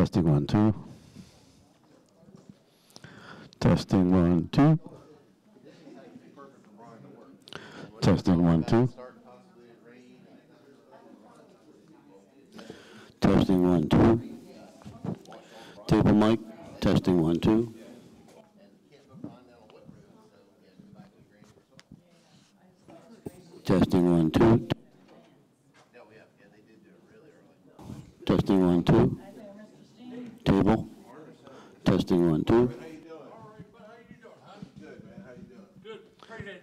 Testing 1, 2. Testing 1, 2. Testing 1, 2. Testing 1, 2. Table mic. Testing 1, 2. Testing 1, 2. Testing 1, 2. Table. Testing 1, 2.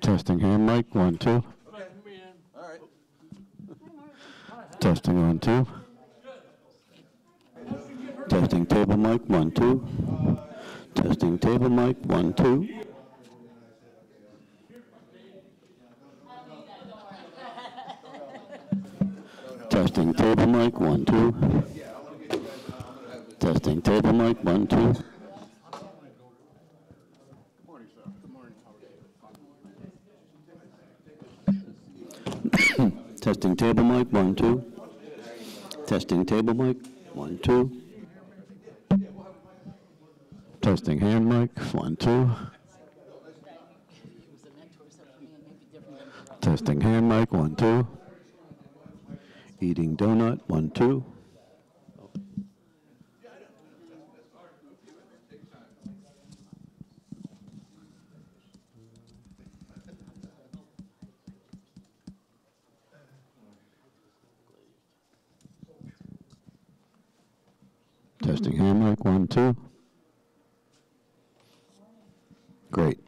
Testing hand mic. 1, 2. Testing 1, 2. Testing table mic. 1, 2. Testing table mic. 1, 2. Testing table mic. 1, 2. Testing table mic. 1, 2. Testing table mic. 1, 2. Testing table mic. 1, 2. Testing hand mic. 1, 2. Testing hand mic. 1, 2. Eating donut. 1, 2. Testing hand mic. 1, 2. Great.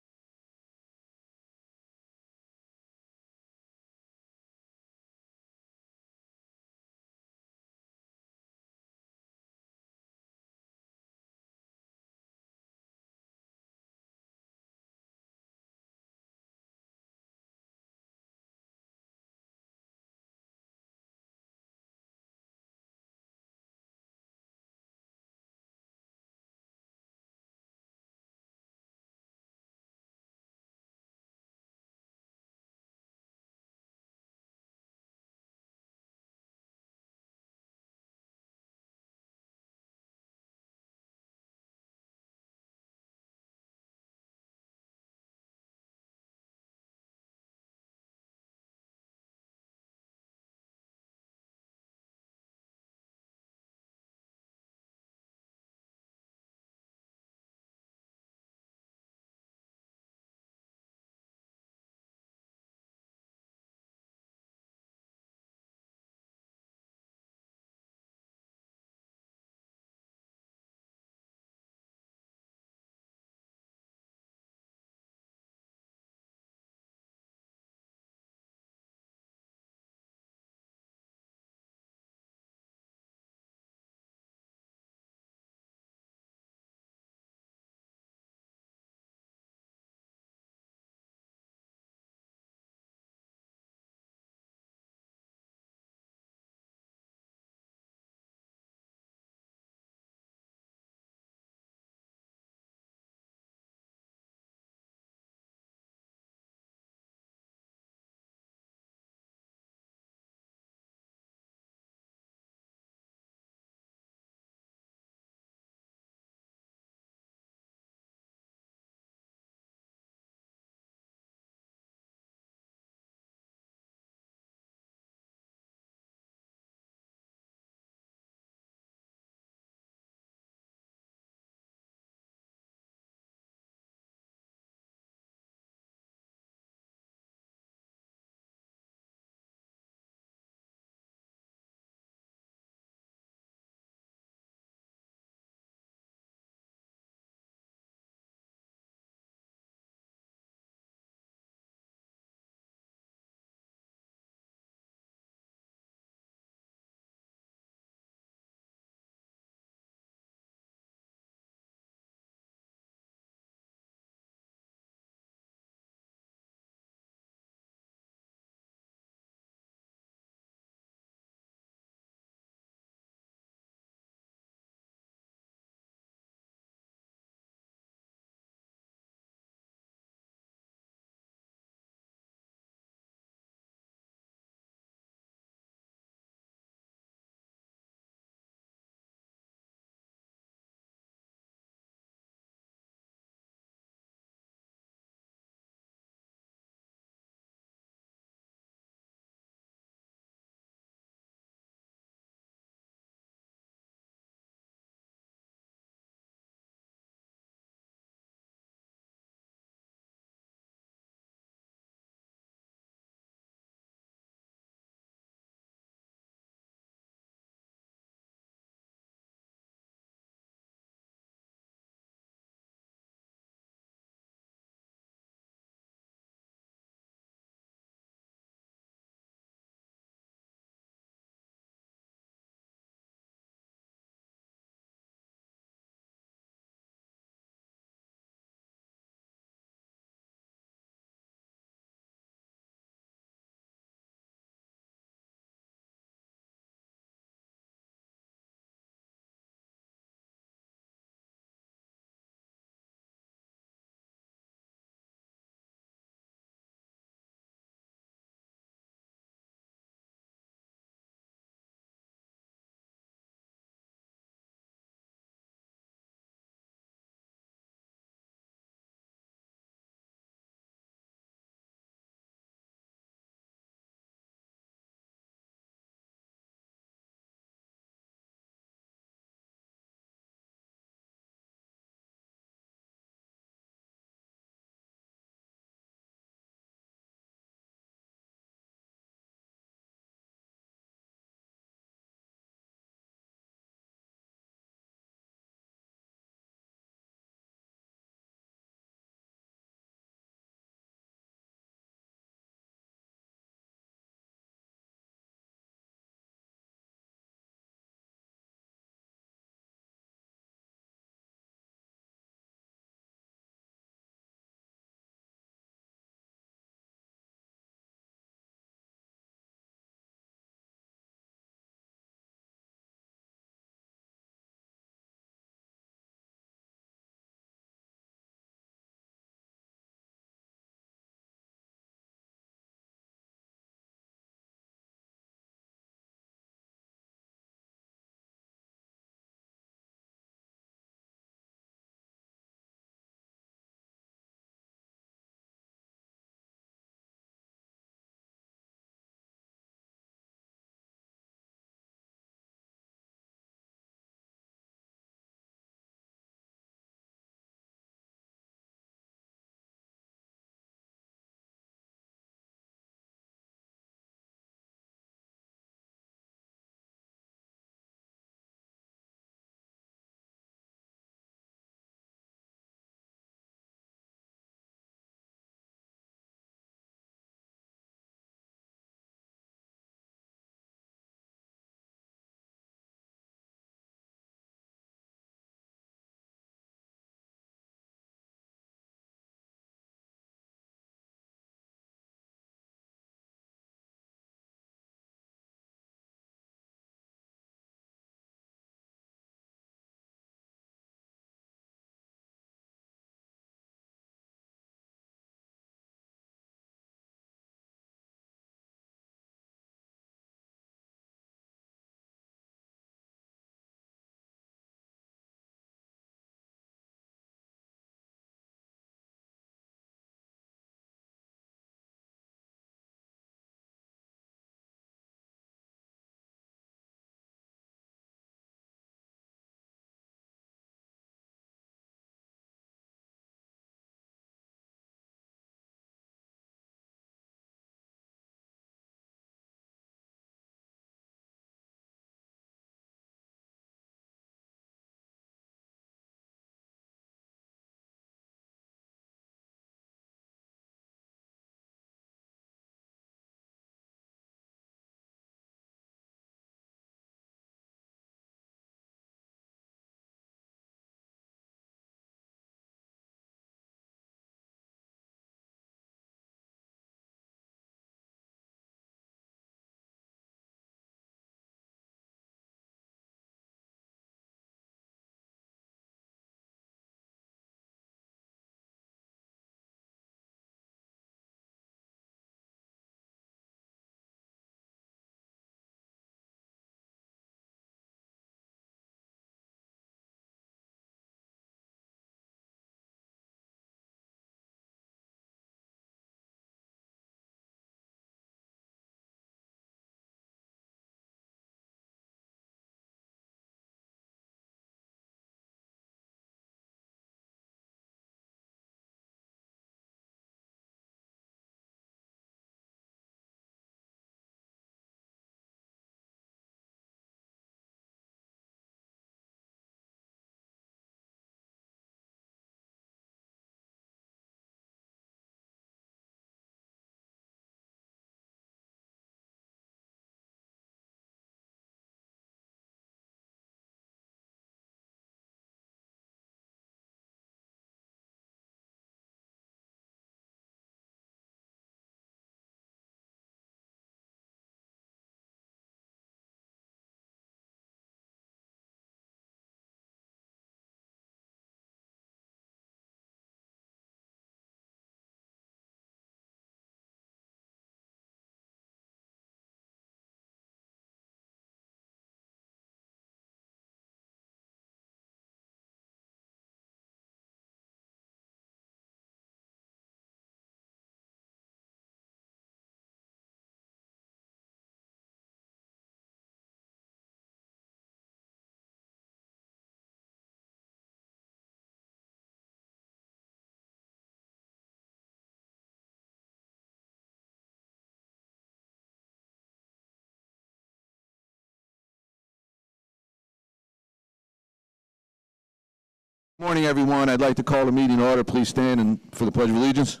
Morning, everyone. I'd like to call the meeting to order. Please stand and for the Pledge of Allegiance.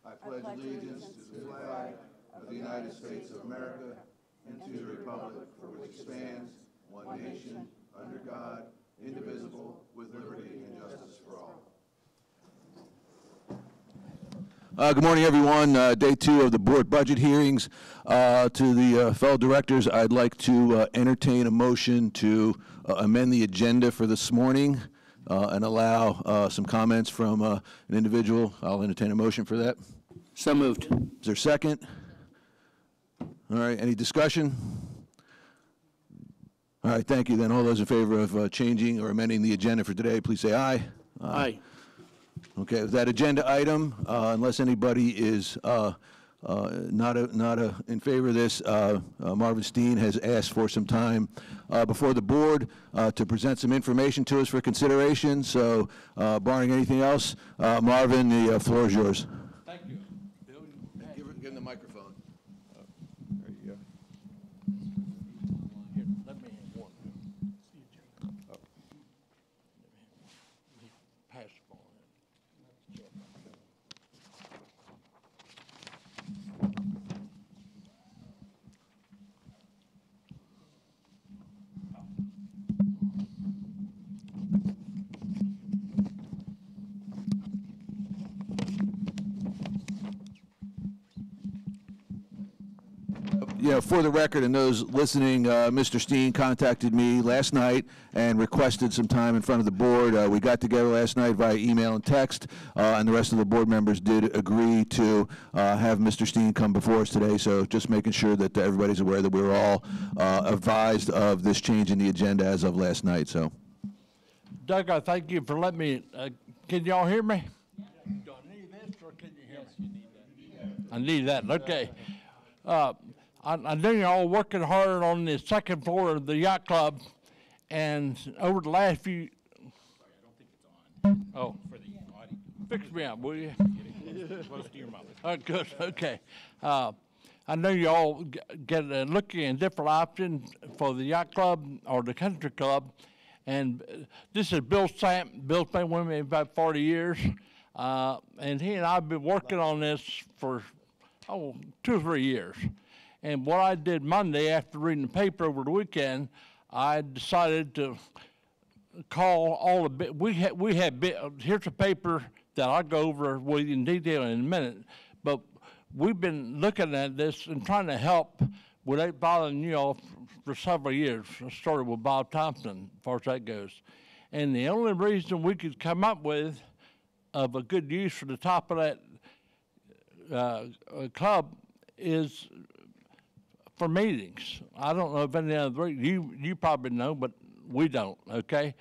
I pledge allegiance to the flag of the United States of America and to the republic for which it stands, one nation, under God, indivisible, with liberty and justice for all. Good morning, everyone. Day 2 of the board budget hearings. To the fellow directors, I'd like to entertain a motion to amend the agenda for this morning and allow some comments from an individual. I'll entertain a motion for that. So moved. Is there a second? All right, any discussion? All right, thank you. Then all those in favor of changing or amending the agenda for today, please say aye. Aye. Okay, with that agenda item, unless anybody is not in favor of this, Marvin Steen has asked for some time before the board to present some information to us for consideration. So, barring anything else, Marvin, the floor is yours. Thank you. Give him the microphone. There you go. Here, let me have one. Oh. Pass the ball. Yeah, for the record and those listening, Mr. Steen contacted me last night and requested some time in front of the board. We got together last night via email and text, and the rest of the board members did agree to have Mr. Steen come before us today. So just making sure that everybody's aware that we were all advised of this change in the agenda as of last night. So, Doug, I thank you for letting me. Can y'all hear me? Yeah. Do I need this or can you hear me? Yes, you need that. I need that. Okay. I know you're all working hard on the second floor of the yacht club, and over the last few. Sorry, I don't think it's on. Oh, for the audio. Fix me up, will you? Close to your mouth. Oh, good. Okay. I know you all get looking at different options for the yacht club or the country club, and this is Bill Stamp. Bill's been with me about 40 years, and he and I have been working on this for 2 or 3 years. And what I did Monday after reading the paper over the weekend, I decided to call all the here's a paper that I'll go over with you in detail in a minute, but we've been looking at this and trying to help without bothering you all for several years. I started with Bob Thompson, as far as that goes. And the only reason we could come up with of a good use for the top of that club is for meetings. I don't know if any other, you probably know, but we don't, okay?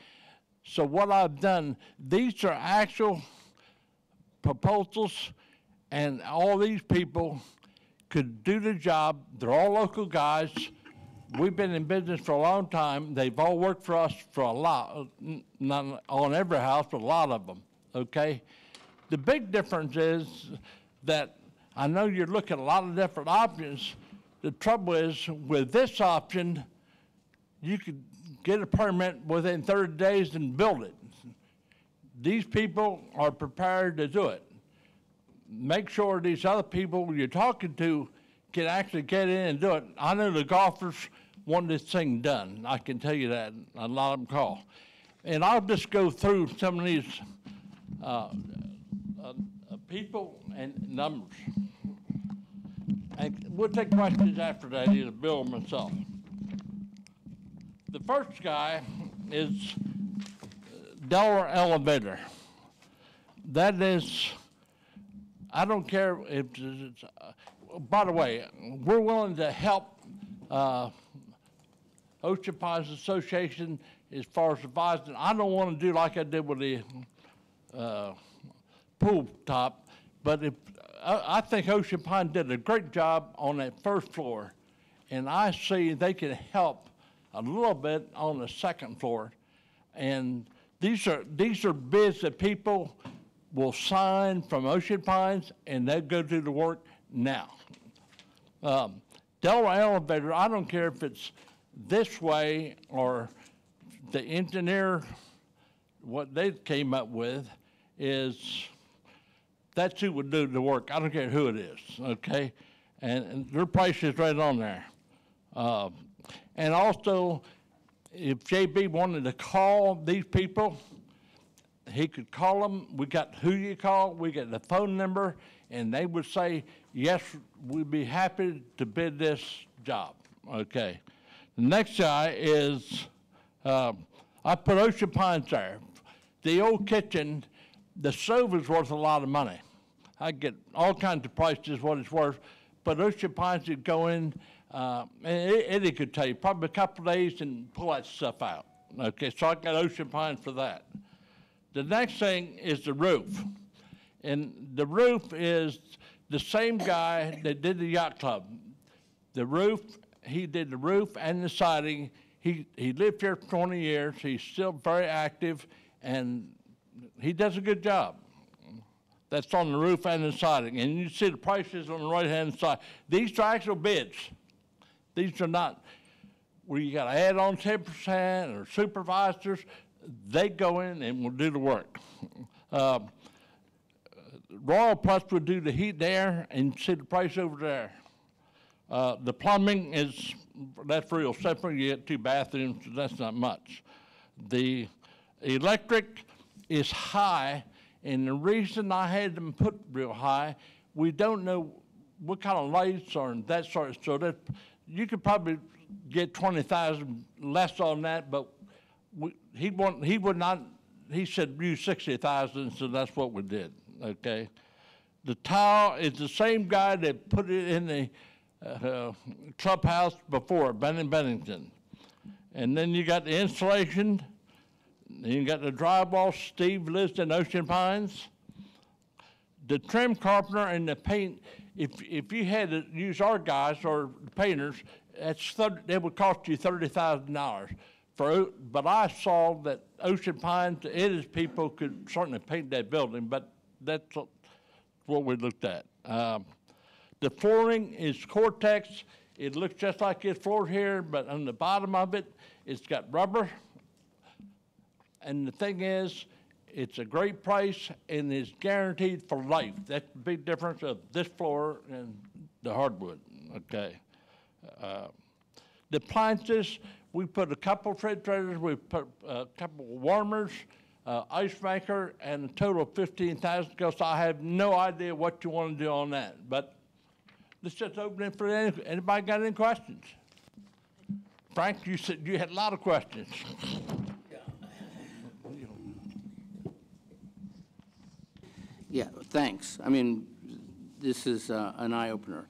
So what I've done, these are actual proposals, and all these people could do the job. They're all local guys. We've been in business for a long time. They've all worked for us for a lot, not on every house, but a lot of them, okay? The big difference is that I know you're looking at a lot of different options. The trouble is, with this option, you could get a permit within 30 days and build it. These people are prepared to do it. Make sure these other people you're talking to can actually get in and do it. I know the golfers want this thing done. I can tell you that. A lot of them call. And I'll just go through some of these people and numbers. And we'll take questions after that, either Bill or myself. The first guy is Delaware Elevator. That is, I don't care if it's, by the way, we're willing to help Ocean Pines Association as far as advising. I don't want to do like I did with the pool top, but if I think Ocean Pine did a great job on that first floor, and I see they can help a little bit on the second floor. And these are bids that people will sign from Ocean Pines, and they'll go do the work now. Delaware Elevator, I don't care if it's this way or the engineer what they came up with is that's who would do the work. I don't care who it is, okay? And their price is right on there. And also, if JB wanted to call these people, he could call them. We got who you call, we got the phone number, and they would say, yes, we'd be happy to bid this job, okay? The next guy is, I put Ocean Pines there. The old kitchen, the stove is worth a lot of money. I get all kinds of prices what it's worth, but Ocean Pines would go in, and Eddie could tell you, probably a couple of days and pull that stuff out. Okay, so I got Ocean Pines for that. The next thing is the roof. And the roof is the same guy that did the yacht club. The roof, he did the roof and the siding. He lived here for 20 years. He's still very active, and he does a good job. That's on the roof and the siding. And you see the prices on the right-hand side. These are actual bids. These are not where you got to add on 10% or supervisors. They go in and will do the work. Royal Plus would do the heat there, and see the price over there. The plumbing is, that's real simple. You get 2 bathrooms, so that's not much. The electric is high, and the reason I had them put real high, we don't know what kind of lights are and that sort of stuff. So that you could probably get 20,000 less on that, but he would not. He said use 60,000, so that's what we did. Okay, the tile is the same guy that put it in the clubhouse before, Ben Bennington. And then you got the insulation, and you got the drywall. Steve lives in Ocean Pines. The trim carpenter and the paint, if you had to use our guys or painters, that would cost you $30,000. But I saw that Ocean Pines, Eddie's people could certainly paint that building, but that's what we looked at. The flooring is Cortex. It looks just like this floor here, but on the bottom of it, it's got rubber. And the thing is, it's a great price and it's guaranteed for life. That's the big difference of this floor and the hardwood, okay? The appliances, we put a couple refrigerators, we put a couple warmers, ice maker, and a total of 15,000, because I have no idea what you want to do on that. But let's just open it for anybody got any questions? Frank, you said you had a lot of questions. Yeah, thanks. I mean, this is an eye-opener.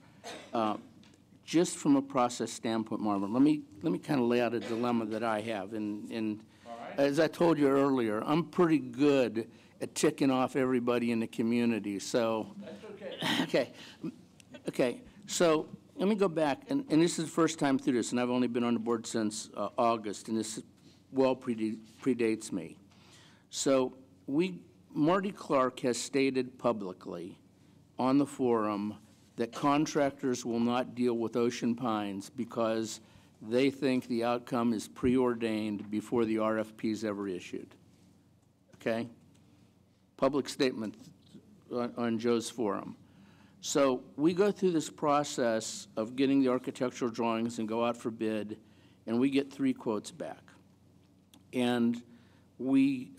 Just from a process standpoint, Marvin, let me kind of lay out a dilemma that I have. And as I told you earlier, I'm pretty good at ticking off everybody in the community. So that's okay. Okay. So let me go back, and this is the first time through this, and I've only been on the board since August, and this well predates me. So Marty Clark has stated publicly on the forum that contractors will not deal with Ocean Pines because they think the outcome is preordained before the RFP is ever issued. Okay? Public statement on Joe's forum. So we go through this process of getting the architectural drawings and go out for bid, and we get 3 quotes back. And we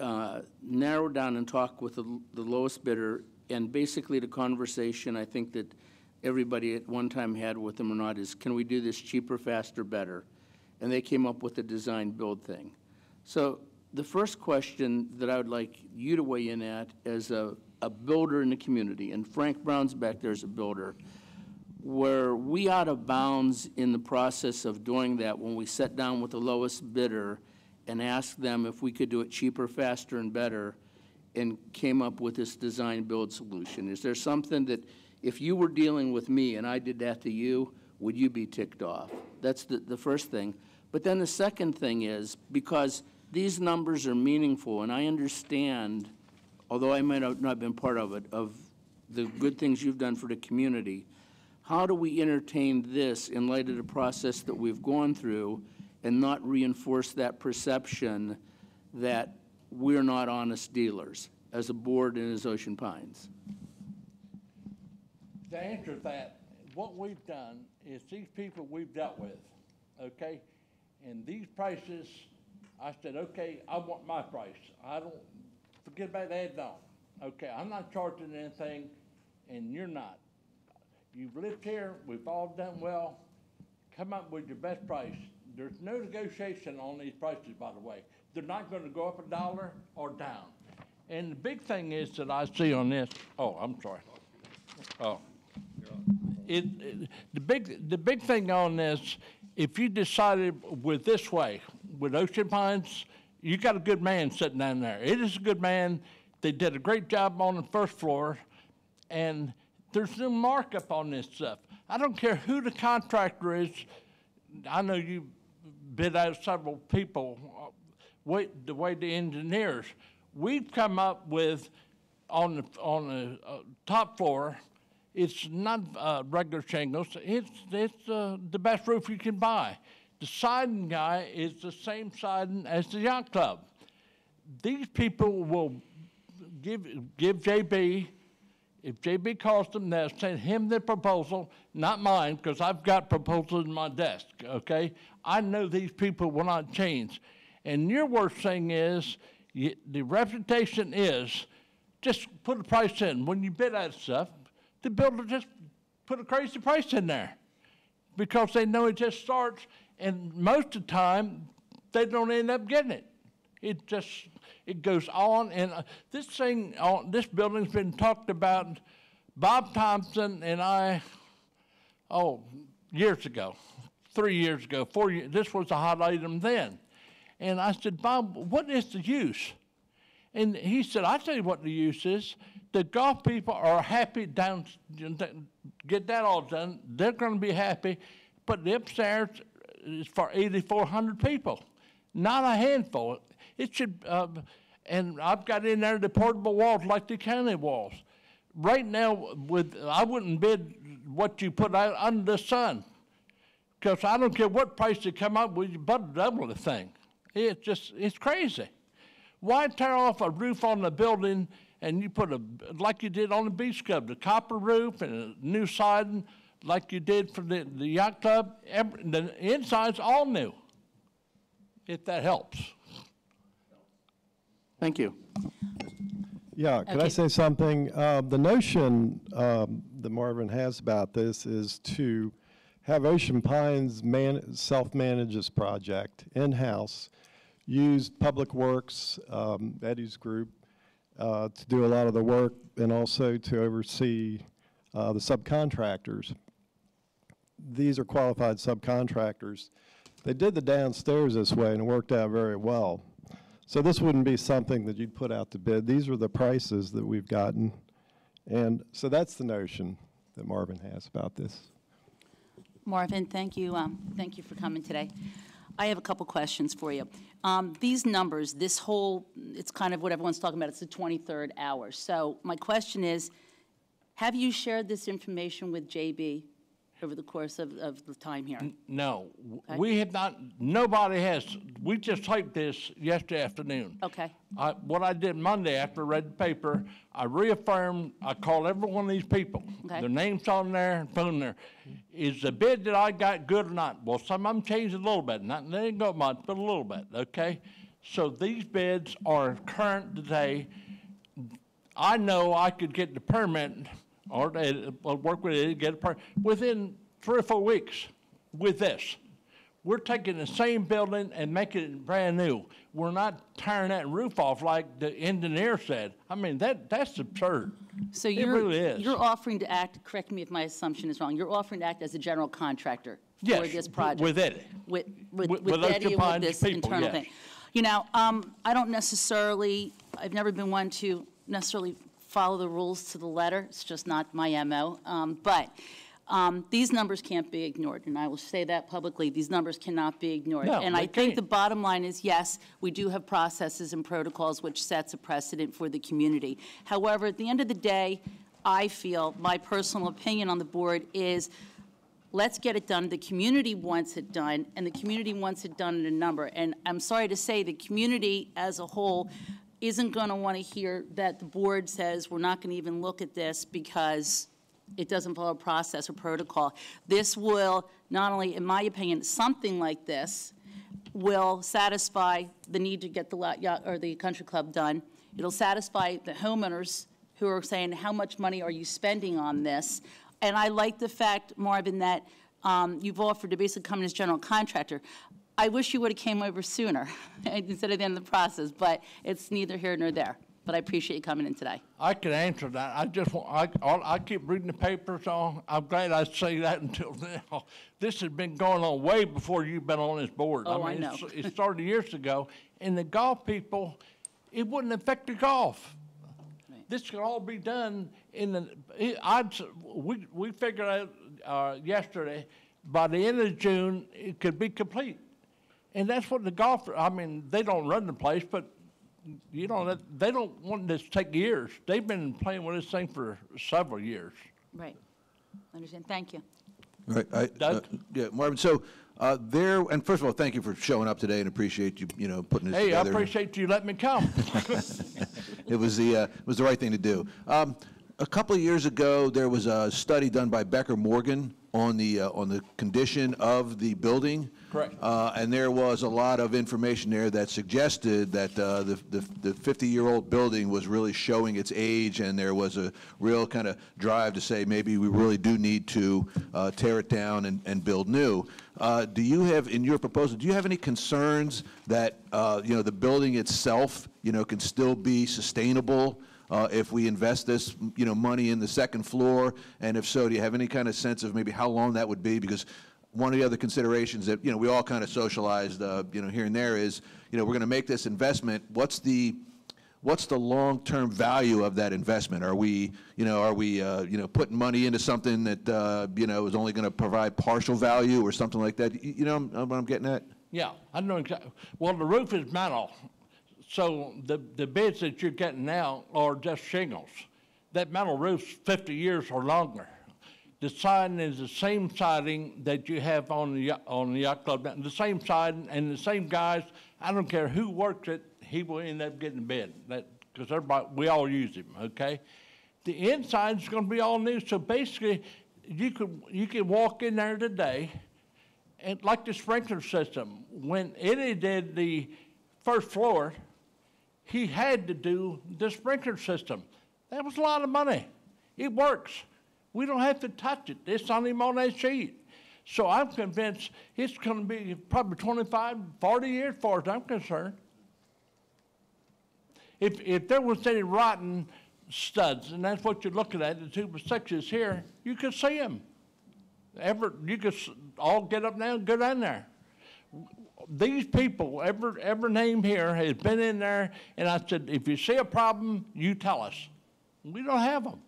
narrow down and talk with the lowest bidder, and basically the conversation I think that everybody at one time had with them or not is, can we do this cheaper, faster, better? And they came up with the design build thing. So the first question that I would like you to weigh in at as a builder in the community, and Frank Brown's back there as a builder, were we out of bounds in the process of doing that when we sat down with the lowest bidder and asked them if we could do it cheaper, faster, and better, and came up with this design build solution? Is there something that, if you were dealing with me and I did that to you, would you be ticked off? That's the first thing. But then the second thing is, because these numbers are meaningful, and I understand, although I might have not been part of it, of the good things you've done for the community, how do we entertain this in light of the process that we've gone through and not reinforce that perception that we're not honest dealers as a board and as Ocean Pines? To answer that, what we've done is these people we've dealt with, okay? And these prices, I said, okay, I want my price. I don't, forget about adding on. Okay, I'm not charging anything, and you're not. You've lived here, we've all done well. Come up with your best price. There's no negotiation on these prices, by the way. They're not gonna go up $1 or down. And the big thing is that I see on this, oh, I'm sorry. Oh. The big thing on this, if you decided with this way, with Ocean Pines, you got a good man sitting down there. It is a good man. They did a great job on the first floor, and there's no markup on this stuff. I don't care who the contractor is. I know you bid out several people, the way the engineers. We've come up with, on the top floor, it's not regular shingles. It's the best roof you can buy. The siding guy is the same siding as the yacht club. These people will give JB, if JB calls them, they'll send him the proposal, not mine, because I've got proposals in my desk, okay? I know these people will not change. And your worst thing is, the reputation is, just put a price in. When you bid that stuff, the builder just put a crazy price in there because they know it just starts, and most of the time, they don't end up getting it. It goes on, and this building's been talked about. Bob Thompson and I, years ago, 3 years ago, 4 years, this was a hot item then. And I said, Bob, what is the use? And he said, I'll tell you what the use is. The golf people are happy down, get that all done. They're going to be happy, but the upstairs is for 8,400 people, not a handful. It should, and I've got in there the portable walls like the county walls. Right now, I wouldn't bid what you put out under the sun, because I don't care what price you come up with, you but double the thing. It's crazy. Why tear off a roof on the building and you put like you did on the Beach Club, the copper roof and a new siding like you did for the yacht club? The inside's all new, if that helps. Thank you. Yeah, could I say something? The notion that Marvin has about this is to have Ocean Pines self-manage this project in-house, use Public Works, Eddie's group, to do a lot of the work and also to oversee the subcontractors. These are qualified subcontractors. They did the downstairs this way and it worked out very well. So this wouldn't be something that you'd put out to bid. These are the prices that we've gotten. And so that's the notion that Marvin has about this. Marvin, thank you. Thank you for coming today. I have a couple questions for you. These numbers, it's kind of what everyone's talking about. It's the 23rd hour. So my question is, have you shared this information with JB over the course of the time here? No, Okay. we have not, nobody has. We just typed this yesterday afternoon. Okay. What I did Monday after I read the paper, I reaffirmed, I called every one of these people. Okay. Their name's on there and phone there. Is the bid that I got good or not? Well, some of them changed a little bit. Not, they didn't go much, but a little bit, okay? So these bids are current today. I know I could get the permit, or I'll work with it to get a permit, within 3 or 4 weeks with this. We're taking the same building and making it brand new. We're not tearing that roof off like the engineer said. I mean, that's absurd. So it really is. You're offering to act, correct me if my assumption is wrong, you're offering to act as a general contractor for this project? With Eddie. With Ocean Eddie and with Pines this people, internal yes. thing. You know, I don't necessarily, I've never been one to necessarily follow the rules to the letter. It's just not my MO. But these numbers can't be ignored, and I will say that publicly. These numbers cannot be ignored. No, and they I think can't. the bottom line is, yes, we do have processes and protocols which sets a precedent for the community. However, at the end of the day, I feel, my personal opinion on the board is, let's get it done. The community wants it done, and the community wants it done in a number. And I'm sorry to say, the community as a whole isn't going to want to hear that the board says we're not going to even look at this because it doesn't follow process or protocol. This will, not only, in my opinion, something like this will satisfy the need to get the yacht or the country club done. It'll satisfy the homeowners who are saying, how much money are you spending on this? And I like the fact, Marvin, that you've offered to basically come in as general contractor. I wish you would have came over sooner instead of the end of the process, but it's neither here nor there. But I appreciate you coming in today. I can answer that. I just want, I keep reading the papers on. I'm glad I say that until now. This has been going on way before you've been on this board. Oh, I mean, I know. It started years ago. And the golf people, it wouldn't affect the golf. Right. This could all be done in the, we figured out yesterday, by the end of June, it could be complete. And that's what the golf, I mean, they don't run the place, but you know, they don't want this to take years. They've been playing with this thing for several years. Right. I understand. Thank you. All right. Doug? Yeah, Marvin, so and first of all, thank you for showing up today and appreciate you, putting this Hey, I together. appreciate you letting me come. It was the right thing to do. A couple of years ago, there was a study done by Becker Morgan on the condition of the building. Correct. And there was a lot of information there that suggested that the 50-year-old building was really showing its age, and there was a real kind of drive to say maybe we really do need to tear it down and build new. Do you have, in your proposal, do you have any concerns that the building itself can still be sustainable if we invest this money in the second floor? And if so, do you have any kind of sense of maybe how long that would be? Because one of the other considerations that we all kind of socialized here and there is we're going to make this investment. What's the long-term value of that investment? Are we putting money into something that is only going to provide partial value or something like that? You know what I'm getting at? Yeah, I know exactly. Well, the roof is metal, so the bids that you're getting now are just shingles. That metal roof's 50 years or longer. The siding is the same siding that you have on the yacht club, the same siding and the same guys. I don't care who works it, he will end up getting bid. Because everybody, we all use him. Okay. The inside is going to be all new. So basically, you can walk in there today, and like the sprinkler system, when Eddie did the first floor, he had to do the sprinkler system. That was a lot of money. It works. We don't have to touch it. It's not even on that sheet. So I'm convinced it's going to be probably 25, 40 years, as far as I'm concerned. If there was any rotten studs, and that's what you're looking at, the 2x6s here, you could see them. You could all get up now and go down there. These people, every name here has been in there, and I said, if you see a problem, you tell us. We don't have them.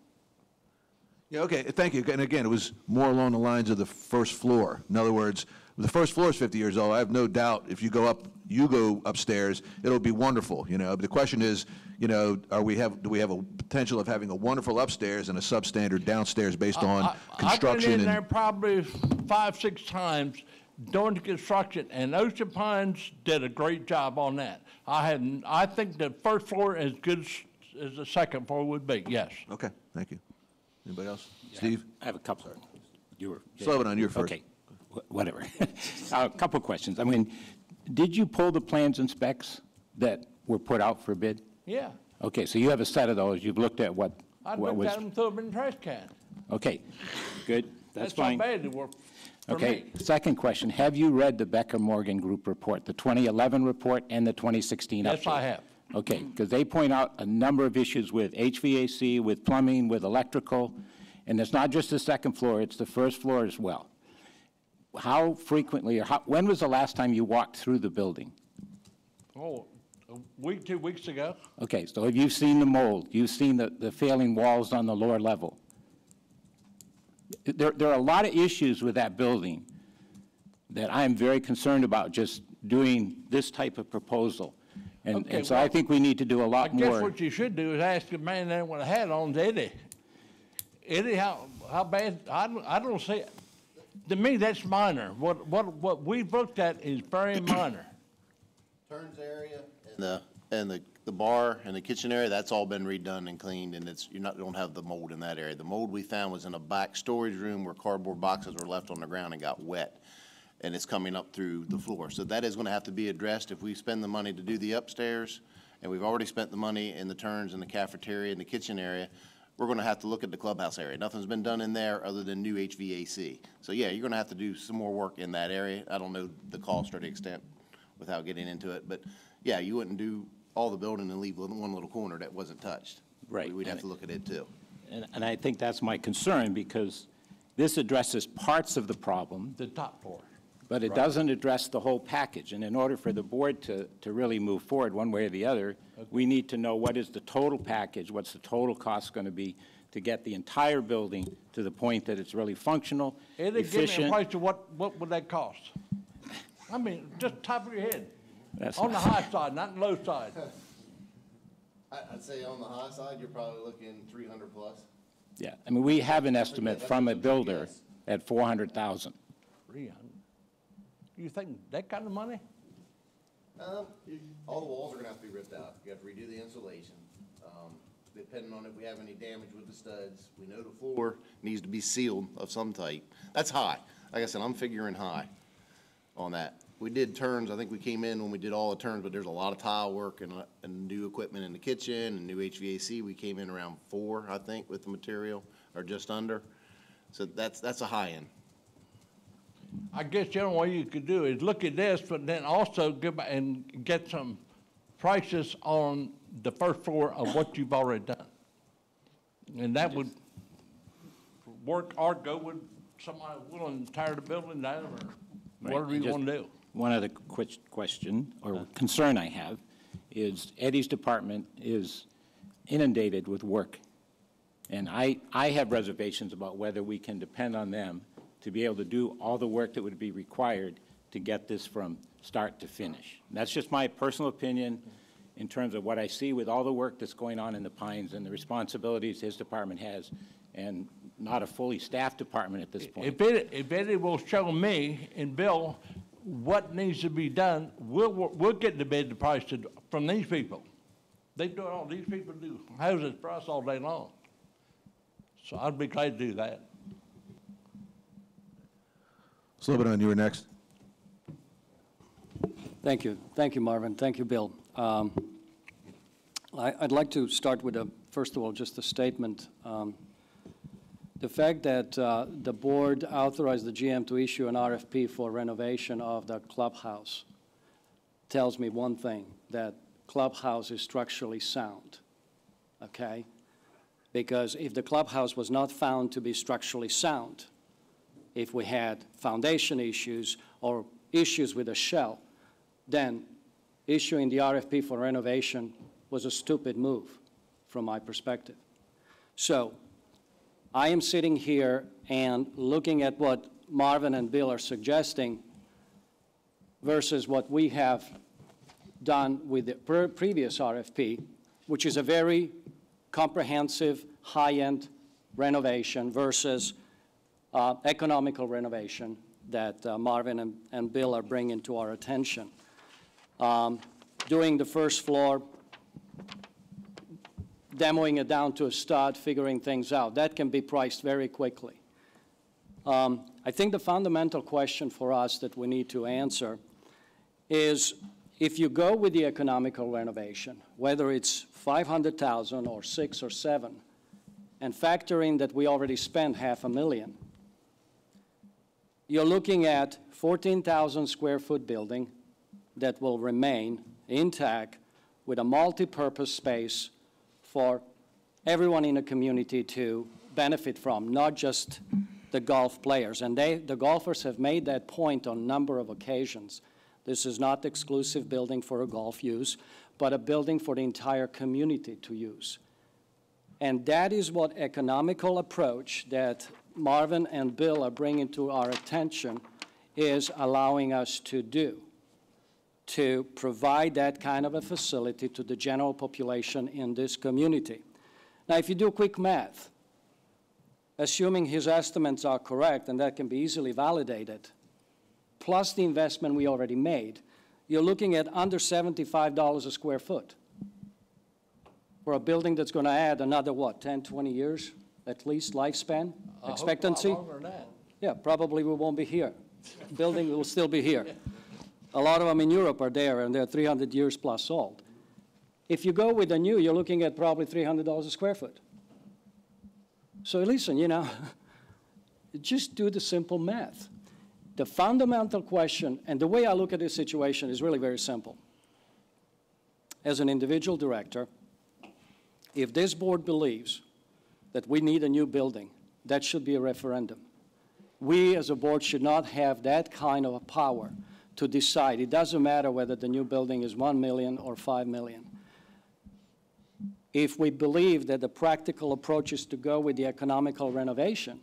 Yeah, okay, thank you. And again, it was more along the lines of the first floor. In other words, the first floor is 50 years old. I have no doubt if you go upstairs, it'll be wonderful. The question is, do we have a potential of having a wonderful upstairs and a substandard downstairs based on construction? I've been in there probably 5, 6 times doing the construction, and Ocean Pines did a great job on that. I think the first floor is as good as the second floor would be. Yes. Okay, thank you. Anybody else? Steve? I have a couple. Slobodan, you're first. Okay, whatever. A couple questions. I mean, did you pull the plans and specs that were put out for bid? Yeah. Okay, so you have a set of those. You've looked at what Looked was. at them, threw them in the trash can. Okay, good. That's fine. how bad they were for Okay, me. second question. Have you read the Becker Morgan Group report, the 2011 report and the 2016 update? Yes, I have. Okay, because they point out a number of issues with HVAC, with plumbing, with electrical, and it's not just the second floor, it's the first floor as well. How frequently, or when was the last time you walked through the building? Oh, a week, 2 weeks ago. Okay, so have you seen the mold? You've seen the failing walls on the lower level? There are a lot of issues with that building that I'm very concerned about just doing this type of proposal. Okay, And so I think we need to do a lot I guess more. what you should do is ask the man that with a hat on, Eddie. Eddie, how bad? I don't see it. To me, that's minor. What we've looked at is very minor. Turns area and the bar and the kitchen area, that's all been redone and cleaned, and don't have the mold in that area. The mold we found was in a back storage room where cardboard boxes were left on the ground and got wet, and it's coming up through the floor. So that is gonna have to be addressed if we spend the money to do the upstairs, and we've already spent the money in the turns in the cafeteria and the kitchen area. We're gonna have to look at the clubhouse area. Nothing's been done in there other than new HVAC. So yeah, you're gonna have to do some more work in that area. I don't know the cost or the extent without getting into it, but yeah, you wouldn't do all the building and leave one little corner that wasn't touched. Right. We'd have to look at it too. And I think that's my concern, because this addresses parts of the problem, The top floor. but it doesn't address the whole package. And in order for the board to really move forward one way or the other, we need to know what is the total package, what's the total cost going to be to get the entire building to the point that it's really functional, Eddie, give me a efficient. price of what would that cost? I mean, just top of your head. That's On the not- high side, not the low side. I'd say on the high side, you're probably looking 300 plus. Yeah, I mean, we have an estimate from a builder at 400,000. 300. You think that kind of money? All the walls are gonna have to be ripped out. You have to redo the insulation. Depending on if we have any damage with the studs, we know the floor needs to be sealed of some type. That's high. Like I said, I'm figuring high on that. We did turns, I think we came in when we did all the turns, but there's a lot of tile work and new equipment in the kitchen and new HVAC. We came in around 4, I think, with the material, or just under. So that's a high end. I guess the only way you could do is look at this, but then also go back and get some prices on the first floor of what you've already done. And that would work, or go with somebody willing to tear the building down, or Right, whatever and you just want to do. One other question or concern I have is Eddie's department is inundated with work. And I have reservations about whether we can depend on them to be able to do all the work that would be required to get this from start to finish. And that's just my personal opinion in terms of what I see with all the work that's going on in the Pines and the responsibilities his department has, and not a fully staffed department at this point. If Eddie will show me and Bill what needs to be done, we'll get the bid price from these people. They do it all, these people do houses for us all day long. So I'd be glad to do that. Slobodan, you were next. Thank you. Thank you, Marvin. Thank you, Bill. I'd like to start with, first of all, just a statement. The fact that the board authorized the GM to issue an RFP for renovation of the clubhouse tells me one thing, that clubhouse is structurally sound, okay? Because if the clubhouse was not found to be structurally sound, if we had foundation issues or issues with the shell, then issuing the RFP for renovation was a stupid move from my perspective. So I am sitting here and looking at what Marvin and Bill are suggesting versus what we have done with the previous RFP, which is a very comprehensive, high-end renovation versus economical renovation that Marvin and Bill are bringing to our attention. Doing the first floor, demoing it down to a stud, figuring things out, that can be priced very quickly. I think the fundamental question for us that we need to answer is, if you go with the economical renovation, whether it's 500,000 or 6 or 7, and factoring that we already spent $500,000, you're looking at 14,000 square foot building that will remain intact with a multi-purpose space for everyone in the community to benefit from, not just the golf players. And the golfers have made that point on a number of occasions. This is not the exclusive building for a golf use, but a building for the entire community to use. And that is what economical approach that Marvin and Bill are bringing to our attention is allowing us to do, to provide that kind of a facility to the general population in this community. Now, if you do quick math, assuming his estimates are correct, and that can be easily validated, plus the investment we already made, you're looking at under $75 a square foot for a building that's going to add another, what, 10, 20 years at least lifespan, expectancy? I hope not longer than that. Yeah, probably we won't be here. Building will still be here. A lot of them in Europe are there, and they're 300 years plus old. If you go with the new, you're looking at probably $300 a square foot. So listen, you know, just do the simple math. The fundamental question, and the way I look at this situation is really very simple. As an individual director, if this board believes that we need a new building, that should be a referendum. We as a board should not have that kind of a power to decide. It doesn't matter whether the new building is 1 million or 5 million. If we believe that the practical approach is to go with the economical renovation,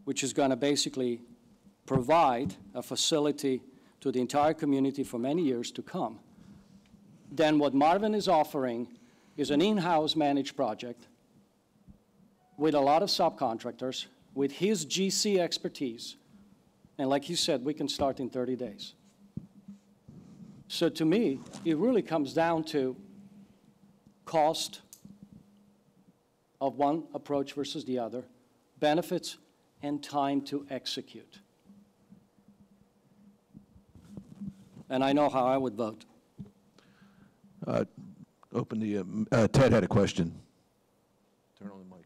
which is going to basically provide a facility to the entire community for many years to come, then what Marvin is offering is an in-house managed project with a lot of subcontractors, with his GC expertise, and like he said, we can start in 30 days. So to me, it really comes down to cost of one approach versus the other, benefits, and time to execute. And I know how I would vote. Ted had a question. Turn on the mic.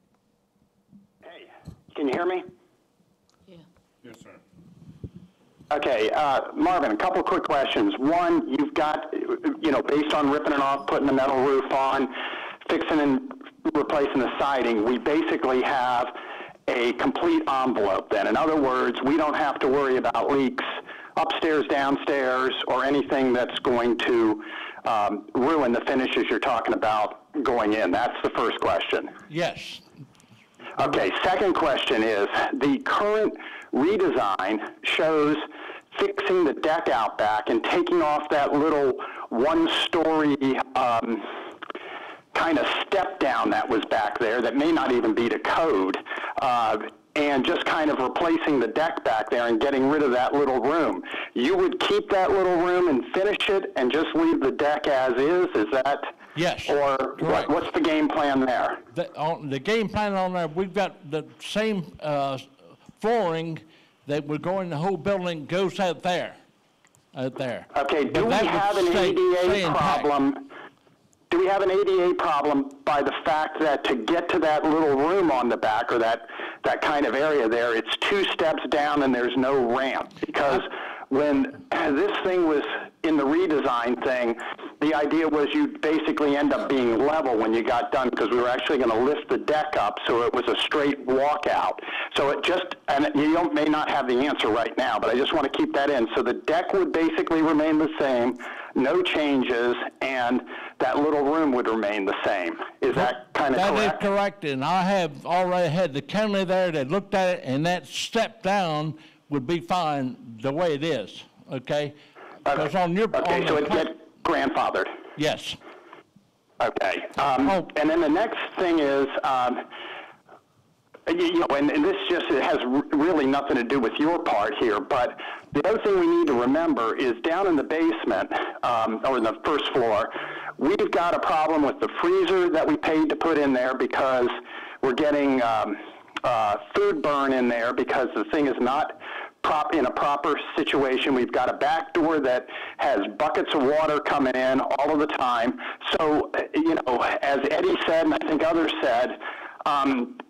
Hey, can you hear me? Yeah. Yes, sir. Okay, Marvin, a couple of quick questions. One, you've got, you know, based on ripping it off, putting the metal roof on, fixing and replacing the siding, we basically have a complete envelope then. In other words, we don't have to worry about leaks upstairs, downstairs, or anything that's going to ruin the finishes you're talking about going in. That's the first question. Yes. Okay, second question is, the current redesign shows fixing the deck out back and taking off that little one-story kind of step down that was back there that may not even be to code, and just kind of replacing the deck back there and getting rid of that little room. You would keep that little room and finish it and just leave the deck as is? Is that? Yes. Or what's the game plan there? The game plan on there, we've got the same flooring that would go in the whole building goes out there. Okay, do we have an ADA problem? Do we have an ADA problem by the fact that to get to that little room on the back, or that kind of area there, it's 2 steps down and there's no ramp? Because when this thing was in the redesign thing, the idea was you'd basically end up being level when you got done, because we were actually going to lift the deck up so it was a straight walkout. So it just, and you may not have the answer right now, but I just want to keep that in. So the deck would basically remain the same, no changes, and that little room would remain the same. Is that kind of correct? That is correct, and I have already had the county there that looked at it, and that step down would be fine the way it is, okay? Because on your... Okay, so it gets grandfathered. Yes. Okay. And then the next thing is, you know, and this just has really nothing to do with your part here, but the other thing we need to remember is down in the basement, or in the first floor, we've got a problem with the freezer that we paid to put in there because we're getting food burn in there because the thing is not in a proper situation. We've got a back door that has buckets of water coming in all of the time. So, you know, as Eddie said, and I think others said,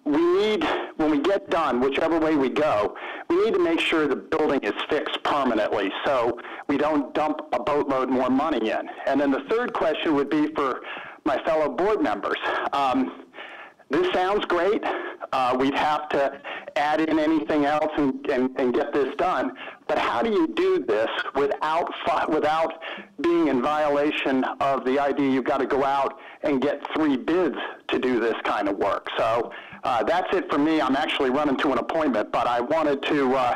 we need, when we get done, whichever way we go, we need to make sure the building is fixed permanently so we don't dump a boatload more money in. And then the third question would be for my fellow board members. This sounds great. We'd have to add in anything else and get this done. But how do you do this without being in violation of the idea you've got to go out and get 3 bids to do this kind of work? So that's it for me. I'm actually running to an appointment, but I wanted to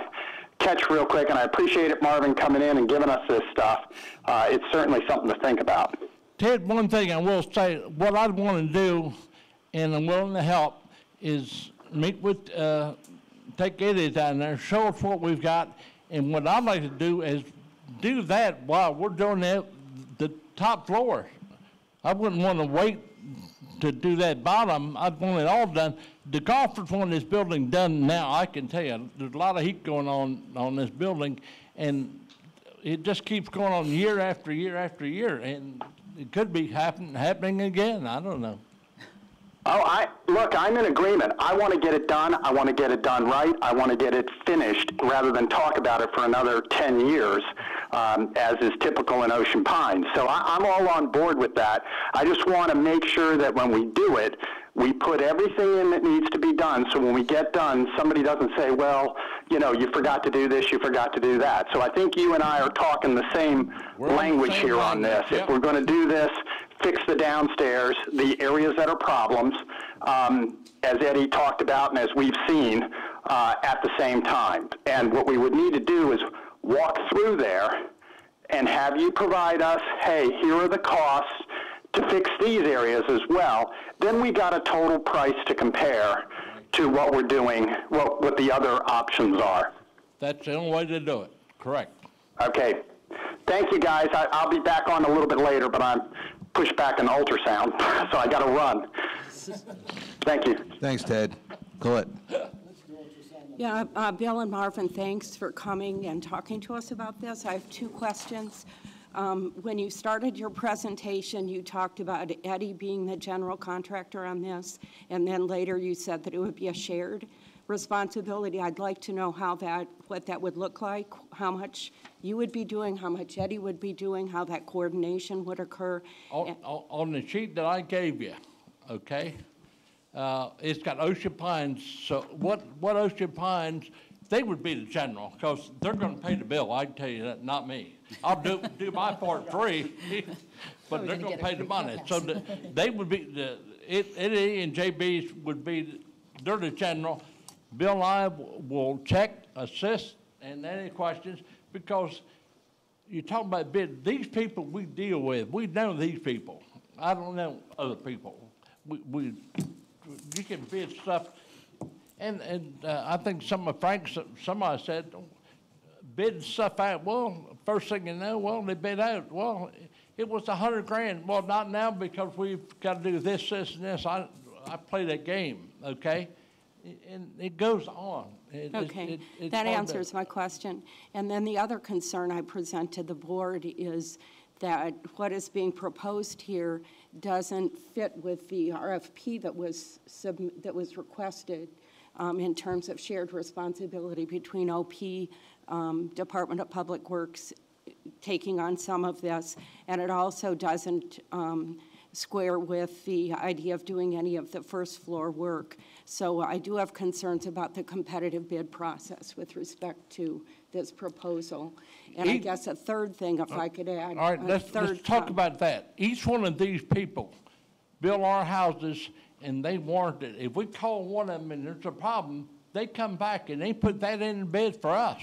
catch real quick, and I appreciate it, Marvin, coming in and giving us this stuff. It's certainly something to think about. Ted, one thing I will say, what I'd want to do, and I'm willing to help, is meet with, take Eddie down there, show us what we've got, and what I'd like to do is do that while we're doing the top floor. I wouldn't want to wait to do that bottom. I'd want it all done. The conference one, this building done now, I can tell you, there's a lot of heat going on this building, and it just keeps going on year after year after year, and it could be happening again. I don't know. Oh, look, I'm in agreement. I want to get it done. I want to get it done right. I want to get it finished rather than talk about it for another 10 years, as is typical in Ocean Pines. So I'm all on board with that. I just want to make sure that when we do it, we put everything in that needs to be done, so when we get done, somebody doesn't say, well, you know, you forgot to do this, you forgot to do that. So I think you and I are talking the same language here on this. Yep. If we're going to do this, fix the downstairs, the areas that are problems, as Eddie talked about and as we've seen, at the same time. And what we would need to do is walk through there and have you provide us, hey, here are the costs to fix these areas as well. Then we got a total price to compare to what we're doing, what the other options are. That's the only way to do it. Correct. Okay. Thank you, guys. I'll be back on a little bit later, but I'm pushed back an ultrasound, so I got to run. Thank you. Thanks, Ted. Colette. Yeah, Bill and Marvin, thanks for coming and talking to us about this. I have two questions. When you started your presentation, you talked about Eddie being the general contractor on this, and then later you said that it would be a shared responsibility. I'd like to know what that would look like, how much you would be doing, how much Eddie would be doing, how that coordination would occur. On the sheet that I gave you, okay, it's got Ocean Pines. So what Ocean Pines, they would be the general, because they're going to pay the bill. I can tell you that, not me. I'll do my part free, but they're going to pay the money. So they would be, Eddie and JB's would be, they're the general. Bill and I will check, assist, and any questions, because you talk about bid. These people we deal with, we know these people. I don't know other people. You can bid stuff, and I think somebody said, bidding stuff out. Well, first thing you know, well, they bid out. Well, it was $100,000. Well, not now, because we've got to do this, this, and this. I play that game, okay? And it goes on. Okay, that answers my question. And then the other concern I present to the board is that what is being proposed here doesn't fit with the RFP that was requested in terms of shared responsibility between OP, Department of Public Works taking on some of this, and it also doesn't square with the idea of doing any of the first floor work. So I do have concerns about the competitive bid process with respect to this proposal. And I guess a third thing, if I could add. All right, let's talk about that. Each one of these people build our houses, and they warrant it. If we call one of them and there's a problem, they come back and they put that in the bid for us.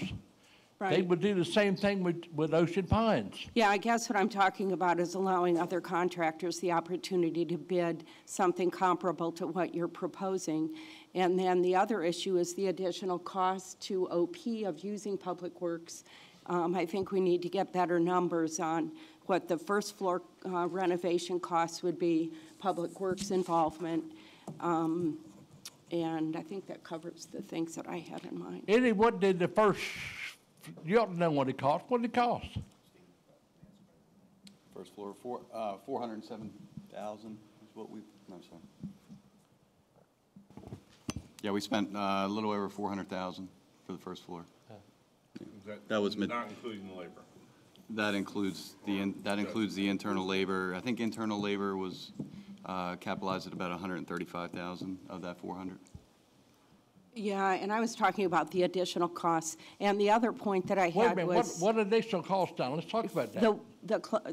Right. They would do the same thing with Ocean Pines. Yeah, I guess what I'm talking about is allowing other contractors the opportunity to bid something comparable to what you're proposing. And then the other issue is the additional cost to OP of using Public Works. I think we need to get better numbers on what the first floor renovation costs would be, Public Works involvement. And I think that covers the things that I had in mind. Eddie, what did the first, you ought to know what it cost. What did it cost? First floor, 407,000 is what we, no, sorry. Yeah, we spent a little over 400,000 for the first floor. That was not including the labor. That includes the internal labor. I think internal labor was capitalized at about 135,000 of that 400. Yeah, and I was talking about the additional costs. And the other point that I had was... What additional costs down? Let's talk about that.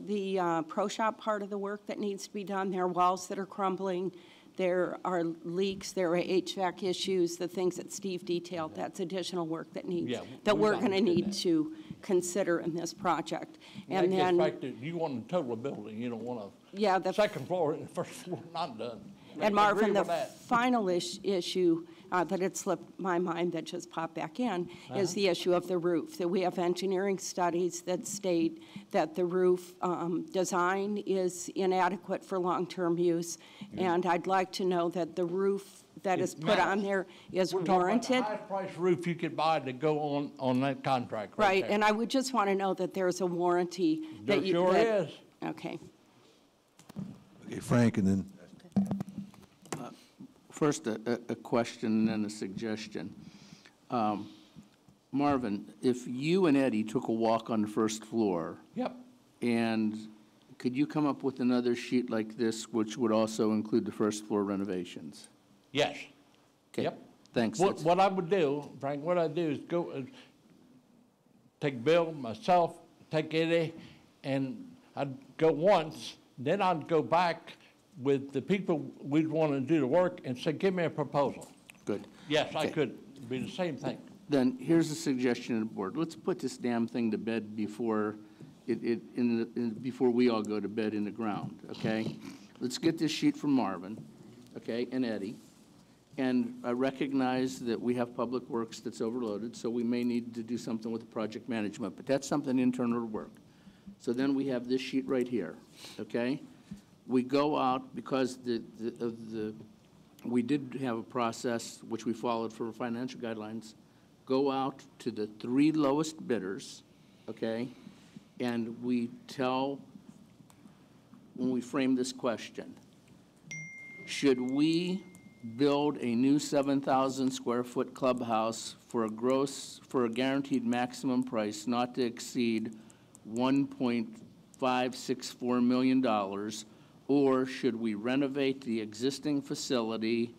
The pro shop part of the work that needs to be done, there are walls that are crumbling, there are leaks, there are HVAC issues, the things that Steve detailed. That's additional work that we're going to need to consider in this project. And then gets back to, you want a total building, you don't want the second floor and the first floor not done. And Marvin, the final issue that it slipped my mind that just popped back in, is the issue of the roof. That we have engineering studies that state that the roof design is inadequate for long-term use, and I'd like to know that the roof that is put on there is warranted. The highest price roof you could buy to go on that contract. Right, there. and I would just want to know that there's a warranty. There that you, sure that, is. Okay. Okay, Frank, and then. First, a question and then a suggestion. Marvin, if you and Eddie took a walk on the first floor. Yep. And could you come up with another sheet like this, which would also include the first floor renovations? Yes. Okay. Yep. Thanks. What I would do, Frank, what I'd do is go, take Bill, myself, take Eddie, and I'd go once, then I'd go back with the people we'd want to do the work and say, give me a proposal. Good. Yes, I Okay. could be the same thing. Then here's a suggestion to the board. Let's put this damn thing to bed before before we all go to bed in the ground, okay? Let's get this sheet from Marvin, okay, and Eddie. And I recognize that we have Public Works that's overloaded, so we may need to do something with the project management, but that's something internal to work. So then we have this sheet right here, okay? We go out, because we did have a process which we followed for financial guidelines, go out to the 3 lowest bidders, okay? And we tell, when we frame this question, should we build a new 7,000 square foot clubhouse for a guaranteed maximum price not to exceed $1.564 million, or should we renovate the existing facility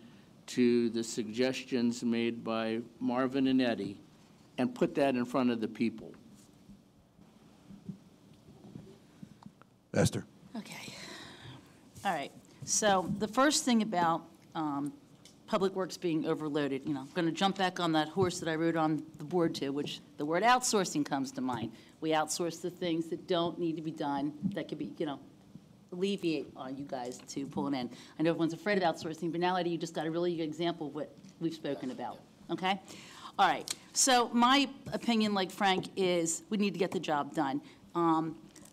to the suggestions made by Marvin and Eddie and put that in front of the people? Esther. Okay. All right. So the first thing about Public Works being overloaded, I'm going to jump back on that horse that I rode on the board to, which the word outsourcing comes to mind. We outsource the things that don't need to be done, that could be, alleviate on you guys to pull it in. I know everyone's afraid of outsourcing, but now, Eddie, you just got a really good example of what we've spoken about, okay? All right. So my opinion, like Frank, is we need to get the job done.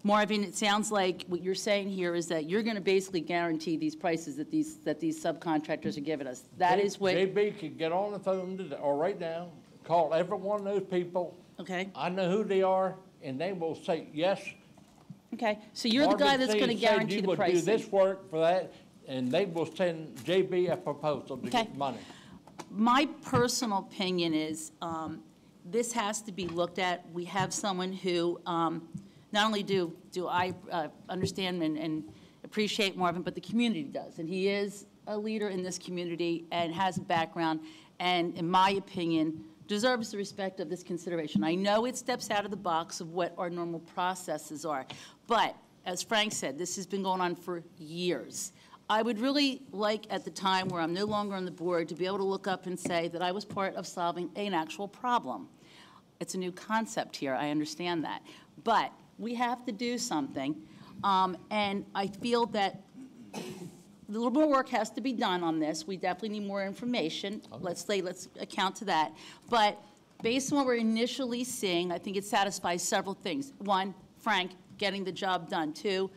Marvin, it sounds like what you're saying here is that you're going to basically guarantee these prices that these subcontractors are giving us. That is what. JB can get on the phone today, or right now, call every one of those people. Okay. I know who they are, and they will say yes. Okay. So you're the guy that's going to guarantee the pricing. You would do this work for that, and they will send JB a proposal to get money. My personal opinion is this has to be looked at. We have someone who. Not only do I understand and appreciate Marvin, but the community does. And he is a leader in this community and has a background, and in my opinion, deserves the respect of this consideration. I know it steps out of the box of what our normal processes are, but as Frank said, this has been going on for years. I would really like, at the time where I'm no longer on the board, to be able to look up and say that I was part of solving an actual problem. It's a new concept here, I understand that. But we have to do something, and I feel that a little more work has to be done on this. We definitely need more information. Okay. Let's account to that. But based on what we're initially seeing, I think it satisfies several things. 1, Frank, getting the job done. 2,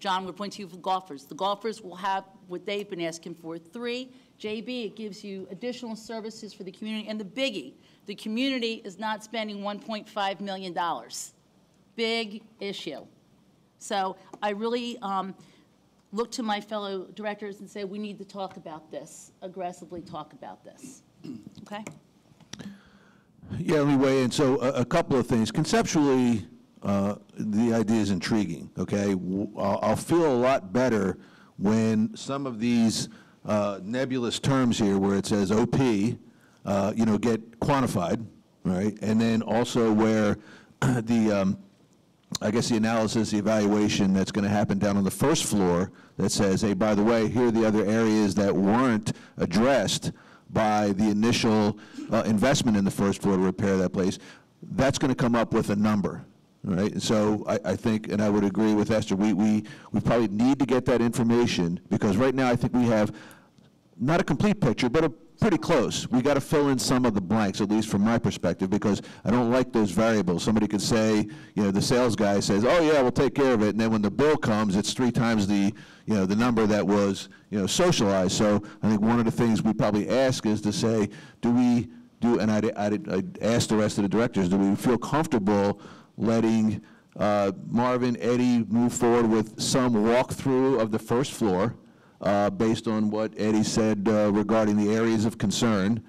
John would point to you for golfers. The golfers will have what they've been asking for. 3, JB, it gives you additional services for the community. And the biggie, the community is not spending $1.5 million. Big issue. So I really look to my fellow directors and say we need to talk about this, aggressively talk about this. Okay? Yeah, let me weigh in. So a couple of things. Conceptually, the idea is intriguing, okay? I'll feel a lot better when some of these nebulous terms here where it says OP, get quantified, right? And then also where I guess the analysis, the evaluation that's going to happen down on the first floor that says, hey, by the way, here are the other areas that weren't addressed by the initial investment in the first floor to repair that place, that's going to come up with a number, right? And so I think, and I would agree with Esther, we probably need to get that information, because right now I think we have not a complete picture, but pretty close. We got to fill in some of the blanks, at least from my perspective, because I don't like those variables. Somebody could say, you know, the sales guy says, oh yeah, we'll take care of it, and then when the bill comes, it's 3 times the, you know, the number that was, you know, socialized. So I think one of the things we probably ask is to say, do we do, and I'd ask the rest of the directors, do we feel comfortable letting Marvin, Eddie move forward with some walkthrough of the first floor, based on what Eddie said regarding the areas of concern,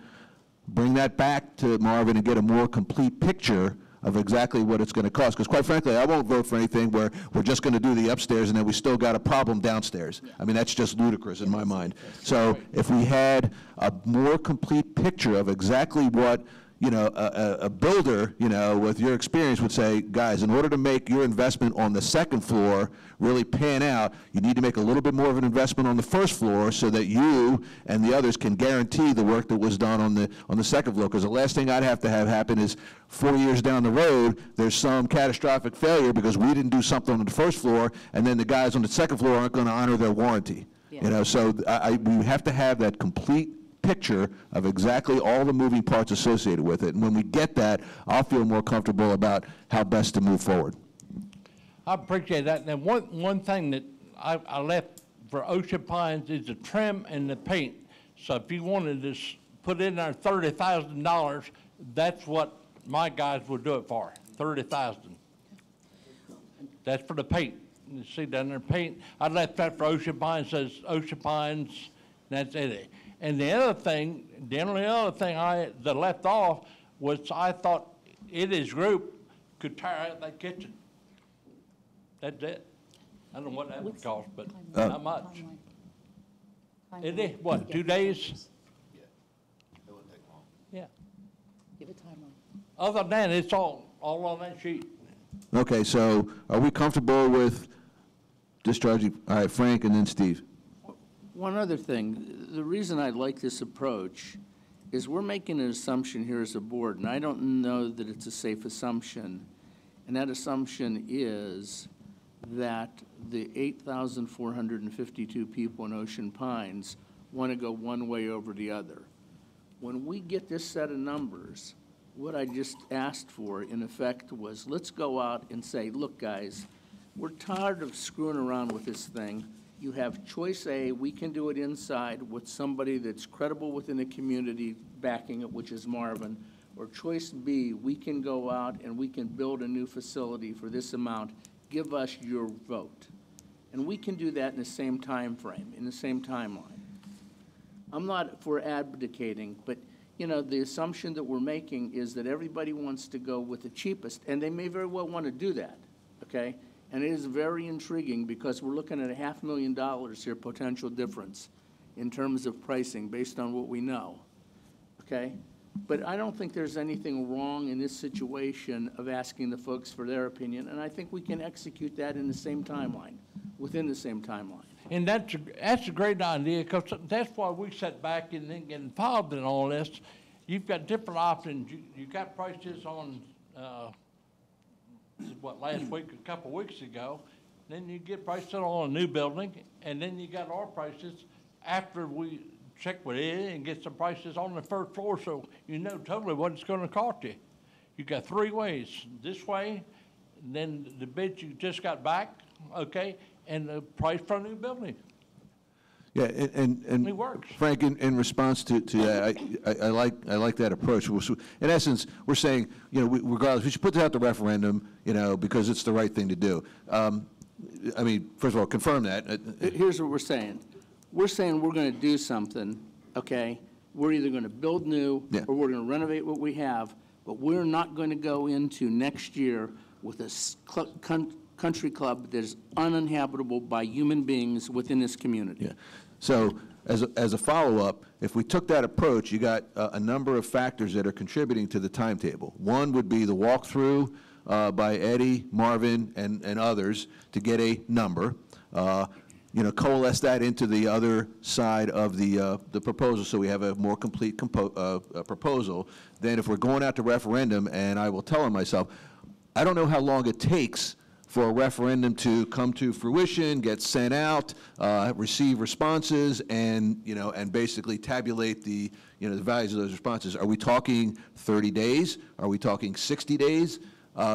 bring that back to Marvin and get a more complete picture of exactly what it's going to cost. Because quite frankly, I won't vote for anything where we're just going to do the upstairs and then we still got a problem downstairs. I mean, that's just ludicrous in my mind. So if we had a more complete picture of exactly what, you know, a builder, you know, with your experience would say, guys, in order to make your investment on the second floor really pan out, you need to make a little bit more of an investment on the first floor so that you and the others can guarantee the work that was done on the second floor. Because the last thing I'd have to have happen is 4 years down the road, there's some catastrophic failure because we didn't do something on the first floor, and then the guys on the second floor aren't going to honor their warranty. Yeah. You know, so we have to have that complete picture of exactly all the moving parts associated with it. And when we get that, I'll feel more comfortable about how best to move forward. I appreciate that. And one thing that I left for Ocean Pines is the trim and the paint. So if you wanted to put in there $30,000, that's what my guys would do it for, $30,000. That's for the paint. You see down there, paint. I left that for Ocean Pines, says Ocean Pines, that's it. And the other thing, the only other thing that left off was I thought Eddie's group could tear out that kitchen. That's it. I don't know what that would cost, but not much. Eddie, what, 2 days? Yeah, it wouldn't take long. Yeah. Give a timeline. Other than that, it's all on that sheet. Okay, so are we comfortable with discharging? All right, Frank and then Steve. One other thing, the reason I like this approach is we're making an assumption here as a board, and I don't know that it's a safe assumption. And that assumption is that the 8,452 people in Ocean Pines want to go one way over the other. When we get this set of numbers, what I just asked for, in effect, was let's go out and say, look, guys, we're tired of screwing around with this thing. You have choice A, we can do it inside with somebody that's credible within the community backing it, which is Marvin. Or choice B, we can go out and we can build a new facility for this amount. Give us your vote. And we can do that in the same time frame, in the same timeline. I'm not for abdicating, but you know, the assumption that we're making is that everybody wants to go with the cheapest, and they may very well want to do that, okay? And it is very intriguing because we're looking at $500,000 here, potential difference in terms of pricing based on what we know, okay? But I don't think there's anything wrong in this situation of asking the folks for their opinion, and I think we can execute that in the same timeline, within the same timeline. And that's a great idea, because that's why we sat back and then get involved in all this. You've got different options. You got prices on, last week, a couple weeks ago. Then you get prices on a new building, and then you got our prices after we check with it and get some prices on the first floor, so you know totally what it's going to cost you. You got 3 ways: this way, and then the bid you just got back, okay, and the price for a new building. Yeah, and it works. Frank, in response to that, I like that approach. In essence, we're saying, you know, regardless, we should put that out the referendum, you know, because it's the right thing to do. I mean, first of all, confirm that. Here's what we're saying. We're saying we're going to do something, okay? We're either going to build new or we're going to renovate what we have, but we're not going to go into next year with a country club that is uninhabitable by human beings within this community. Yeah. So as a follow-up, if we took that approach, you got a number of factors that are contributing to the timetable. One would be the walkthrough by Eddie, Marvin, and others to get a number. You know, coalesce that into the other side of the proposal so we have a more complete proposal. Then if we're going out to referendum, and I will tell myself, I don't know how long it takes for a referendum to come to fruition, get sent out, receive responses, and, you know, and basically tabulate the, you know, the values of those responses? Are we talking 30 days? Are we talking 60 days?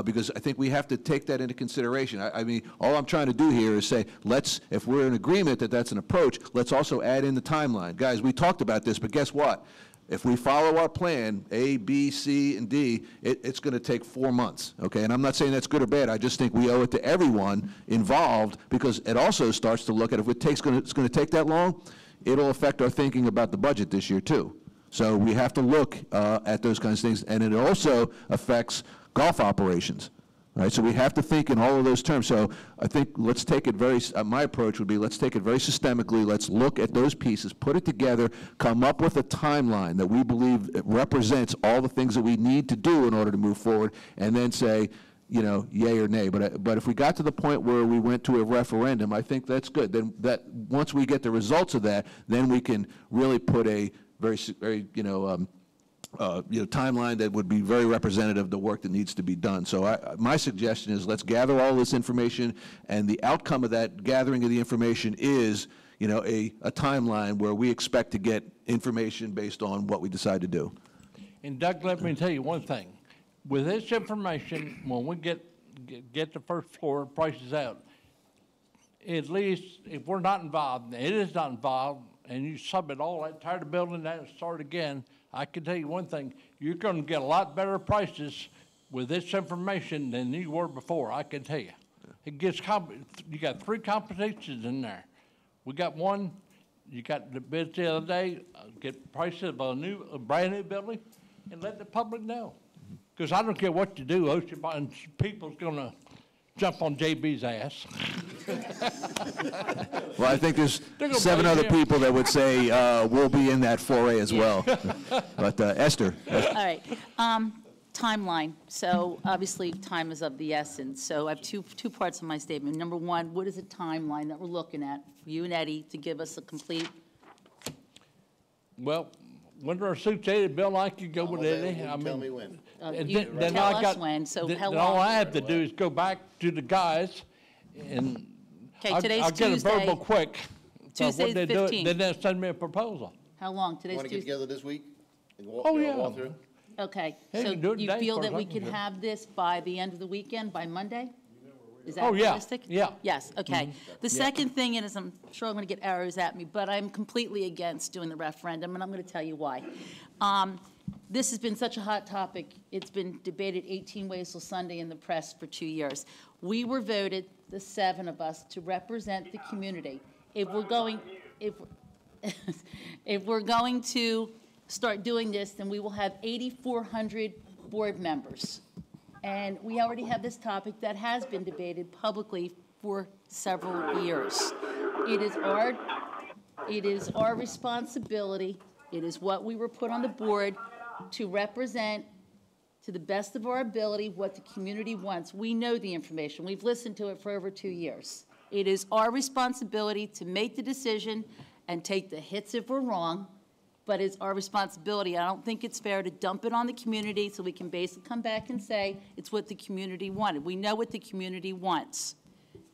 Because I think we have to take that into consideration. I mean, all I'm trying to do here is say, let's, if we're in agreement that that's an approach, let's also add in the timeline. Guys, we talked about this, but guess what? If we follow our plan, A, B, C, and D, it's going to take 4 months, okay? And I'm not saying that's good or bad. I just think we owe it to everyone involved, because it also starts to look at, if it's going to take that long, it'll affect our thinking about the budget this year too. So we have to look at those kinds of things, and it also affects golf operations. All right, so we have to think in all of those terms. So I think let's take it very, my approach would be, let's take it very systemically. Let's look at those pieces, put it together, come up with a timeline that we believe it represents all the things that we need to do in order to move forward, and then say, you know, yay or nay. But if we got to the point where we went to a referendum, I think that's good. Then that, once we get the results of that, then we can really put a very, timeline that would be very representative of the work that needs to be done. So my suggestion is, let's gather all this information, and the outcome of that gathering of the information is, you know, a timeline where we expect to get information based on what we decide to do. And Doug, let me tell you one thing. With this information, when we get the first floor prices out, at least if we're not involved, and it is not involved, and you submit all that, tear the building down and start again, I can tell you one thing, you're going to get a lot better prices with this information than you were before, I can tell you. It gets, you got 3 competitions in there. We got one, you got the bids the other day, get prices of a brand new building, and let the public know. Because I don't care what you do, Ocean Bond, people's going to jump on JB's ass. Well, I think there's 7 other people that would say we'll be in that foray as well. But Esther. All right. Timeline. So obviously time is of the essence. So I have two parts of my statement. Number one, what is a timeline that we're looking at for you and Eddie to give us a complete? Well, when our suits dated, Bill, I could go with Eddie. Tell me when. Tell us when, so how long? All I have to do is go back to the guys, and today's I'll get Tuesday. a verbal quick. Tuesday's the 15th. Then they'll send me a proposal. How long? Today's Want to get Tuesday. together this week? And walk, Oh, you know, yeah. walk through? Okay, Hey, so you can do it you today feel for that we something, can yeah. have this by the end of the weekend, by Monday? Is that Oh, yeah, realistic? yeah. Yes, okay. The second thing is, I'm sure I'm going to get arrows at me, but I'm completely against doing the referendum, and I'm going to tell you why. This has been such a hot topic. It's been debated 18 ways till Sunday in the press for 2 years. We were voted, the 7 of us, to represent the community. If we're going, if we're going to start doing this, then we will have 8,400 board members. And we already have this topic that has been debated publicly for several years. It is our responsibility, it is what we were put on the board to represent to the best of our ability what the community wants. We know the information. We've listened to it for over 2 years. It is our responsibility to make the decision and take the hits if we're wrong, but it's our responsibility. I don't think it's fair to dump it on the community so we can basically come back and say it's what the community wanted. We know what the community wants.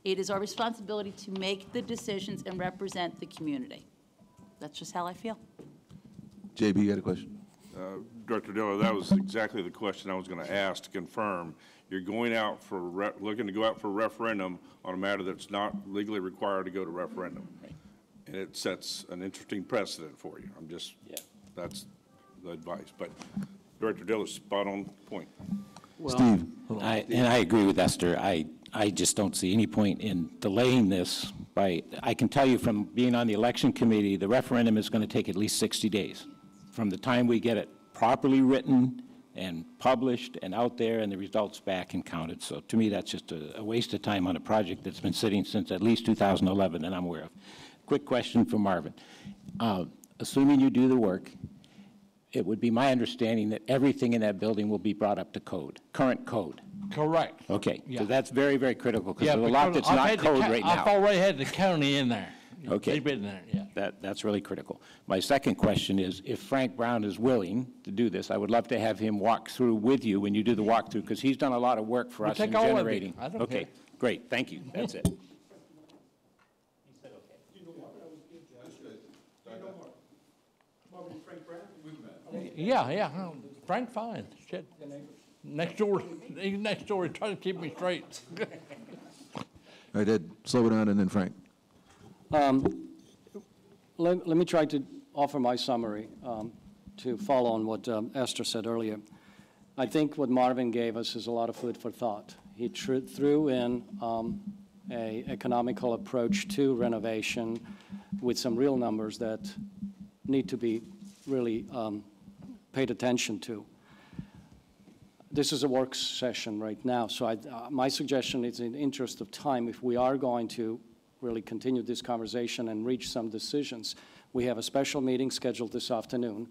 It is our responsibility to make the decisions and represent the community. That's just how I feel. JB, you had a question? Director Diller, that was exactly the question I was going to ask to confirm. You're going out for, looking to go out for referendum on a matter that's not legally required to go to referendum. Right. And it sets an interesting precedent for you. I'm just, that's the advice. But Director Diller's spot on point. Well, Steve. I agree with Esther. I just don't see any point in delaying this. I can tell you from being on the election committee, the referendum is going to take at least 60 days. From the time we get it properly written and published and out there and the results back and counted. So to me, that's just a waste of time on a project that's been sitting since at least 2011 that I'm aware of. Quick question for Marvin. Assuming you do the work, it would be my understanding that everything in that building will be brought up to code, current code. Correct. Okay, Yeah. so that's very, very critical because there's a lot that's not code right now. I've already had the county in there. Okay. They've been there, yeah. That's really critical. My second question is, if Frank Brown is willing to do this, I would love to have him walk through with you when you do the walkthrough, because he's done a lot of work for us in generating. I don't Okay, care. Great, thank you, that's it. Yeah, Frank fine, shit. Next door, he's next door, he's trying to keep me straight. All right, Ed, slow it down, and then Frank. Let me try to offer my summary to follow on what Esther said earlier. I think what Marvin gave us is a lot of food for thought. He threw in a economical approach to renovation with some real numbers that need to be really paid attention to. This is a work session right now, so my suggestion is, in the interest of time, if we are going to really continue this conversation and reach some decisions, we have a special meeting scheduled this afternoon.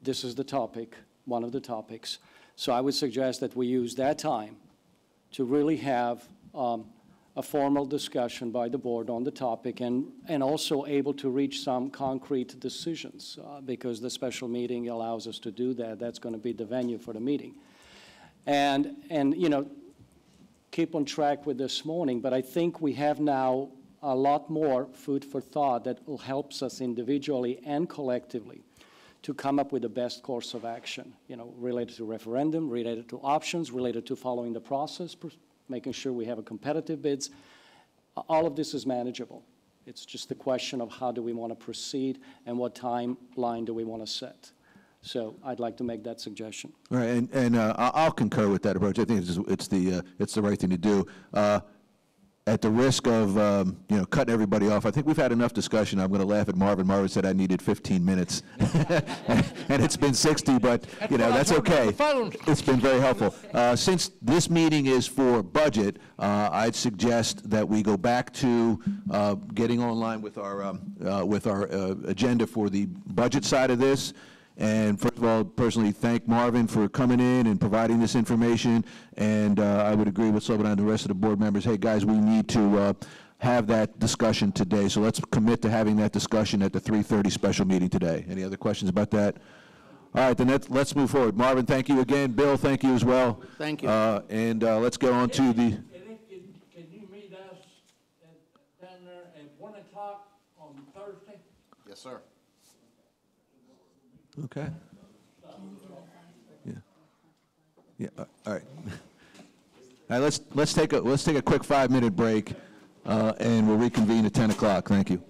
This is the topic, one of the topics. So I would suggest that we use that time to really have a formal discussion by the board on the topic and also able to reach some concrete decisions because the special meeting allows us to do that. That's going to be the venue for the meeting. And you know, keep on track with this morning, but I think we have now a lot more food for thought that will help us individually and collectively to come up with the best course of action, you know, related to referendum, related to options, related to following the process, making sure we have a competitive bids. All of this is manageable. It's just a question of how do we want to proceed and what timeline do we want to set. So I'd like to make that suggestion. All right, and I'll concur with that approach. I think it's the right thing to do. At the risk of you know, cutting everybody off, I think we've had enough discussion. I'm going to laugh at Marvin. Marvin said I needed 15 minutes, and it's been 60. But you know, that's okay. It's been very helpful. Since this meeting is for budget, I'd suggest that we go back to getting online with our agenda for the budget side of this. And first of all, personally thank Marvin for coming in and providing this information. And I would agree with Slobodan and the rest of the board members. Hey, guys, we need to have that discussion today. So let's commit to having that discussion at the 3:30 special meeting today. Any other questions about that? All right, then let's move forward. Marvin, thank you again. Bill, thank you as well. Thank you. And let's go on to the... Can you meet us down there at 1 o'clock on Thursday? Yes, sir. Okay. Yeah. Yeah. All right. All right. Let's take a quick 5-minute break, and we'll reconvene at 10 o'clock. Thank you.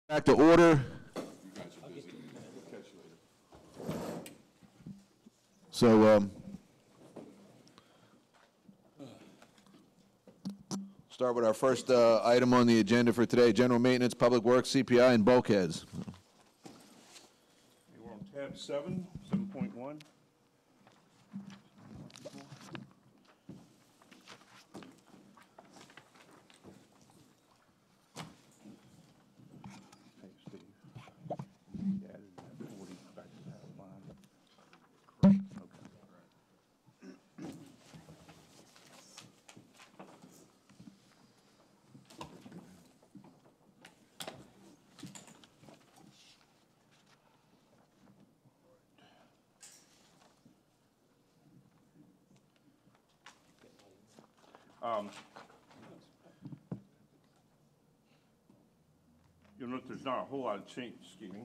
Back to order. So, start with our first item on the agenda for today, general maintenance, public works, CPI, and bulkheads. We're on tab 7.1. You'll note there's not a whole lot of change, excuse me.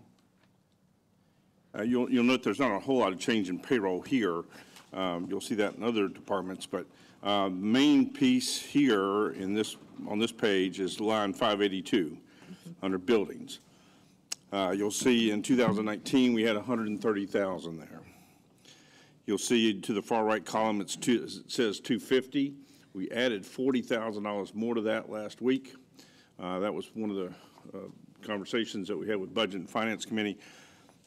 You'll note there's not a whole lot of change in payroll here. You'll see that in other departments, but main piece here in this, on this page is line 582 under buildings. You'll see in 2019 we had 130,000 there. You'll see to the far right column it says 250. We added $40,000 more to that last week. That was one of the conversations that we had with Budget and Finance Committee.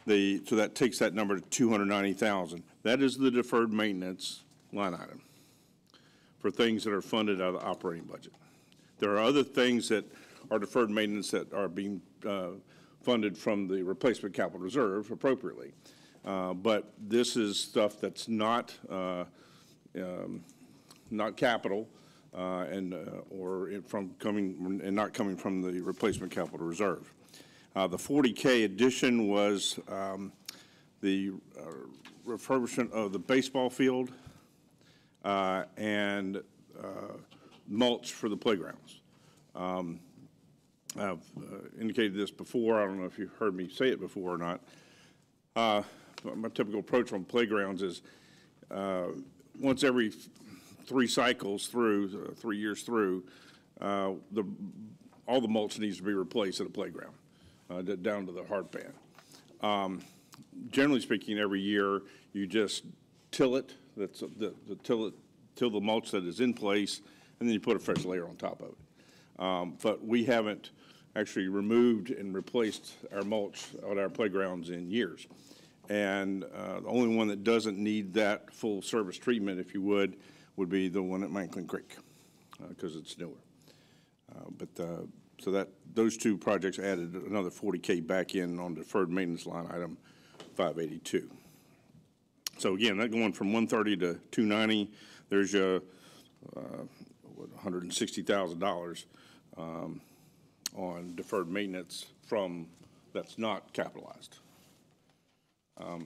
So that takes that number to 290,000. That is the deferred maintenance line item for things that are funded out of the operating budget. There are other things that are deferred maintenance that are being funded from the replacement capital reserve appropriately. But this is stuff that's not capital or not coming from the replacement capital reserve. The 40K addition was the refurbishment of the baseball field and mulch for the playgrounds. I've indicated this before. I don't know if you've heard me say it before or not. My typical approach on playgrounds is once every 3 cycles through, 3 years through, all the mulch needs to be replaced at a playground, down to the hard pan. Generally speaking, every year you just till it, till the mulch that is in place, and then you put a fresh layer on top of it. But we haven't actually removed and replaced our mulch on our playgrounds in years. And the only one that doesn't need that full service treatment, if you would be the one at Manklin Creek, because it's newer. So that those 2 projects added another 40K back in on deferred maintenance line item 582. So again, that going from 130 to 290, there's your $160,000 on deferred maintenance from that's not capitalized. I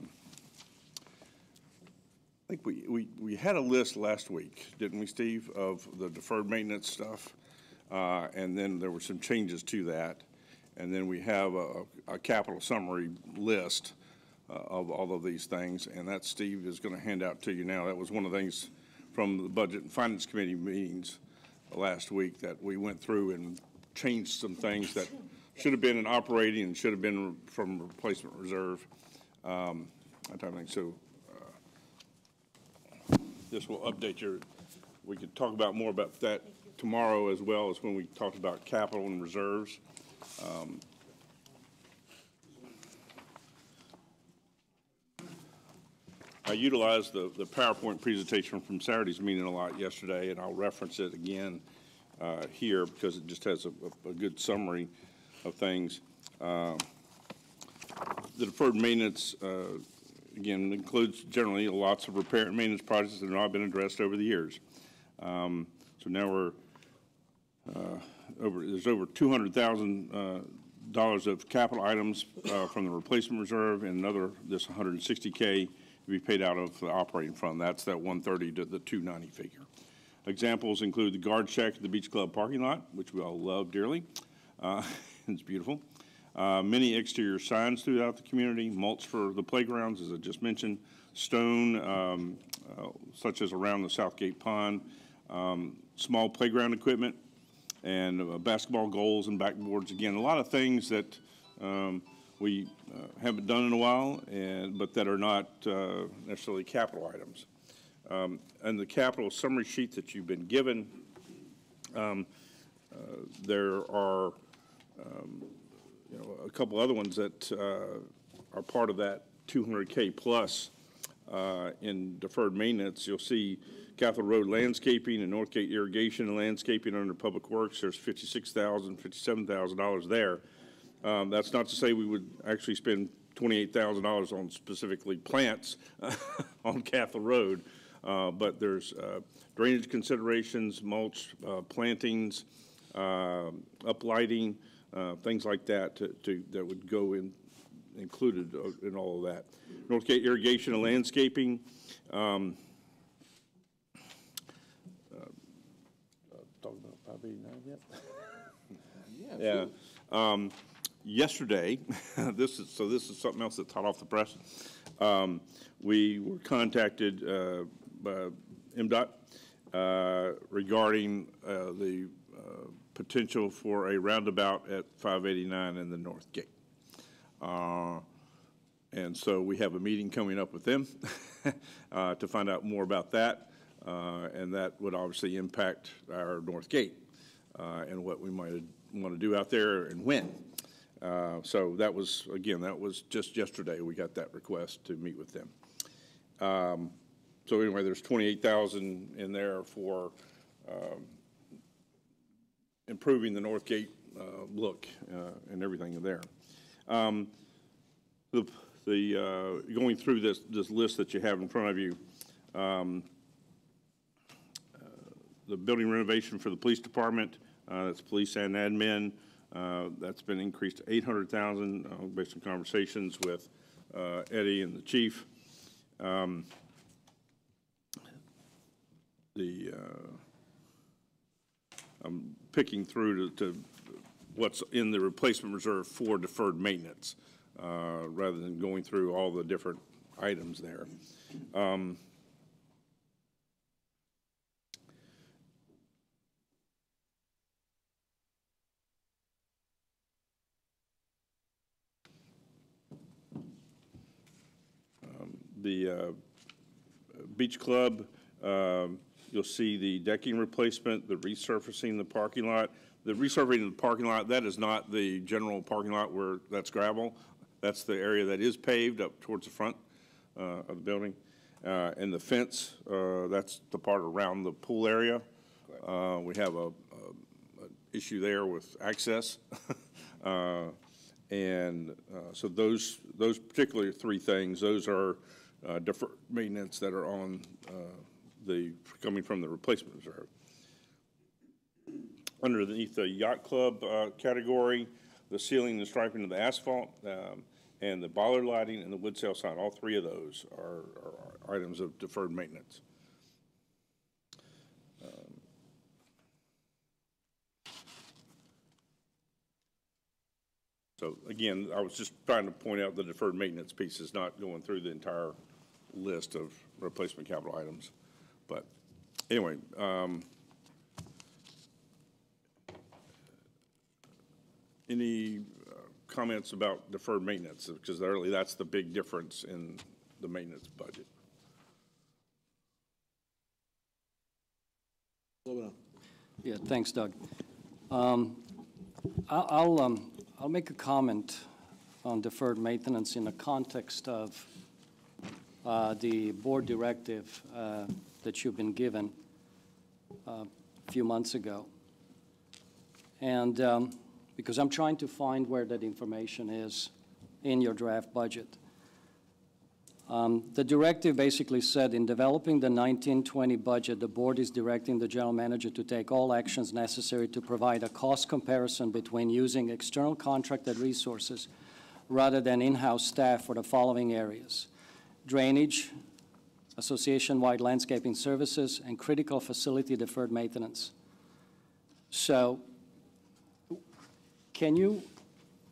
think we had a list last week, didn't we, Steve, of the deferred maintenance stuff? And then there were some changes to that. And then we have a capital summary list of all of these things. And that Steve is going to hand out to you now. That was one of the things from the Budget and Finance Committee meetings last week that we went through and changed some things that should have been in operating and should have been from replacement reserve. That type of thing. So this will update your, we could talk about more about that tomorrow as well as when we talked about capital and reserves. I utilized the PowerPoint presentation from Saturday's meeting a lot yesterday, and I'll reference it again here because it just has a good summary of things. The deferred maintenance, again, includes generally lots of repair and maintenance projects that have not been addressed over the years. So now we're there's over $200,000 of capital items from the replacement reserve, and another this $160K to be paid out of the operating fund. That's that 130 to the 290 figure. Examples include the guard check at the Beach Club parking lot, which we all love dearly. It's beautiful. Many exterior signs throughout the community, mulch for the playgrounds, as I just mentioned, stone, such as around the Southgate Pond, small playground equipment, and basketball goals and backboards. Again, a lot of things that we haven't done in a while, but that are not necessarily capital items. And the capital summary sheet that you've been given, there are a couple other ones that are part of that 200K plus in deferred maintenance. You'll see Cathedral Road landscaping and Northgate irrigation and landscaping under Public Works. There's $56,000, $57,000 there. That's not to say we would actually spend $28,000 on specifically plants on Cathedral Road, but there's drainage considerations, mulch, plantings, uplighting, things like that that would go in included in all of that. Northgate irrigation and landscaping. Talking about 589 yet? Yeah. Yesterday, this is something else that's hot off the press. We were contacted by MDOT regarding the potential for a roundabout at 589 in the North Gate. And so we have a meeting coming up with them to find out more about that, and that would obviously impact our North Gate and what we might want to do out there and when. So that was, again, that was just yesterday we got that request to meet with them. So anyway, there's 28,000 in there for improving the North Gate look and everything there. Going through this list that you have in front of you, the building renovation for the police department, that's police and admin, that's been increased to $800,000 based on conversations with Eddie and the chief. I'm picking through to what's in the replacement reserve for deferred maintenance, rather than going through all the different items there. The Beach Club, you'll see the decking replacement, the resurfacing the parking lot. The resurfacing of the parking lot, that is not the general parking lot where that's gravel. That's the area that is paved up towards the front of the building. And the fence, that's the part around the pool area. We have a issue there with access. And so those particular three things, those are deferred maintenance that are on coming from the replacement reserve. Underneath the yacht club category, the sealing and striping of the asphalt, and the bollard lighting and the wood sail sign, all three of those are items of deferred maintenance. So again, I was just trying to point out the deferred maintenance piece is not going through the entire list of replacement capital items. But anyway, any comments about deferred maintenance? Because really that's the big difference in the maintenance budget. Yeah, thanks, Doug. I'll make a comment on deferred maintenance in the context of the board directive that you've been given a few months ago. And because I'm trying to find where that information is in your draft budget. The directive basically said, in developing the 1920 budget, the board is directing the general manager to take all actions necessary to provide a cost comparison between using external contracted resources rather than in-house staff for the following areas: drainage, association-wide landscaping services, and critical facility deferred maintenance. So can you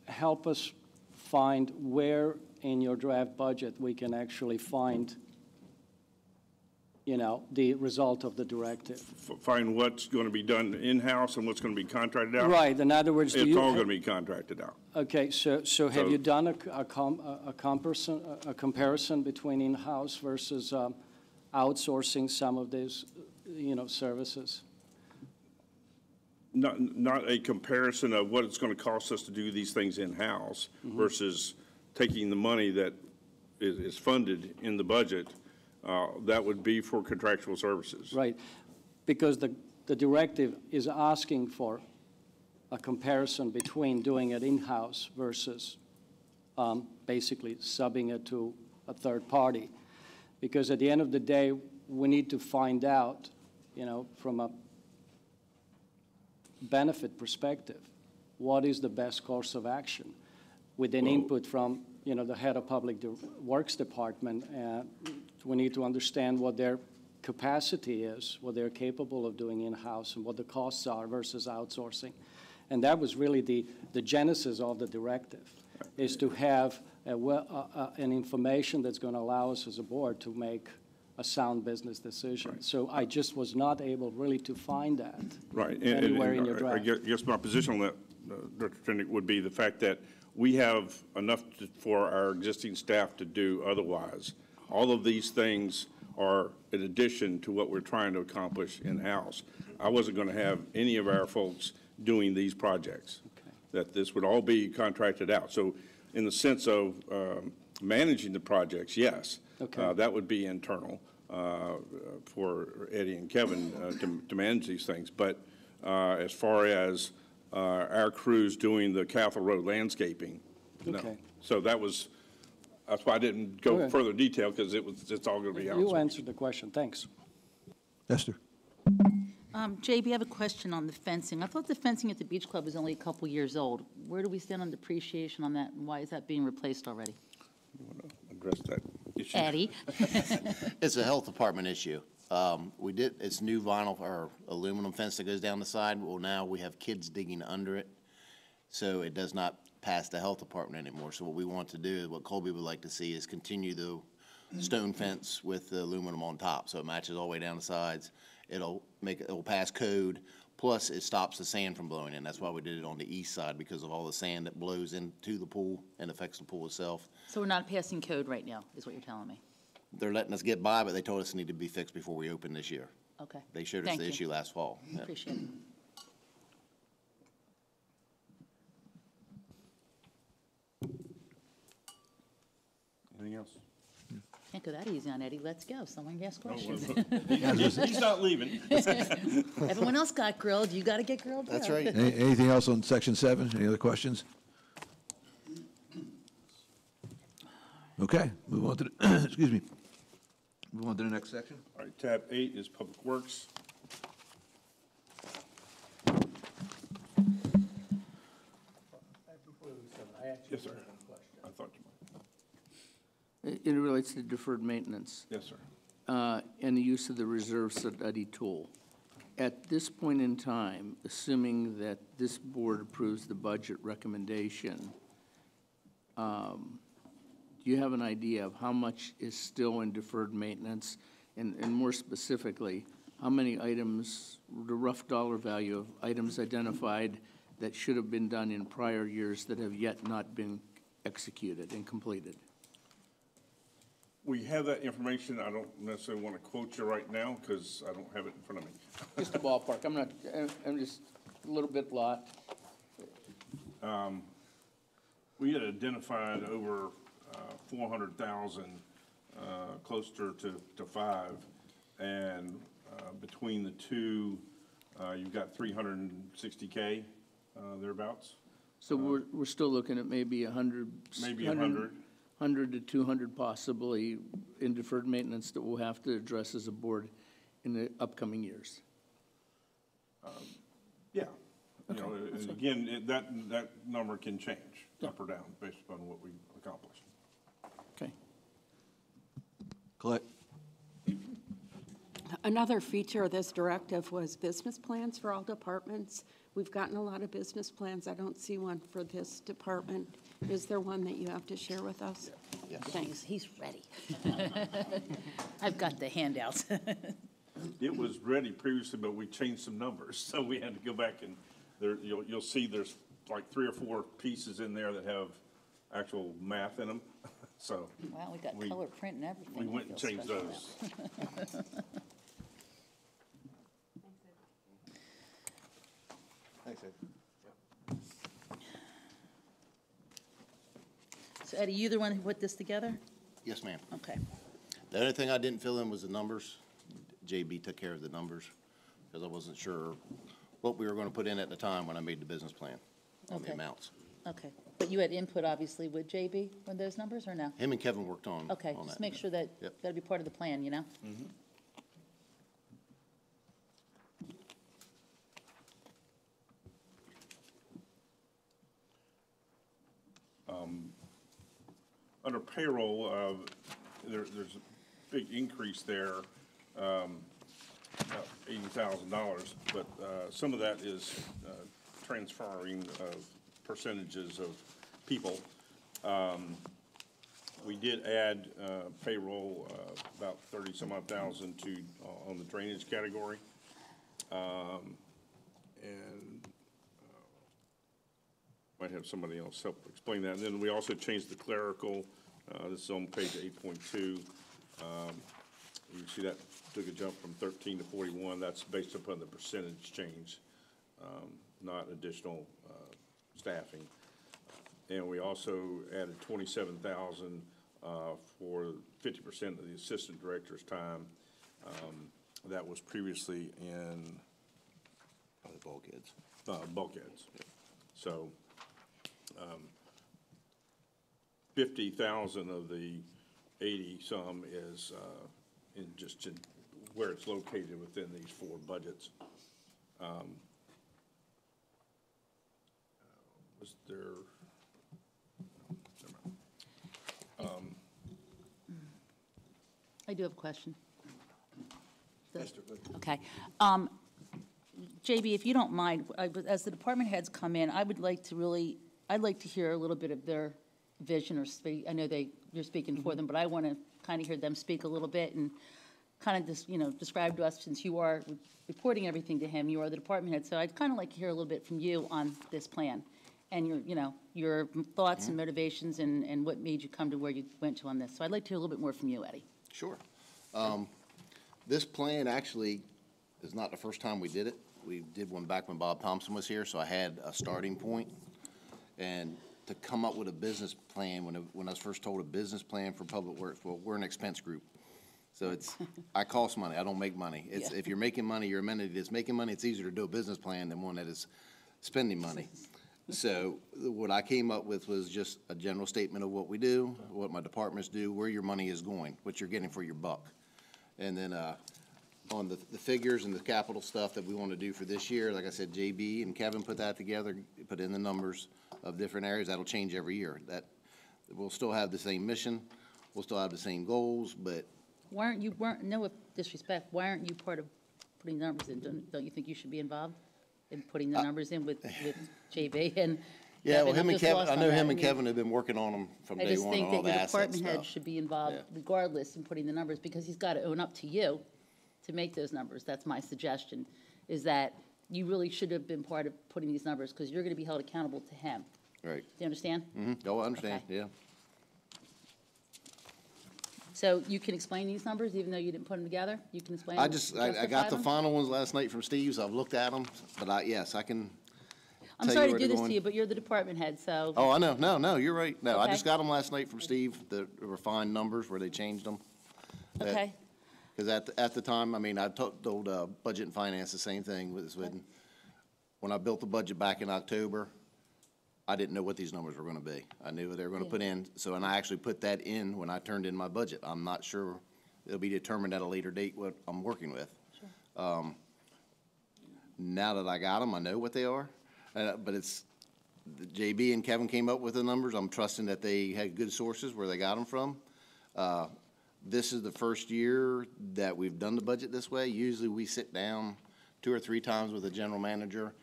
help us find where in your draft budget we can actually find the result of the directive. Find what's going to be done in-house and what's going to be contracted out? Right, in other words, It's all going to be contracted out. Okay, so have you done a comparison between in-house versus outsourcing some of these, services? Not a comparison of what it's going to cost us to do these things in-house versus taking the money that is funded in the budget. That would be for contractual services. Right, because the directive is asking for a comparison between doing it in-house versus basically subbing it to a third party. Because at the end of the day, we need to find out, from a benefit perspective, what is the best course of action with an input from, the head of Public Works Department. We need to understand what their capacity is, what they're capable of doing in-house, and what the costs are versus outsourcing. And that was really the genesis of the directive, is to have an information that's going to allow us as a board to make a sound business decision. Right. So I just was not able really to find that anywhere in your draft. I guess my position on that, Director Trinick, would be the fact that we have enough for our existing staff to do otherwise. All of these things are in addition to what we're trying to accomplish in-house. I wasn't going to have any of our folks doing these projects, that this would all be contracted out. So in the sense of managing the projects, yes, that would be internal for Eddie and Kevin to manage these things. But as far as our crews doing the Cathal Road landscaping, no. So that's why I didn't go further detail, because it's all going to be outsourced. You answered the question. Thanks. Esther. JB, I have a question on the fencing. I thought the fencing at the Beach Club is only a couple years old. Where do we stand on depreciation on that, and why is that being replaced already? You want to address that issue? Eddie? It's a health department issue. It's new vinyl or aluminum fence that goes down the side. Well, now we have kids digging under it, so it does not pass the health department anymore. So what we want to do, what Colby would like to see, is continue the stone fence with the aluminum on top, so it matches all the way down the sides. It'll pass code, plus it stops the sand from blowing in. That's why we did it on the east side, because of all the sand that blows into the pool and affects the pool itself. So we're not passing code right now, is what you're telling me? They're letting us get by, but they told us it needed to be fixed before we open this year. Okay. They showed us the issue last fall. Appreciate it. Anything else? Can't go that easy on Eddie. Let's go. Someone ask questions. He's not leaving. Everyone else got grilled. You got to get grilled. That's too. right. Anything else on section 7? Any other questions? Okay, move on to the, excuse me. Move on to the next section. All right, tab 8 is Public Works. Yes, sir. I thought you might. It relates to deferred maintenance. Yes, sir. And the use of the reserve study tool. At this point in time, assuming that this board approves the budget recommendation, do you have an idea of how much is still in deferred maintenance? And more specifically, how many items, the rough dollar value of items identified that should have been done in prior years that have yet not been executed and completed? We have that information. I don't necessarily want to quote you right now because I don't have it in front of me. Just a ballpark. I'm just a little bit lot. We had identified over 400,000, closer to 5, and between the two, you've got 360K thereabouts. So we're still looking at maybe 100. Maybe 100. 100 to 200 possibly in deferred maintenance that we'll have to address as a board in the upcoming years. Yeah. Okay. And again, that number can change up or down based upon what we accomplish. Okay. Colette. Another feature of this directive was business plans for all departments. We've gotten a lot of business plans. I don't see one for this department. Is there one that you have to share with us? He's ready. I've got the handouts. It was ready previously, but we changed some numbers, so we had to go back and there, you'll see there's like 3 or 4 pieces in there that have actual math in them, so. Wow, we got color print and everything. We I went and feel changed special those. Thanks, Ed. So Eddie, you the one who put this together? Yes, ma'am. Okay. The only thing I didn't fill in was the numbers. JB took care of the numbers because I wasn't sure what we were going to put in at the time when I made the business plan on the Okay. amounts. Okay. But you had input, obviously, with JB on those numbers, or no? Him and Kevin worked on Okay, on just that. make sure that, Yep. that'll be part of the plan, you know? Under payroll, there's a big increase there, about $80,000, but some of that is transferring of percentages of people. We did add payroll, about 30-some-odd thousand to, on the drainage category. And might have somebody else help explain that. And then we also changed the clerical. This is on page 8.2. You can see that took a jump from 13 to 41. That's based upon the percentage change, not additional staffing. And we also added 27,000 for 50% of the assistant director's time. That was previously in bulkheads. Bulkheads. So 50,000 of the 80-some is in where it's located within these 4 budgets. Was there? I do have a question. Esther, go ahead. Okay. JB, if you don't mind, as the department heads come in, I'd like to hear a little bit of their vision or speak. I know you're speaking for them, but I want to kind of hear them speak a little bit and kind of just, describe to us, since you are reporting everything to him, you are the department head. So I'd kind of like to hear a little bit from you on this plan and your thoughts and motivations and what made you come to where you went to on this. So I'd like to hear a little bit more from you, Eddie. Sure. This plan actually is not the first time we did it. We did one back when Bob Thompson was here, so I had a starting point. And to come up with a business plan, when I was first told a business plan for Public Works, well, we're an expense group. So I cost money, I don't make money. If you're making money, you're a entity that's making money, it's easier to do a business plan than one that is spending money. So what I came up with was just a general statement of what we do, what my departments do, where your money is going, what you're getting for your buck. And then on the figures and the capital stuff that we want to do for this year, like I said, JB and Kevin put that together, put in the numbers of different areas. That'll change every year. That we'll still have the same mission, we'll still have the same goals, but No disrespect, why aren't you part of putting numbers in? Don't you think you should be involved in putting the numbers in with JB and yeah, well, Kevin? him and Kevin, I know him and that. Kevin have been working on them from I day just one think on all that the your asset department head stuff. should be involved Yeah. regardless in putting the numbers, because he's got to own up to you to make those numbers. That's my suggestion, is that you really should have been part of putting these numbers, because you're going to be held accountable to him. Right. Do you understand? Mm-hmm. Oh, I understand, Okay. yeah. So you can explain these numbers, even though you didn't put them together? You can explain I them, got justify the them? final ones last night from Steve, so I've looked at them, but yes, I can I'm tell sorry you to where do they're this to going. you, but you're the department head, so. Oh, I know. No, you're right. No, I Okay. just got them last night from Steve, the refined numbers where they changed them. Okay. Because at the time, I mean, I told Budget and Finance the same thing when I built the budget back in October, I didn't know what these numbers were going to be. I knew what they were going to put in, and I actually put that in when I turned in my budget. I'm not sure, it'll be determined at a later date what I'm working with. Sure. Now that I got them, I know what they are, but JB and Kevin came up with the numbers. I'm trusting that they had good sources where they got them from. This is the first year that we've done the budget this way. Usually we sit down 2 or 3 times with the general manager,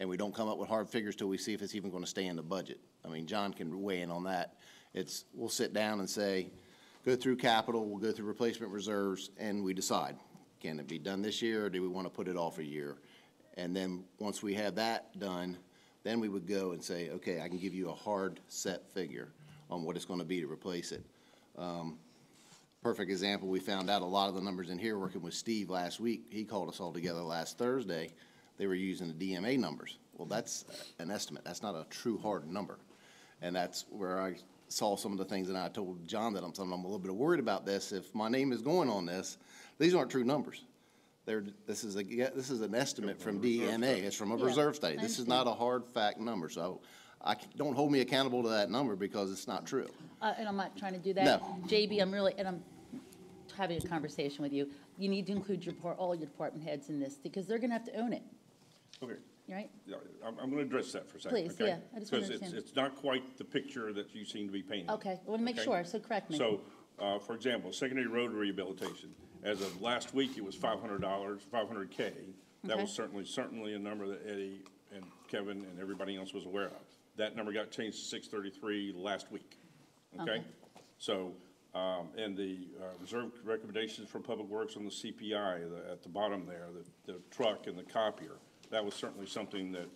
and we don't come up with hard figures till we see if it's even going to stay in the budget. I mean, John can weigh in on that. We'll sit down and say, go through capital, we'll go through replacement reserves, and we decide, can it be done this year, or do we want to put it off a year? And then, once we have that done, then we would go and say, okay, I can give you a hard set figure on what it's going to be to replace it. Perfect example, we found out a lot of the numbers in here working with Steve last week. He called us all together last Thursday. They were using the DMA numbers. Well, that's an estimate. That's not a true hard number. And that's where I saw some of the things, and I told John that I'm a little bit worried about this. If my name is going on this, these aren't true numbers. This is an estimate from DMA. It's from a reserve study. This is not a hard fact number. So don't hold me accountable to that number because it's not true. And I'm not trying to do that. No. JB, I'm having a conversation with you. You need to include all your department heads in this because they're going to have to own it. Okay. Right? Yeah, I'm going to address that for a second. Please, okay? yeah, I just want to understand. Because it's not quite the picture that you seem to be painting. Okay, I want to make sure, so correct me. So, for example, secondary road rehabilitation, as of last week, it was $500, $500K. That Okay. was certainly a number that Eddie and Kevin and everybody else was aware of. That number got changed to 633 last week, okay? So, and the reserve recommendations for Public Works on the CPI, at the bottom there, the truck and the copier, that was certainly something that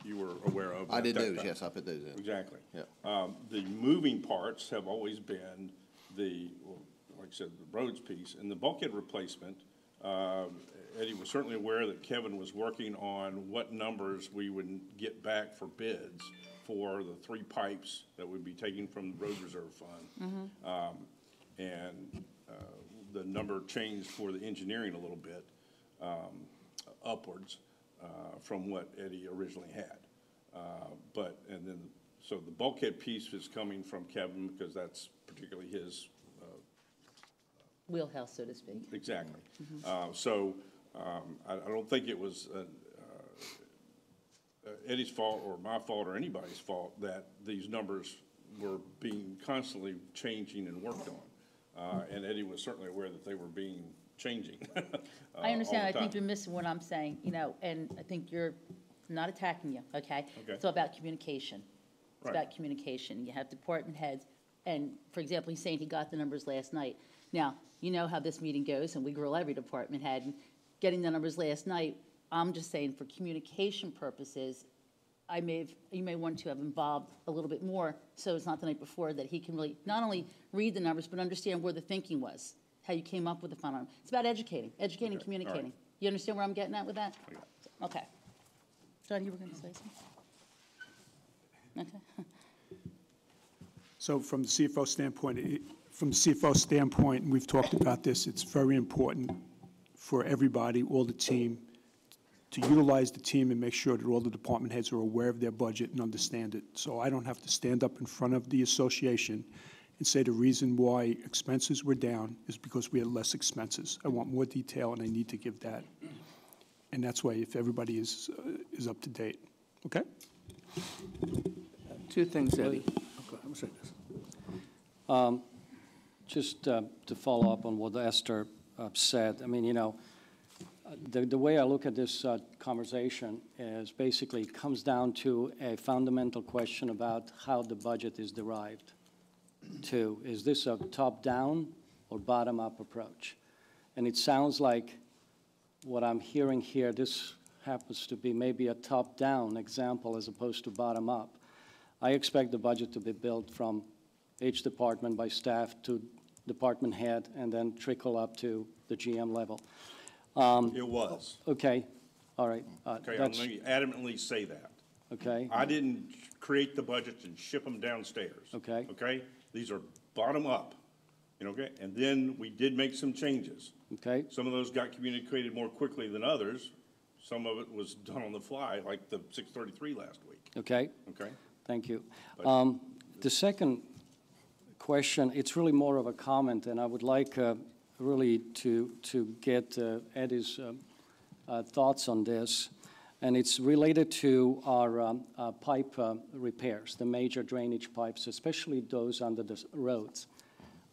you were aware of. I did at that those, time. yes, I put those in. Exactly. Yeah. The moving parts have always been like I said, the roads piece. And the bulkhead replacement, Eddie was certainly aware that Kevin was working on what numbers we would get back for bids for the 3 pipes that would be taken from the road reserve fund. And the number changed for the engineering a little bit upwards from what Eddie originally had. So the bulkhead piece is coming from Kevin because that's particularly his wheelhouse, so to speak. exactly. I don't think it was Eddie's fault or my fault or anybody's fault that these numbers were being constantly changing and worked on. And Eddie was certainly aware that they were changing. I understand. all I the think time. you're missing what I'm saying, and I think you're not attacking you, okay? Okay. It's all about communication. It's Right. about communication. You have department heads, and for example, he's saying he got the numbers last night. Now, you know how this meeting goes, and we grill every department head. And getting the numbers last night, I'm just saying for communication purposes, you may want to have involved a little bit more, so it's not the night before, that he can really not only read the numbers, but understand where the thinking was, how you came up with the final number. It's about educating, Okay, communicating. all right. You understand where I'm getting at with that? I got Okay. John, you were going to say something? Okay. So from the CFO standpoint, and we've talked about this, it's very important for everybody, all the team, to utilize the team and make sure that all the department heads are aware of their budget and understand it. So I don't have to stand up in front of the association and say the reason why expenses were down is because we had less expenses. I want more detail, and I need to give that. And that's why if everybody is up to date, okay? 2 things, Eddie. Okay, I'm sorry. Just to follow up on what Esther said, I mean, the way I look at this conversation is basically it comes down to a fundamental question about how the budget is derived to. Is this a top-down or bottom-up approach? And it sounds like what I'm hearing here, this happens to be maybe a top-down example as opposed to bottom-up. I expect the budget to be built from each department by staff to department head and then trickle up to the GM level. It was. Okay, all right. Okay, I'm going to adamantly say that. Okay. I didn't create the budgets and ship them downstairs. Okay. Okay? These are bottom up, okay? And then we did make some changes. Okay. Some of those got communicated more quickly than others. Some of it was done on the fly, like the 633 last week. Okay. Okay? Thank you. But- The second question, it's really more of a comment, and I would like really to get Eddie's thoughts on this. And it's related to our pipe repairs, the major drainage pipes, especially those under the roads.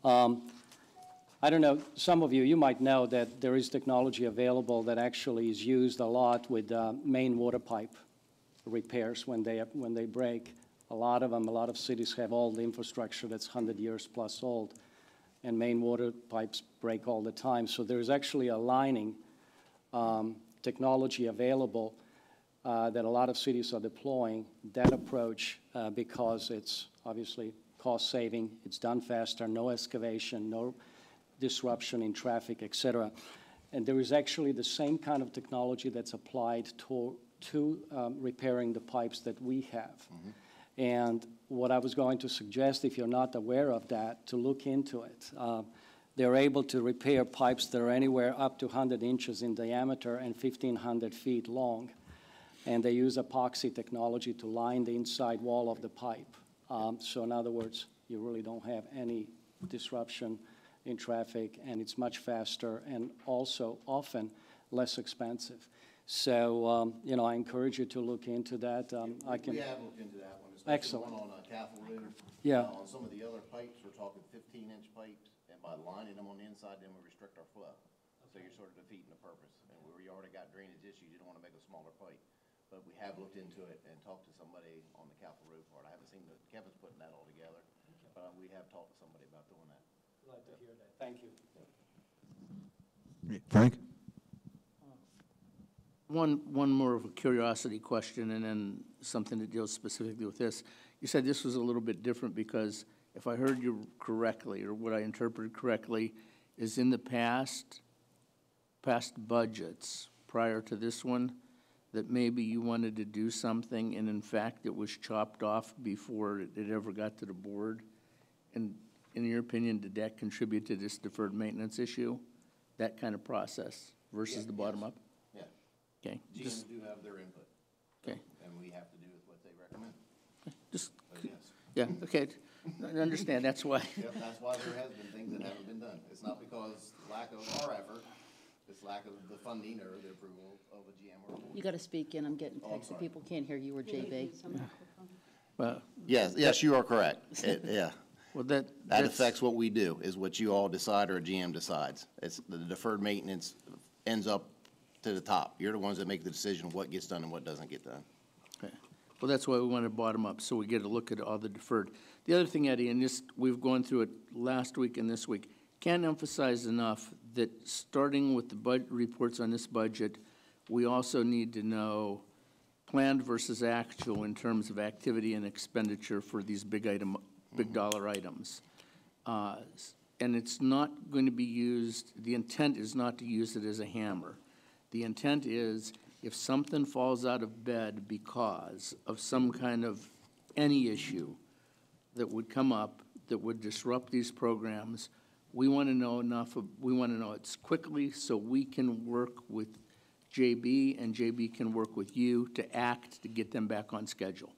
I don't know, some of you might know that there is technology available that actually is used a lot with main water pipe repairs when they break. A lot of them, a lot of cities have old infrastructure that's 100 years plus old, and main water pipes break all the time. So there's actually a lining technology available that a lot of cities are deploying. That approach, because it's obviously cost saving, it's done faster, no excavation, no disruption in traffic, et cetera. And there is actually the same kind of technology that's applied to repairing the pipes that we have. Mm-hmm. And what I was going to suggest, if you're not aware of that, to look into it. They're able to repair pipes that are anywhere up to 100 inches in diameter and 1,500 feet long. And they use epoxy technology to line the inside wall of the pipe. So in other words, you really don't have any disruption in traffic, and it's much faster and also often less expensive. So, you know, I encourage you to look into that. I can. We have looked into that one, especially Excellent. the one on Castle Road. Yeah. On some of the other pipes, we're talking 15-inch pipes, and by lining them on the inside, then we restrict our flow. So you're sort of defeating the purpose. And where you already got drainage issues, you don't want to make a smaller pipe. But we have looked into it and talked to somebody on the Castle Road part. I haven't seen Kevin's putting that all together, but we have talked to somebody about doing that. Glad to hear that. Thank you. Frank? One more of a curiosity question, and then something that deals specifically with this. You said this was a little bit different because, if I heard you correctly, or what I interpreted correctly, is in the past budgets prior to this one, that maybe you wanted to do something, and in fact, it was chopped off before it ever got to the board. And in your opinion, did that contribute to this deferred maintenance issue? That kind of process versus the bottom up? Yeah. Okay. GMs do have their input. Okay. And we have to do what they recommend. Just, But yes. yeah, okay. I understand, that's why. Yep, that's why there has been things that haven't been done. It's not because lack of our effort, it's lack of the funding or the approval of a GM or a board. You got to speak in. I'm getting Oh, I'm texts that sorry. people can't hear you or JB. Well, Yes, you are correct. Yeah. well, That that's- affects what we do, is what you all decide or a GM decides. It's, the deferred maintenance ends up to the top. You're the ones that make the decision of what gets done and what doesn't get done. Okay. Well, that's why we want to bottom up, so we get a look at all the deferred. The other thing, Eddie, and this, we've gone through it last week and this week, can't emphasize enough that starting with the budget reports on this budget, we also need to know planned versus actual in terms of activity and expenditure for these big dollar items. And it's not going to be used, the intent is not to use it as a hammer. The intent is, if something falls out of bed because of some kind of any issue that would come up that would disrupt these programs, we want to know we want to know it quickly so we can work with JB and JB can work with you to act to get them back on schedule.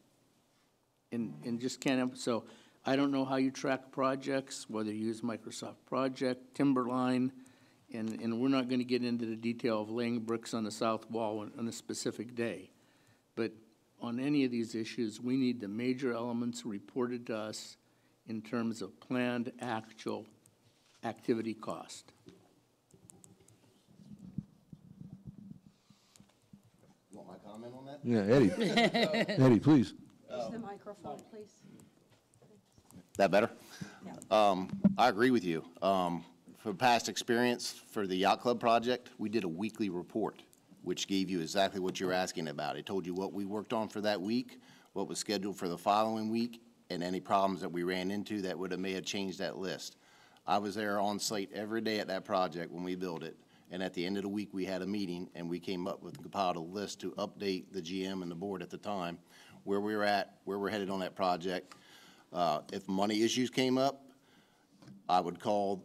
And just can't, so I don't know how you track projects, whether you use Microsoft Project, Timberline, and we're not going to get into the detail of laying bricks on the south wall on a specific day. But on any of these issues, we need the major elements reported to us in terms of planned actual activity cost. You want my comment on that? Yeah, Eddie. Eddie, please. Use the microphone, please. That better? I agree with you. For past experience, for the Yacht Club project, we did a weekly report, which gave you exactly what you're asking about. It told you what we worked on for that week, what was scheduled for the following week, and any problems that we ran into that may have changed that list. I was there on site every day at that project when we built it, and at the end of the week, we had a meeting, and we came up with and compiled a list to update the GM and the board at the time, where we were at, where we're headed on that project. If money issues came up, I would call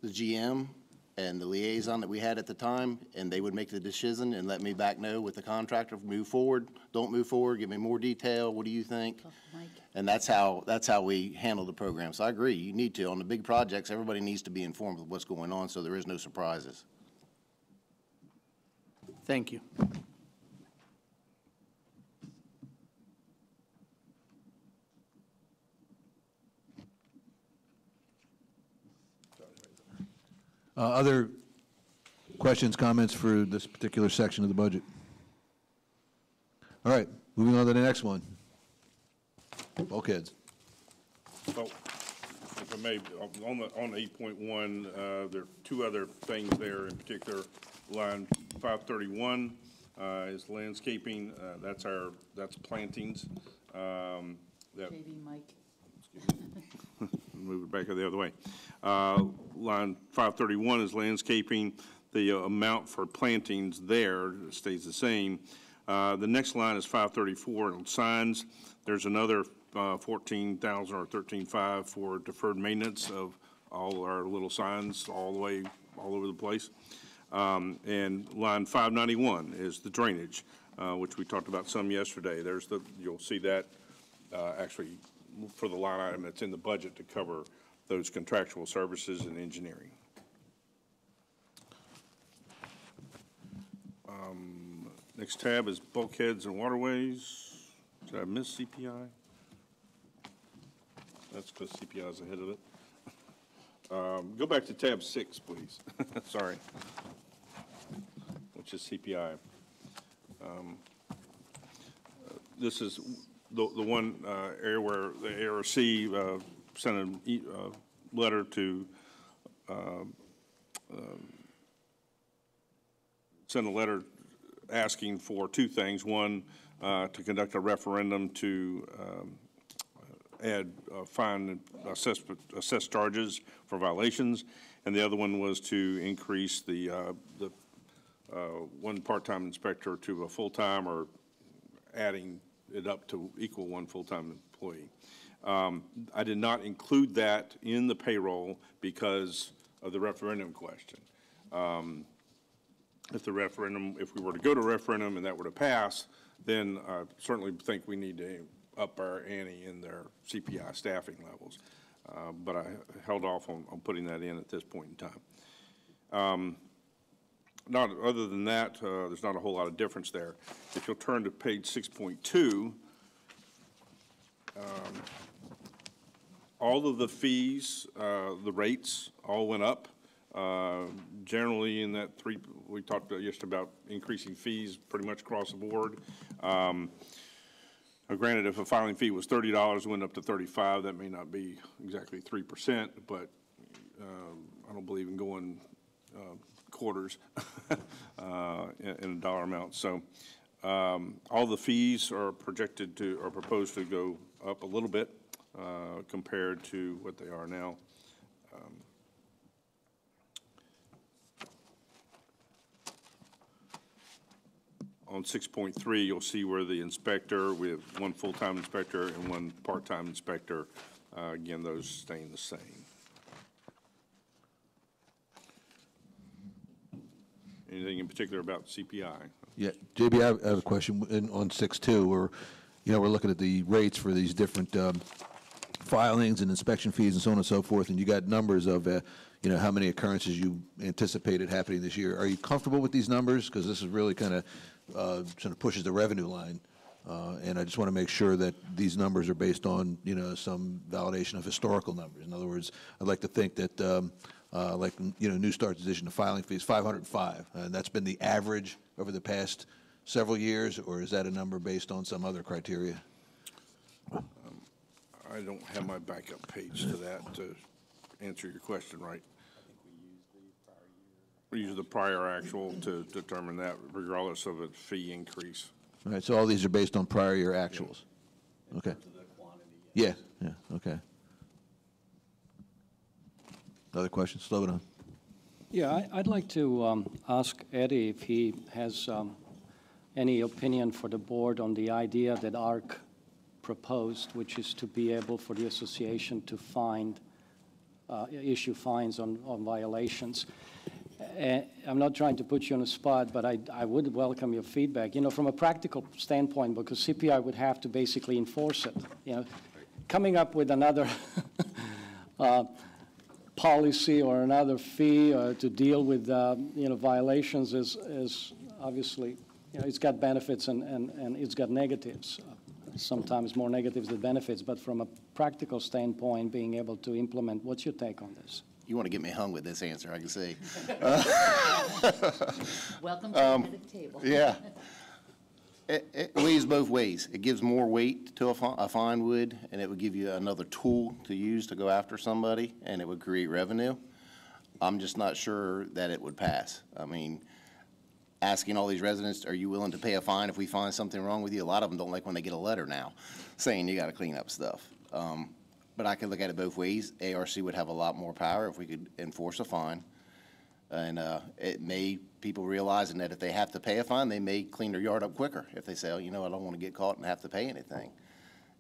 the GM and the liaison that we had at the time, and they would make the decision and let me back know with the contractor, move forward, don't move forward, give me more detail, what do you think? And that's how we handle the program. So I agree, you need to. On the big projects, everybody needs to be informed of what's going on so there is no surprises. Thank you. Other questions, comments for this particular section of the budget? All right, moving on to the next one. bulkheads. Well, if I may, on 8.1, there are two other things there in particular. Line 531 is landscaping. That's plantings. JV Mike. Move it back the other way. Line 531 is landscaping. The amount for plantings there stays the same. The next line is 534 on signs. There's another 14,000 or 13,500 for deferred maintenance of all our little signs all over the place. And line 591 is the drainage, which we talked about some yesterday. You'll see that actually for the line item that's in the budget to cover those contractual services and engineering. Next tab is bulkheads and waterways. Did I miss CPI? That's because CPI is ahead of it. Go back to tab 6, please. Sorry. Which is CPI. This is the one area where the ARC sent a letter to send a letter asking for two things. One, to conduct a referendum to add fine and assess charges for violations, and the other one was to increase the one part-time inspector to a full-time, or adding it up to equal one full-time employee. I did not include that in the payroll because of the referendum question. If we were to go to referendum and that were to pass, then I certainly think we need to up our ante in their CPI staffing levels. But I held off on putting that in at this point in time. Other than that, there's not a whole lot of difference there. If you'll turn to page 6.2, all of the fees, the rates all went up. Generally in that we talked just about increasing fees pretty much across the board. Granted, if a filing fee was $30, went up to $35, that may not be exactly 3%, but I don't believe in going quarters in a dollar amount. So all the fees are proposed to go up a little bit compared to what they are now. On 6.3, you'll see where the inspector, we have one full-time inspector and one part-time inspector. Again, those staying the same. Anything in particular about CPI? Yeah, JB, I have a question on 6.2. We're looking at the rates for these different filings and inspection fees and so on and so forth, and you got numbers of how many occurrences you anticipated happening this year. Are you comfortable with these numbers? Because this is really kind of sort of pushes the revenue line, and I just want to make sure that these numbers are based on some validation of historical numbers. In other words, I'd like to think that New Start's addition to filing fees, 505, and that's been the average over the past several years, or is that a number based on some other criteria? I don't have my backup page to that to answer your question right. We use the prior actual to determine that, regardless of a fee increase. All right, so all these are based on prior year actuals? Yeah. Okay. Yeah, okay. Other questions? Slow it on. Yeah, I'd like to ask Eddie if he has any opinion for the board on the idea that ARC proposed, which is to be able for the association to issue fines on violations. I'm not trying to put you on the spot, but I would welcome your feedback. From a practical standpoint, because CPI would have to basically enforce it. Coming up with another policy or another fee to deal with violations is obviously it's got benefits and it's got negatives. Sometimes more negatives than benefits, but from a practical standpoint, being able to implement, what's your take on this? You want to get me hung with this answer, I can see. Welcome to the head of the table. Yeah. It weighs both ways. It gives more weight to a fine would, and it would give you another tool to use to go after somebody, and it would create revenue. I'm just not sure that it would pass. I mean, asking all these residents, are you willing to pay a fine if we find something wrong with you? A lot of them don't like when they get a letter now saying you got to clean up stuff. But I could look at it both ways. ARC would have a lot more power if we could enforce a fine. And it may, people realizing that if they have to pay a fine, they may clean their yard up quicker if they say, oh, you know, I don't want to get caught and have to pay anything.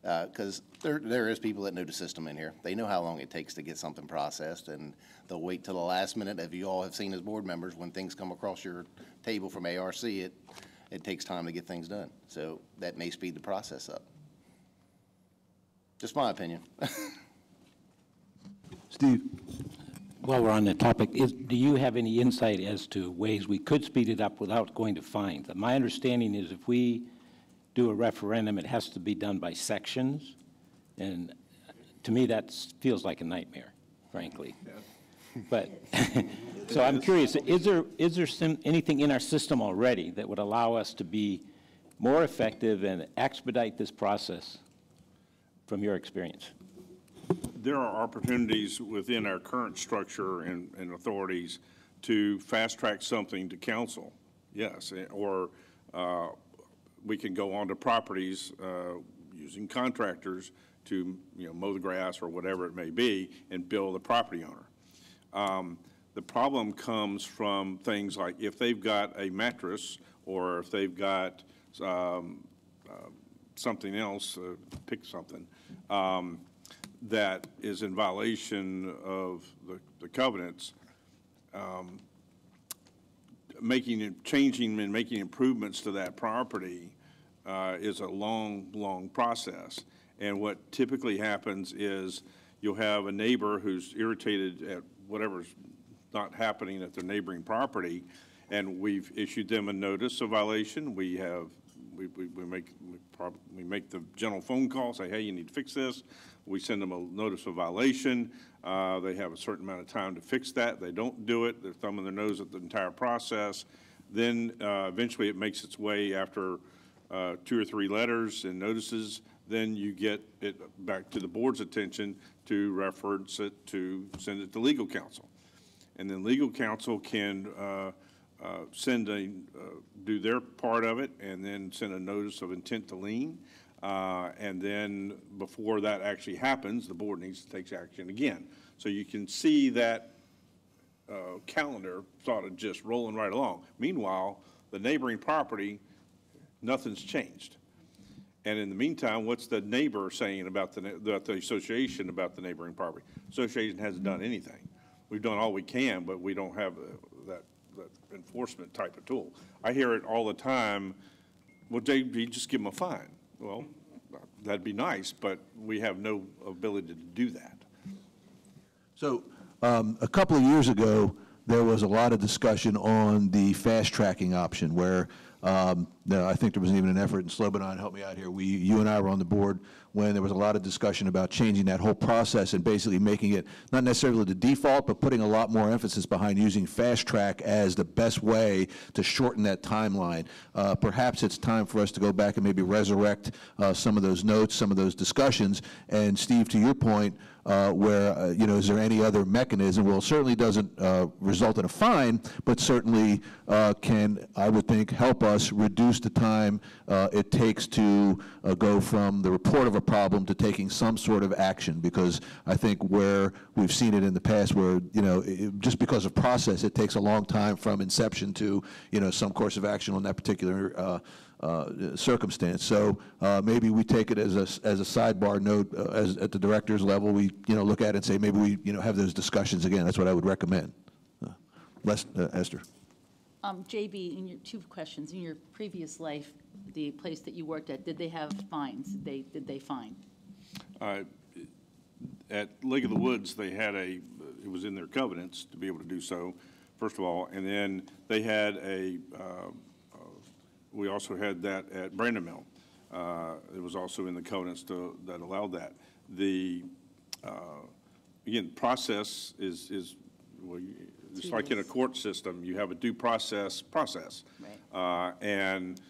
Because there is people that know the system in here. They know how long it takes to get something processed, and they'll wait till the last minute. As you all have seen as board members, when things come across your table from ARC, it takes time to get things done. So that may speed the process up. Just my opinion. Steve? While we're on the topic, do you have any insight as to ways we could speed it up without going to fines? My understanding is if we do a referendum, it has to be done by sections, and to me that feels like a nightmare, frankly. Yeah. But so I'm curious, is there anything in our system already that would allow us to be more effective and expedite this process from your experience? There are opportunities within our current structure and authorities to fast-track something to council, yes, or we can go onto properties using contractors to, you know, mow the grass or whatever it may be and bill the property owner. The problem comes from things like if they've got a mattress or if they've got something else, pick something, that is in violation of the covenants, changing and making improvements to that property is a long process. And what typically happens is you'll have a neighbor who's irritated at whatever's not happening at their neighboring property, and we've issued them a notice of violation. We make the general phone call, say, hey, you need to fix this. We send them a notice of violation. They have a certain amount of time to fix that. They don't do it. They're thumbing their nose at the entire process. Then eventually it makes its way after 2 or 3 letters and notices. Then you get it back to the board's attention to reference it to send it to legal counsel. And then legal counsel can do their part of it and then send a notice of intent to lien. And then before that actually happens, the board needs to take action again. So you can see that calendar sort of just rolling right along. Meanwhile, the neighboring property, nothing's changed. And in the meantime, what's the neighbor saying about the association about the neighboring property? Association hasn't done anything. We've done all we can, but we don't have that enforcement type of tool. I hear it all the time. Well, JB, just give them a fine. Well, that'd be nice, but we have no ability to do that. So a couple of years ago, there was a lot of discussion on the fast tracking option where I think there was even an effort, and Slobodan, help me out here, you and I were on the board when there was a lot of discussion about changing that whole process and basically making it not necessarily the default, but putting a lot more emphasis behind using fast track as the best way to shorten that timeline. Perhaps it's time for us to go back and maybe resurrect some of those notes, some of those discussions. And Steve, to your point, where, you know, is there any other mechanism? Well, it certainly doesn't result in a fine, but certainly can, I would think, help us reduce the time it takes to go from the report of a problem to taking some sort of action. Because I think where we've seen it in the past where, you know, just because of process, it takes a long time from inception to, you know, some course of action on that particular circumstance. So maybe we take it as a sidebar note at the director's level. We, you know, look at it and say maybe we, you know, have those discussions again. That's what I would recommend. Esther. JB, in your 2 questions, in your previous life, the place that you worked at, did they have fines? Did they fine? At Lake of the Woods, they had it was in their covenants to be able to do so, first of all, and then they had we also had that at Brandon Mill. It was also in the covenants that allowed that. Again, process is well, it's like in a court system. You have a due process. Right. And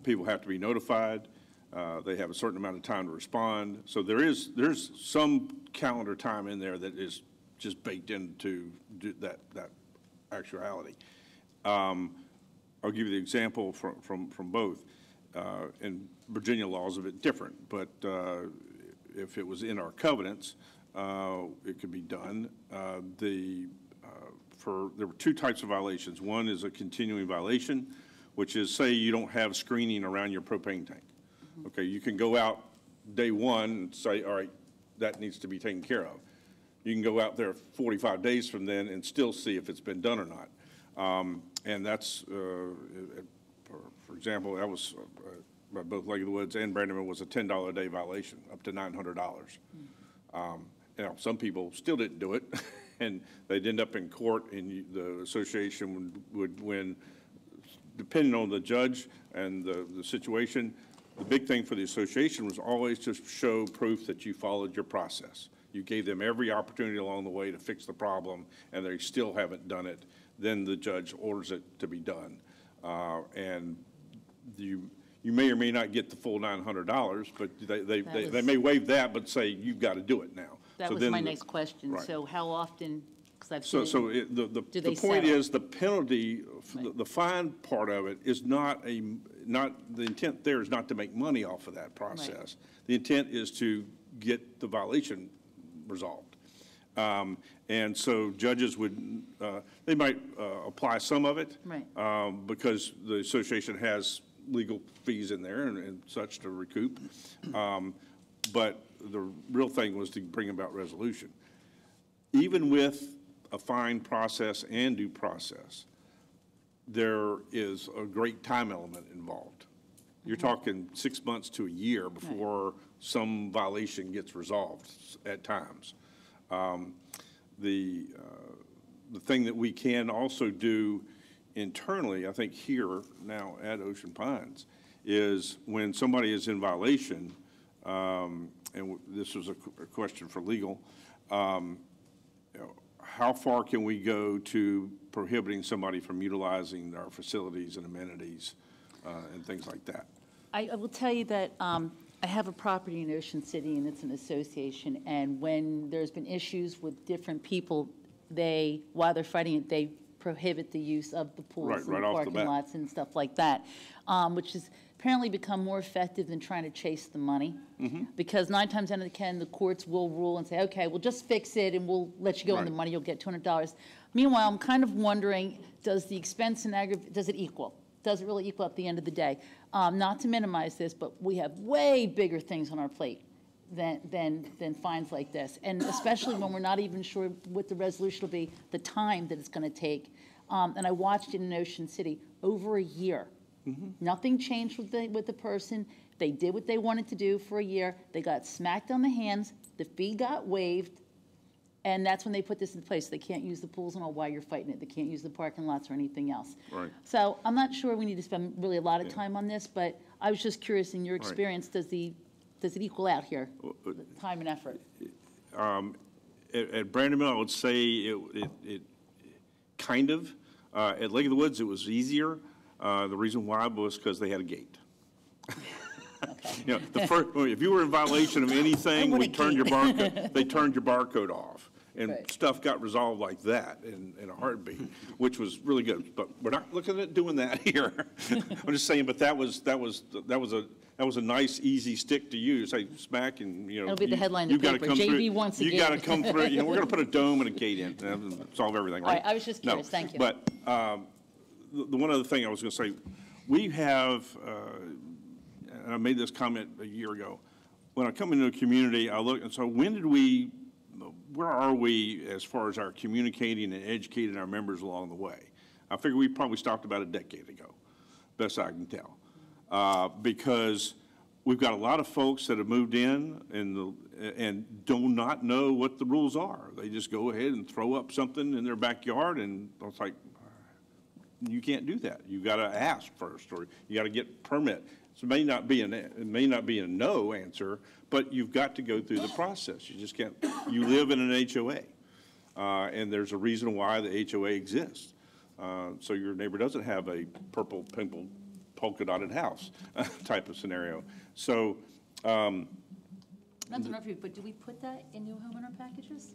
People have to be notified. They have a certain amount of time to respond. So there's some calendar time in there that is just baked into that actuality. I'll give you the example from both. And Virginia law is a bit different, but if it was in our covenants, it could be done. There were two types of violations. One is a continuing violation, which is, say you don't have screening around your propane tank. Okay, you can go out day one and say, all right, that needs to be taken care of. You can go out there 45 days from then and still see if it's been done or not. And that's, for example, that was by both Lake of the Woods and Brandon was a $10 a day violation, up to $900. You know, some people still didn't do it, and they'd end up in court, and the association would win, depending on the judge and the situation. The big thing for the association was always to show proof that you followed your process. You gave them every opportunity along the way to fix the problem, and they still haven't done it. Then the judge orders it to be done. And you may or may not get the full $900, but they may waive that, but say, you've got to do it now. That was my next question. Right. So how often, because I've seen. The point is the penalty, the fine part of it is not the intent there is not to make money off of that process. Right. The intent is to get the violation resolved. And so judges would, they might apply some of it. Right. Because the association has legal fees in there and such to recoup. But the real thing was to bring about resolution. Even with a fine process and due process, there is a great time element involved. You're talking 6 months to a year before some violation gets resolved at times. The thing that we can also do internally, I think here now at Ocean Pines, is when somebody is in violation, and this was a question for legal, you know, how far can we go to prohibiting somebody from utilizing our facilities and amenities and things like that? I will tell you that I have a property in Ocean City, and it's an association, and when there's been issues with different people, while they're fighting it, they prohibit the use of the pools and parking lots and stuff like that, which has apparently become more effective than trying to chase the money. Because 9 times out of 10, the courts will rule and say, okay, we'll just fix it and we'll let you go on the money, you'll get $200. Meanwhile, I'm kind of wondering, does the expense and aggravate, does it equal? Does it really equal at the end of the day? Not to minimize this, but we have way bigger things on our plate than fines like this. And especially when we're not even sure what the resolution will be, the time that it's going to take. And I watched it in Ocean City over a year. Nothing changed with the person. They did what they wanted to do for a year. They got smacked on the hands. The fee got waived. And that's when they put this in place. They can't use the pools and all while you're fighting it. They can't use the parking lots or anything else. Right. So I'm not sure we need to spend really a lot of time on this, but I was just curious, in your experience, does it equal out here, the time and effort? At Brandon Mill, I would say it kind of. At Lake of the Woods, it was easier. The reason why was because they had a gate. You know, if you were in violation of anything, they turned your barcode off. And stuff got resolved like that in a heartbeat, which was really good. But we're not looking at doing that here. I'm just saying, but that was a nice, easy stick to use. Say smack, and you know, it'll be the headline in the paper. JV once again. You got to come through. You know, we're going to put a dome and a gate in and solve everything. Right? All right, I was just curious. Thank you. But the one other thing I was going to say, we have, and I made this comment a year ago. When I come into a community, I look and so where are we as far as our communicating and educating our members along the way? I figure we probably stopped about a decade ago, best I can tell, because we've got a lot of folks that have moved in and do not know what the rules are. They just go ahead and throw up something in their backyard, and it's like, you can't do that. You got to ask first, or you got to get permit. So it may not be a no answer, but you've got to go through the process. You just can't. You live in an HOA, and there's a reason why the HOA exists. So your neighbor doesn't have a purple polka dotted house type of scenario. So, Not to interrupt you, but do we put that in new homeowner packages?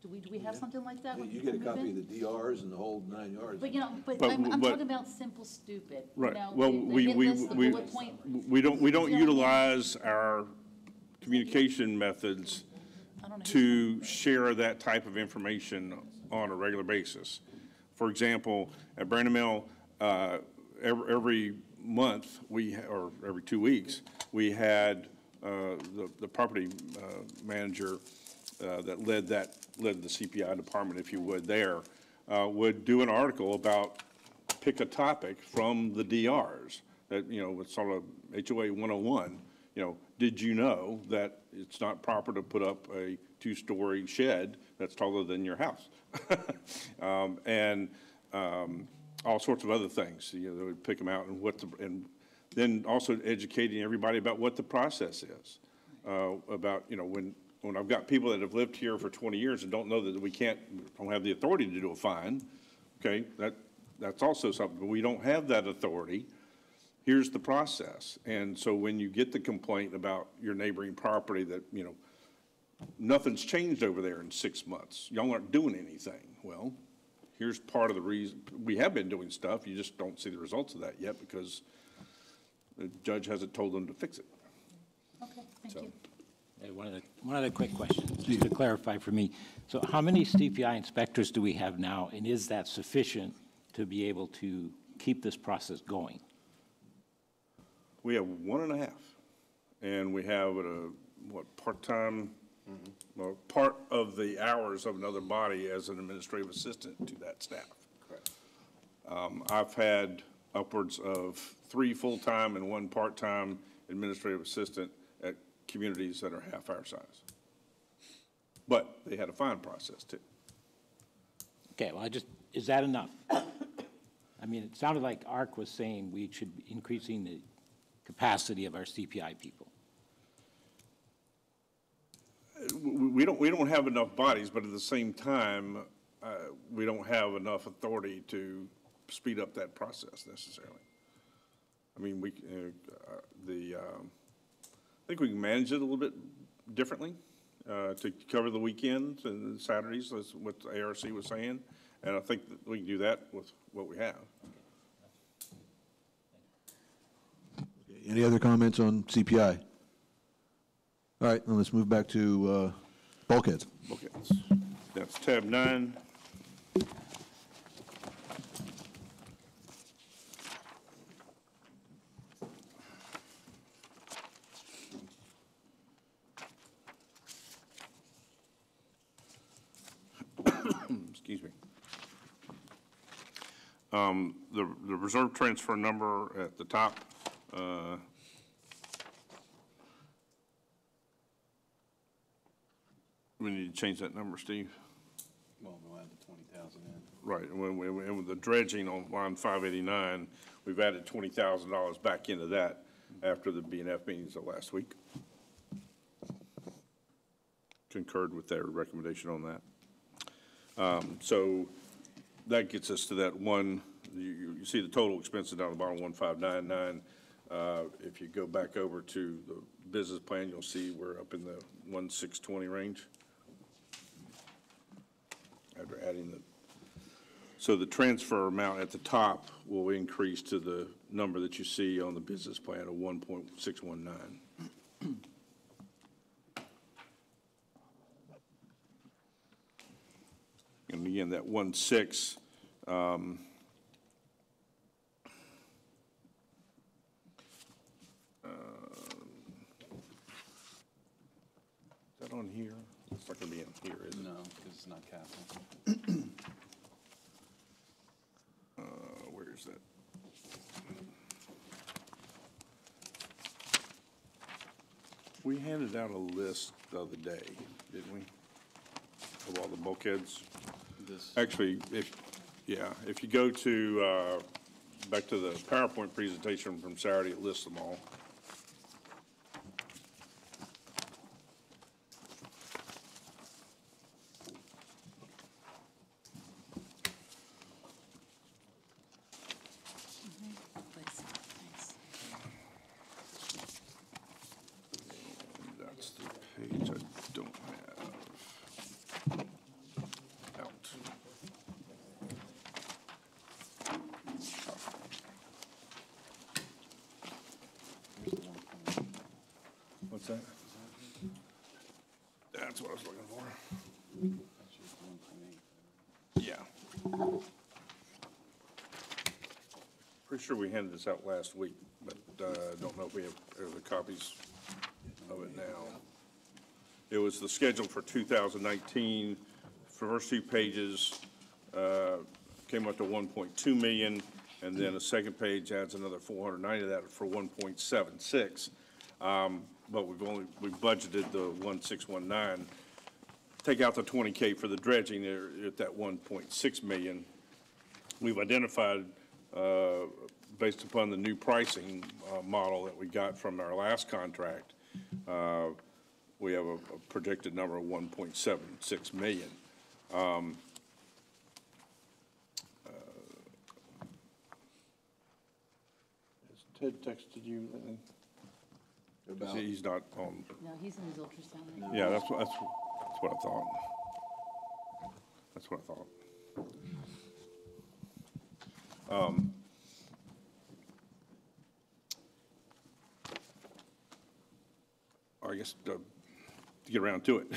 Do we have something like that? when You get a people move copy in? of the DRs and the whole 9 yards. But, But- I'm but- talking about simple, stupid. you right, know, well, the hit list, the bullet point. we don't You know what I mean? utilize our communication methods to share that type of information on a regular basis. For example, at Brandon Mill, every month, or every 2 weeks, we had the property manager that led the CPI department, if you would, there, would do an article about, pick a topic from the DRs that, it's sort of HOA 101. Did you know that it's not proper to put up a 2-story shed that's taller than your house? And all sorts of other things. They would pick them out and then also educating everybody about what the process is. About, when I've got people that have lived here for 20 years and don't know that don't have the authority to do a fine, okay, that's also something. But we don't have that authority. Here's the process. And so when you get the complaint about your neighboring property that, nothing's changed over there in 6 months, y'all aren't doing anything. Well, here's part of the reason. We have been doing stuff. You just don't see the results of that yet because the judge hasn't told them to fix it. Okay, thank you. Hey, one other quick question, just to clarify for me. So how many CPI inspectors do we have now, and is that sufficient to be able to keep this process going? We have 1.5, and we have part-time, well, part of the hours of another body as an administrative assistant to that staff. Correct. I've had upwards of 3 full-time and 1 part-time administrative assistant at communities that are half our size. But they had a fine process too. Okay, well, is that enough? I mean, it sounded like ARC was saying we should be increasing the capacity of our CPI people. We don't have enough bodies, but at the same time, we don't have enough authority to speed up that process necessarily. I mean, I think we can manage it a little bit differently to cover the weekends and Saturdays, that's what the ARC was saying. And I think that we can do that with what we have. Any other comments on CPI? All right, then let's move back to bulkheads. Bulkheads. That's tab 9. Excuse me. The reserve transfer number at the top, we need to change that number, Steve. Well, we'll add the 20,000 in. Right, and with the dredging on line 589, we've added $20,000 back into that after the BNF meetings of last week. Concurred with their recommendation on that. So that gets us to that one, you see the total expenses down at the bottom, 1599. If you go back over to the business plan, you'll see we're up in the 1620 range. After adding so the transfer amount at the top will increase to the number that you see on the business plan of 1.619. And again, that 16, is that on here? It's not going to be in here, is it? No, because it's not capital. Where is that? We handed out a list the other day, didn't we? Of all the bulkheads. Actually, if you go to, back to the PowerPoint presentation from Saturday, it lists them all. That's what I was looking for. Yeah. Pretty sure we handed this out last week, but don't know if we have the copies of it now. It was the schedule for 2019. First two pages came up to 1.2 million, and then a second page adds another 490 to that for 1.76. But we budgeted the 1.619. Take out the 20K for the dredging, they're at that 1.6 million. We've identified, based upon the new pricing model that we got from our last contract, we have a projected number of 1.76 million. Has Ted texted you anything? He's not on. No, he's in his ultrasound. Yeah, that's what I thought. That's what I thought. I guess to get around to it,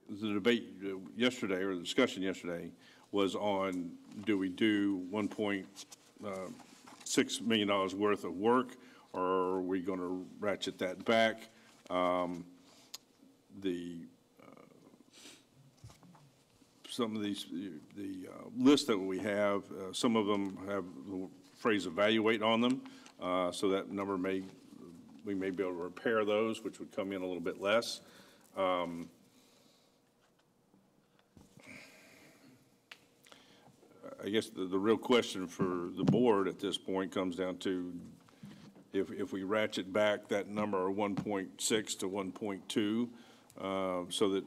the debate yesterday, or the discussion yesterday, was on do we do $1.6 million worth of work, or are we going to ratchet that back? Some of these, the list that we have, some of them have the phrase evaluate on them, so that number we may be able to repair those, which would come in a little bit less. I guess the real question for the board at this point comes down to if we ratchet back that number 1.6 to 1.2, so that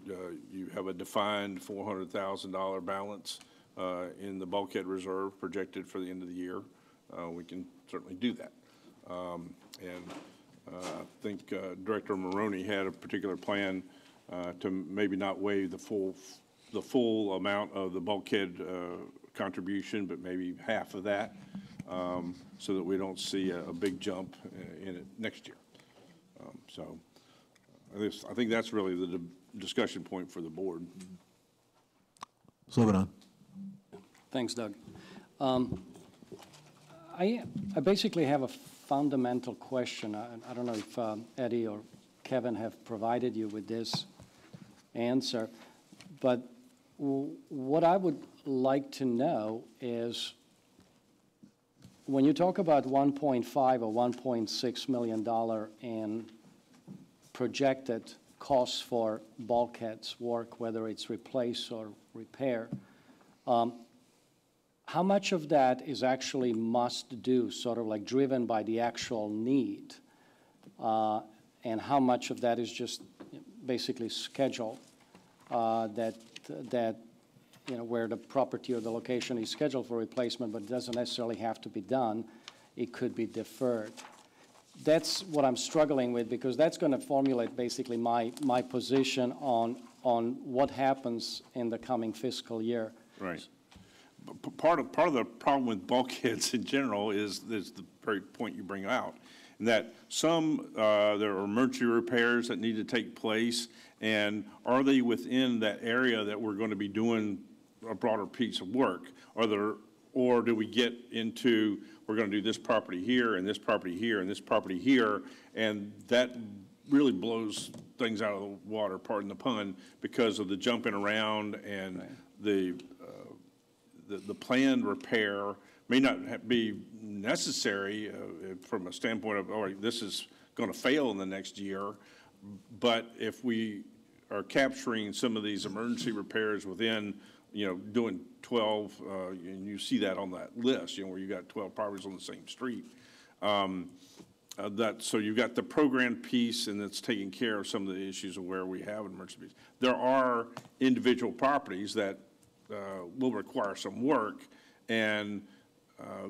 you have a defined $400,000 balance in the bulkhead reserve projected for the end of the year, we can certainly do that. I think Director Maroney had a particular plan to maybe not waive the full amount of the bulkhead contribution, but maybe half of that, so that we don't see a big jump in it next year. So I think that's really the discussion point for the board. Slogan on. Thanks, Doug. I basically have a fundamental question. I don't know if Eddie or Kevin have provided you with this answer, but what I would like to know is when you talk about $1.5 or $1.6 million in projected costs for bulkheads work, whether it's replace or repair, how much of that is actually must do, sort of like driven by the actual need, and how much of that is just basically schedule, that you know, where the property or the location is scheduled for replacement, but it doesn't necessarily have to be done. It could be deferred. That's what I'm struggling with, because that's going to formulate basically my position on what happens in the coming fiscal year. Right. Part of the problem with bulkheads in general is the very point you bring out, and that there are emergency repairs that need to take place, and are they within that area that we're going to be doing a broader piece of work? Or do we get into, we're going to do this property here and this property here and this property here, and that really blows things out of the water, pardon the pun, because of the jumping around and right. The planned repair may not be necessary from a standpoint of, all right, this is going to fail in the next year, but if we are capturing some of these emergency repairs within, you know, doing 12, and you see that on that list, you know, where you got 12 properties on the same street. So you've got the program piece, and it's taking care of some of the issues of where we have emergencies. There are individual properties that will require some work, and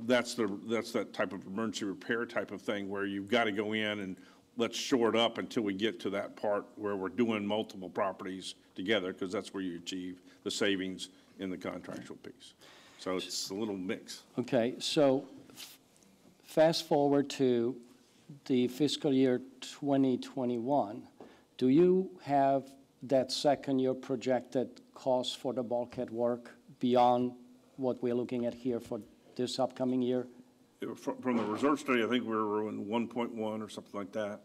that's that type of emergency repair type of thing where you've got to go in and let's shore it up until we get to that part where we're doing multiple properties together, because that's where you achieve the savings in the contractual piece. So it's a little mix. Okay, so fast forward to the fiscal year 2021, do you have that second year projected cost for the bulkhead work beyond what we're looking at here for this upcoming year? From the reserve study, I think we were in 1.1 or something like that.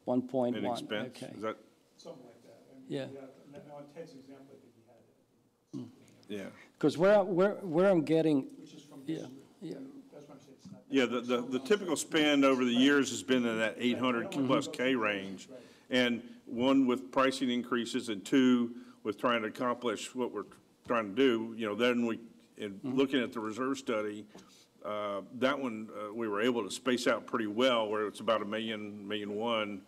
1.1. In expense. Okay. Is that? Something like that. Yeah. Now, on Ted's example, I think he had it. Yeah. Because where I'm getting, yeah. That's what I'm saying. It's not. Yeah, the typical spend over the years has been in that 800 plus K range. And one, with pricing increases, and two, with trying to accomplish what we're trying to do, you know, then we, in looking at the reserve study, that one, we were able to space out pretty well, where it's about $1 million, $1.1 million,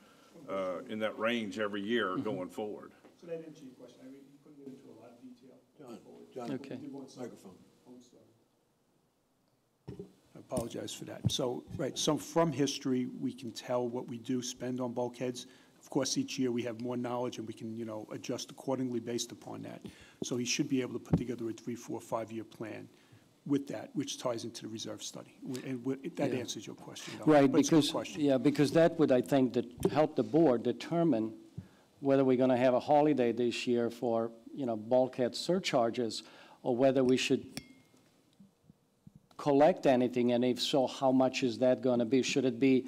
in that range every year going forward. So that answers your question. I mean, you couldn't get into a lot of detail. John, Okay. microphone. I apologize for that. So, right, so from history, we can tell what we do spend on bulkheads. Of course, each year we have more knowledge and we can, you know, adjust accordingly based upon that. So he should be able to put together a 3, 4, 5-year plan with that, which ties into the reserve study. And that answers your question, though. Right, But it's a good because, question. yeah, because that would, I think, help the board determine whether we're going to have a holiday this year for, you know, bulkhead surcharges, or whether we should collect anything, and if so, how much is that going to be? Should it be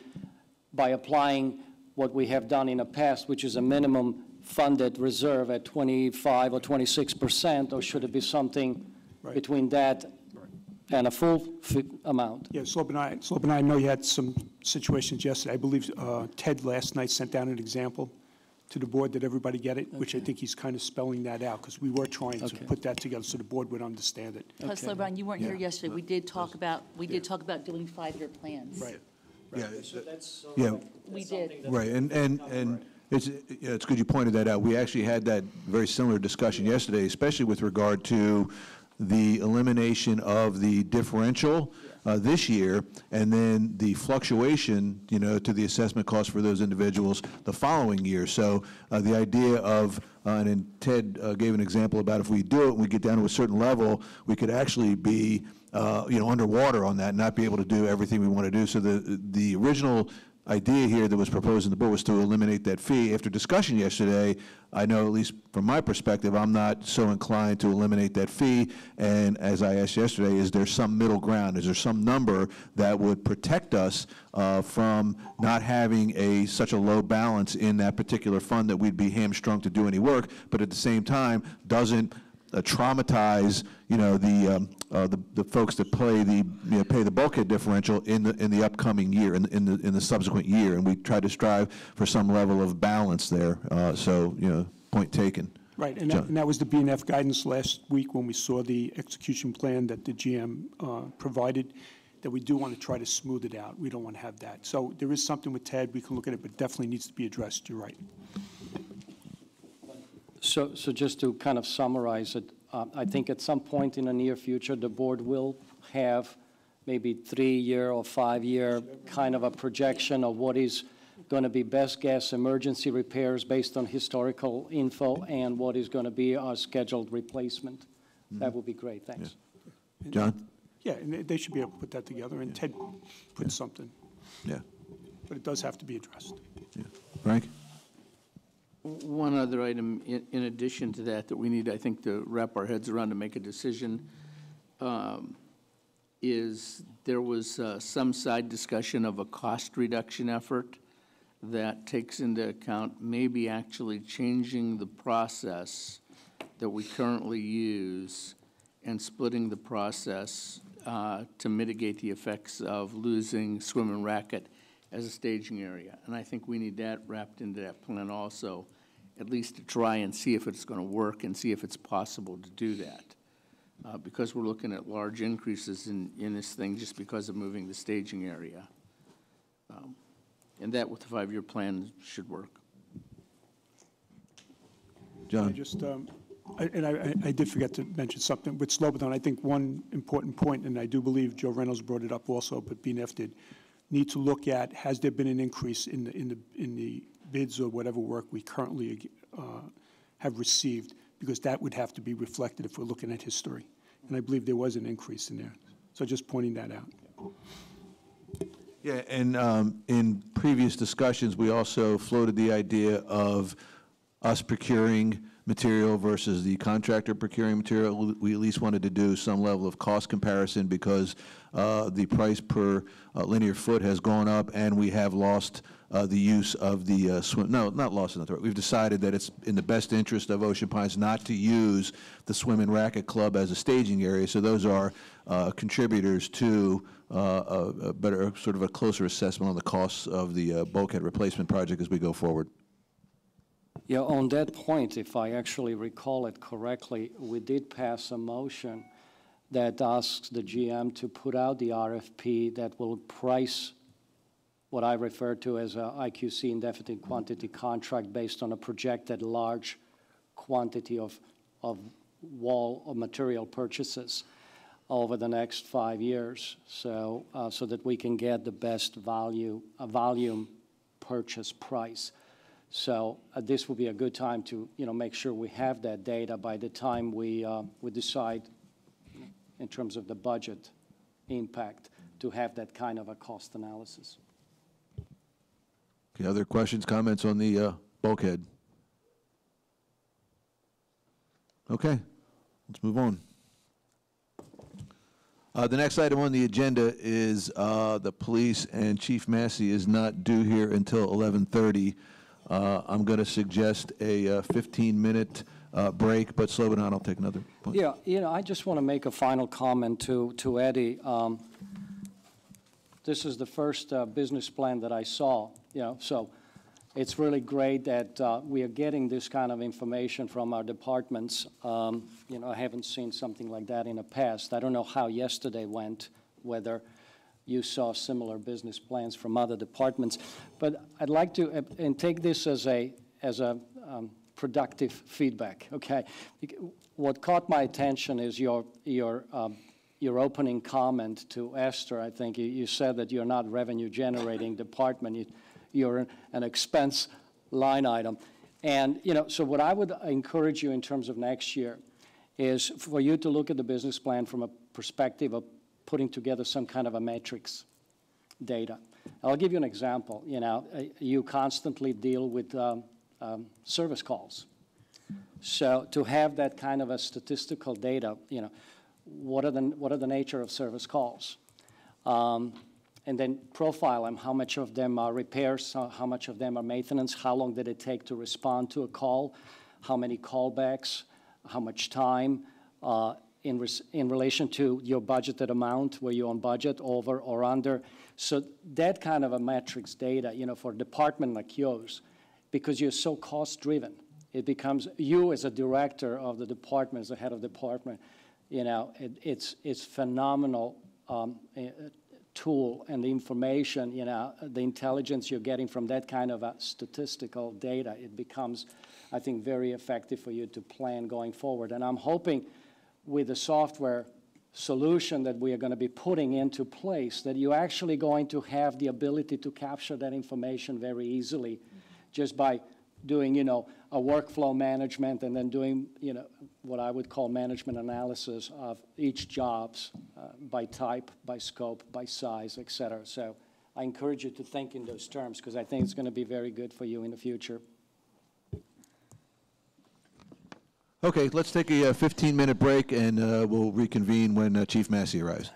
by applying what we have done in the past, which is a minimum funded reserve at 25 or 26%, or should it be something between that and a full amount? Yeah, Slope and I know you had some situations yesterday. I believe Ted last night sent down an example to the board. Did everybody get it? Which I think he's kind of spelling that out, because we were trying to put that together so the board would understand it. Plus, LeBron, you weren't here yesterday. We did talk about doing 5-year plans. Right. Yeah, that's yeah, We did. right, and it's good you pointed that out. We actually had that very similar discussion yesterday, especially with regard to the elimination of the differential this year, and then the fluctuation, you know, to the assessment cost for those individuals the following year. So the idea of, and then Ted gave an example about if we do it and we get down to a certain level, we could actually be, you know, underwater on that and not be able to do everything we want to do. So the original idea here that was proposed in the board was to eliminate that fee. After discussion yesterday, I know, at least from my perspective, I'm not so inclined to eliminate that fee. And as I asked yesterday, is there some middle ground? Is there some number that would protect us from not having such a low balance in that particular fund that we'd be hamstrung to do any work, but at the same time doesn't traumatize, you know, the folks that pay the bulkhead differential in the upcoming year, in the subsequent year, and we try to strive for some level of balance there. So, you know, point taken. Right, and that was the BNF guidance last week when we saw the execution plan that the GM provided, that we do want to try to smooth it out. We don't want to have that. So there is something with Ted, we can look at it, but definitely needs to be addressed. You're right. So just to kind of summarize it, I think at some point in the near future, the board will have maybe 3-year or 5-year kind of a projection of what is going to be best guess emergency repairs based on historical info and what is going to be our scheduled replacement. That would be great. Thanks. Yeah. John? Yeah, and they should be able to put that together, and Ted put something. Yeah. But it does have to be addressed. Yeah. Frank? One other item in addition to that we need, I think, to wrap our heads around to make a decision is there was some side discussion of a cost reduction effort that takes into account maybe actually changing the process that we currently use and splitting the process to mitigate the effects of losing swim and racket as a staging area. And I think we need that wrapped into that plan also, at least to try and see if it's going to work and see if it's possible to do that. Because we're looking at large increases in this thing just because of moving the staging area. And that with the 5-year plan should work. John? I just, I did forget to mention something with Slobodan. I think one important point, and I do believe Joe Reynolds brought it up also, but BNF did, need to look at, has there been an increase in the bids or whatever work we currently have received, because that would have to be reflected if we're looking at history. And I believe there was an increase in there. So just pointing that out. Yeah, and in previous discussions, we also floated the idea of us procuring material versus the contractor procuring material. We at least wanted to do some level of cost comparison because the price per linear foot has gone up, and we have lost the use of the swim. No, not lost in the. We've decided that it's in the best interest of Ocean Pines not to use the Swim and Racket Club as a staging area. So those are contributors to a better, sort of a closer assessment on the costs of the bulkhead replacement project as we go forward. Yeah, on that point, if I actually recall it correctly, we did pass a motion that asks the GM to put out the RFP that will price what I refer to as a IQC indefinite quantity contract based on a projected large quantity of wall or material purchases over the next 5 years, so that we can get the best volume purchase price. So this will be a good time to, make sure we have that data by the time we decide, in terms of the budget impact, to have that kind of a cost analysis. Okay, other questions, comments on the bulkhead? Okay, let's move on. The next item on the agenda is the police, and Chief Massey is not due here until 11:30. I'm going to suggest a 15-minute break, but slow it down. I'll take another point. Yeah, I just want to make a final comment to Eddie. This is the first business plan that I saw, so it's really great that we are getting this kind of information from our departments. I haven't seen something like that in the past. I don't know how yesterday went, whether you saw similar business plans from other departments, but I'd like to and take this as a productive feedback. Okay, what caught my attention is your opening comment to Esther. I think you said that you're not revenue generating department. You're an expense line item, and so what I would encourage you in terms of next year is for you to look at the business plan from a perspective of putting together some kind of a matrix data. I'll give you an example. You constantly deal with service calls. So to have that kind of a statistical data, what are the nature of service calls? And then profile them. How much of them are repairs? How much of them are maintenance? How long did it take to respond to a call? How many callbacks? How much time? In relation to your budgeted amount, were you on budget, over or under? So that kind of a metrics data, for a department like yours, because you're so cost-driven, it becomes you as a director of the department, as a head of department, it's phenomenal tool, and the information, the intelligence you're getting from that kind of statistical data, it becomes, I think, very effective for you to plan going forward. And I'm hoping with the software solution that we are going to be putting into place, that you're actually going to have the ability to capture that information very easily just by doing, a workflow management and then doing, what I would call management analysis of each jobs by type, by scope, by size, et cetera. So I encourage you to think in those terms because I think it's going to be very good for you in the future. Okay, let's take a 15-minute break, and we'll reconvene when Chief Massey arrives.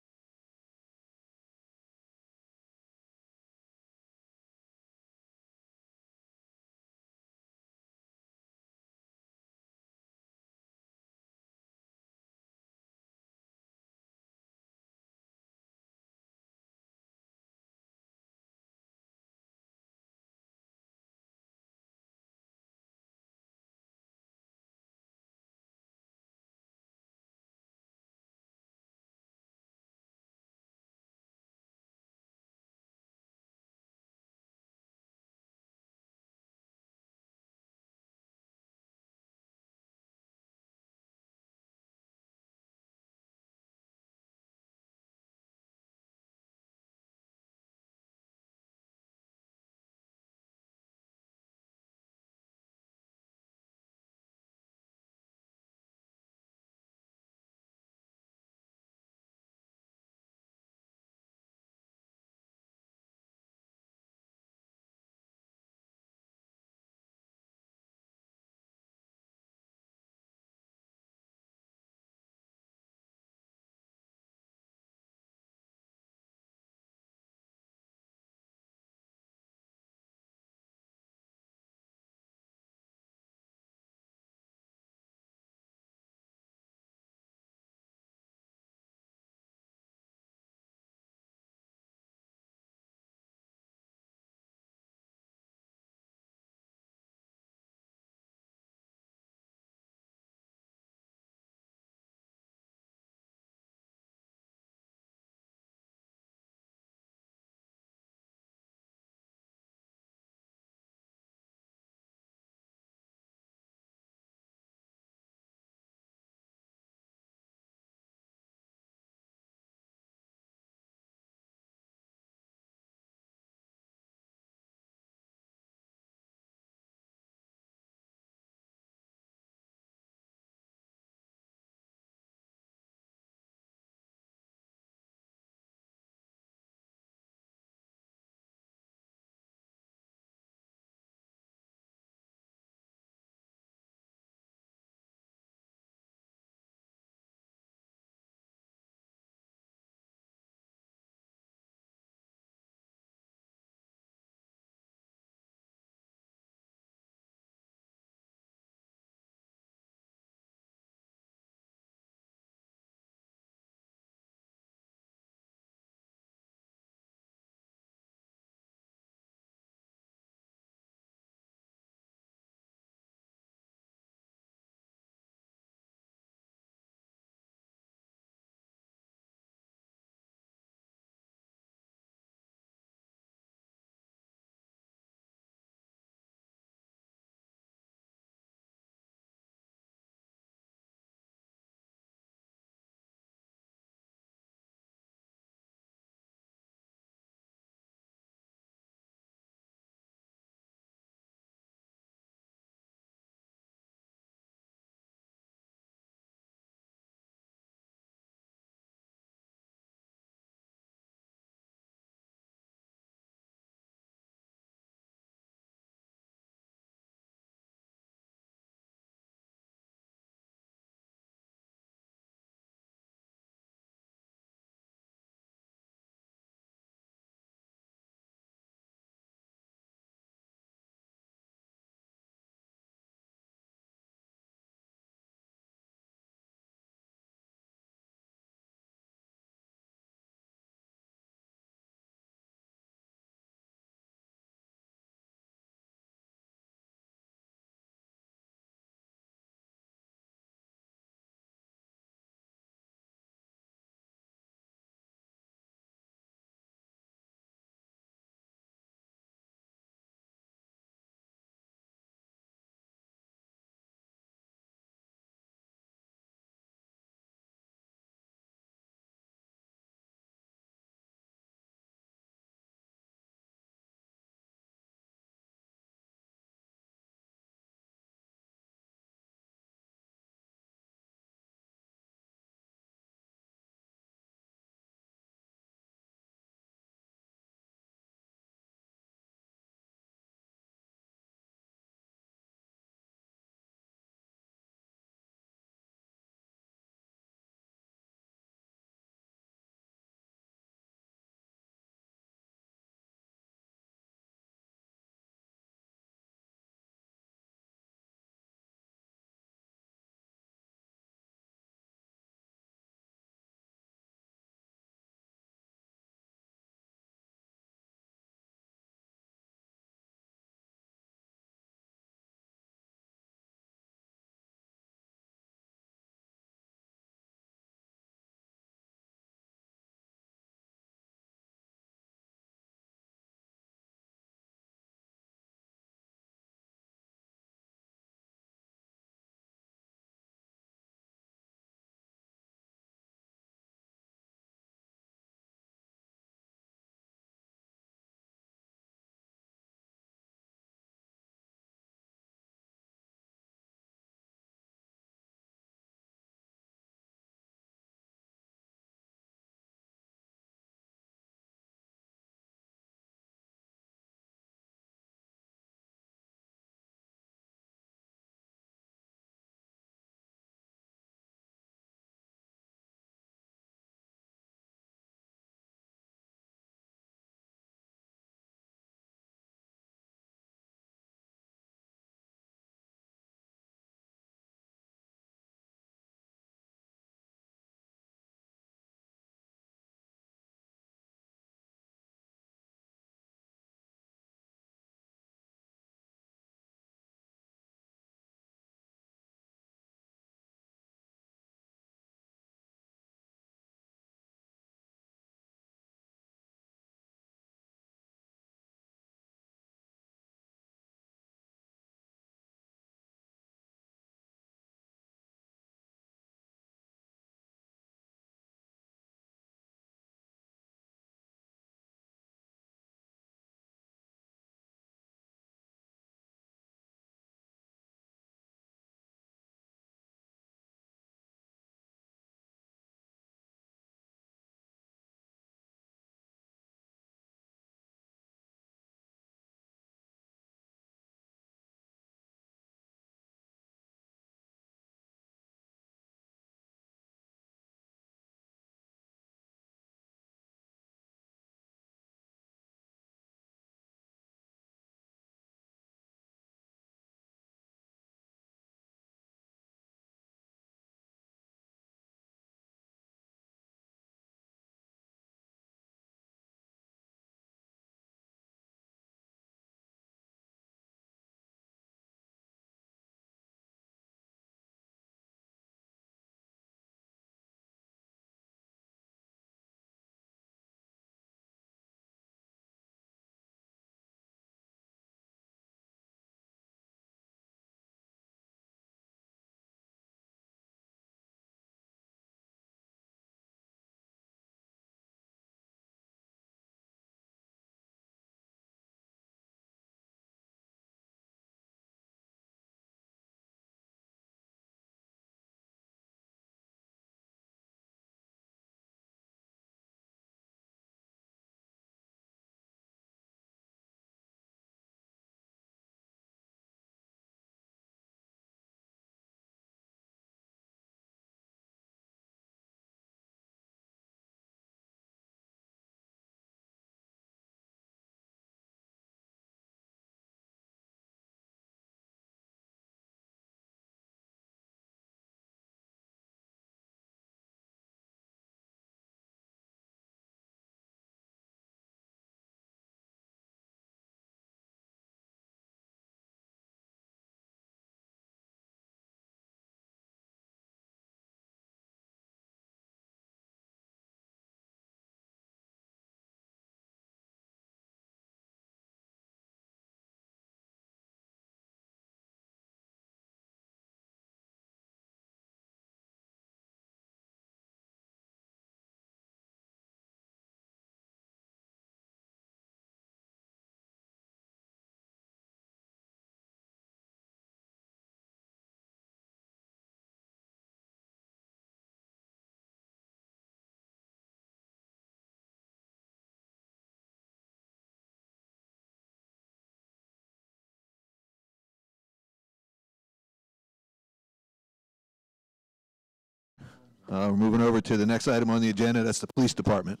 We're moving over to the next item on the agenda. That's the police department.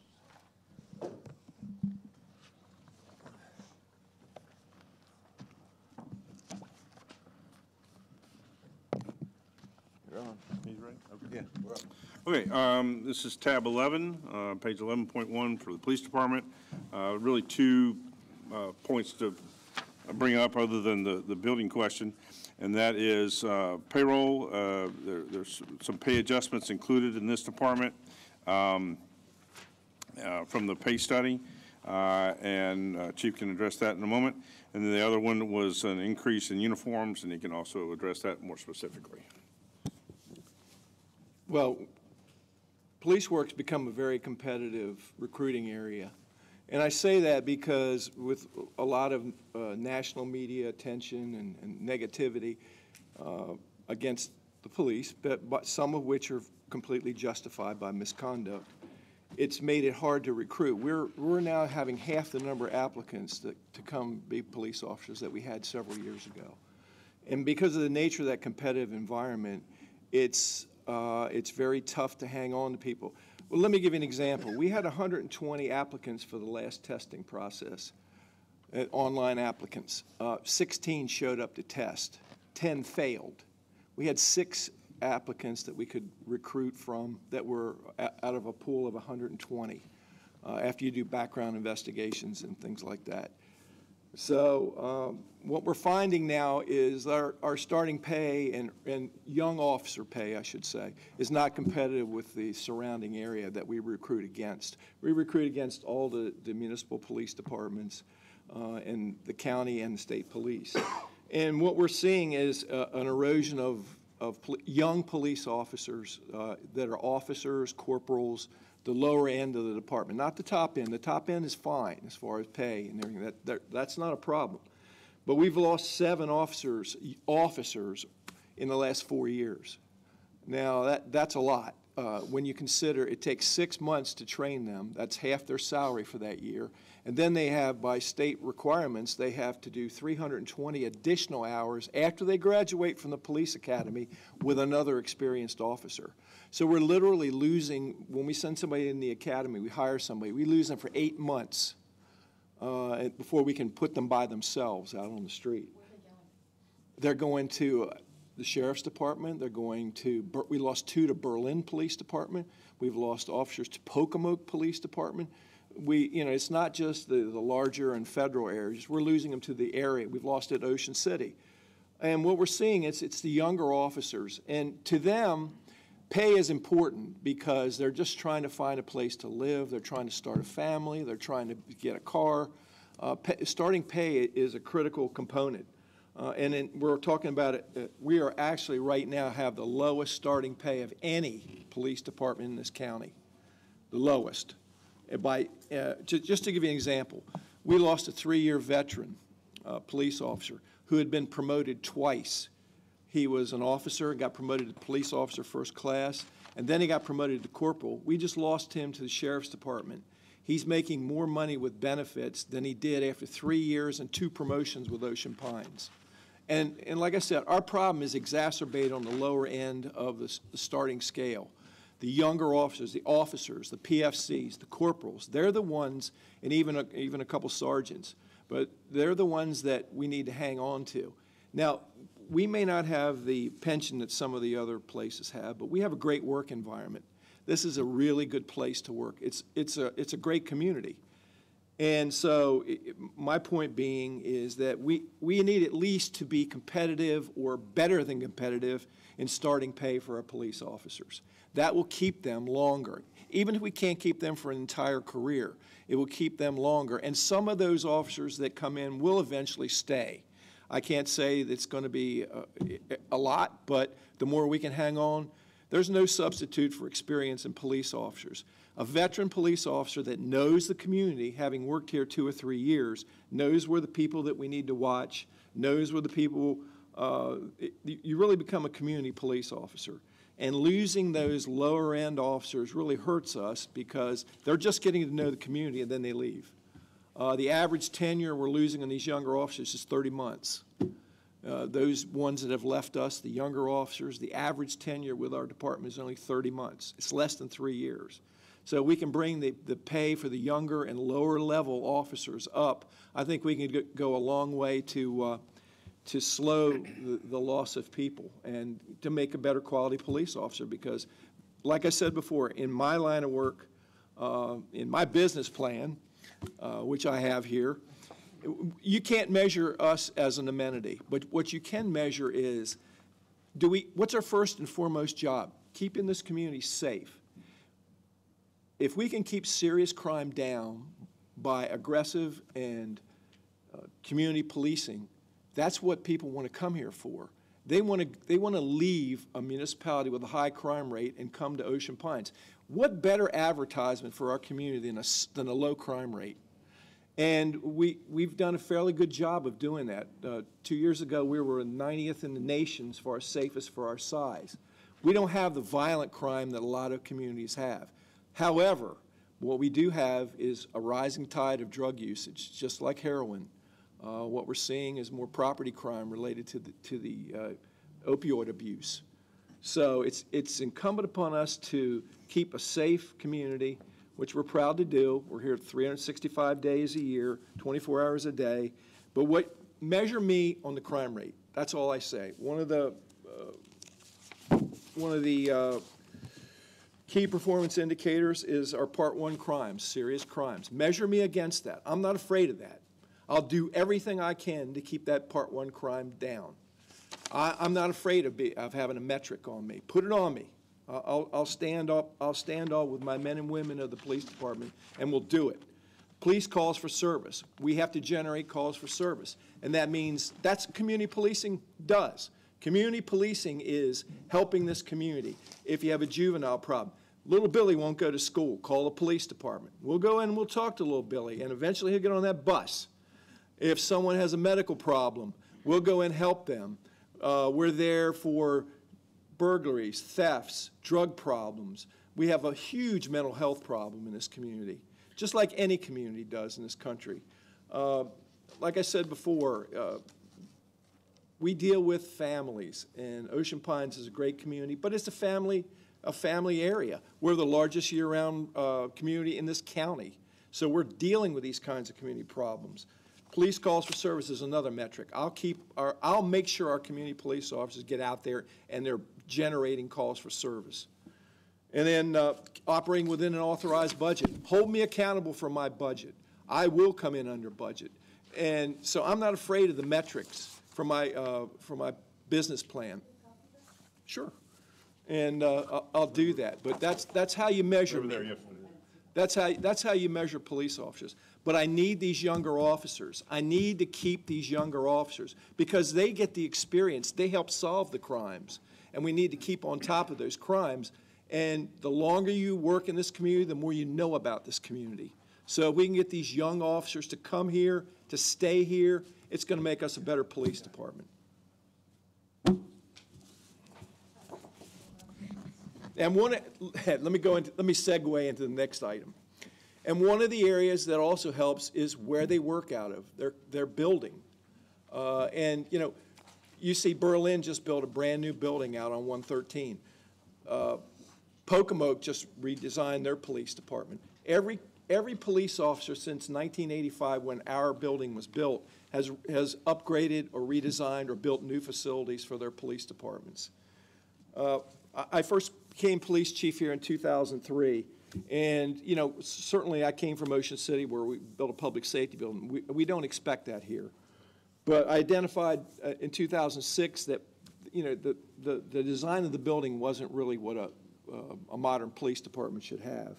Okay, this is tab 11, page 11.1 for the police department. Really two points to bring up other than the building question, and that is payroll. There's some pay adjustments included in this department from the pay study, and Chief can address that in a moment. And then the other one was an increase in uniforms, and he can also address that more specifically. Well, police work's become a very competitive recruiting area. And I say that because with a lot of national media attention and negativity against the police, but some of which are completely justified by misconduct, it's made it hard to recruit. We're now having half the number of applicants to come be police officers that we had several years ago. And because of the nature of that competitive environment, it's very tough to hang on to people. Well, let me give you an example. We had 120 applicants for the last testing process, online applicants. 16 showed up to test. 10 failed. We had 6 applicants that we could recruit from that were out of a pool of 120 after you do background investigations and things like that. So what we're finding now is our starting pay and young officer pay, I should say, is not competitive with the surrounding area that we recruit against. We recruit against all the municipal police departments and the county and the state police. And what we're seeing is an erosion of young police officers that are officers, corporals, the lower end of the department, not the top end. The top end is fine as far as pay and everything. That's not a problem. But we've lost 7 officers in the last 4 years. Now, that's a lot. When you consider it takes 6 months to train them, that's half their salary for that year. And then they have, by state requirements, they have to do 320 additional hours after they graduate from the police academy with another experienced officer. So we're literally losing, when we send somebody in the academy, we hire somebody, we lose them for 8 months before we can put them by themselves out on the street. They're going to the Sheriff's Department. They're going to, we lost 2 to Berlin Police Department. We've lost officers to Pocomoke Police Department. It's not just the larger and federal areas. We're losing them to the area. We've lost it at Ocean City. And what we're seeing is it's the younger officers. And to them, pay is important because they're just trying to find a place to live. They're trying to start a family. They're trying to get a car. Starting pay is a critical component. And we're talking about it. We are actually right now have the lowest starting pay of any police department in this county, the lowest. Just to give you an example, we lost a 3-year veteran police officer who had been promoted twice. He was an officer and got promoted to police officer first class, and then he got promoted to corporal. We just lost him to the Sheriff's Department. He's making more money with benefits than he did after 3 years and 2 promotions with Ocean Pines. And like I said, our problem is exacerbated on the lower end of the starting scale. The younger officers, the PFCs, the corporals, they're the ones, and even a couple sergeants, but they're the ones that we need to hang on to. Now, we may not have the pension that some of the other places have, but we have a great work environment. This is a really good place to work. It's a great community. And so my point being is that we need at least to be competitive or better than competitive in starting pay for our police officers. That will keep them longer. Even if we can't keep them for an entire career, it will keep them longer. And some of those officers that come in will eventually stay. I can't say that it's going to be a lot, but the more we can hang on, there's no substitute for experience in police officers. A veteran police officer that knows the community, having worked here 2 or 3 years, knows where the people that we need to watch, knows where the people, you really become a community police officer. And losing those lower end officers really hurts us because they're just getting to know the community and then they leave. The average tenure we're losing on these younger officers is 30 months. Those ones that have left us, the younger officers, the average tenure with our department is only 30 months. It's less than 3 years. So we can bring the pay for the younger and lower level officers up. I think we can go a long way to slow the loss of people and to make a better quality police officer, because like I said before, in my line of work, in my business plan, which I have here, you can't measure us as an amenity, but what you can measure is, what's our first and foremost job? Keeping this community safe. If we can keep serious crime down by aggressive and community policing, that's what people want to come here for. They want to leave a municipality with a high crime rate and come to Ocean Pines. What better advertisement for our community than a low crime rate? And we've done a fairly good job of doing that. 2 years ago, we were 90th in the nation as far as safest for our size. We don't have the violent crime that a lot of communities have. However, what we do have is a rising tide of drug usage, just like heroin. What we're seeing is more property crime related to the opioid abuse. So it's incumbent upon us to keep a safe community, which we're proud to do. We're here 365 days a year, 24 hours a day. But measure me on the crime rate. That's all I say. One of the key performance indicators is our Part 1 crimes, serious crimes. Measure me against that. I'm not afraid of that. I'll do everything I can to keep that Part 1 crime down. I'm not afraid of having a metric on me. Put it on me. I'll stand up with my men and women of the police department, and we'll do it. Police calls for service. We have to generate calls for service, and that means that's what community policing does. Community policing is helping this community. If you have a juvenile problem, little Billy won't go to school, call the police department. We'll go in and we'll talk to little Billy, and eventually he'll get on that bus. If someone has a medical problem, we'll go and help them. We're there for burglaries, thefts, drug problems. We have a huge mental health problem in this community, just like any community does in this country. Like I said before, we deal with families, and Ocean Pines is a great community, but it's a family area. We're the largest year-round community in this county, so we're dealing with these kinds of community problems. Police calls for service is another metric. I'll make sure our community police officers get out there and they're generating calls for service. And then operating within an authorized budget. Hold me accountable for my budget. I will come in under budget. And so I'm not afraid of the metrics for my business plan. Sure. And I'll do that. But that's how you measure me. That's how you measure police officers. But I need these younger officers. I need to keep these younger officers because they get the experience. They help solve the crimes. And we need to keep on top of those crimes. And the longer you work in this community, the more you know about this community. So if we can get these young officers to come here, to stay here, it's going to make us a better police department. And let me segue into the next item. And one of the areas that also helps is where they work out of, their building. And, you know, you see Berlin just built a brand new building out on 113. Pocomoke just redesigned their police department. Every police officer since 1985, when our building was built, has upgraded or redesigned or built new facilities for their police departments. I first became police chief here in 2003. And, you know, certainly I came from Ocean City where we built a public safety building. We don't expect that here. But I identified in 2006 that, you know, the design of the building wasn't really what a modern police department should have.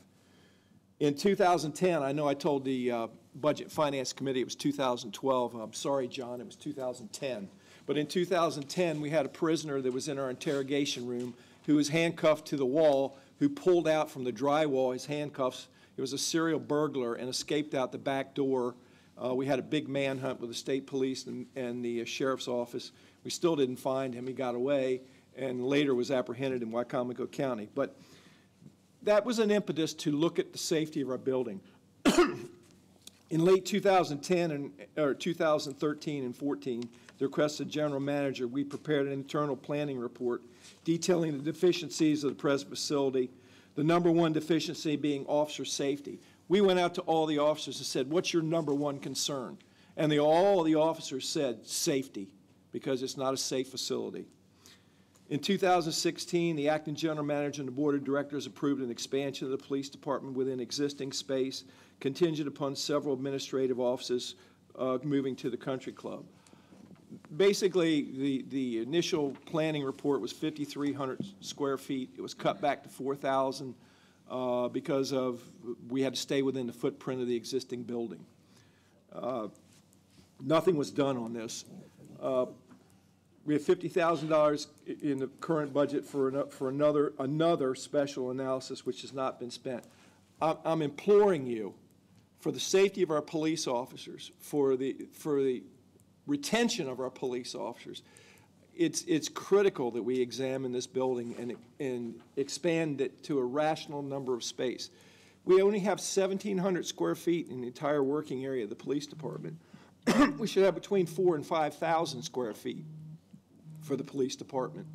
In 2010, I know I told the Budget Finance Committee it was 2012. I'm sorry, John, it was 2010. But in 2010, we had a prisoner that was in our interrogation room who was handcuffed to the wall, who pulled out from the drywall his handcuffs. He was a serial burglar and escaped out the back door. We had a big manhunt with the state police and the sheriff's office. We still didn't find him. He got away and later was apprehended in Wicomico County. But that was an impetus to look at the safety of our building. In late 2010 or 2013 and 14, the request of General Manager, we prepared an internal planning report detailing the deficiencies of the present facility, the number one deficiency being officer safety. We went out to all the officers and said, what's your number one concern? And all the officers said safety, because it's not a safe facility. In 2016, the acting general manager and the board of directors approved an expansion of the police department within existing space, contingent upon several administrative offices moving to the country club. Basically, the initial planning report was 5,300 square feet. It was cut back to 4,000 because we had to stay within the footprint of the existing building. Nothing was done on this. We have $50,000 in the current budget for another special analysis which has not been spent. I'm imploring you, for the safety of our police officers, for the retention of our police officers, it's critical that we examine this building and expand it to a rational number of space. We only have 1,700 square feet in the entire working area of the police department. We should have between 4,000 and 5,000 square feet for the police department.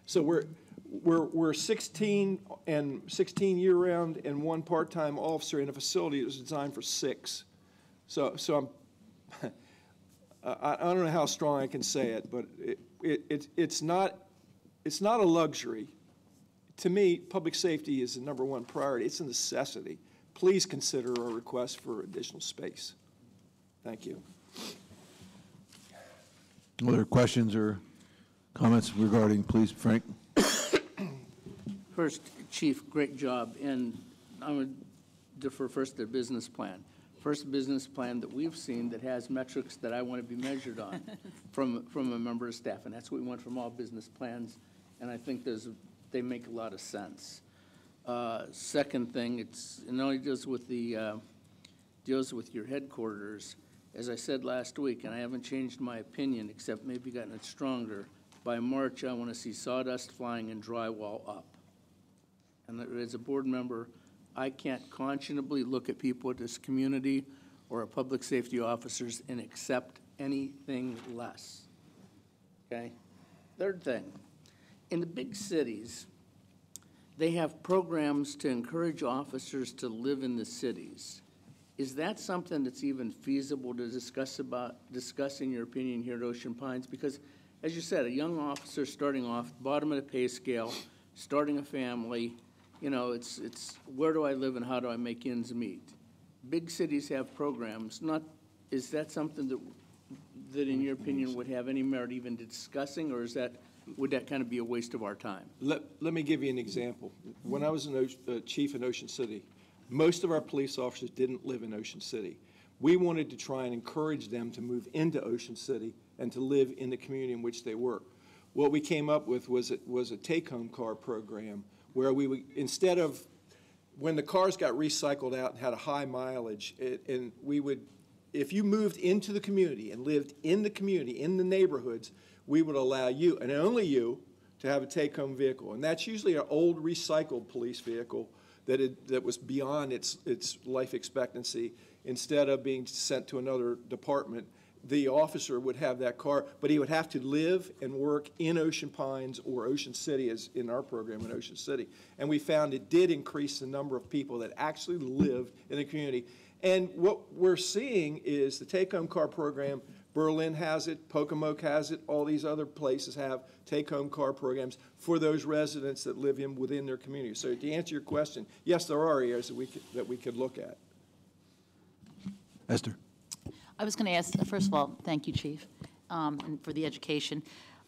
So we're 16 year-round and one part-time officer in a facility that was designed for 6. So I don't know how strong I can say it, but it's not a luxury. To me, public safety is the number one priority. It's a necessity. Please consider our request for additional space. Thank you. Other questions or comments regarding police? Frank? First, Chief, great job. And I'm going to defer first to the business plan. First business plan that we've seen that has metrics that I want to be measured on from a member of staff. And that's what we want from all business plans. And I think they make a lot of sense. Second thing, it only deals with your headquarters. As I said last week, and I haven't changed my opinion except maybe gotten it stronger, by March I want to see sawdust flying and drywall up. And as a board member, I can't conscionably look at people at this community or our public safety officers and accept anything less. Okay? Third thing, in the big cities, they have programs to encourage officers to live in the cities. Is that something that's even feasible to discuss in your opinion here at Ocean Pines? Because, as you said, a young officer starting off, bottom of the pay scale, starting a family, you know, it's where do I live and how do I make ends meet? Big cities have programs. Is that something that in your opinion would have any merit even discussing, or would that kind of be a waste of our time? Let me give you an example. When I was chief in Ocean City, most of our police officers didn't live in Ocean City. We wanted to try and encourage them to move into Ocean City and to live in the community in which they work. What we came up with was a take-home car program where we would, instead of, when the cars got recycled out and had a high mileage, if you moved into the community and lived in the community, in the neighborhoods, we would allow you, and only you, to have a take-home vehicle. And that's usually an old recycled police vehicle that was beyond its life expectancy. Instead of being sent to another department, the officer would have that car, but he would have to live and work in Ocean Pines or Ocean City, as in our program in Ocean City. And we found it did increase the number of people that actually lived in the community. And what we're seeing is the take-home car program, Berlin has it, Pocomoke has it, all these other places have take-home car programs for those residents that live within their community. So to answer your question, yes, there are areas that we could look at. Esther. I was going to ask, first of all, thank you, Chief, and for the education.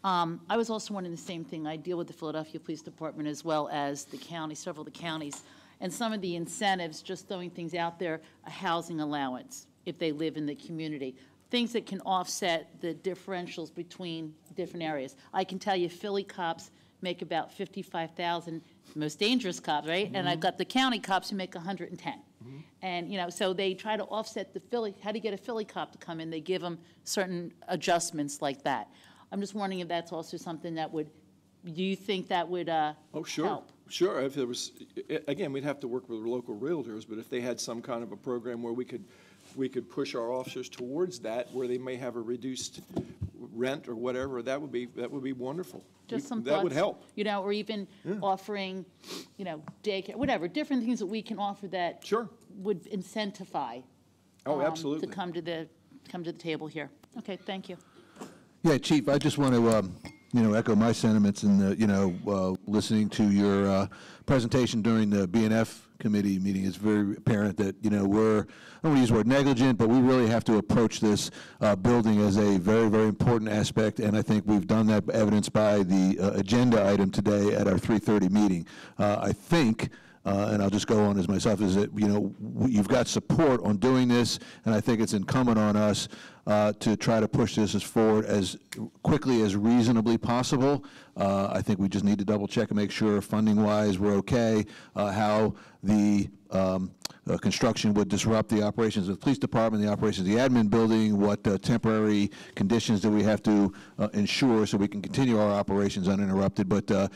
I was also wondering the same thing. I deal with the Philadelphia Police Department as well as the county, several of the counties, and some of the incentives, just throwing things out there, a housing allowance if they live in the community, things that can offset the differentials between different areas. I can tell you Philly cops make about $55,000, most dangerous cops, right? Mm-hmm. And I've got the county cops who make $110,000. Mm-hmm. And, you know, so they try to offset the Philly. How do you get a Philly cop to come in? They give them certain adjustments like that. I'm just wondering if that's also something that would, do you think that would help? Sure. If there was, again, we'd have to work with local realtors, but if they had some kind of a program where we could if we could push our officers towards that, where they may have a reduced rent or whatever, that would be wonderful. Just some That would thoughts, help. you know, or even offering, you know, daycare, whatever, different things that we can offer that would incentivize absolutely. to come to the table here. Okay, thank you. Yeah, Chief, I just want to, echo my sentiments and, listening to your presentation during the BNF committee meeting. It's very apparent that, we're, I don't want to use the word negligent, but we really have to approach this building as a very, very important aspect, and I think we've done that evidenced by the agenda item today at our 3:30 meeting. I think, and I'll just go on as myself, is that, you've got support on doing this, and I think it's incumbent on us to try to push this as forward as quickly as reasonably possible. I think we just need to double check and make sure funding-wise we're okay, how the construction would disrupt the operations of the police department, the operations of the admin building, what temporary conditions do we have to ensure so we can continue our operations uninterrupted. But,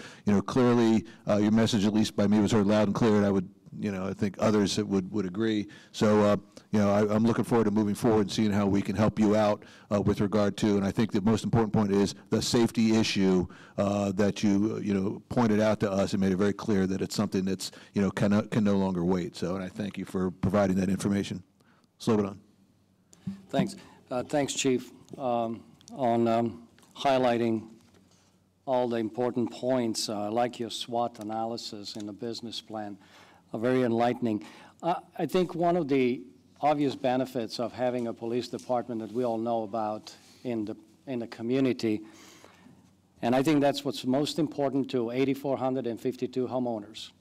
clearly your message, at least by me, was heard loud and clear, and I would, I think others would agree. So, I'm looking forward to moving forward and seeing how we can help you out with regard to, and I think the most important point is the safety issue that you, pointed out to us and made it very clear that it's something that's, can no longer wait. So, and I thank you for providing that information. Slobodan. Thanks. Thanks, Chief, on highlighting all the important points. I like your SWOT analysis in the business plan. Very enlightening. I think one of the obvious benefits of having a police department that we all know about in the community, and I think that's what's most important to 8,452 homeowners,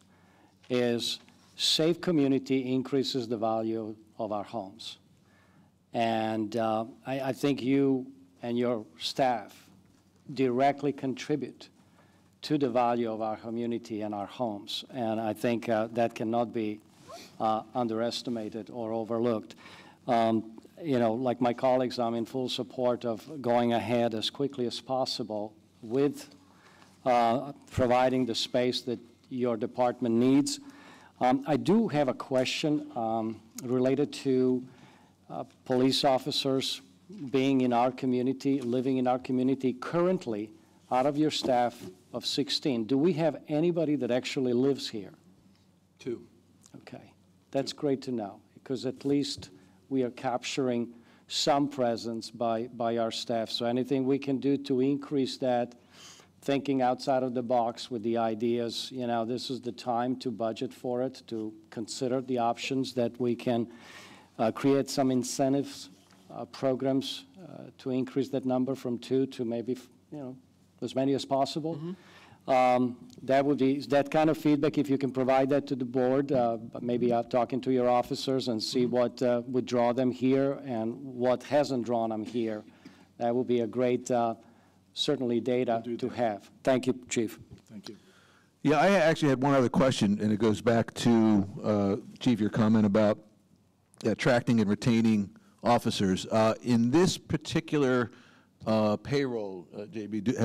is safe community increases the value of our homes. And I think you and your staff directly contribute to the value of our community and our homes. And I think that cannot be underestimated or overlooked. Like my colleagues, I'm in full support of going ahead as quickly as possible with providing the space that your department needs. I do have a question related to police officers being in our community, living in our community. Currently, out of your staff of 16, do we have anybody that actually lives here? 2. Okay, that's great to know, because at least we are capturing some presence by our staff. So anything we can do to increase that, thinking outside of the box with the ideas, this is the time to budget for it, to consider the options that we can create some incentives, programs to increase that number from 2 to maybe, as many as possible. That would be that kind of feedback, if you can provide that to the board, maybe talking to your officers and see what would draw them here and what hasn't drawn them here. That would be a great, certainly, data to have. Thank you, Chief. Thank you. Yeah, I actually had one other question, and it goes back to, Chief, your comment about attracting and retaining officers. In this particular payroll, JB,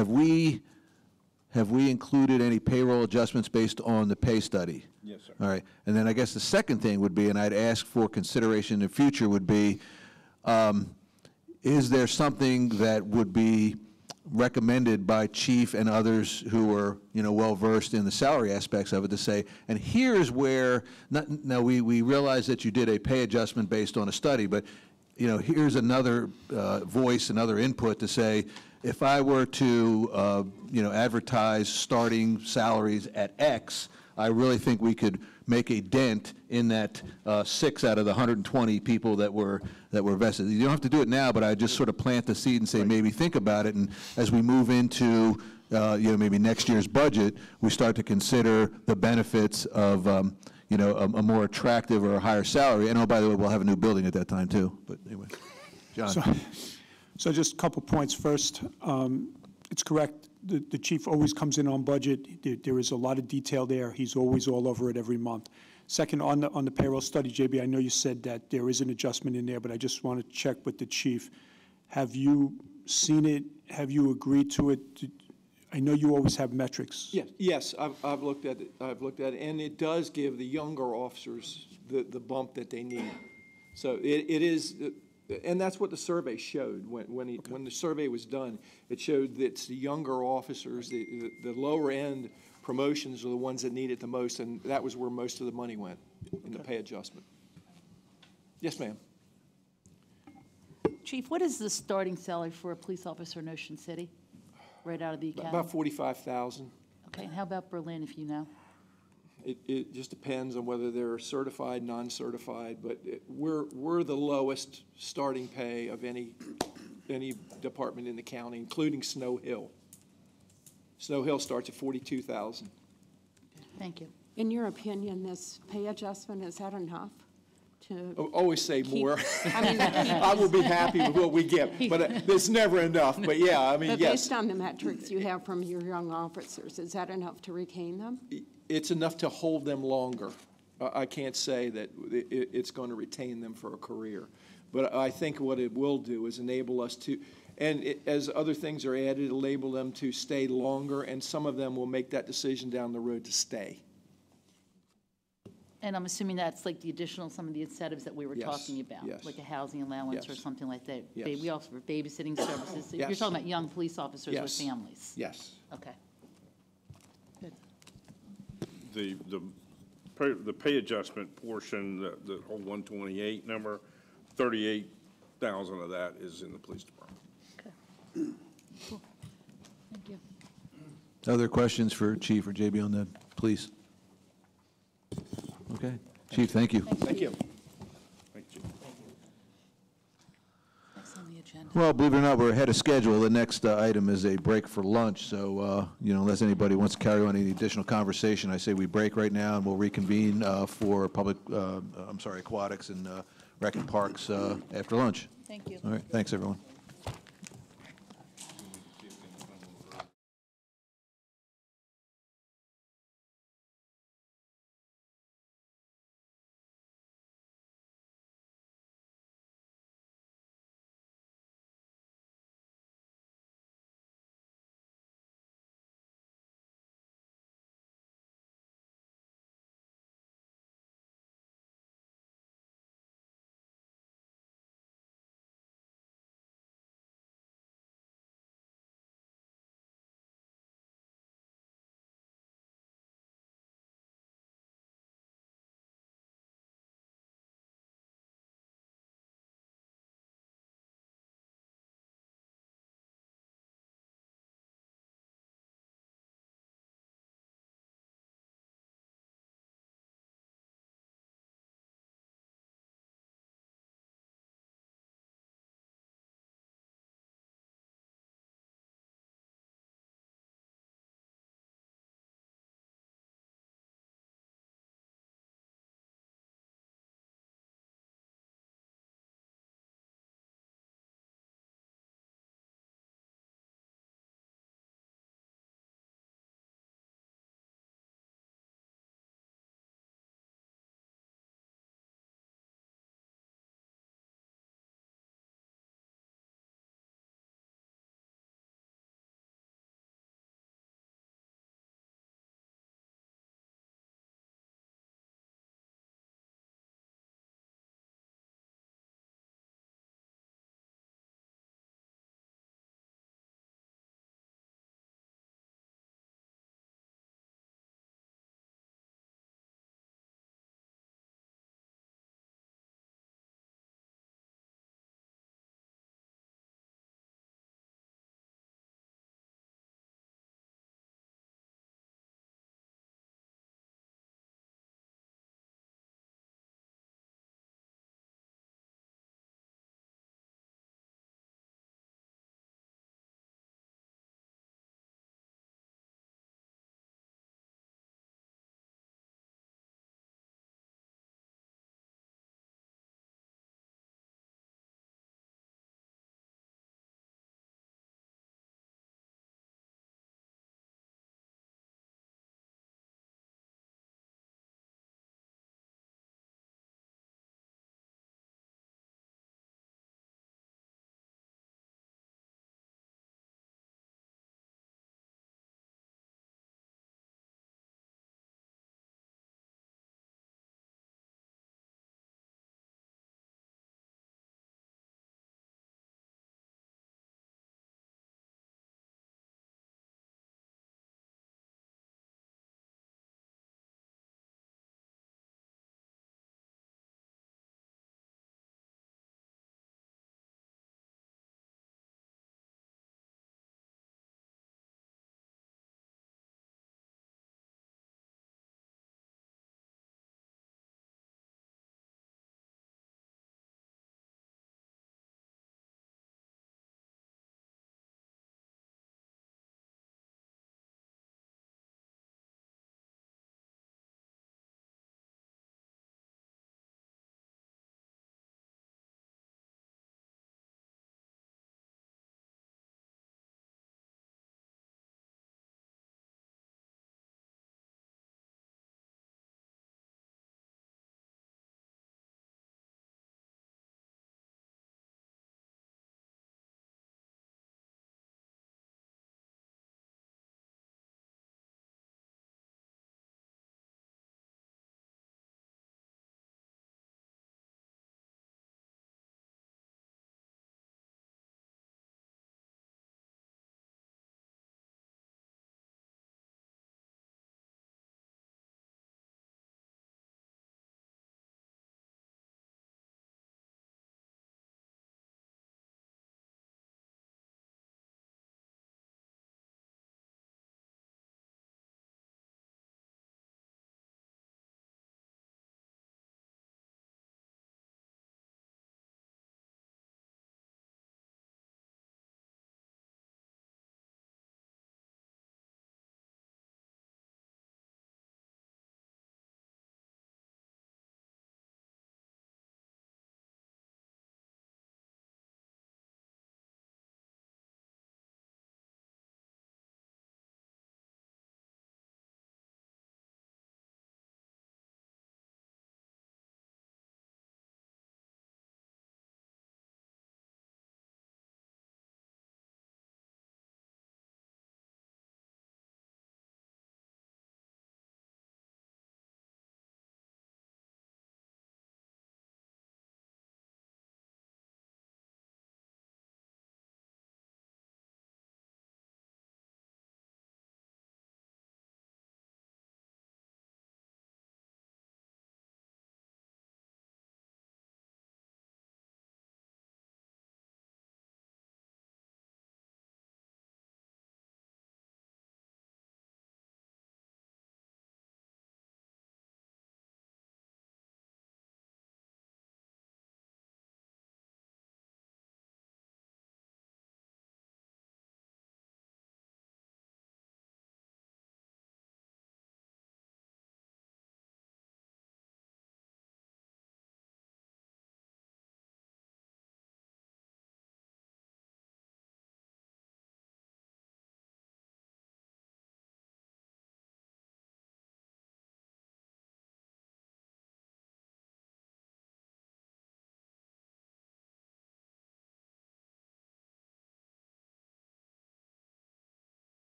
have we included any payroll adjustments based on the pay study? Yes, sir. All right. And then I guess the second thing would be, and I'd ask for consideration in the future, would be, is there something that would be recommended by Chief and others who are, well-versed in the salary aspects of it to say, and here's where, now we realize that you did a pay adjustment based on a study, but, here's another voice, another input to say, if I were to, advertise starting salaries at X, I really think we could make a dent in that 6 out of the 120 people that were vested. You don't have to do it now, but I just sort of plant the seed and say, maybe think about it, and as we move into, maybe next year's budget, we start to consider the benefits of, a more attractive or a higher salary. And, oh, by the way, we'll have a new building at that time, too. But anyway, John. So just a couple points. First, it's correct. The chief always comes in on budget. There is a lot of detail there. He's always all over it every month. Second, on the payroll study, JB, I know you said that there is an adjustment in there, but I just want to check with the chief. Have you seen it? Have you agreed to it? I know you always have metrics. Yes, I've looked at it. And it does give the younger officers the bump that they need. So it is, and that's what the survey showed. When the survey was done, it showed that it's the younger officers, the lower end promotions are the ones that need it the most, and that was where most of the money went in the pay adjustment. Yes, ma'am. Chief, what is the starting salary for a police officer in Ocean City, right out of the academy? About 45,000. Okay, and how about Berlin, if you know? It just depends on whether they're certified, non-certified, but we're the lowest starting pay of any department in the county, including Snow Hill. Snow Hill starts at 42,000. Thank you. In your opinion, this pay adjustment, is that enough to? Always say more. I mean, I will be happy with what we get, but it's never enough. But yeah, I mean, but yes. Based on the metrics you have from your young officers, is that enough to retain them? It's enough to hold them longer. I can't say that it's going to retain them for a career. But I think what it will do is enable us to, and as other things are added, it'll enable them to stay longer, and some of them will make that decision down the road to stay. And I'm assuming that's like the additional, some of the incentives that we were Yes, talking about, yes. like a housing allowance or Yes. something like that. Yes. We also for babysitting services. You're Yes. talking about young police officers with Yes. families. Yes. Okay. The pay adjustment portion, the whole 128 number, 38,000 of that is in the police department. Cool. Thank you. Other questions for Chief or JB on that, please? Okay. Chief, thank you. Thank you. Thank you. Next on the agenda. Well, believe it or not, we're ahead of schedule. The next item is a break for lunch, so, unless anybody wants to carry on any additional conversation, I say we break right now, and we'll reconvene for aquatics and rec and parks after lunch. Thank you. All right, thanks, everyone.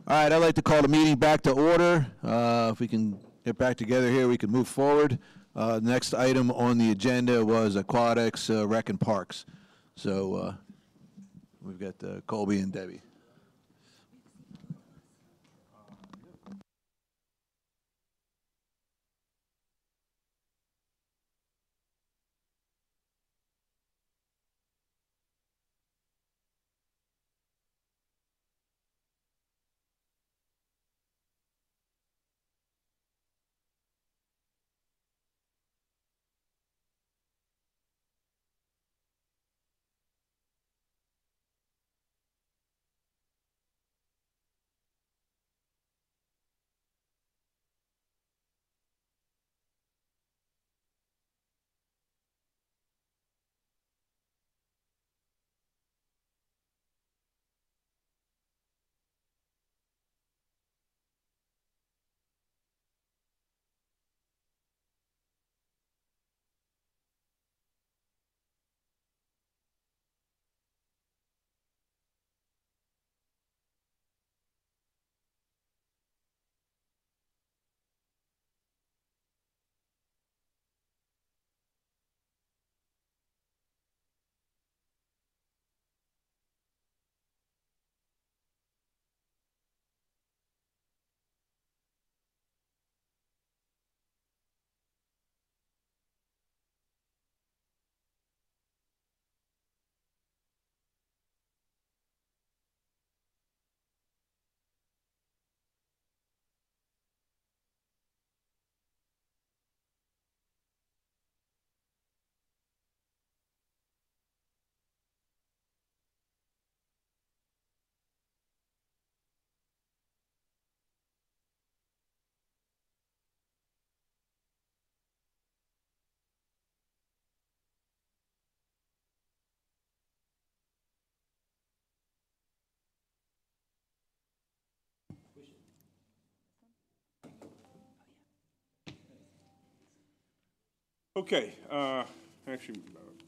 All right, I'd like to call the meeting back to order. If we can get back together here, we can move forward. Next item on the agenda was Aquatics, Rec and Parks. So we've got Colby and Debbie. Okay, actually,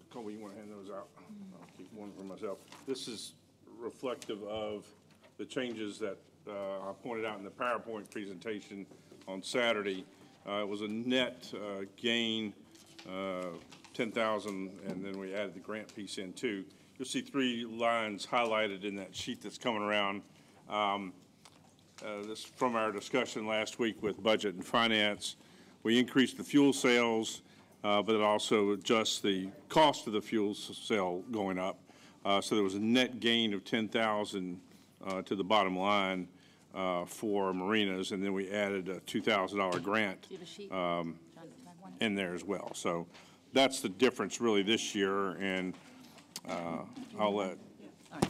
Colby, you want to hand those out? I'll keep one for myself. This is reflective of the changes that I pointed out in the PowerPoint presentation on Saturday. It was a net gain, 10,000, and then we added the grant piece in too. You'll see 3 lines highlighted in that sheet that's coming around. This from our discussion last week with Budget and Finance. We increased the fuel sales, but it also adjusts the cost of the fuel cell going up. So there was a net gain of 10,000 to the bottom line for marinas, and then we added a $2,000 grant in there as well. So that's the difference really this year, and I'll let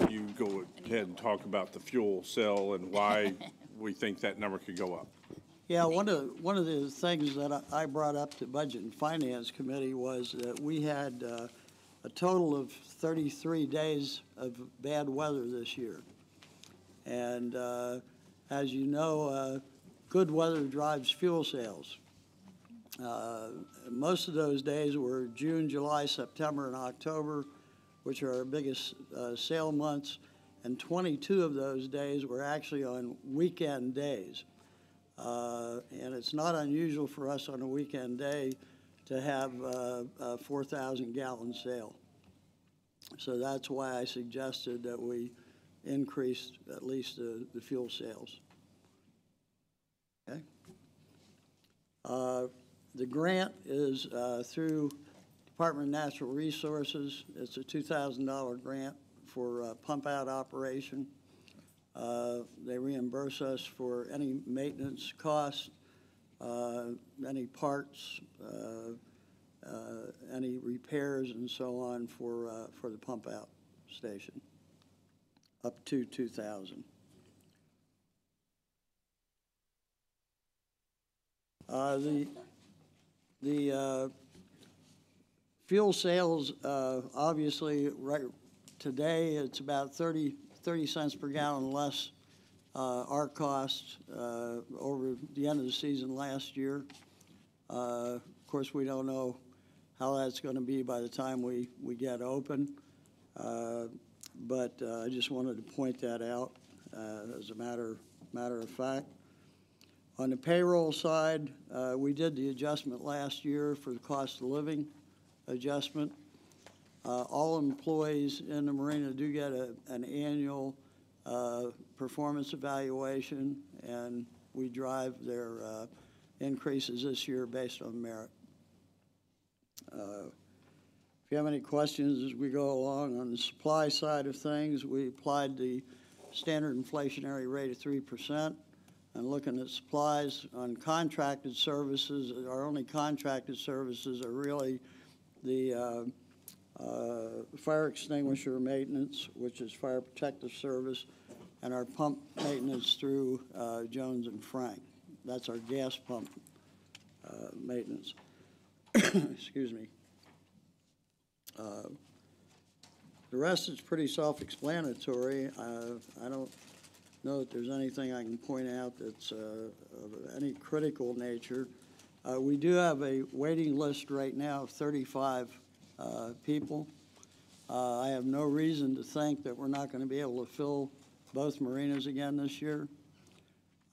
you go ahead and talk about the fuel cell and why we think that number could go up. Yeah, one of the things that I brought up to Budget and Finance Committee was that we had a total of 33 days of bad weather this year. And as you know, good weather drives fuel sales. Most of those days were June, July, September, and October, which are our biggest sale months, and 22 of those days were actually on weekend days. And it's not unusual for us on a weekend day to have a 4,000 gallon sale. So that's why I suggested that we increase at least the fuel sales. Okay. The grant is through Department of Natural Resources. It's a $2,000 grant for pump out operation. They reimburse us for any maintenance costs, any parts, any repairs, and so on for the pump out station, up to $2,000. The fuel sales, obviously, right today it's about 30 cents per gallon less our costs over the end of the season last year. Of course, we don't know how that's going to be by the time we get open, but I just wanted to point that out as a matter matter of fact. On the payroll side, we did the adjustment last year for the cost of living adjustment. All employees in the marina do get an annual performance evaluation, and we drive their increases this year based on merit. If you have any questions as we go along on the supply side of things, we applied the standard inflationary rate of 3%. And looking at supplies on contracted services, our only contracted services are really the fire extinguisher maintenance, which is Fire Protective Service, and our pump maintenance through Jones and Frank. That's our gas pump maintenance. Excuse me. The rest is pretty self-explanatory. I don't know that there's anything I can point out that's of any critical nature. We do have a waiting list right now of 35 people. I have no reason to think that we're not going to be able to fill both marinas again this year.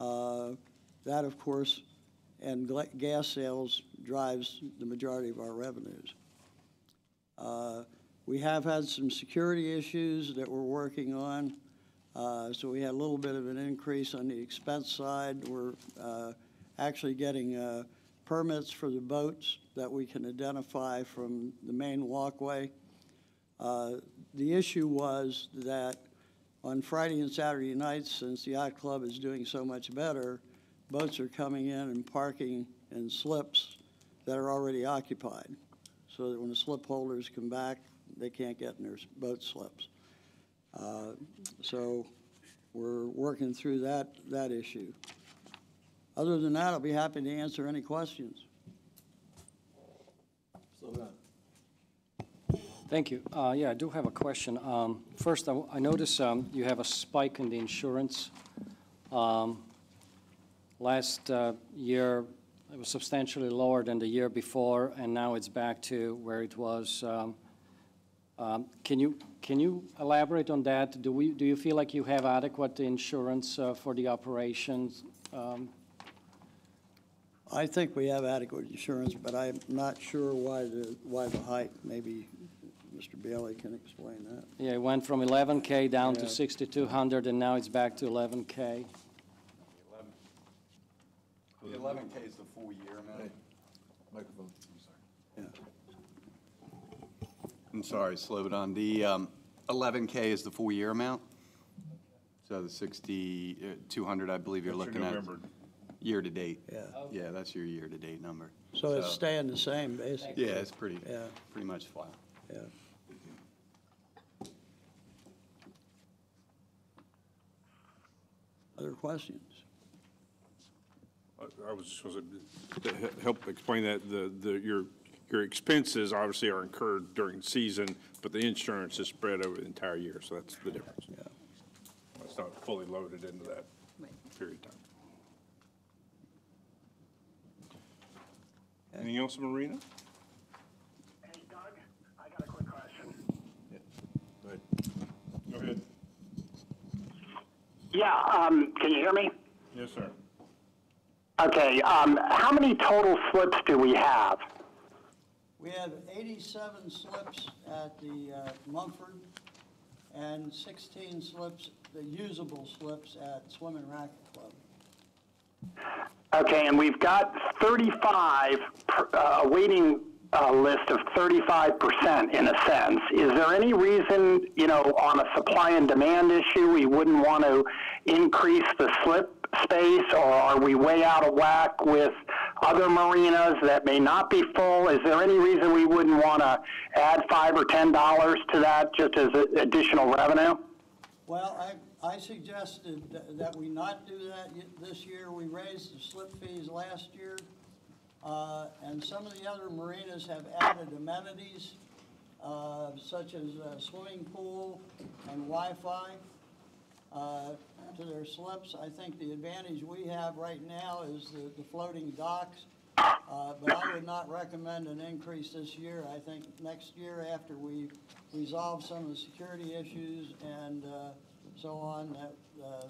That, of course, and gas sales drives the majority of our revenues. We have had some security issues that we're working on. So we had a little bit of an increase on the expense side. We're actually getting permits for the boats that we can identify from the main walkway. The issue was that on Friday and Saturday nights, since the yacht club is doing so much better, boats are coming in and parking in slips that are already occupied, so that when the slip holders come back, they can't get in their boat slips. So we're working through that issue. Other than that, I'll be happy to answer any questions. Thank you. Yeah, I do have a question. First, I notice you have a spike in the insurance. Last year, it was substantially lower than the year before, and now it's back to where it was. Can you elaborate on that? Do you feel like you have adequate insurance for the operations? I think we have adequate insurance, but I'm not sure why the hike. Maybe Mr. Bailey can explain that. Yeah, it went from 11K down to 6,200, and now it's back to 11K. The 11K is the full year amount. Microphone. I'm sorry. I'm sorry, Slobodan. The 11K is the full year amount. So the 6,200, I believe you're looking at year to date. Yeah. Yeah, that's your year to date number. So it's staying the same, basically. Yeah, it's pretty much flat. Yeah. Other questions? I was just going to help explain that your expenses obviously are incurred during season, but the insurance is spread over the entire year, so that's the difference. Yeah. It's not fully loaded into that period of time. Anything else, Marina? Hey, Doug, I got a quick question. Go ahead. Go ahead. Yeah, can you hear me? Yes, sir. Okay, how many total slips do we have? We have 87 slips at the Mumford and 16 slips, the usable slips at Swim and Racket Club. Okay, and we've got 35, a waiting list of 35% in a sense. Is there any reason, on a supply and demand issue, we wouldn't want to increase the slip space, or are we way out of whack with other marinas that may not be full? Is there any reason we wouldn't want to add $5 or $10 to that just as additional revenue? Well, I suggested that we not do that this year. We raised the slip fees last year, and some of the other marinas have added amenities such as a swimming pool and Wi-Fi to their slips. I think the advantage we have right now is the floating docks, but I would not recommend an increase this year. I think next year, after we resolve some of the security issues and so on,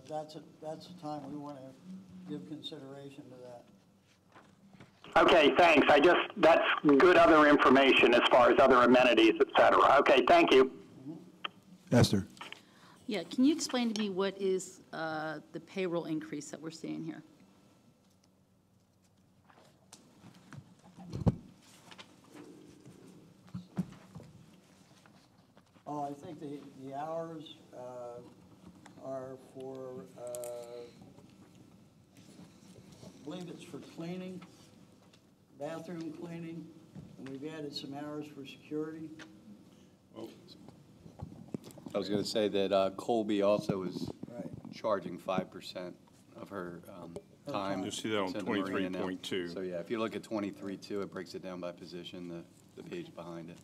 that's a time we want to give consideration to that. Okay, thanks. That's good other information as far as other amenities, et cetera. Okay, thank you. Esther. Yeah, can you explain to me what is the payroll increase that we're seeing here? Oh, I think the hours are for, I believe it's for cleaning, bathroom cleaning, and we've added some hours for security. I was going to say that Colby also is charging 5% of her time. You'll see that on to the marina now. 23.2. So, yeah, if you look at 23.2, it breaks it down by position, the page behind it.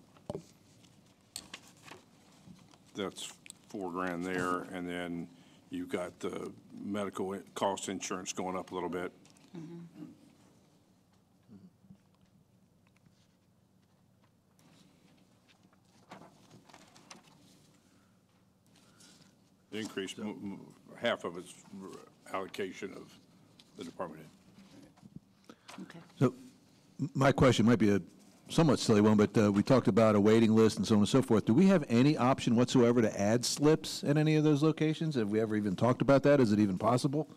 That's $4,000 there, and then you've got the medical cost insurance going up a little bit. The increase, half of its allocation of the department head. Okay. So my question might be a somewhat silly one, but we talked about a waiting list and so on and so forth. Do we have any option whatsoever to add slips at any of those locations? Have we ever even talked about that? Is it even possible?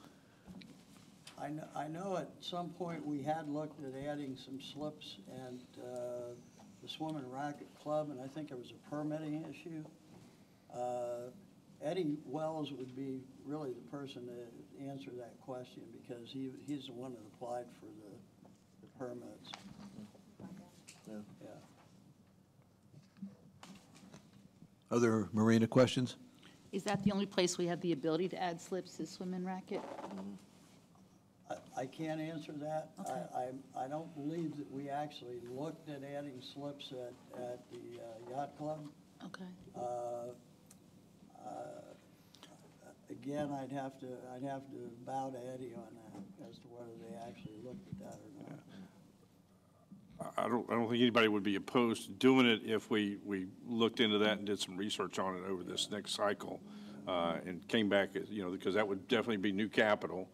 I know at some point we had looked at adding some slips at the Swim and Racket Club, and I think there was a permitting issue. Eddie Wells would be really the person to answer that question because he's the one that applied for the permits. Yeah. Other marina questions? Is that the only place we have the ability to add slips is Swim and Racket? I can't answer that. Okay. I don't believe that we actually looked at adding slips at the yacht club. Okay. Again, I'd have to bow to Eddie on that as to whether they actually looked at that or not. I don't think anybody would be opposed to doing it if we looked into that and did some research on it over this next cycle, and came back, because that would definitely be new capital.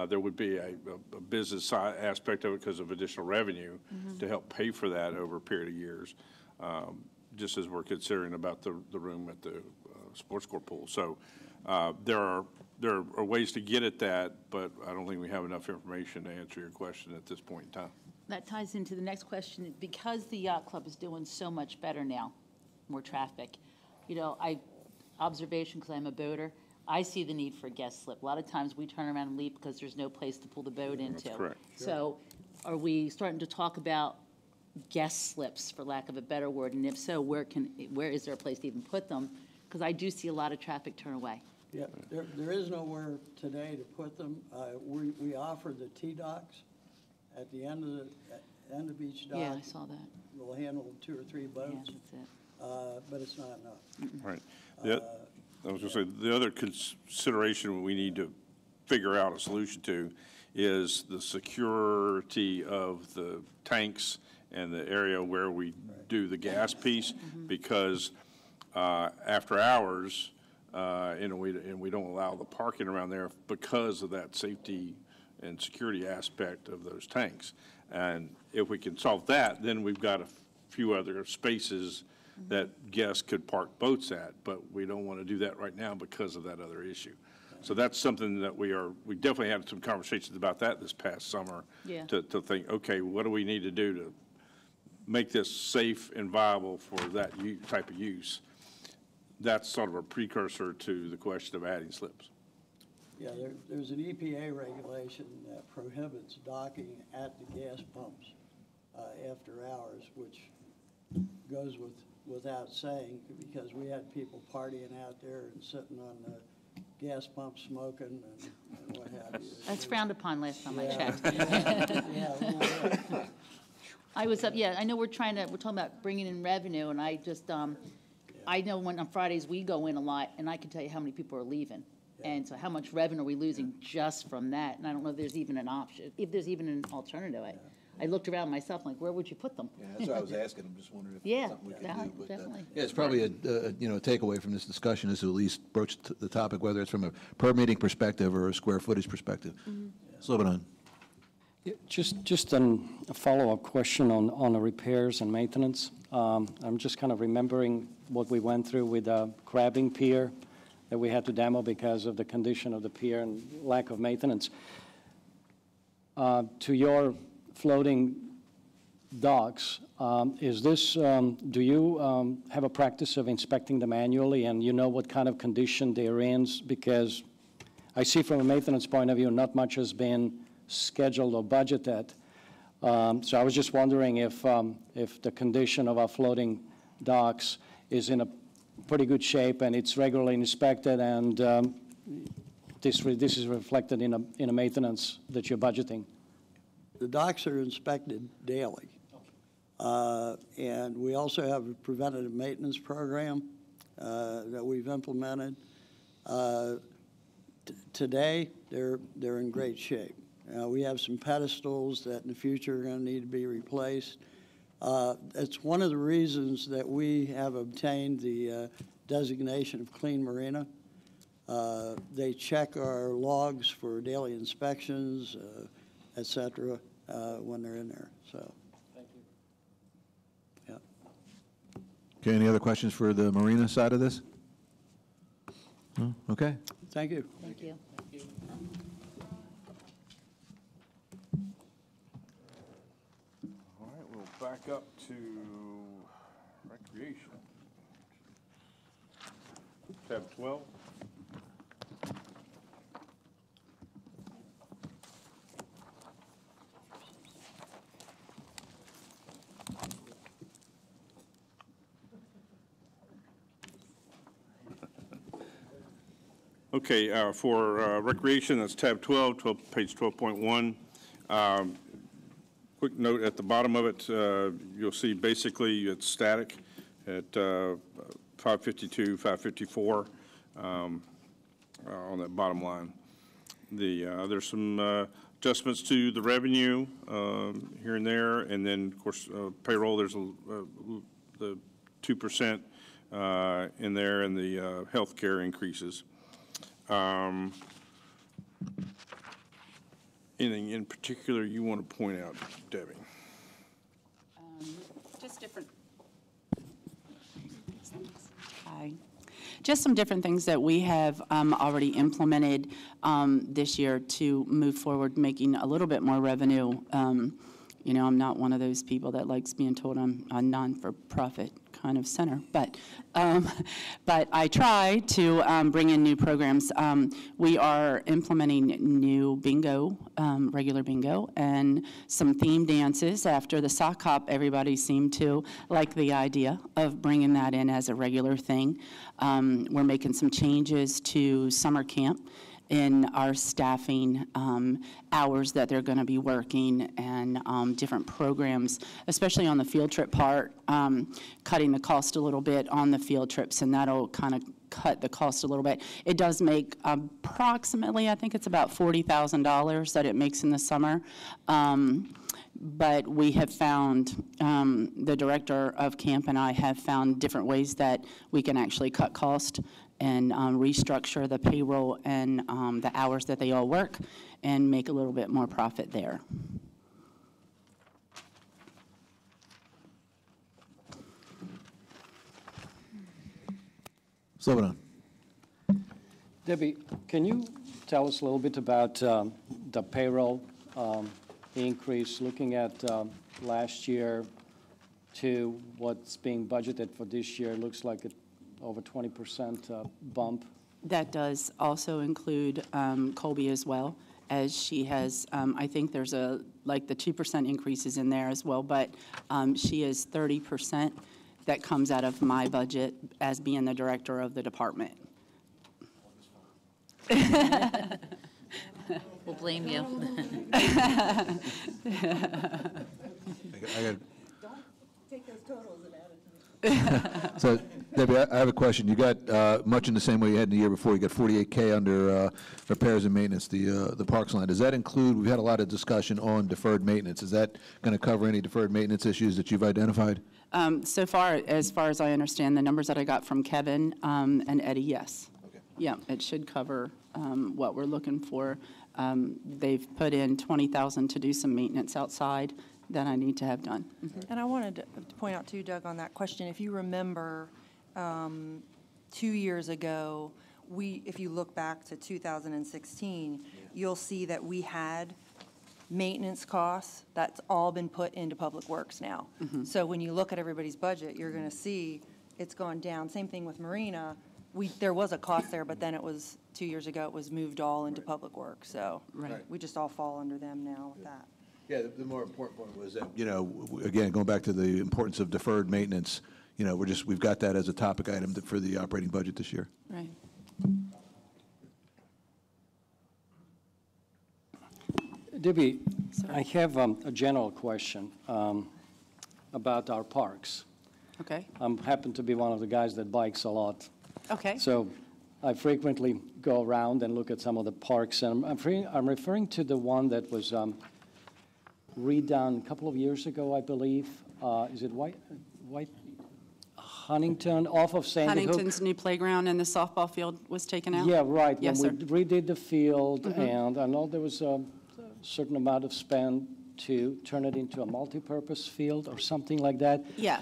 There would be a business side aspect of it because of additional revenue to help pay for that over a period of years, just as we're considering about the room at the sports court pool. So there are ways to get at that, but I don't think we have enough information to answer your question at this point in time. That ties into the next question. Because the yacht club is doing so much better now, more traffic, observation, because I'm a boater, I see the need for a guest slip. A lot of times we turn around and leave because there's no place to pull the boat into. That's correct. So are we starting to talk about guest slips, for lack of a better word? And if so, where is there a place to even put them? Because I do see a lot of traffic turn away. Yeah, there is nowhere today to put them. We offered the T-docks at the end of each dock. Yeah, I saw that. We'll handle 2 or 3 boats. Yeah, that's it. But it's not enough. Right. I was going to say, the other consideration we need to figure out a solution to is the security of the tanks and the area where we do the gas piece, because after hours, and we don't allow the parking around there because of that safety and security aspect of those tanks. And if we can solve that, then we've got a few other spaces that guests could park boats at, but we don't want to do that right now because of that other issue. So that's something that we definitely had some conversations about that this past summer. Yeah. To think, okay, what do we need to do to make this safe and viable for that type of use? That's sort of a precursor to the question of adding slips. Yeah, there's an EPA regulation that prohibits docking at the gas pumps after hours, which goes without saying, because we had people partying out there and sitting on the gas pump smoking and what have you. That's frowned upon last time I Yeah. checked. Yeah, a little bit. I was up, I know we're talking about bringing in revenue, and I just, I know when on Fridays we go in a lot, and I can tell you how many people are leaving. And so how much revenue are we losing just from that? And I don't know if there's even an option, if there's even an alternative. I looked around myself, like, where would you put them? Yeah, that's what I was asking. I'm just wondering if Yeah, it's something we could yeah, do. But, definitely. yeah, it's probably a takeaway from this discussion is to at least broach the topic, whether it's from a permitting perspective or a square footage perspective. Slobodan. Yeah, just a follow-up question on the repairs and maintenance. I'm just kind of remembering what we went through with the crabbing pier that we had to demo because of the condition of the pier and lack of maintenance. To your floating docks, is this, do you have a practice of inspecting them annually and you know what kind of condition they're in? Because I see from a maintenance point of view, not much has been scheduled or budgeted. So I was just wondering if the condition of our floating docks is in a pretty good shape and it's regularly inspected and this is reflected in a maintenance that you're budgeting. The docks are inspected daily. And we also have a preventative maintenance program that we've implemented. Today, they're in great shape. We have some pedestals that in the future are going to need to be replaced. It's one of the reasons that we have obtained the designation of Clean Marina. They check our logs for daily inspections, et cetera, when they're in there. So, thank you. Yeah. Okay, any other questions for the marina side of this? No? Okay. Thank you. Thank you. All right, we'll back up to recreation. Tab 12. Okay, for recreation, that's tab 12, page 12.1. Quick note at the bottom of it, you'll see basically it's static at 552, 554 on that bottom line. There's some adjustments to the revenue here and there, and then, of course, payroll, there's the 2% in there, and the health care increases. Anything in particular you want to point out, Debbie? Just different. Hi. Just some different things that we have already implemented this year to move forward, making a little bit more revenue. You know, I'm not one of those people that likes being told I'm a non-for-profit kind of center, but I try to bring in new programs. We are implementing new bingo, regular bingo, and some theme dances. After the sock hop, everybody seemed to like the idea of bringing that in as a regular thing. We're making some changes to summer camp in our staffing hours that they're going to be working and different programs, especially on the field trip part, cutting the cost a little bit on the field trips, and that'll kind of cut the cost a little bit. It does make approximately, I think it's about $40,000 that it makes in the summer. But we have found, the director of camp and I have found different ways that we can actually cut cost and restructure the payroll and the hours that they all work and make a little bit more profit there. Slobodan. Debbie, can you tell us a little bit about the payroll increase, looking at last year to what's being budgeted for this year? It looks like it over 20% bump. That does also include Colby as well, as she has, I think there's like the 2% increases in there as well, but she is 30% that comes out of my budget as being the director of the department. We'll blame you. I got Don't take those totals and add it So, Debbie, I have a question. You got, much in the same way you had in the year before, you got 48K under repairs and maintenance, the parks line. Does that include, we've had a lot of discussion on deferred maintenance. Is that going to cover any deferred maintenance issues that you've identified? So far as I understand, the numbers that I got from Kevin and Eddie, yes. Okay. Yeah, it should cover what we're looking for. They've put in $20,000 to do some maintenance outside that I need to have done. And I wanted to point out too, Doug, on that question, if you remember 2 years ago, if you look back to 2016, you'll see that we had maintenance costs. That's all been put into Public Works now. So when you look at everybody's budget, you're going to see it's gone down. Same thing with Marina. There was a cost there, but then it was 2 years ago, it was moved all into Public Works. So we just all fall under them now with that. Yeah, the more important point was that, again, going back to the importance of deferred maintenance, we've got that as a topic item for the operating budget this year. Right. Debbie, I have a general question about our parks. Okay. I happen to be one of the guys that bikes a lot. Okay. So I frequently go around and look at some of the parks, and I'm referring to the one that was redone a couple of years ago, I believe. Is it White Huntington, off of Sandy Hook? Huntington's new playground and the softball field was taken out? Yeah, right. Yes, when sir. we redid the field, and I know there was a certain amount of spend to turn it into a multi-purpose field or something like that. Yeah.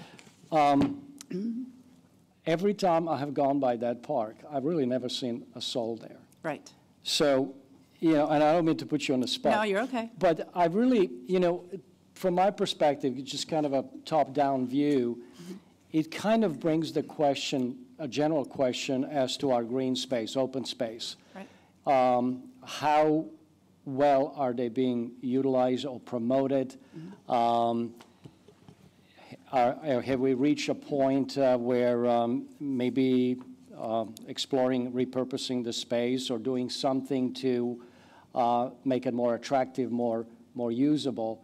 Every time I have gone by that park, I've really never seen a soul there. Right. So, and I don't mean to put you on the spot. No, you're okay. But I really, from my perspective, just kind of a top-down view, it kind of brings the question, a general question as to our green space, open space. Right. How well are they being utilized or promoted? Have we reached a point where maybe exploring repurposing the space or doing something to make it more attractive, more usable?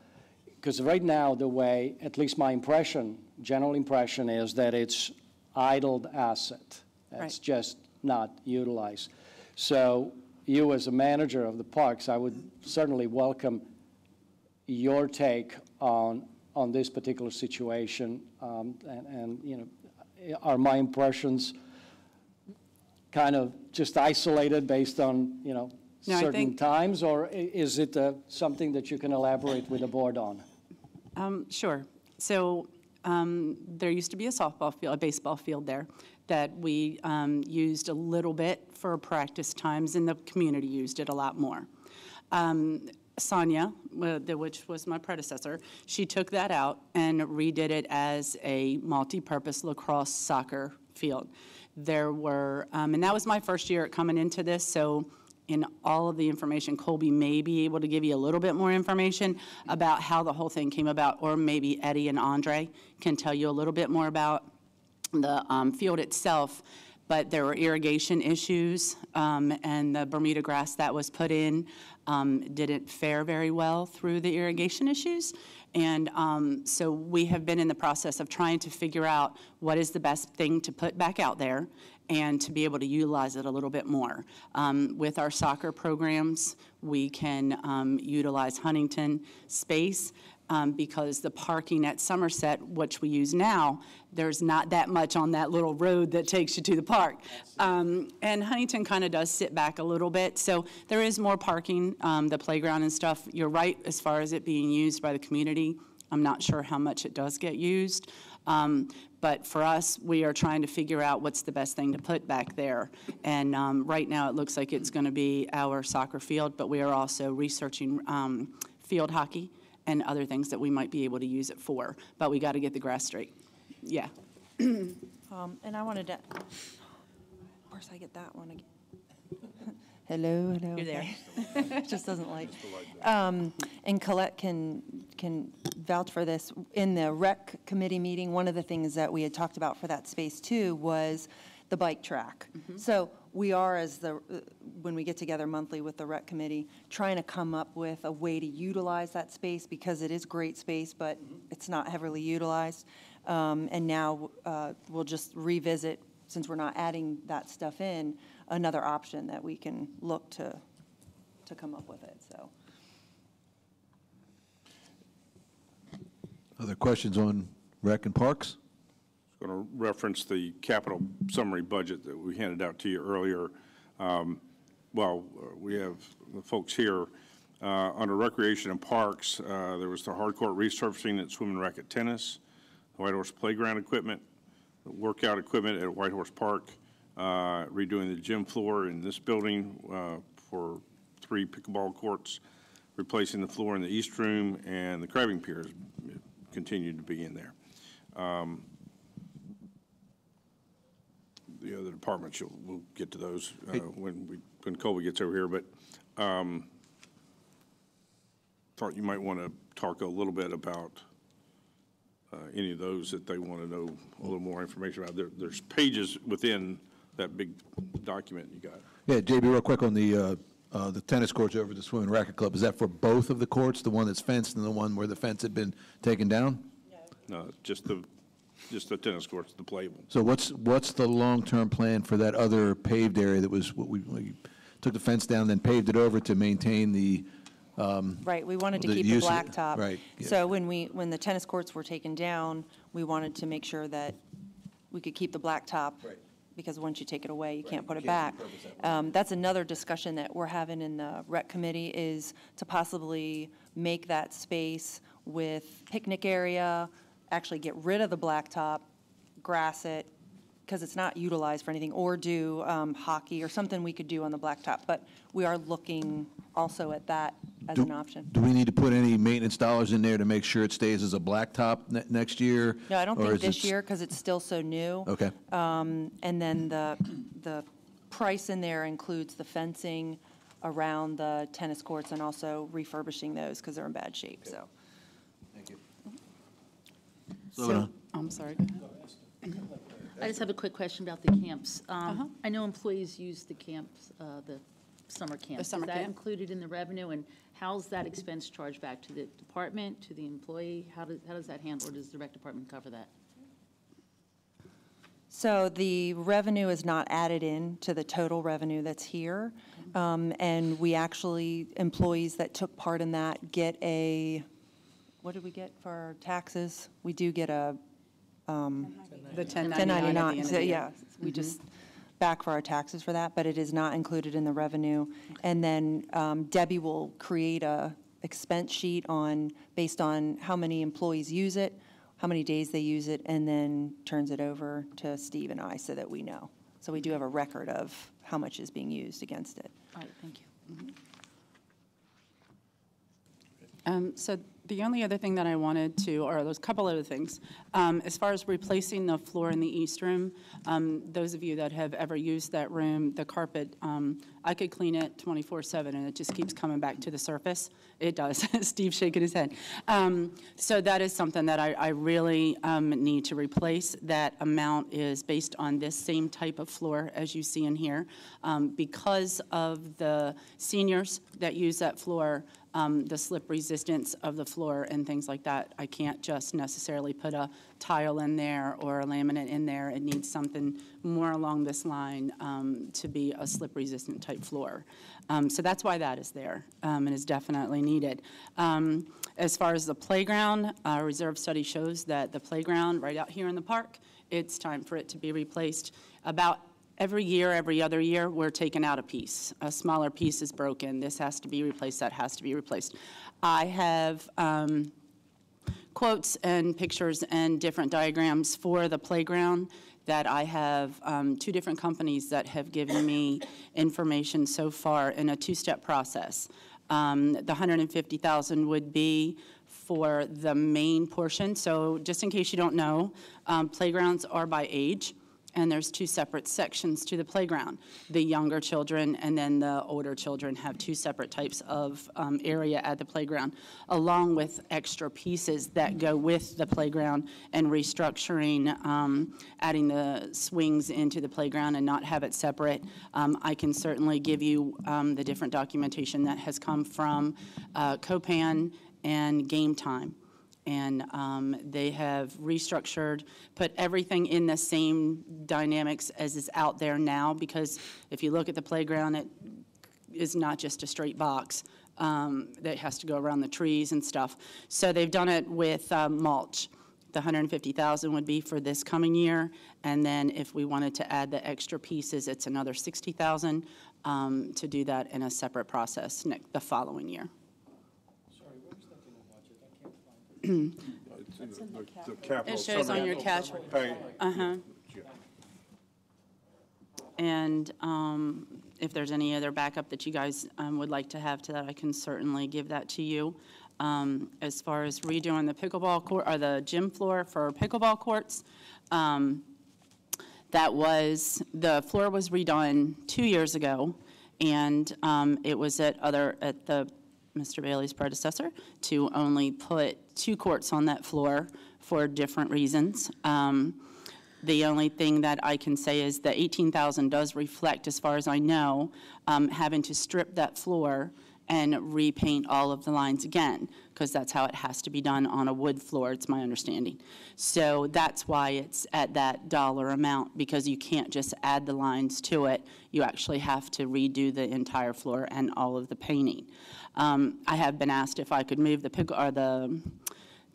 Because right now, the way, at least my impression, general impression is that it's idled asset. That's just not utilized. So you as a manager of the parks, I would certainly welcome your take on this particular situation. Are my impressions kind of just isolated based on, certain times, or is it something that you can elaborate with the board on? Sure. So there used to be a softball field, a baseball field there that we used a little bit for practice times, and the community used it a lot more. Sonia, which was my predecessor, she took that out and redid it as a multi-purpose lacrosse soccer field. There were, and that was my first year coming into this, so in all of the information, Colby may be able to give you a little bit more information about how the whole thing came about, or maybe Eddie and Andre can tell you a little bit more about the field itself. But there were irrigation issues, and the Bermuda grass that was put in didn't fare very well through the irrigation issues. And so we have been in the process of trying to figure out what is the best thing to put back out there and to be able to utilize it a little bit more. With our soccer programs, we can utilize Huntington space because the parking at Somerset, which we use now, there's not that much on that little road that takes you to the park. And Huntington kind of does sit back a little bit, so there is more parking, the playground and stuff. You're right as far as it being used by the community. I'm not sure how much it does get used. But for us, we are trying to figure out what's the best thing to put back there. And right now, it looks like it's going to be our soccer field, but we are also researching field hockey and other things that we might be able to use it for. But we got to get the grass straight. Yeah. And I wanted to, of course, I get that one again. Hello. You're there. It just doesn't like. And Colette can vouch for this. In the rec committee meeting, one of the things that we had talked about for that space too was the bike track. So we are, when we get together monthly with the rec committee, trying to come up with a way to utilize that space because it is great space, but it's not heavily utilized. And now we'll just revisit, since we're not adding that stuff in, another option that we can look to come up with it, so. Other questions on Rec and Parks? I'm going to reference the capital summary budget that we handed out to you earlier. We have the folks here. Under Recreation and Parks, there was the hardcourt resurfacing at Swim and Racket Tennis, the White Horse Playground equipment, the workout equipment at White Horse Park, redoing the gym floor in this building for 3 pickleball courts, replacing the floor in the East Room, and the crabbing piers continued to be in there. The other departments, we'll get to those when Colby gets over here, but thought you might want to talk a little bit about any of those that they want to know a little more information about. There's pages within that big document you got. Yeah, JB, real quick on the tennis courts over at the Swim and Racket Club. Is that for both of the courts, the one that's fenced and the one where the fence had been taken down? No, just the tennis courts, the playable. So what's the long-term plan for that other paved area that was, what we took the fence down, then paved it over to maintain the Right, we wanted to keep the blacktop. Right. Yeah. So when the tennis courts were taken down, we wanted to make sure that we could keep the blacktop. Right. Because once you take it away, you can't put it back. That's another discussion that we're having in the rec committee, is to possibly make that space with picnic area, actually get rid of the blacktop, grass it, because it's not utilized for anything, or do hockey or something we could do on the blacktop. But we are looking also at that as an option. Do we need to put any maintenance dollars in there to make sure it stays as a blacktop next year? No, I don't think this year, because it's still so new. Okay. And then the price in there includes the fencing around the tennis courts and also refurbishing those because they're in bad shape, so. Thank you. So, I'm sorry. Go ahead. I just have a quick question about the camps. I know employees use the camps, the summer camps. The summer Is that camp. included in the revenue, and how's that expense charged back to the department, to the employee? How does that handle, or does the rec department cover that? So the revenue is not added in to the total revenue that's here. And we actually, employees that took part in that get a, what did we get for our taxes? We do get a The 1099 at the 1099, end of so the year. yeah, we just back for our taxes for that, but it is not included in the revenue. And then Debbie will create a expense sheet based on how many employees use it, how many days they use it, and then turns it over to Steve and I so that we know. So we do have a record of how much is being used against it. All right, thank you. So the only other thing that I wanted to, or there's a couple other things. As far as replacing the floor in the East Room, those of you that have ever used that room, the carpet, I could clean it 24/7 and it just keeps coming back to the surface. It does. Steve's shaking his head. So that is something that I really need to replace. That amount is based on this same type of floor as you see in here. Because of the seniors that use that floor, the slip resistance of the floor and things like that, I can't just necessarily put a tile in there or a laminate in there. It needs something more along this line to be a slip resistant type floor. So that's why that is there and is definitely needed. As far as the playground, our reserve study shows that the playground right out here in the park, it's time for it to be replaced. About every year, every other year, we're taking out a piece. A smaller piece is broken. This has to be replaced. That has to be replaced. I have quotes and pictures and different diagrams for the playground that I have 2 different companies that have given me information so far in a 2-step process. The $150,000 would be for the main portion. So just in case you don't know, playgrounds are by age. And there's 2 separate sections to the playground. The younger children and then the older children have 2 separate types of area at the playground, along with extra pieces that go with the playground and restructuring, adding the swings into the playground and not have it separate. I can certainly give you the different documentation that has come from Copan and Game Time. And they have restructured, put everything in the same dynamics as is out there now, because if you look at the playground, it is not just a straight box that has to go around the trees and stuff. So they've done it with mulch. The $150,000 would be for this coming year, and then if we wanted to add the extra pieces, it's another $60,000 to do that in a separate process the following year. It shows on your cash. And if there's any other backup that you guys would like to have to that, I can certainly give that to you. As far as redoing the pickleball court or the gym floor for pickleball courts, the floor was redone 2 years ago, and it was at Mr. Bailey's predecessor to only put 2 courts on that floor for different reasons. The only thing that I can say is the $18,000 does reflect, as far as I know, having to strip that floor and repaint all of the lines again, because that's how it has to be done on a wood floor, it's my understanding. So that's why it's at that dollar amount, because you can't just add the lines to it. You actually have to redo the entire floor and all of the painting. I have been asked if I could move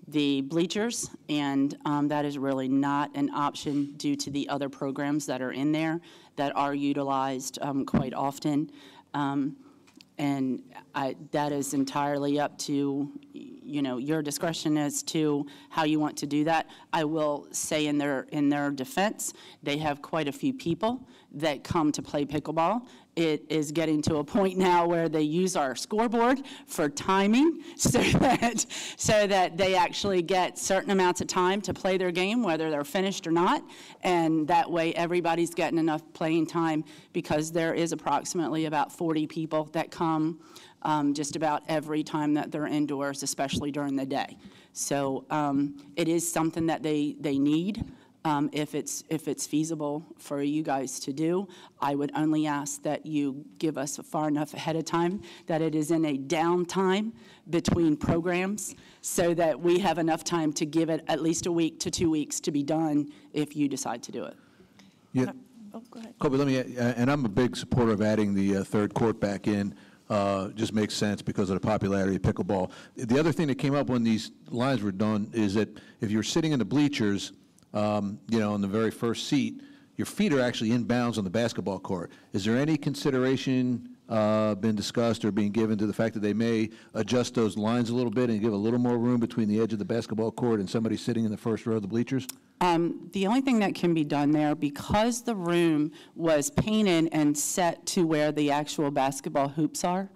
the bleachers, and that is really not an option due to the other programs that are in there that are utilized quite often. And that is entirely up to, your discretion as to how you want to do that. I will say in their defense, they have quite a few people that come to play pickleball. It is getting to a point now where they use our scoreboard for timing so that they actually get certain amounts of time to play their game, whether they're finished or not. And that way everybody's getting enough playing time, because there is approximately about 40 people that come just about every time that they're indoors, especially during the day. So it is something that they need. If it's feasible for you guys to do, I would only ask that you give us far enough ahead of time that it is in a downtime between programs, so that we have enough time to give it at least a week to 2 weeks to be done if you decide to do it. Yeah. Oh, go ahead. Kobe, and I'm a big supporter of adding the third court back in. Just makes sense because of the popularity of pickleball. The other thing that came up when these lines were done is that if you're sitting in the bleachers, on the very first seat, your feet are actually in bounds on the basketball court. Is there any consideration been discussed or being given to the fact that they may adjust those lines a little bit and give a little more room between the edge of the basketball court and somebody sitting in the first row of the bleachers? The only thing that can be done there, because the room was painted and set to where the actual basketball hoops are,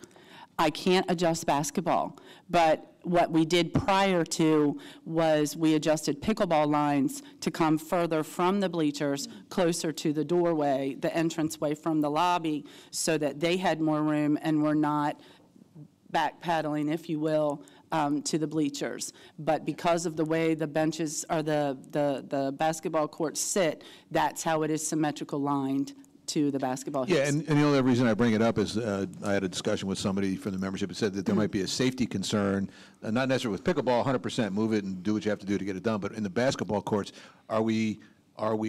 I can't adjust basketball. But what we did prior to was we adjusted pickleball lines to come further from the bleachers, closer to the doorway, the entranceway from the lobby, so that they had more room and were not back paddling, if you will, to the bleachers. But because of the way the benches or the basketball courts sit, that's how it is symmetrical lined to the basketball hoops. Yeah, and the only reason I bring it up is I had a discussion with somebody from the membership that said that there might be a safety concern, not necessarily with pickleball, 100% move it and do what you have to do to get it done, but in the basketball courts, are we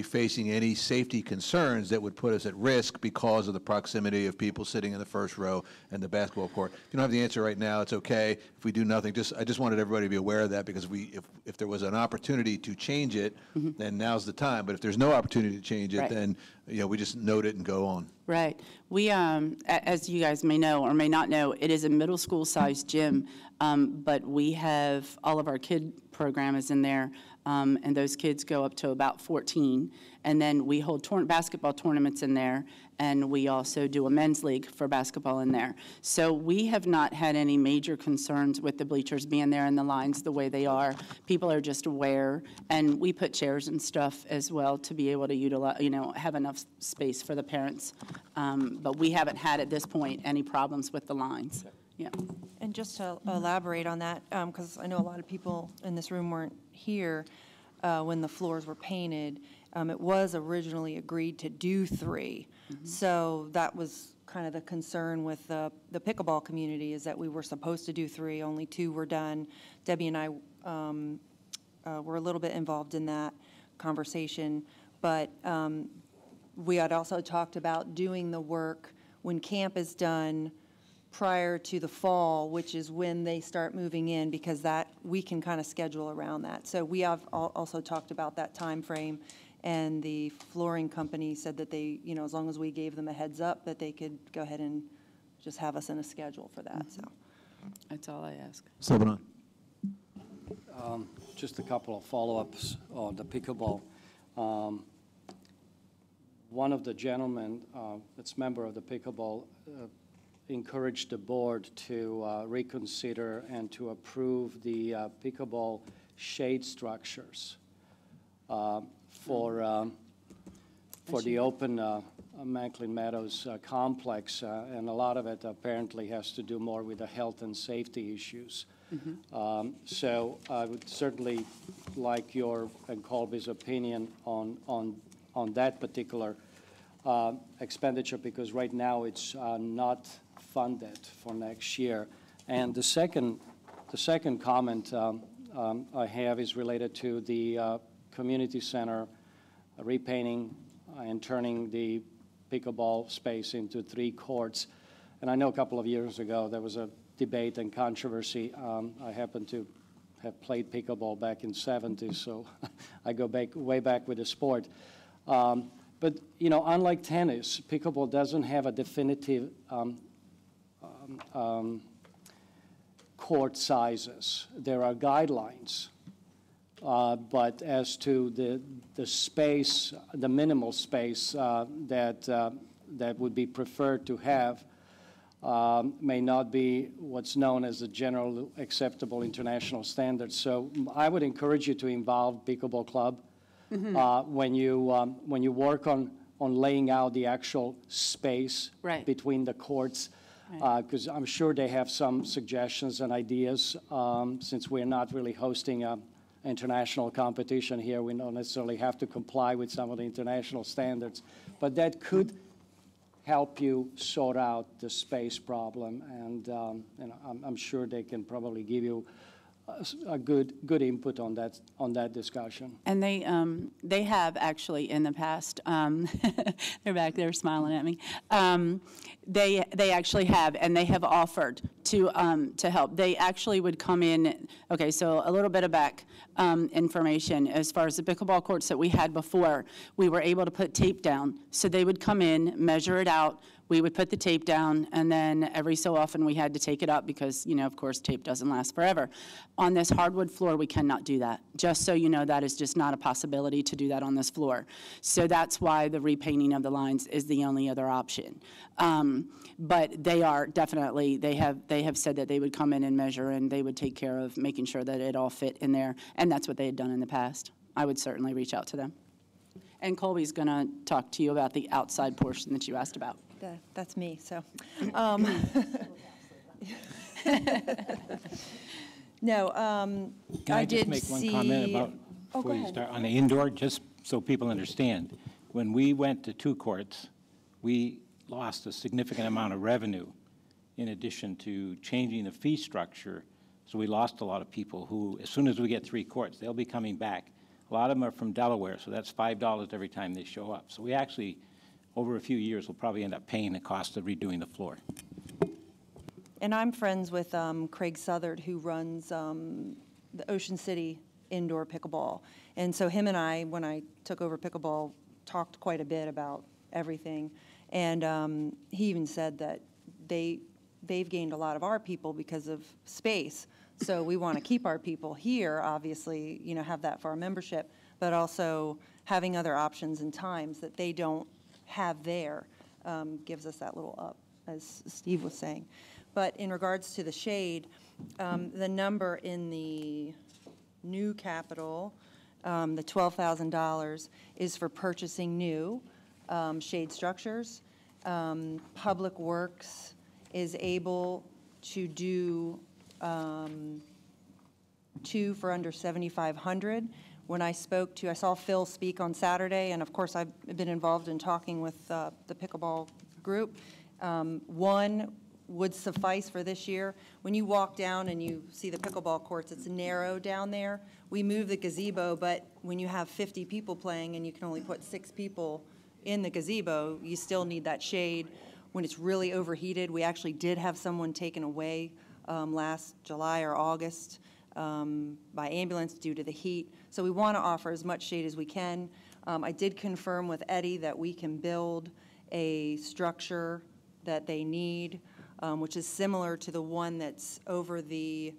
facing any safety concerns that would put us at risk because of the proximity of people sitting in the first row and the basketball court? If you don't have the answer right now, it's okay. If we do nothing, I just wanted everybody to be aware of that, because if there was an opportunity to change it, then now's the time. But if there's no opportunity to change it, then we just note it and go on. Right. We, as you guys may know or may not know, it is a middle school sized gym, but we have all of our kid program is in there. And those kids go up to about 14. And then we hold basketball tournaments in there, and we also do a men's league for basketball in there. So we have not had any major concerns with the bleachers being there and the lines the way they are. People are just aware, and we put chairs and stuff as well to be able to utilize, have enough space for the parents. But we haven't had at this point any problems with the lines. Yeah. And just to elaborate on that, because I know a lot of people in this room weren't here when the floors were painted. It was originally agreed to do 3. So that was kind of the concern with the pickleball community, is that we were supposed to do 3, only 2 were done. Debbie and I were a little bit involved in that conversation. But we had also talked about doing the work when camp is done prior to the fall, which is when they start moving in, because that we can kind of schedule around that. So we have also talked about that time frame, and the flooring company said that they, you know, as long as we gave them a heads up, that they could go ahead and just have us in a schedule for that. So that's all I ask. Silverman. Just a couple of follow-ups on the pickleball. One of the gentlemen that's member of the pickleball encouraged the board to reconsider and to approve the pickleball shade structures for the open Macklin Meadows complex, and a lot of it apparently has to do more with the health and safety issues. So I would certainly like your and Colby's opinion on that particular expenditure, because right now it's not funded for next year. And the second comment I have is related to the community center repainting and turning the pickleball space into 3 courts. And I know a couple of years ago there was a debate and controversy. I happen to have played pickleball back in the 70s, so I go way back with the sport. But, you know, unlike tennis, pickleball doesn't have a definitive court sizes. There are guidelines. But as to the space, the minimal space that would be preferred to have may not be what's known as the general acceptable international standards. So I would encourage you to involve Pickleball Club when you work on laying out the actual space between the courts, because I'm sure they have some suggestions and ideas. Since we're not really hosting a international competition here, we don't necessarily have to comply with some of the international standards, but that could help you sort out the space problem, and I'm sure they can probably give you a good input on that discussion. And they have actually in the past. They're back there smiling at me. They actually have, and they have offered to help. They actually would come in. Okay, so a little bit of back information as far as the pickleball courts that we had before. We were able to put tape down, so they would come in, measure it out. We would put the tape down, and then every so often we had to take it up because, you know, of course, tape doesn't last forever. On this hardwood floor, we cannot do that. Just so you know, that is just not a possibility to do that on this floor. So that's why the repainting of the lines is the only other option. But they are definitely, they have said that they would come in and measure, and they would take care of making sure that it all fit in there, and that's what they had done in the past. I would certainly reach out to them. And Colby's going to talk to you about the outside portion that you asked about. That's me, so. No, Can I just make one comment about, Oh, before go you ahead. start, on the indoor, just so people understand. When we went to 2 courts, we lost a significant amount of revenue in addition to changing the fee structure. So we lost a lot of people who, as soon as we get 3 courts, they'll be coming back. A lot of them are from Delaware, so that's $5 every time they show up. So we actually, over a few years, will probably end up paying the cost of redoing the floor. And I'm friends with Craig Southard, who runs the Ocean City indoor pickleball. And so him and I, when I took over pickleball, talked quite a bit about everything. And he even said that they've gained a lot of our people because of space. So we want to keep our people here, obviously, you know, have that for our membership, but also having other options and times that they don't have there gives us that little up, as Steve was saying. But in regards to the shade, the number in the new capital, the $12,000, is for purchasing new shade structures. Public Works is able to do 2 for under $7,500. When I saw Phil speak on Saturday, and of course I've been involved in talking with the pickleball group. One would suffice for this year. When you walk down and you see the pickleball courts, it's narrow down there. We moved the gazebo, but when you have 50 people playing and you can only put 6 people in the gazebo, you still need that shade. When it's really overheated, we actually did have someone taken away last July or August by ambulance due to the heat. So we want to offer as much shade as we can. I did confirm with Eddie that we can build a structure that they need, which is similar to the one that's over the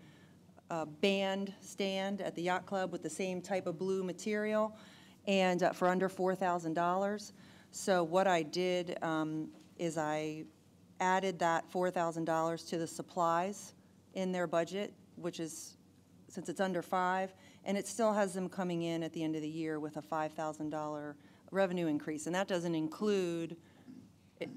band stand at the yacht club with the same type of blue material, and for under $4,000. So what I did is I added that $4,000 to the supplies in their budget, which is, since it's under 5, and it still has them coming in at the end of the year with a $5,000 revenue increase. And that doesn't include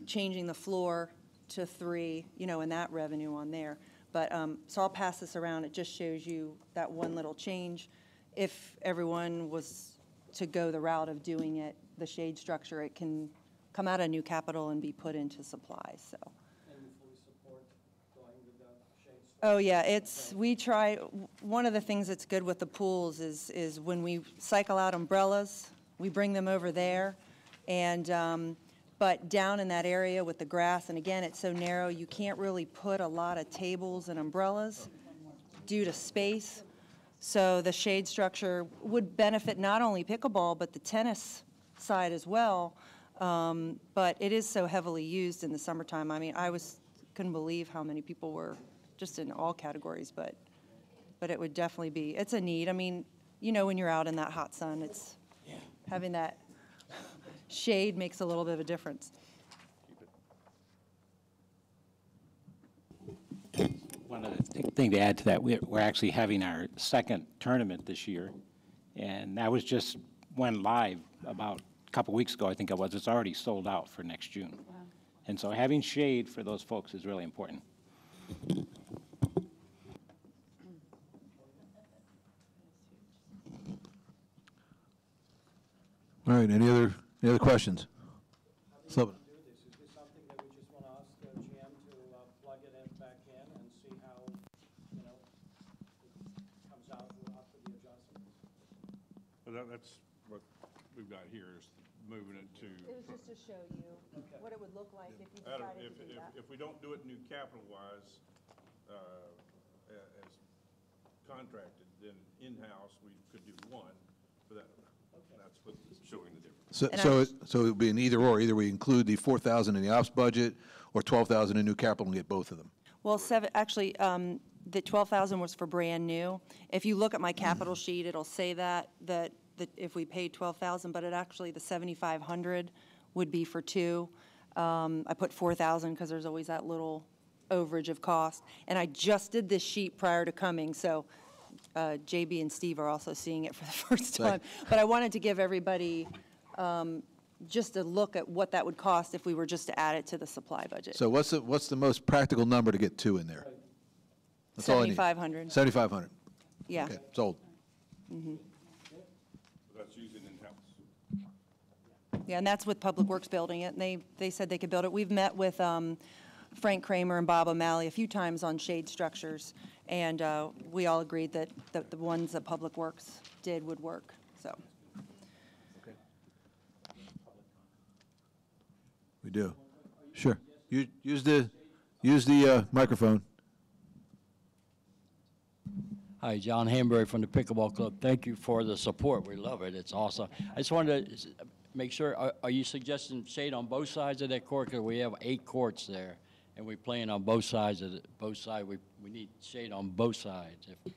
changing the floor to 3, and that revenue on there. But, so I'll pass this around. It just shows you that one little change. If everyone was to go the route of doing it, the shade structure, it can come out of new capital and be put into supplies, so. Oh, yeah, we try, one of the things that's good with the pools is when we cycle out umbrellas, we bring them over there, and, but down in that area with the grass, and again, it's so narrow, you can't really put a lot of tables and umbrellas due to space. So the shade structure would benefit not only pickleball, but the tennis side as well. But it is so heavily used in the summertime. I mean, couldn't believe how many people were just in all categories, but it would definitely be, it's a need. I mean, when you're out in that hot sun, it's having that shade makes a little bit of a difference. One other thing to add to that, we're actually having our second tournament this year, and that went live about a couple weeks ago, I think it was. It's already sold out for next June. Wow. And so having shade for those folks is really important. All right, any other questions? Sullivan. That's what we've got here is moving it to. It was just to show you what it would look like if you decided to do that. If we don't do it new capital-wise, as contracted, then in-house we could do one, but that's what's showing the difference. So it would be an either-or. Either we include the $4,000 in the ops budget or $12,000 in new capital and get both of them. Well, actually, the $12,000 was for brand new. If you look at my capital sheet, it'll say that if we paid $12,000, but the $7,500 would be for 2. I put $4,000 because there's always that little overage of cost. And I just did this sheet prior to coming, so JB and Steve are also seeing it for the first time. But I wanted to give everybody just a look at what that would cost if we were just to add it to the supply budget. So what's the most practical number to get 2 in there? That's all I need. $7,500. $7,500. Yeah. Okay, sold. Mm-hmm. That's using in-house. Yeah, and that's with Public Works building it, and they said they could build it. We've met with Frank Kramer and Bob O'Malley a few times on shade structures, and we all agreed that the ones that Public Works did would work, so. Okay. We do. Sure. Use the microphone. Hi, John Hambury from the Pickleball Club. Thank you for the support. We love it. It's awesome. I just wanted to make sure, are you suggesting shade on both sides of that court? Because we have 8 courts there, and we're playing on both sides of both sides. We need shade on both sides. If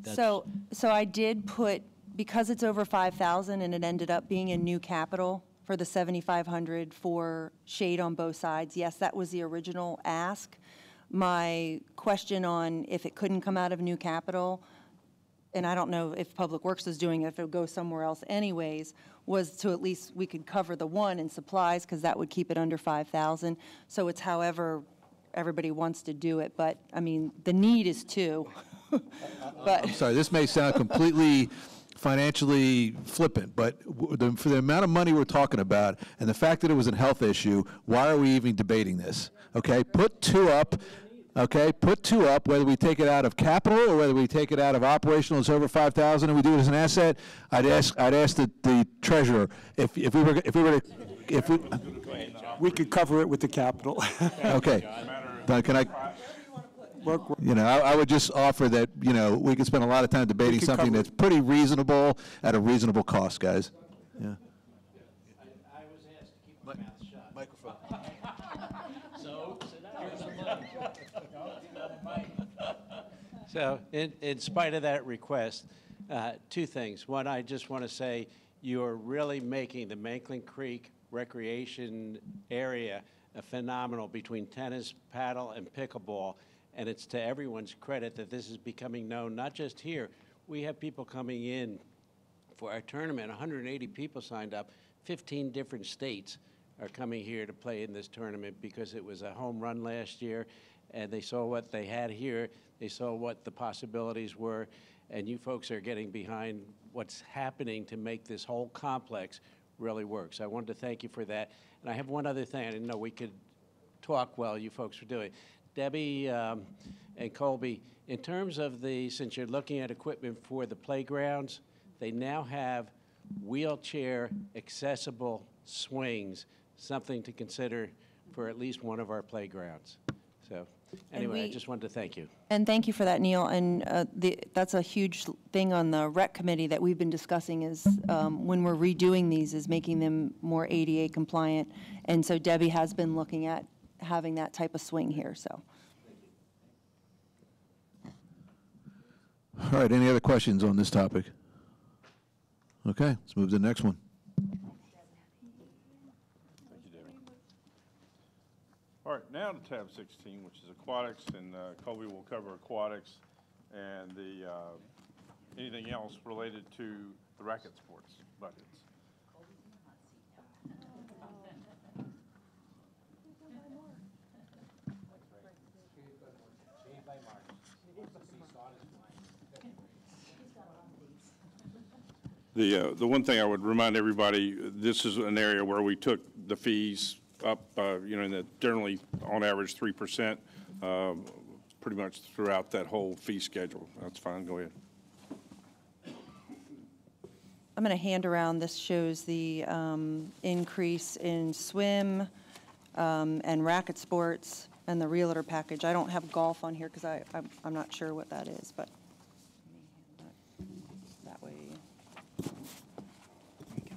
that's So I did put, because it's over 5,000 and it ended up being in new capital for the 7,500 for shade on both sides. Yes, that was the original ask. My question on if it couldn't come out of new capital, and I don't know if Public Works is doing it, if it would go somewhere else anyways, was to at least we could cover the one in supplies because that would keep it under 5,000. So it's however everybody wants to do it, but I mean the need is 2. But I'm sorry, this may sound completely financially flippant, but for the amount of money we're talking about and the fact that it was a health issue, why are we even debating this? Okay, put two up. Okay, put two up, whether we take it out of capital or whether we take it out of operational, it's over 5,000 and we do it as an asset. I'd ask the treasurer if we could cover it with the capital. Okay. Can I? You know, I would just offer that, you know, we could spend a lot of time debating something that's pretty reasonable at a reasonable cost, guys. Yeah. I was asked to keep my mouth shut. Microphone. So in spite of that request, two things. One, I just want to say you're really making the Mankling Creek recreation area phenomenal between tennis, paddle, and pickleball. And it's to everyone's credit that this is becoming known, not just here. We have people coming in for our tournament. 180 people signed up. 15 different states are coming here to play in this tournament because it was a home run last year, and they saw what they had here. They saw what the possibilities were, and you folks are getting behind what's happening to make this whole complex really work. So I wanted to thank you for that. And I have one other thing. I didn't know we could talk while you folks were doing it. Debbie and Colby, in terms of since you're looking at equipment for the playgrounds, they now have wheelchair accessible swings, something to consider for at least one of our playgrounds. So anyway, I just wanted to thank you. And thank you for that, Neil. And that's a huge thing on the rec committee that we've been discussing is when we're redoing these is making them more ADA compliant. And so Debbie has been looking at having that type of swing here, so. All right, any other questions on this topic? Okay, let's move to the next one. Thank you, David. All right, now to tab 16, which is aquatics, and Colby will cover aquatics and anything else related to the racket sports budgets. The one thing I would remind everybody, this is an area where we took the fees up, you know, in the generally on average 3%, pretty much throughout that whole fee schedule. That's fine. Go ahead. I'm going to hand around. This shows the increase in swim and racket sports and the realtor package. I don't have golf on here because I'm not sure what that is, but that way. There you go.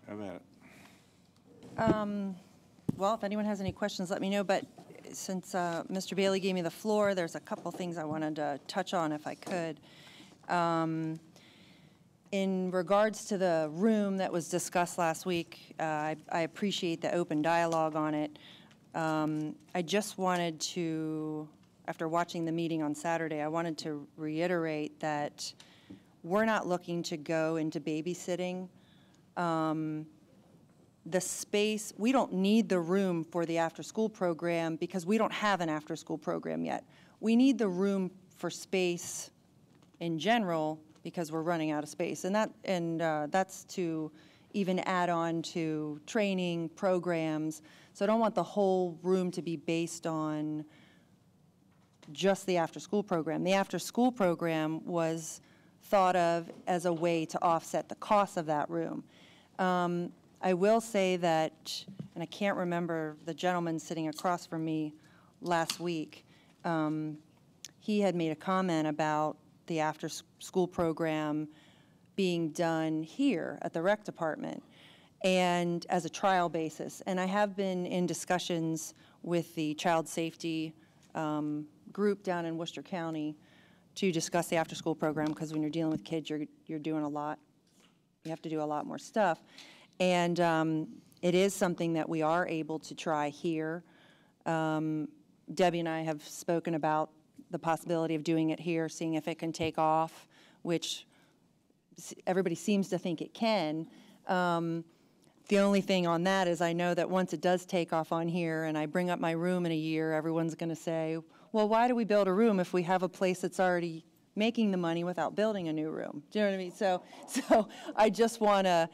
Have at it. Well, if anyone has any questions, let me know. But since Mr. Bailey gave me the floor, there's a couple things I wanted to touch on if I could. In regards to the room that was discussed last week, I appreciate the open dialogue on it. I just wanted to, after watching the meeting on Saturday, I wanted to reiterate that we're not looking to go into babysitting. The space, we don't need the room for the after-school program because we don't have an after-school program yet. We need the room for space in general because we're running out of space. And that's to even add on to training programs. So I don't want the whole room to be based on just the after-school program. The after-school program was thought of as a way to offset the cost of that room. I will say that, and I can't remember the gentleman sitting across from me last week, he had made a comment about the after-school program being done here at the rec department. and as a trial basis. And I have been in discussions with the child safety group down in Worcester County to discuss the after-school program, because when you're dealing with kids, you're doing a lot. You have to do a lot more stuff. And it is something that we are able to try here. Debbie and I have spoken about the possibility of doing it here, seeing if it can take off, which everybody seems to think it can. The only thing on that is I know that once it does take off on here and I bring up my room in a year, everyone's going to say, well, why do we build a room if we have a place that's already making the money without building a new room? Do you know what I mean? So I just want to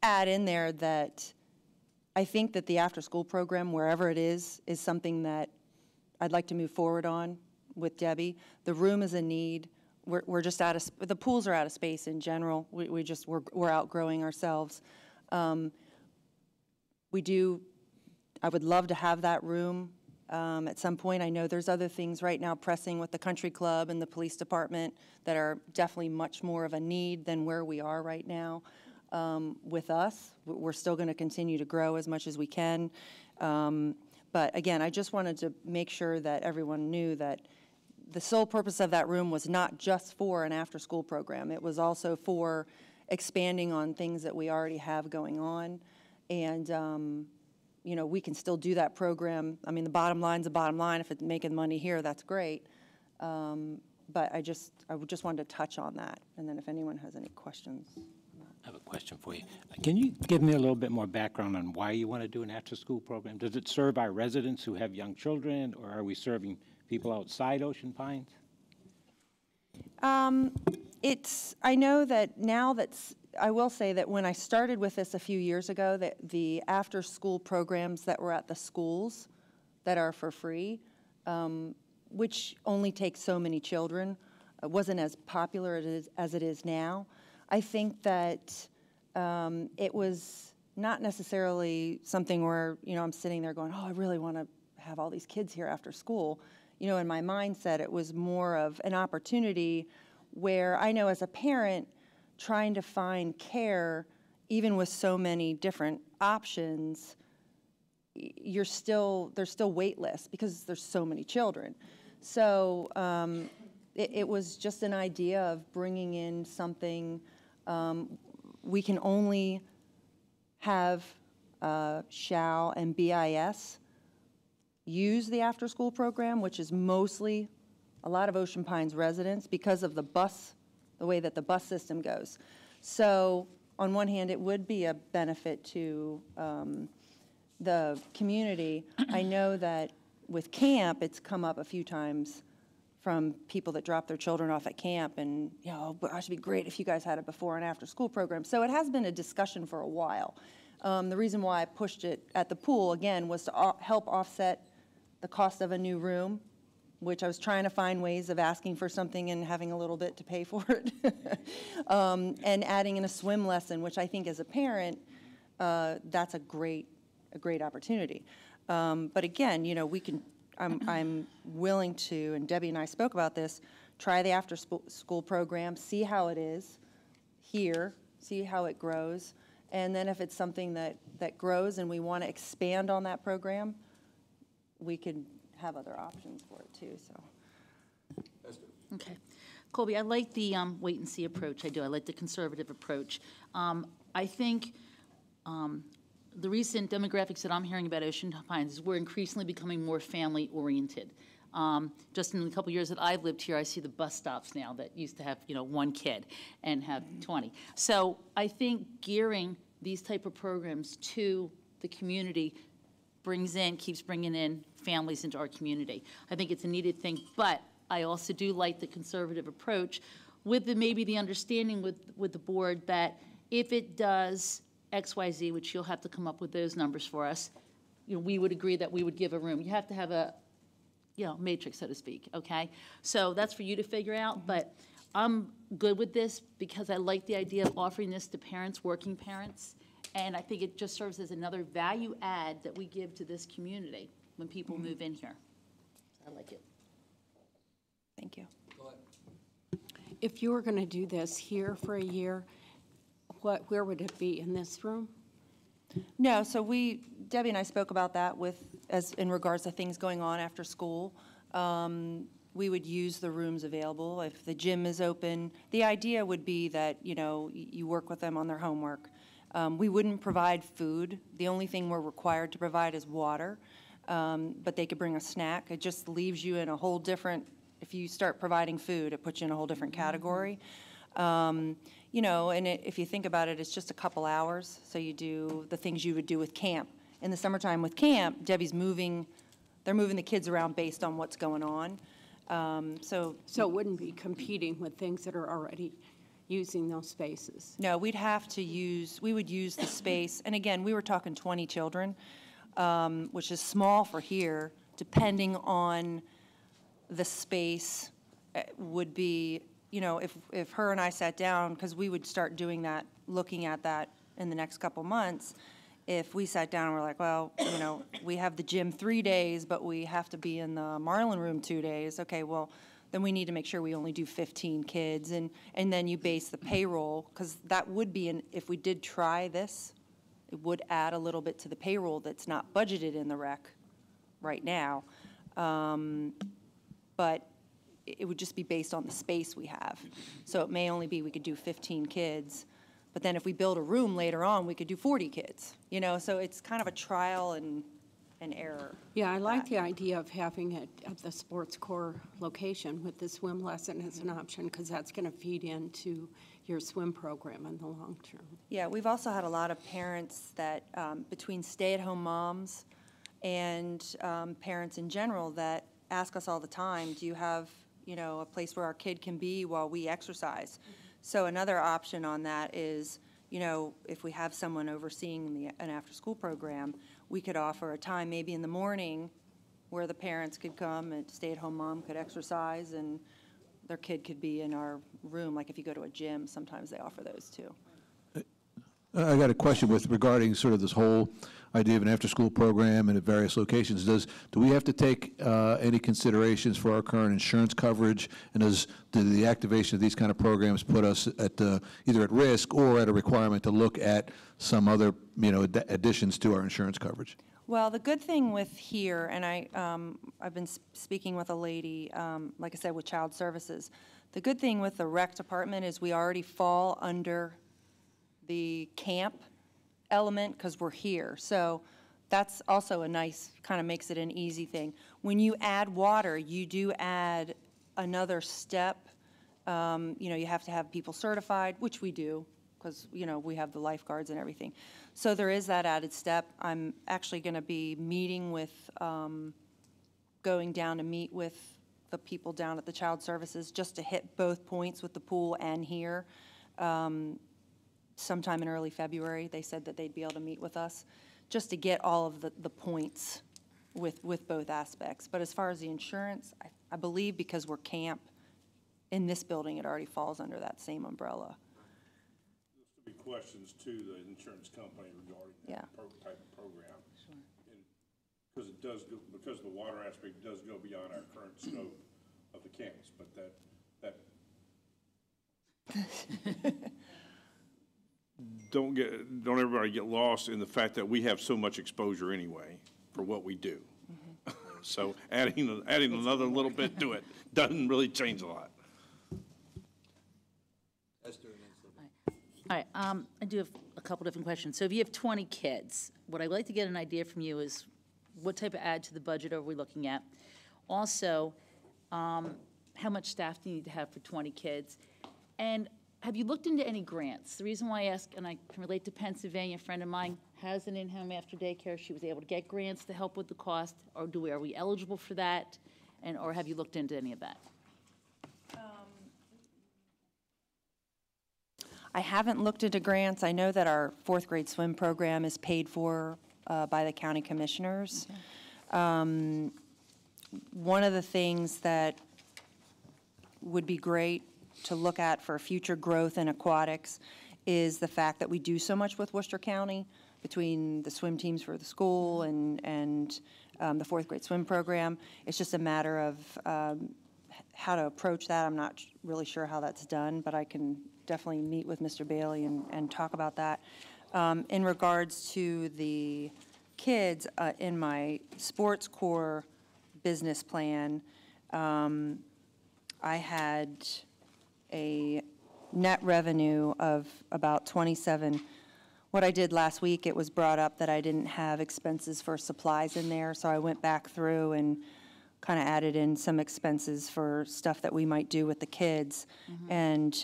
add in there that I think that the after-school program, wherever it is something that I'd like to move forward on with Debbie. The room is a need. We're just out of, the pools are out of space in general. We're outgrowing ourselves. I would love to have that room at some point. I know there's other things right now pressing with the country club and the police department that are definitely much more of a need than where we are right now. With us, we're still going to continue to grow as much as we can. But again, I just wanted to make sure that everyone knew that the sole purpose of that room was not just for an after-school program. It was also for expanding on things that we already have going on. And, you know, we can still do that program. I mean, the bottom line's the bottom line. If it's making money here, that's great. But I just wanted to touch on that. And then if anyone has any questions. I have a question for you. Can you give me a little bit more background on why you want to do an after-school program? Does it serve our residents who have young children, or are we serving people outside Ocean Pines? I know that now I will say that when I started with this a few years ago, that the after-school programs that were at the schools that are for free, which only takes so many children, wasn't as popular as it is now. I think that it was not necessarily something where, you know, I'm sitting there going, oh, I really want to have all these kids here after school. You know, in my mindset, it was more of an opportunity where I know as a parent, trying to find care, even with so many different options, there's still wait lists because there's so many children. So it was just an idea of bringing in something. We can only have SHAL and BIS use the after-school program, which is mostly a lot of Ocean Pines residents because of the way that the bus system goes. So on one hand, it would be a benefit to the community. I know that with camp, it's come up a few times from people that drop their children off at camp and, you know, it should be great if you guys had a before and after school program. So it has been a discussion for a while. The reason why I pushed it at the pool, again, was to help offset the cost of a new room, which I was trying to find ways of asking for something and having a little bit to pay for it. And adding in a swim lesson, which I think as a parent, that's a great opportunity. But again, you know, I'm willing to, and Debbie and I spoke about this, try the after-school program, see how it is here, see how it grows, and then if it's something that grows and we want to expand on that program, we could have other options for it too, so. Okay. Colby, I like the wait-and-see approach. I do. I like the conservative approach. I think the recent demographics that I'm hearing about Ocean Pines is we're increasingly becoming more family-oriented. Just in the couple years that I've lived here, I see the bus stops now that used to have, you know, one kid and have 20. So I think gearing these type of programs to the community keeps bringing in families into our community. I think it's a needed thing, but I also do like the conservative approach with maybe the understanding with the board that if it does XYZ, which you'll have to come up with those numbers for us, you know, we would agree that we would give a room. You have to have a, you know, matrix, so to speak, okay? So that's for you to figure out, but I'm good with this because I like the idea of offering this to parents, working parents, and I think it just serves as another value add that we give to this community when people move in here. I like it. Thank you. If you were going to do this here for a year, where would it be, in this room? No, so Debbie and I spoke about that in regards to things going on after school. We would use the rooms available. If the gym is open, the idea would be that, you work with them on their homework. We wouldn't provide food. The only thing we're required to provide is water, but they could bring a snack. It just leaves you in a whole different, if you start providing food, it puts you in a whole different category. And if you think about it, it's just a couple hours, so you do the things you would do with camp. In the summertime with camp, Debbie's they're moving the kids around based on what's going on. So it wouldn't be competing with things that are already using those spaces? No, we would use the space, and again, we were talking 20 children, which is small for here, depending on the space would be, if her and I sat down, because we would start doing that, looking at that in the next couple months, if we sat down and we're like, well, we have the gym 3 days, but we have to be in the Marlin room 2 days, okay, well, then we need to make sure we only do 15 kids, and then you base the payroll, because that would be, if we did try this, it would add a little bit to the payroll that's not budgeted in the rec right now, but it would just be based on the space we have. So it may only be we could do 15 kids, but then if we build a room later on, we could do 40 kids, so it's kind of a trial and error. Yeah, I like the idea of having it at the sports core location with the swim lesson as an option, because that's going to feed into your swim program in the long term. Yeah, we've also had a lot of parents that, between stay-at-home moms and parents in general, that ask us all the time, do you have, a place where our kid can be while we exercise? So another option on that is, if we have someone overseeing an after-school program, we could offer a time maybe in the morning where the parents could come and stay-at-home mom could exercise and their kid could be in our room. Like if you go to a gym, sometimes they offer those too. I got a question regarding sort of this whole idea of an after-school program and at various locations. Do we have to take any considerations for our current insurance coverage, and do the activation of these kind of programs put us at either at risk or at a requirement to look at some other additions to our insurance coverage? Well, the good thing with here, and I've been speaking with a lady, like I said, with Child Services. The good thing with the rec department is we already fall under the camp element because we're here. So that's also a nice, kind of makes it an easy thing. When you add water, you do add another step. You have to have people certified, which we do because, we have the lifeguards and everything. So there is that added step. I'm actually going to be meeting with, going down to meet with the people down at the Child Services just to hit both points with the pool and here. Sometime in early February, they said that they'd be able to meet with us just to get all of the points with both aspects. But as far as the insurance, I believe because we're camp in this building, it already falls under that same umbrella. There's to be questions to the insurance company regarding that type of program. Sure. Because it does go, because the water aspect does go beyond our current scope of the campus, but that don't everybody get lost in the fact that we have so much exposure anyway for what we do. Mm-hmm. So adding another little bit to it doesn't really change a lot. All right, I do have a couple different questions. So if you have 20 kids, what I'd like to get an idea from you is what type of add to the budget are we looking at? Also, how much staff do you need to have for 20 kids? And have you looked into any grants? The reason why I ask, and I can relate to Pennsylvania, a friend of mine has an in-home after daycare. She was able to get grants to help with the cost, or are we eligible for that? Or have you looked into any of that? I haven't looked into grants. I know that our 4th grade swim program is paid for by the county commissioners. Okay. One of the things that would be great to look at for future growth in aquatics is the fact that we do so much with Worcester County between the swim teams for the school and the 4th grade swim program. It's just a matter of how to approach that. I'm not really sure how that's done, but I can definitely meet with Mr. Bailey and talk about that. In regards to the kids, in my sports core business plan, I had a net revenue of about 27. What I did last week, it was brought up that I didn't have expenses for supplies in there, so I went back through and kind of added in some expenses for stuff that we might do with the kids. And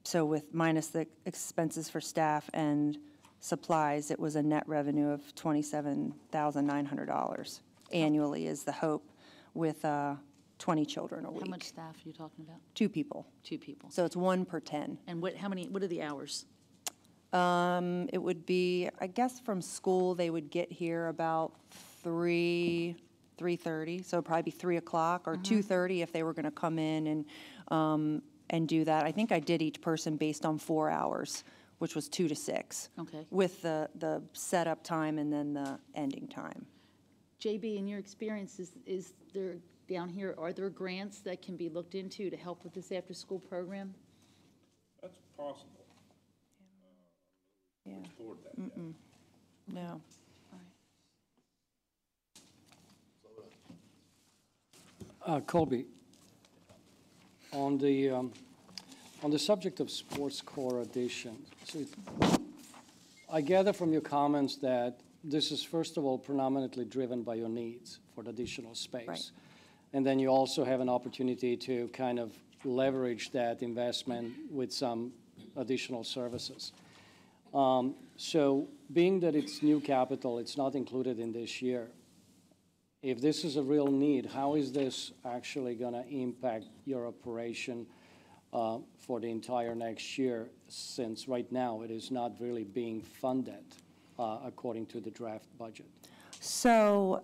so with minus the expenses for staff and supplies, it was a net revenue of $27,900 annually is the hope, with 20 children a week. How much staff are you talking about? 2 people. 2 people. So it's 1 per 10. And what are the hours? It would be, I guess from school, they would get here about 3:30, so it'd probably be 3 o'clock or 2:30 if they were going to come in and do that. I think I did each person based on 4 hours, which was 2 to 6. Okay. With the setup time and then the ending time. JB, in your experience, is there down here, are there grants that can be looked into to help with this after-school program? That's possible. Yeah. Toward that. No. Colby, on the subject of sports core addition, so I gather from your comments that this is, first of all, predominantly driven by your needs for the additional space. Right. And then you also have an opportunity to kind of leverage that investment with some additional services. So being that it's new capital, it's not included in this year. If this is a real need, how is this actually going to impact your operation for the entire next year, since right now it is not really being funded according to the draft budget? So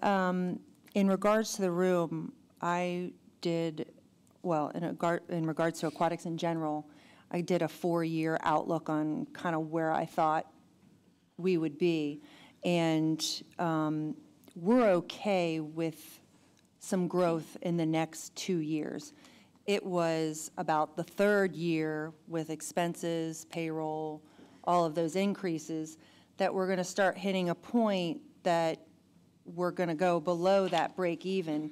in regards to the room, I did, well, in regards to aquatics in general, I did a 4-year outlook on kind of where I thought we would be. And we're okay with some growth in the next 2 years. It was about the 3rd year with expenses, payroll, all of those increases, that we're going to start hitting a point that we're going to go below that break even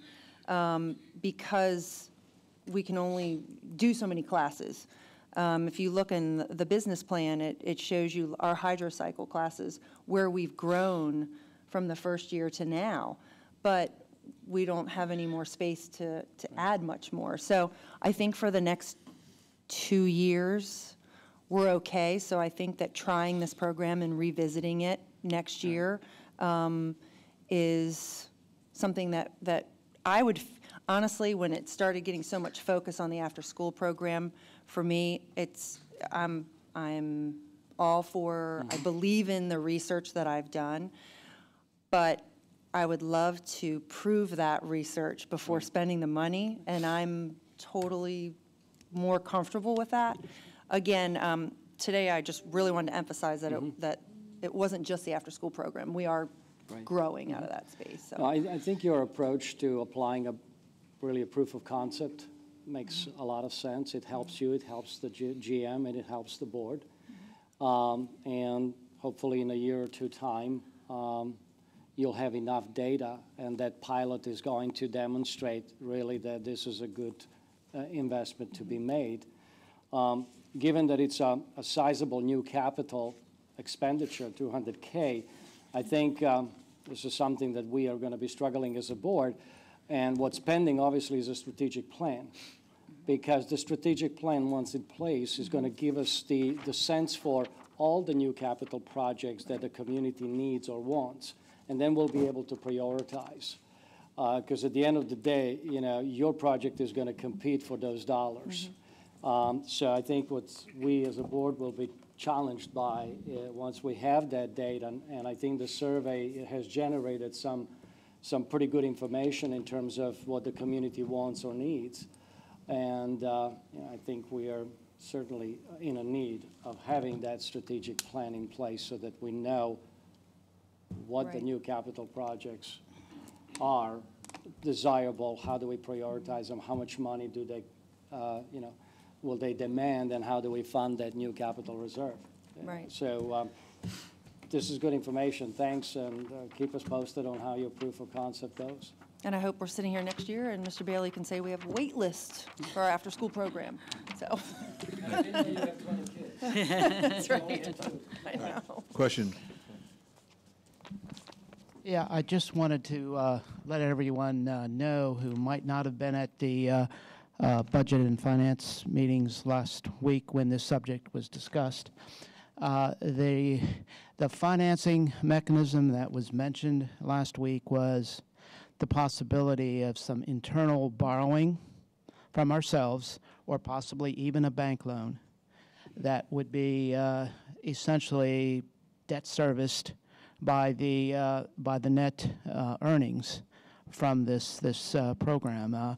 because we can only do so many classes. If you look in the business plan, it shows you our hydrocycle classes, where we've grown from the 1st year to now, but we don't have any more space to add much more. So I think for the next 2 years, we're okay. So I think that trying this program and revisiting it next year is something that I would, honestly, when it started getting so much focus on the after-school program, for me, I'm all for, I believe in the research that I've done, but I would love to prove that research before spending the money, and I'm totally more comfortable with that. Again, today I just really wanted to emphasize that, that it wasn't just the after-school program. We are growing out of that space. So. No, I think your approach to applying really a proof of concept makes a lot of sense. It helps you, it helps the GM, and it helps the board. And hopefully in a year or 2 time, you'll have enough data, and that pilot is going to demonstrate really that this is a good investment to be made. Given that it's a sizable new capital expenditure, $200K, I think this is something that we are going to be struggling as a board. And what's pending, obviously, is a strategic plan, because the strategic plan, once in place, is going to give us the sense for all the new capital projects that the community needs or wants. And then we'll be able to prioritize. Because at the end of the day, you know, your project is going to compete for those dollars. So I think what we as a board will be challenged by once we have that data, and I think the survey has generated some pretty good information in terms of what the community wants or needs. And you know, I think we are certainly in a need of having that strategic plan in place so that we know what the new capital projects are desirable, how do we prioritize them, how much money do they, you know, will they demand, and how do we fund that new capital reserve? Right. So this is good information. Thanks, and keep us posted on how your proof of concept goes. And I hope we're sitting here next year and Mr. Bailey can say we have a wait list for our after-school program. So. That's right. I know. Question. Yeah, I just wanted to let everyone know who might not have been at the budget and finance meetings last week when this subject was discussed. The financing mechanism that was mentioned last week was the possibility of some internal borrowing from ourselves, or possibly even a bank loan that would be essentially debt serviced by the net earnings from this program.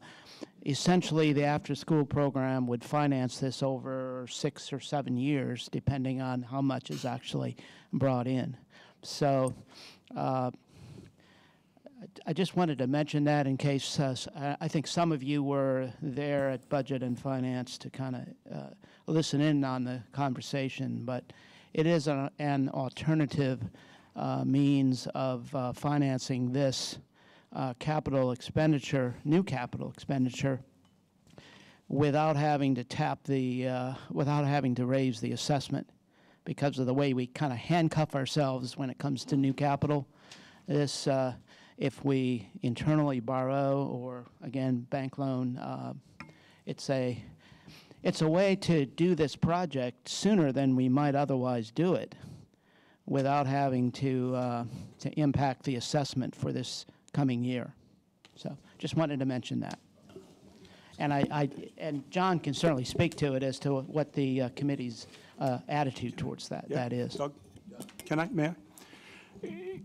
Essentially, the after-school program would finance this over 6 or 7 years, depending on how much is actually brought in. So I just wanted to mention that in case I think some of you were there at Budget and Finance to kind of listen in on the conversation, but it is an alternative means of financing this capital expenditure, new capital expenditure, without having to tap the, without having to raise the assessment, because of the way we kind of handcuff ourselves when it comes to new capital. This, if we internally borrow or again bank loan, it's a way to do this project sooner than we might otherwise do it, without having to impact the assessment for this coming year. So just wanted to mention that. And and John can certainly speak to it as to what the committee's attitude towards that is. Doug, may I?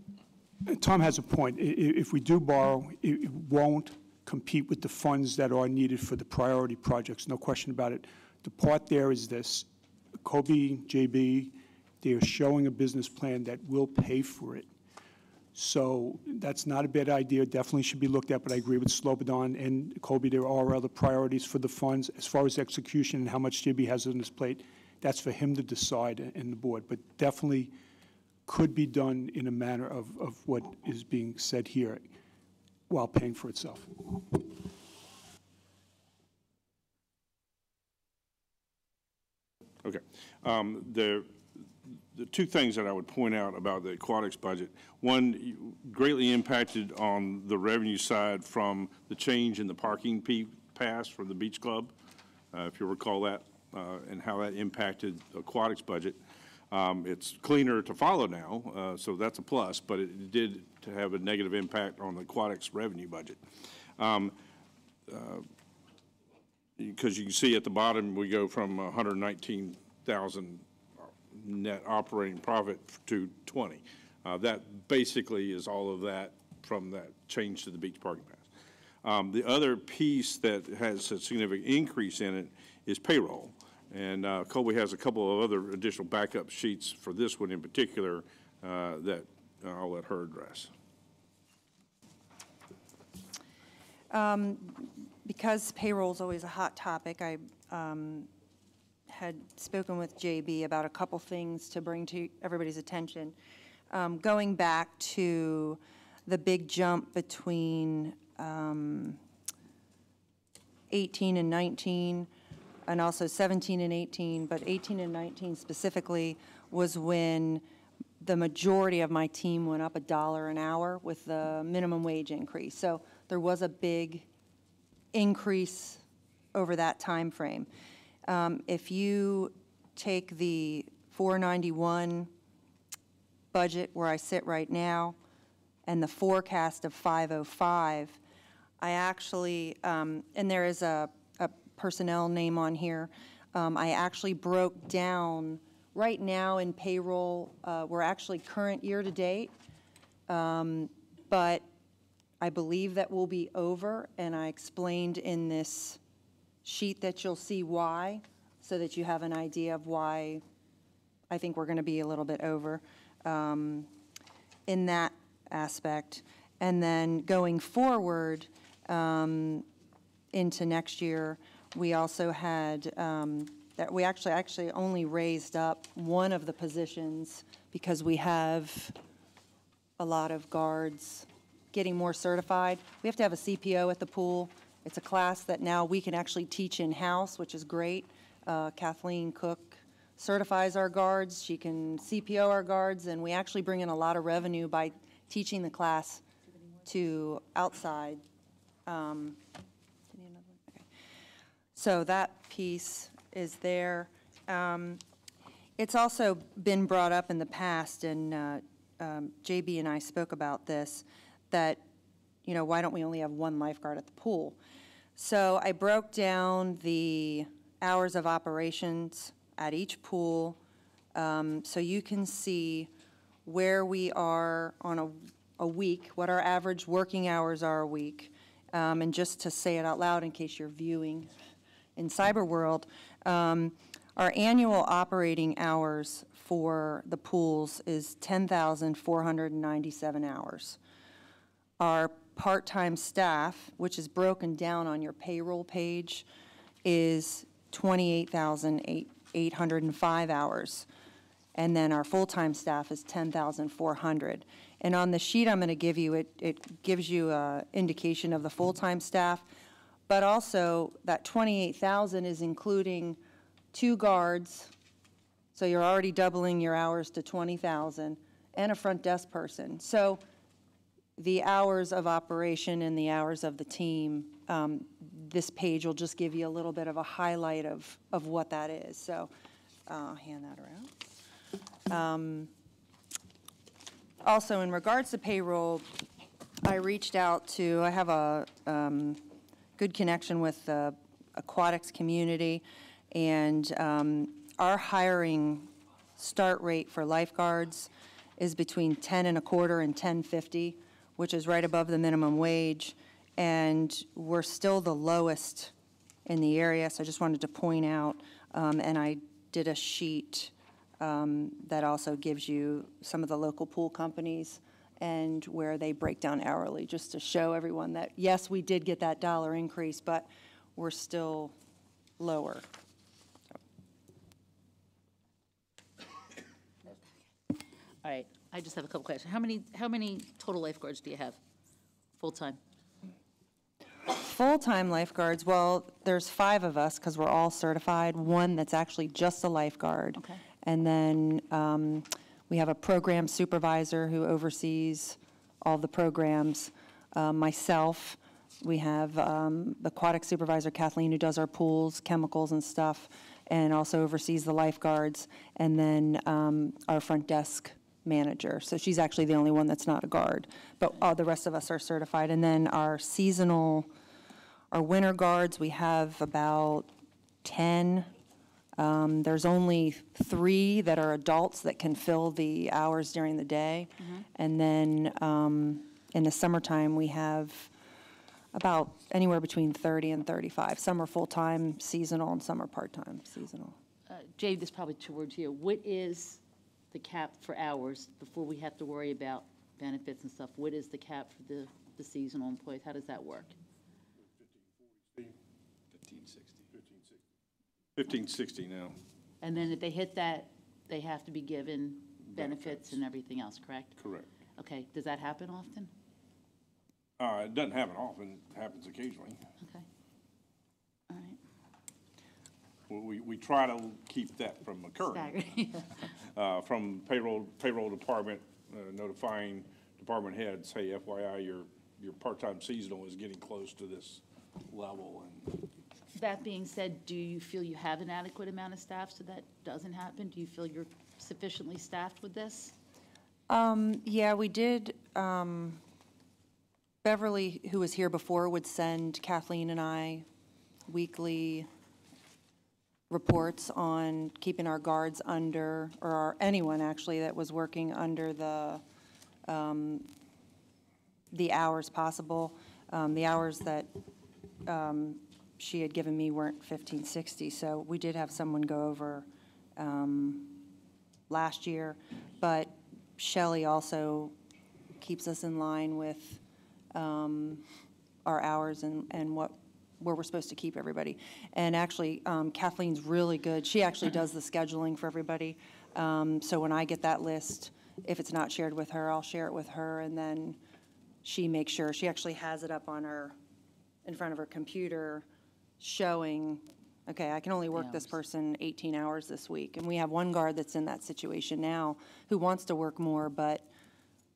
Tom has a point. If we do borrow, it won't compete with the funds that are needed for the priority projects, no question about it. The part there is this: Kobe, JB, they are showing a business plan that will pay for it. So that's not a bad idea, definitely should be looked at, but I agree with Slobodan and Kobe, there are other priorities for the funds. As far as execution and how much JB has on his plate, that's for him to decide and the board, but definitely could be done in a manner of what is being said here while paying for itself. Okay. The two things that I would point out about the aquatics budget: one, greatly impacted on the revenue side from the change in the parking pass for the beach club, if you recall that, and how that impacted the aquatics budget. It's cleaner to follow now, so that's a plus, but it did have a negative impact on the aquatics revenue budget. Because you can see at the bottom, we go from 119,000 net operating profit to 20. That basically is all of that from that change to the beach parking pass. The other piece that has a significant increase in it is payroll. And Colby has a couple of other additional backup sheets for this one in particular that I'll let her address. Because payroll is always a hot topic, I had spoken with JB about a couple things to bring to everybody's attention. Going back to the big jump between 18 and 19, and also 17 and 18, but 18 and 19 specifically was when the majority of my team went up $1 an hour with the minimum wage increase. So there was a big increase over that time frame. If you take the 491 budget where I sit right now and the forecast of 505, I actually, and there is a personnel name on here, I actually broke down right now in payroll, we're actually current year to date, but I believe that we'll be over, and I explained in this sheet that you'll see why, so that you have an idea of why I think we're going to be a little bit over in that aspect. And then going forward into next year, We also had, that we actually only raised up one of the positions because we have a lot of guards getting more certified. We have to have a CPO at the pool. It's a class that now we can actually teach in-house, which is great. Kathleen Cook certifies our guards. She can CPO our guards, and we actually bring in a lot of revenue by teaching the class to outside. So that piece is there. It's also been brought up in the past, and JB and I spoke about this, that, you know, why don't we only have one lifeguard at the pool? So I broke down the hours of operations at each pool, so you can see where we are on a week, what our average working hours are a week. And just to say it out loud in case you're viewing in cyber world, our annual operating hours for the pools is 10,497 hours. Our part-time staff, which is broken down on your payroll page, is 28,805 hours. And then our full-time staff is 10,400. And on the sheet I'm going to give you, it gives you an indication of the full-time staff, but also that 28,000 is including 2 guards, so you're already doubling your hours to 20,000, and a front desk person. So the hours of operation and the hours of the team, this page will just give you a little bit of a highlight of what that is. So I'll hand that around. Also, in regards to payroll, I reached out to, I have a good connection with the aquatics community, and our hiring start rate for lifeguards is between 10.25 and 10.50, which is right above the minimum wage, and we're still the lowest in the area. So I just wanted to point out, and I did a sheet that also gives you some of the local pool companies and where they break down hourly, just to show everyone that, yes, we did get that dollar increase, but we're still lower. All right, I just have a couple questions. How many total lifeguards do you have, full-time? Full-time lifeguards, well, there's 5 of us because we're all certified. One that's actually just a lifeguard. Okay. And then we have a program supervisor who oversees all the programs. Myself, we have the aquatic supervisor, Kathleen, who does our pools, chemicals and stuff, and also oversees the lifeguards. And then our front desk manager. So she's actually the only one that's not a guard. But all the rest of us are certified. And then our seasonal, our winter guards, we have about 10. There's only 3 that are adults that can fill the hours during the day. And then in the summertime, we have about anywhere between 30 and 35. Some are full-time seasonal and some are part-time seasonal. Jay, this is probably towards you. What is the cap for hours before we have to worry about benefits and stuff? What is the cap for the seasonal employees? How does that work? 1560 now. And then if they hit that, they have to be given benefits and everything else, correct? Correct. Okay, does that happen often? It doesn't happen often, it happens occasionally. Okay. All right. We try to keep that from occurring. From payroll department notifying department heads, hey, FYI, your part-time seasonal is getting close to this level. And That being said, do you feel you have an adequate amount of staff so that doesn't happen? Do you feel you're sufficiently staffed with this? Yeah, we did. Beverly, who was here before, would send Kathleen and I weekly reports on keeping our guards under, or anyone actually that was working under the hours possible. The hours that she had given me weren't 1560, so we did have someone go over last year, but Shelley also keeps us in line with our hours and where we're supposed to keep everybody. And actually, Kathleen's really good. She actually does the scheduling for everybody. So when I get that list, if it's not shared with her, I'll share it with her, and then she makes sure, she actually has it up on her, in front of her computer, showing, okay, I can only work this person 18 hours this week. And we have one guard that's in that situation now who wants to work more, but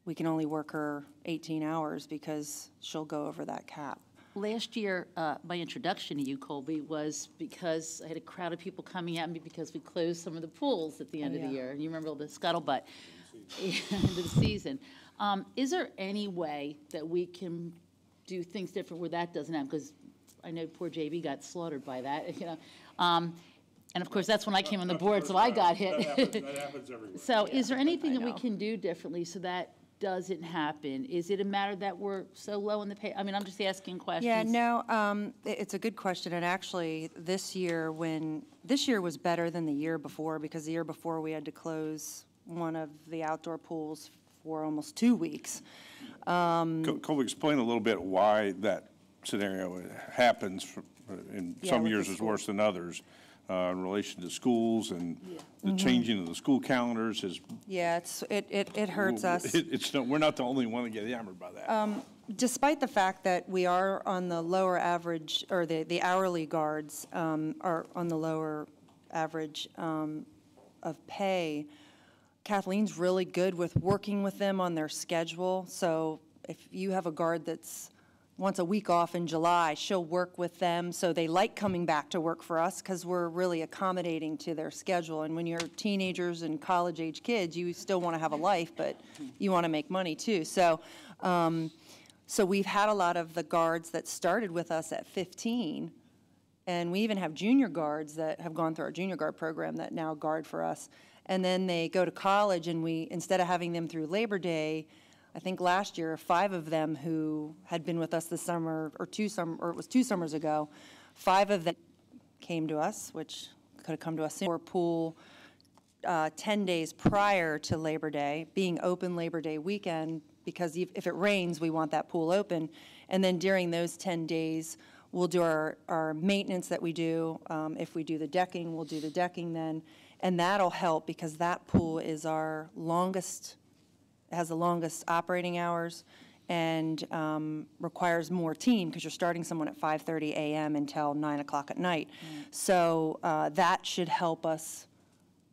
we can only work her 18 hours because she'll go over that cap. Last year, my introduction to you, Colby, was because I had a crowd of people coming at me because we closed some of the pools at the end of the year. And you remember all the scuttlebutt end of the season. Is there any way that we can do things different where that doesn't happen? Because I know poor JB got slaughtered by that, you know. And of course, that's when I came on the board, so I got hit. That happens everywhere. So is there anything that we can do differently so that doesn't happen? Is it a matter that we're so low in the pay? I mean, I'm just asking questions. Yeah, no, it's a good question. And actually, this year was better than the year before, because the year before we had to close one of the outdoor pools for almost 2 weeks. Colby, explain a little bit why that scenario happens. In some years is worse than others. In relation to schools and the changing of the school calendars is. Yeah, it hurts us. We're not the only one to get hammered by that. Despite the fact that we are on the lower average, or the hourly guards are on the lower average of pay, Kathleen's really good with working with them on their schedule. So if you have a guard that's wants a week off in July, she'll work with them. So they like coming back to work for us because we're really accommodating to their schedule. And when you're teenagers and college-age kids, you still want to have a life, but you want to make money too. So, so we've had a lot of the guards that started with us at 15, and we even have junior guards that have gone through our junior guard program that now guard for us. And then they go to college, and we, instead of having them through Labor Day, I think last year, 5 of them who had been with us this summer, or it was 2 summers ago, 5 of them came to us, which could have come to us sooner, for pool 10 days prior to Labor Day, being open Labor Day weekend, because if it rains, we want that pool open. And then during those 10 days, we'll do our maintenance that we do. If we do the decking, we'll do the decking then. And that'll help, because that pool is our longest, has the longest operating hours, and requires more team, because you're starting someone at 5:30 a.m. until 9 o'clock at night. So that should help us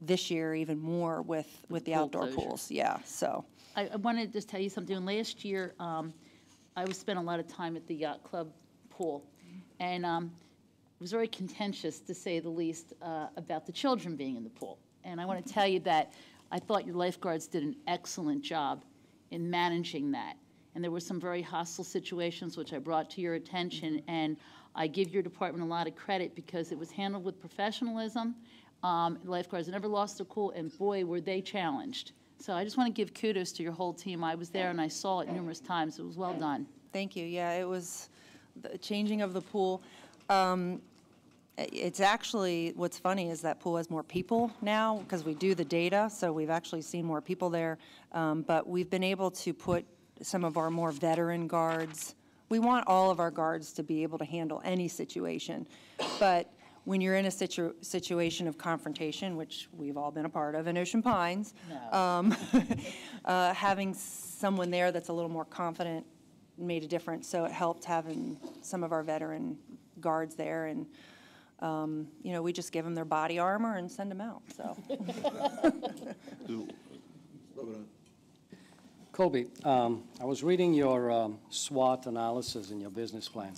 this year even more with the outdoor pools. Yeah, so. I wanted to just tell you something. Last year, I spent a lot of time at the yacht club pool, and it was very contentious, to say the least, about the children being in the pool. And I want to tell you that I thought your lifeguards did an excellent job in managing that. And there were some very hostile situations which I brought to your attention, and I give your department a lot of credit because it was handled with professionalism. Lifeguards never lost their cool, and boy, were they challenged. So I just want to give kudos to your whole team. I was there and I saw it numerous times. It was well done. Thank you. Yeah, it was the changing of the pool. It's actually, what's funny is that pool has more people now, because we do the data, so we've actually seen more people there. But we've been able to put some of our more veteran guards. We want all of our guards to be able to handle any situation. But when you're in a situation of confrontation, which we've all been a part of in Ocean Pines, having someone there that's a little more confident made a difference. So it helped having some of our veteran guards there, and you know, we just give them their body armor and send them out. So. Colby, I was reading your SWOT analysis in your business plan.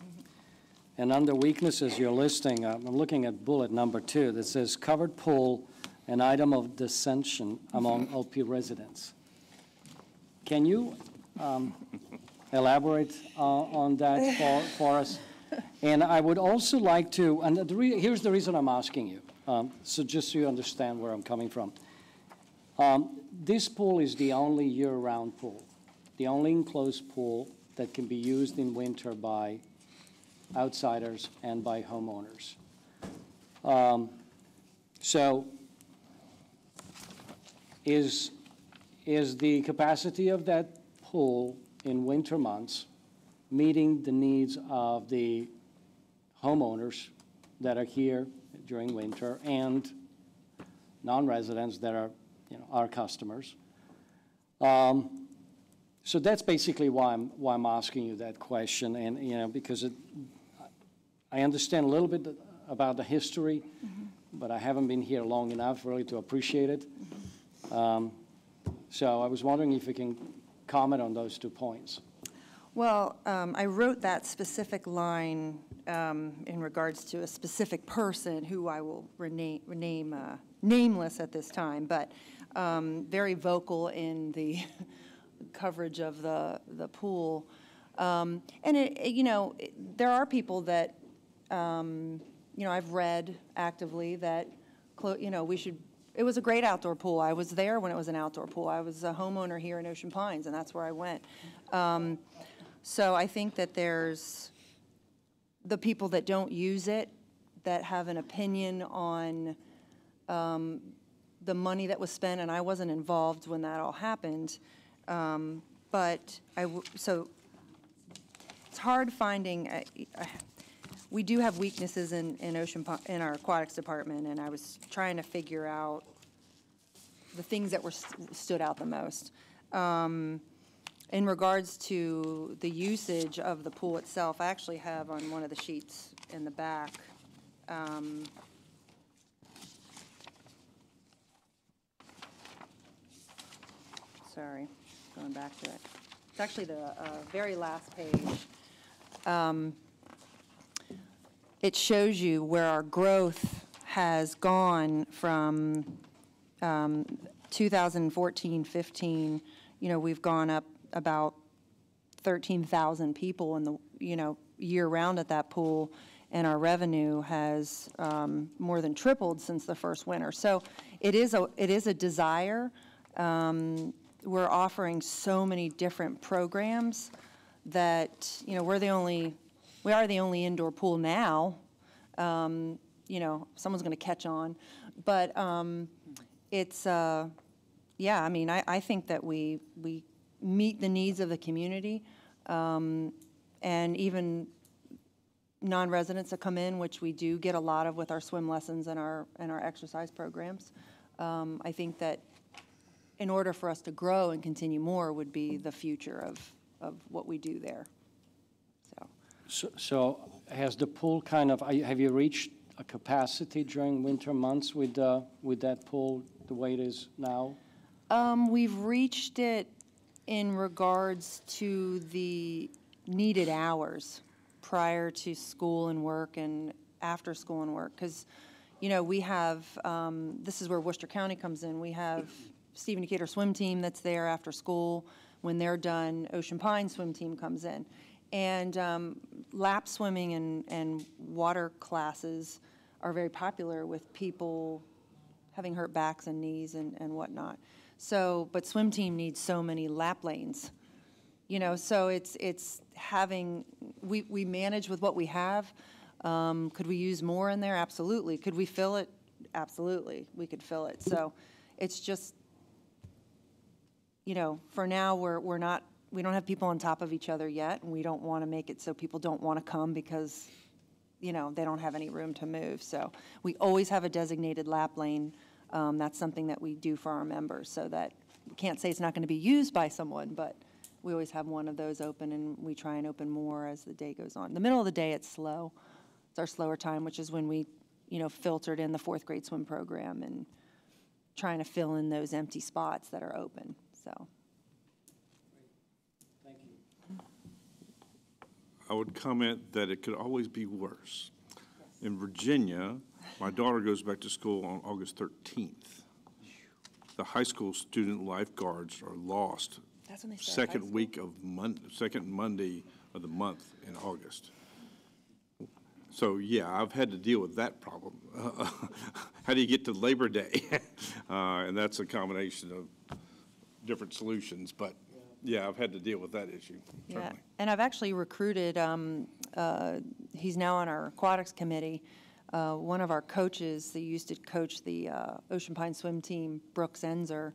And under weaknesses you're listing, I'm looking at bullet number 2 that says covered pool, an item of dissension among LP residents. Can you elaborate on that for us? And I would also like to, and here's the reason I'm asking you, so just so you understand where I'm coming from. This pool is the only year-round pool, the only enclosed pool that can be used in winter by outsiders and by homeowners. So is the capacity of that pool in winter months meeting the needs of the homeowners that are here during winter and non-residents that are, our customers. So that's basically why I'm asking you that question, and because I understand a little bit about the history, but I haven't been here long enough really to appreciate it. So I was wondering if you can comment on those 2 points. Well, I wrote that specific line in regards to a specific person who I will rename nameless at this time, but very vocal in the coverage of the pool. And, there are people that, I've read actively that, we should, it was a great outdoor pool. I was there when it was an outdoor pool. I was a homeowner here in Ocean Pines, and that's where I went. So I think that there's the people that don't use it, that have an opinion on the money that was spent, and I wasn't involved when that all happened. But so it's hard finding. We do have weaknesses in our aquatics department, and I was trying to figure out the things that stood out the most. In regards to the usage of the pool itself, I actually have on one of the sheets in the back. Sorry, going back to it. It's actually the very last page. It shows you where our growth has gone from 2014-15. We've gone up about 13,000 people in the year-round at that pool, and our revenue has more than tripled since the first winter. So it is a desire. We're offering so many different programs that we are the only indoor pool now. Someone's going to catch on, but it's yeah. I mean, I think that we meet the needs of the community, and even non-residents that come in, which we do get a lot of with our swim lessons and our exercise programs. I think that in order for us to grow and continue more would be the future of what we do there. So has the pool have you reached a capacity during winter months with that pool the way it is now? We've reached it in regards to the needed hours prior to school and work and after school and work, because we have this is where Worcester County comes in. We have Stephen Decatur swim team that's there after school. When they're done, Ocean Pines swim team comes in. And lap swimming and water classes are very popular with people having hurt backs and knees and whatnot. So, but swim team needs so many lap lanes, so it's having, we manage with what we have. Could we use more in there? Absolutely. Could we fill it? Absolutely. We could fill it. So it's just, for now we don't have people on top of each other yet, and we don't want to make it so people don't want to come because, they don't have any room to move. So we always have a designated lap lane. That's something that we do for our members, so that we can't say it's not going to be used by someone, but we always have one of those open, and we try and open more as the day goes on. The middle of the day, it's slow. It's our slower time, which is when we, filtered in the 4th grade swim program and trying to fill in those empty spots that are open. So. I would comment that it could always be worse. In Virginia, my daughter goes back to school on August 13th. The high school student lifeguards are lost second Monday of the month in August. So yeah, I've had to deal with that problem. How do you get to Labor Day? And that's a combination of different solutions, but yeah, I've had to deal with that issue. Yeah, certainly. And I've actually recruited, he's now on our aquatics committee, one of our coaches that used to coach the Ocean Pine swim team, Brooks Enzer.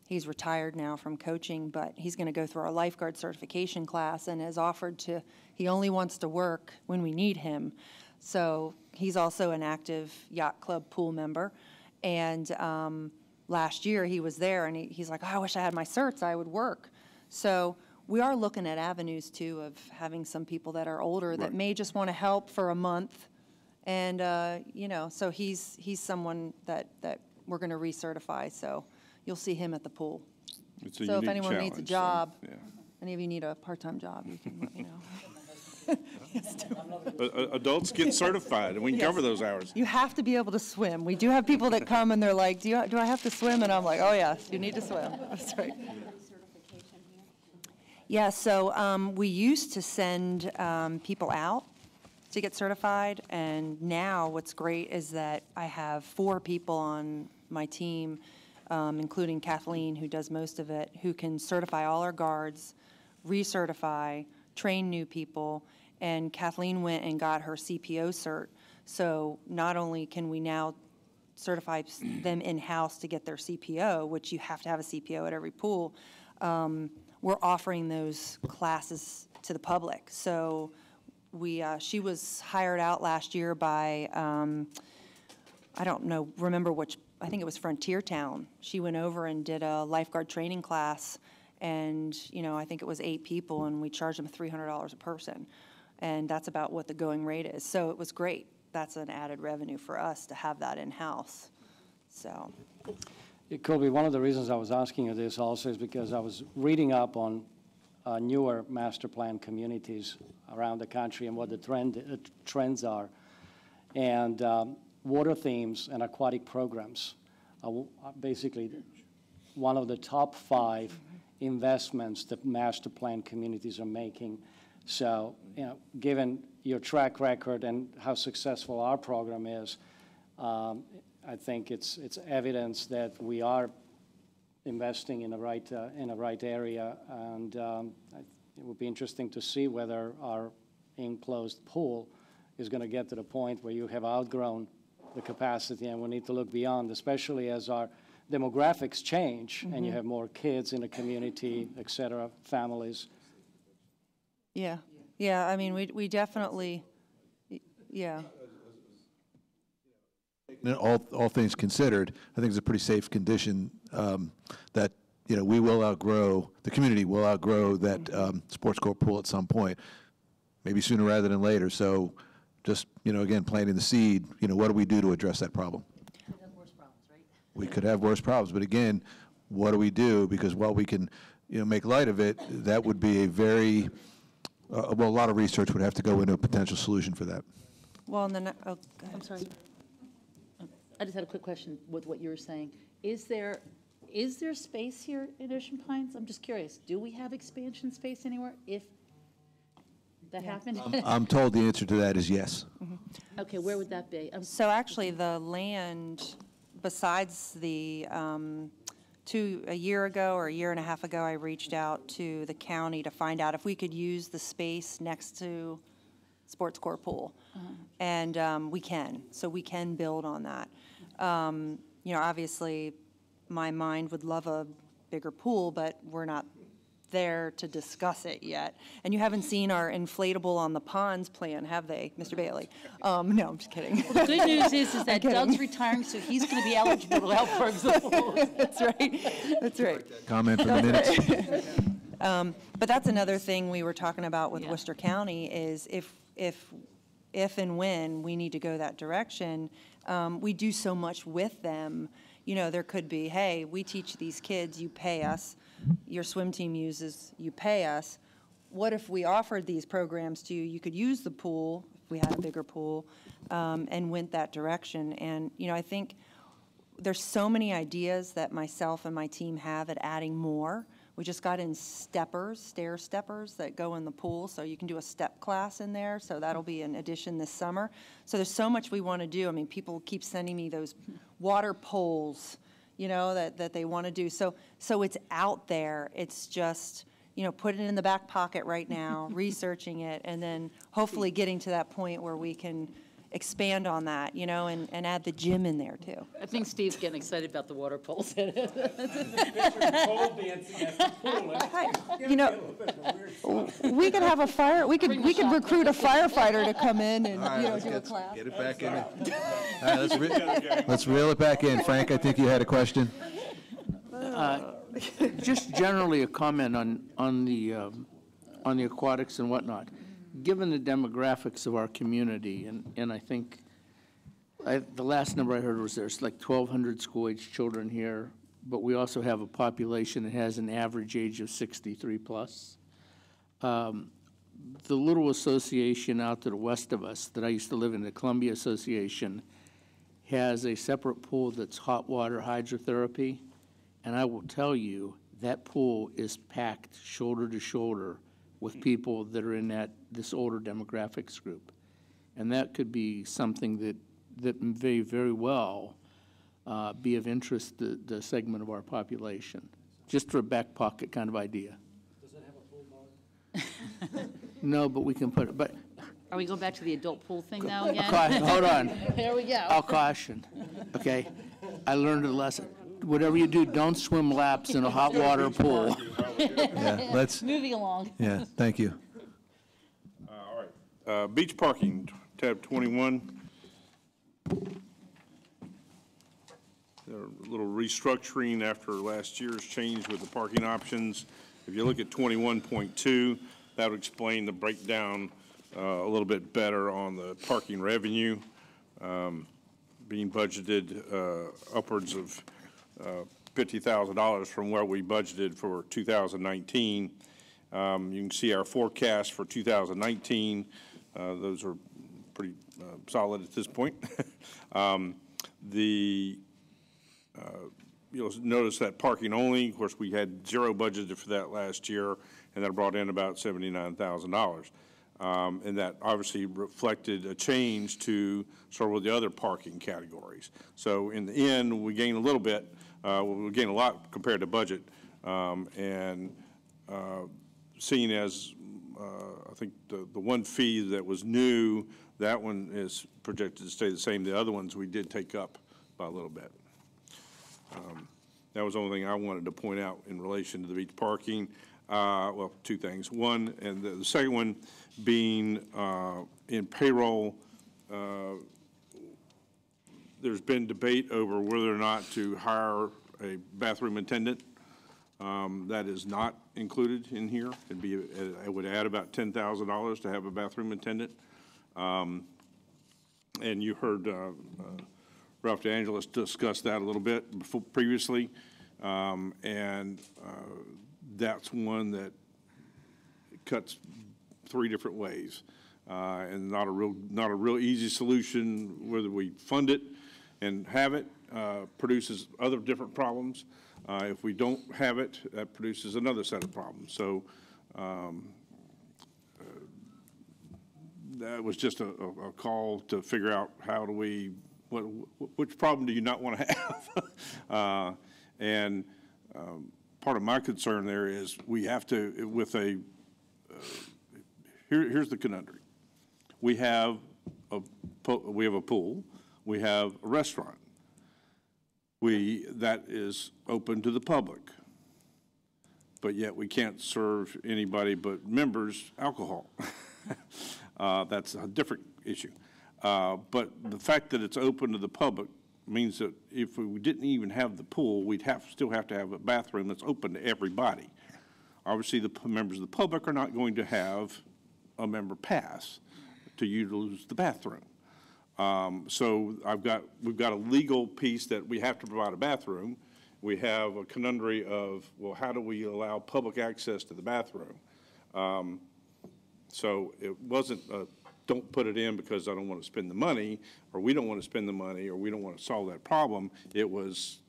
He's retired now from coaching, but he's going to go through our lifeguard certification class and has offered to, he only wants to work when we need him. So he's also an active yacht club pool member. And last year he was there and he's like, oh, I wish I had my certs, I would work. So we are looking at avenues too of having some people that are older that may just want to help for a month. And, you know, so he's someone that we're going to recertify. So you'll see him at the pool. It's a so if unique anyone needs a challenge, job, any of you need a part-time job, you can let me know. Adults get certified, and we can cover those hours. You have to be able to swim. We do have people that come and they're like, do I have to swim? And I'm like, oh, yes, you need to swim. That's right. Yeah, so we used to send people out to get certified, and now what's great is that I have 4 people on my team, including Kathleen, who does most of it, who can certify all our guards, recertify, train new people, and Kathleen went and got her CPO cert. So not only can we now certify them in-house to get their CPO, which you have to have a CPO at every pool, we're offering those classes to the public. So she was hired out last year by, I don't remember which, I think it was Frontier Town. She went over and did a lifeguard training class, and, you know, I think it was 8 people, and we charged them $300 a person. And that's about what the going rate is. So it was great. That's an added revenue for us to have that in-house. So. Colby, one of the reasons I was asking you this also is because I was reading up on newer master plan communities around the country and what the trends are. And water themes and aquatic programs are basically one of the top 5 investments that master plan communities are making. So, you know, given your track record and how successful our program is, I think it's evidence that we are investing in the right area, and it would be interesting to see whether our enclosed pool is going to get to the point where you have outgrown the capacity and we need to look beyond, especially as our demographics change and you have more kids in the community, et cetera, families. Yeah, yeah. I mean, we definitely, yeah. All things considered, I think it's a pretty safe condition that, you know, we will outgrow, the community will outgrow that sports court pool at some point, maybe sooner rather than later. So just, you know, again, planting the seed, you know, what do we do to address that problem? We could have worse problems, but again, what do we do? Because while we can, you know, make light of it, that would be a very, well, a lot of research would have to go into a potential solution for that. Well, and then, oh, go ahead. I'm sorry. I just had a quick question with what you were saying. Is there space here in Ocean Pines? I'm just curious. Do we have expansion space anywhere if that happened? I'm told the answer to that is yes. Okay, where would that be? So actually, the land, besides the, a year ago or a year and a half ago, I reached out to the county to find out if we could use the space next to Sports Court Pool. And we can, so we can build on that. You know, obviously, my mind would love a bigger pool, but we're not there to discuss it yet. And you haven't seen our inflatable on the ponds plan, have they, Mr. Bailey? No, I'm just kidding. Well, the good news is that Doug's retiring, so he's going to be eligible to help for example. That's right. That's right. Comment for the minutes. But that's another thing we were talking about with Worcester County is if and when we need to go that direction, we do so much with them. You know, there could be, hey, we teach these kids, you pay us. Your swim team uses, you pay us. What if we offered these programs to you? You could use the pool, if we had a bigger pool, and went that direction. And, you know, I think there's so many ideas that myself and my team have at adding more. We just got in stair steppers that go in the pool, so you can do a step class in there, so that'll be an addition this summer. So there's so much we want to do. I mean, people keep sending me those water poles, you know, that they want to do. So it's out there. It's just, you know, putting it in the back pocket right now, researching it, and then hopefully getting to that point where we can expand on that, you know, and add the gym in there too. I think Steve's getting excited about the water poles. You know, we could have a fire, we could recruit a firefighter to come in and, you know, do a class. Get it back in. All right, let's reel it back in. Frank, I think you had a question. Just generally a comment on the aquatics and whatnot. Given the demographics of our community, and I think the last number I heard was there's like 1,200 school-age children here, but we also have a population that has an average age of 63 plus. The little association out to the west of us that I used to live in, the Columbia Association, has a separate pool that's hot water hydrotherapy. And I will tell you, that pool is packed shoulder to shoulder with people that are in this older demographics group. And that could be something that may very well be of interest to the segment of our population. Just for a back pocket kind of idea. Does it have a pool bar? No, but we can put it, but. Are we going back to the adult pool thing now again? Hold on. There we go. I'll caution, okay? I learned a lesson. Whatever you do, don't swim laps in a hot water pool. Yeah, let's. Moving along. Yeah, thank you. All right. Beach parking, tab 21. A little restructuring after last year's change with the parking options. If you look at 21.2, that would explain the breakdown a little bit better on the parking revenue, being budgeted upwards of $50,000 from where we budgeted for 2019. You can see our forecast for 2019. Those are pretty solid at this point. You'll notice that parking only, of course, we had zero budgeted for that last year, and that brought in about $79,000. And that obviously reflected a change to several of the other parking categories. So in the end, we gained a little bit. We gained a lot compared to budget. Seeing as I think the one fee that was new, that one is projected to stay the same. The other ones we did take up by a little bit. That was the only thing I wanted to point out in relation to the beach parking. Well, two things. One, and the second one being in payroll, there's been debate over whether or not to hire a bathroom attendant. That is not included in here. It would add about $10,000 to have a bathroom attendant. And you heard Ralph DeAngelis discuss that a little bit previously. That's one that cuts three different ways, and not a real easy solution. Whether we fund it and have it, produces other different problems. If we don't have it, that produces another set of problems. So that was just a call to figure out how do we, which problem do you not want to have? Part of my concern there is we have to, with a, here's the conundrum. We have a pool, we have a restaurant. That is open to the public, but yet we can't serve anybody but members alcohol. That's a different issue. But the fact that it's open to the public means that if we didn't even have the pool, we'd still have to have a bathroom that's open to everybody. Obviously, the members of the public are not going to have a member pass to utilize the bathroom. So we've got a legal piece that we have to provide a bathroom. We have a conundrum of, well, how do we allow public access to the bathroom? So it wasn't don't put it in because I don't want to spend the money, or we don't want to spend the money, or we don't want to solve that problem. It was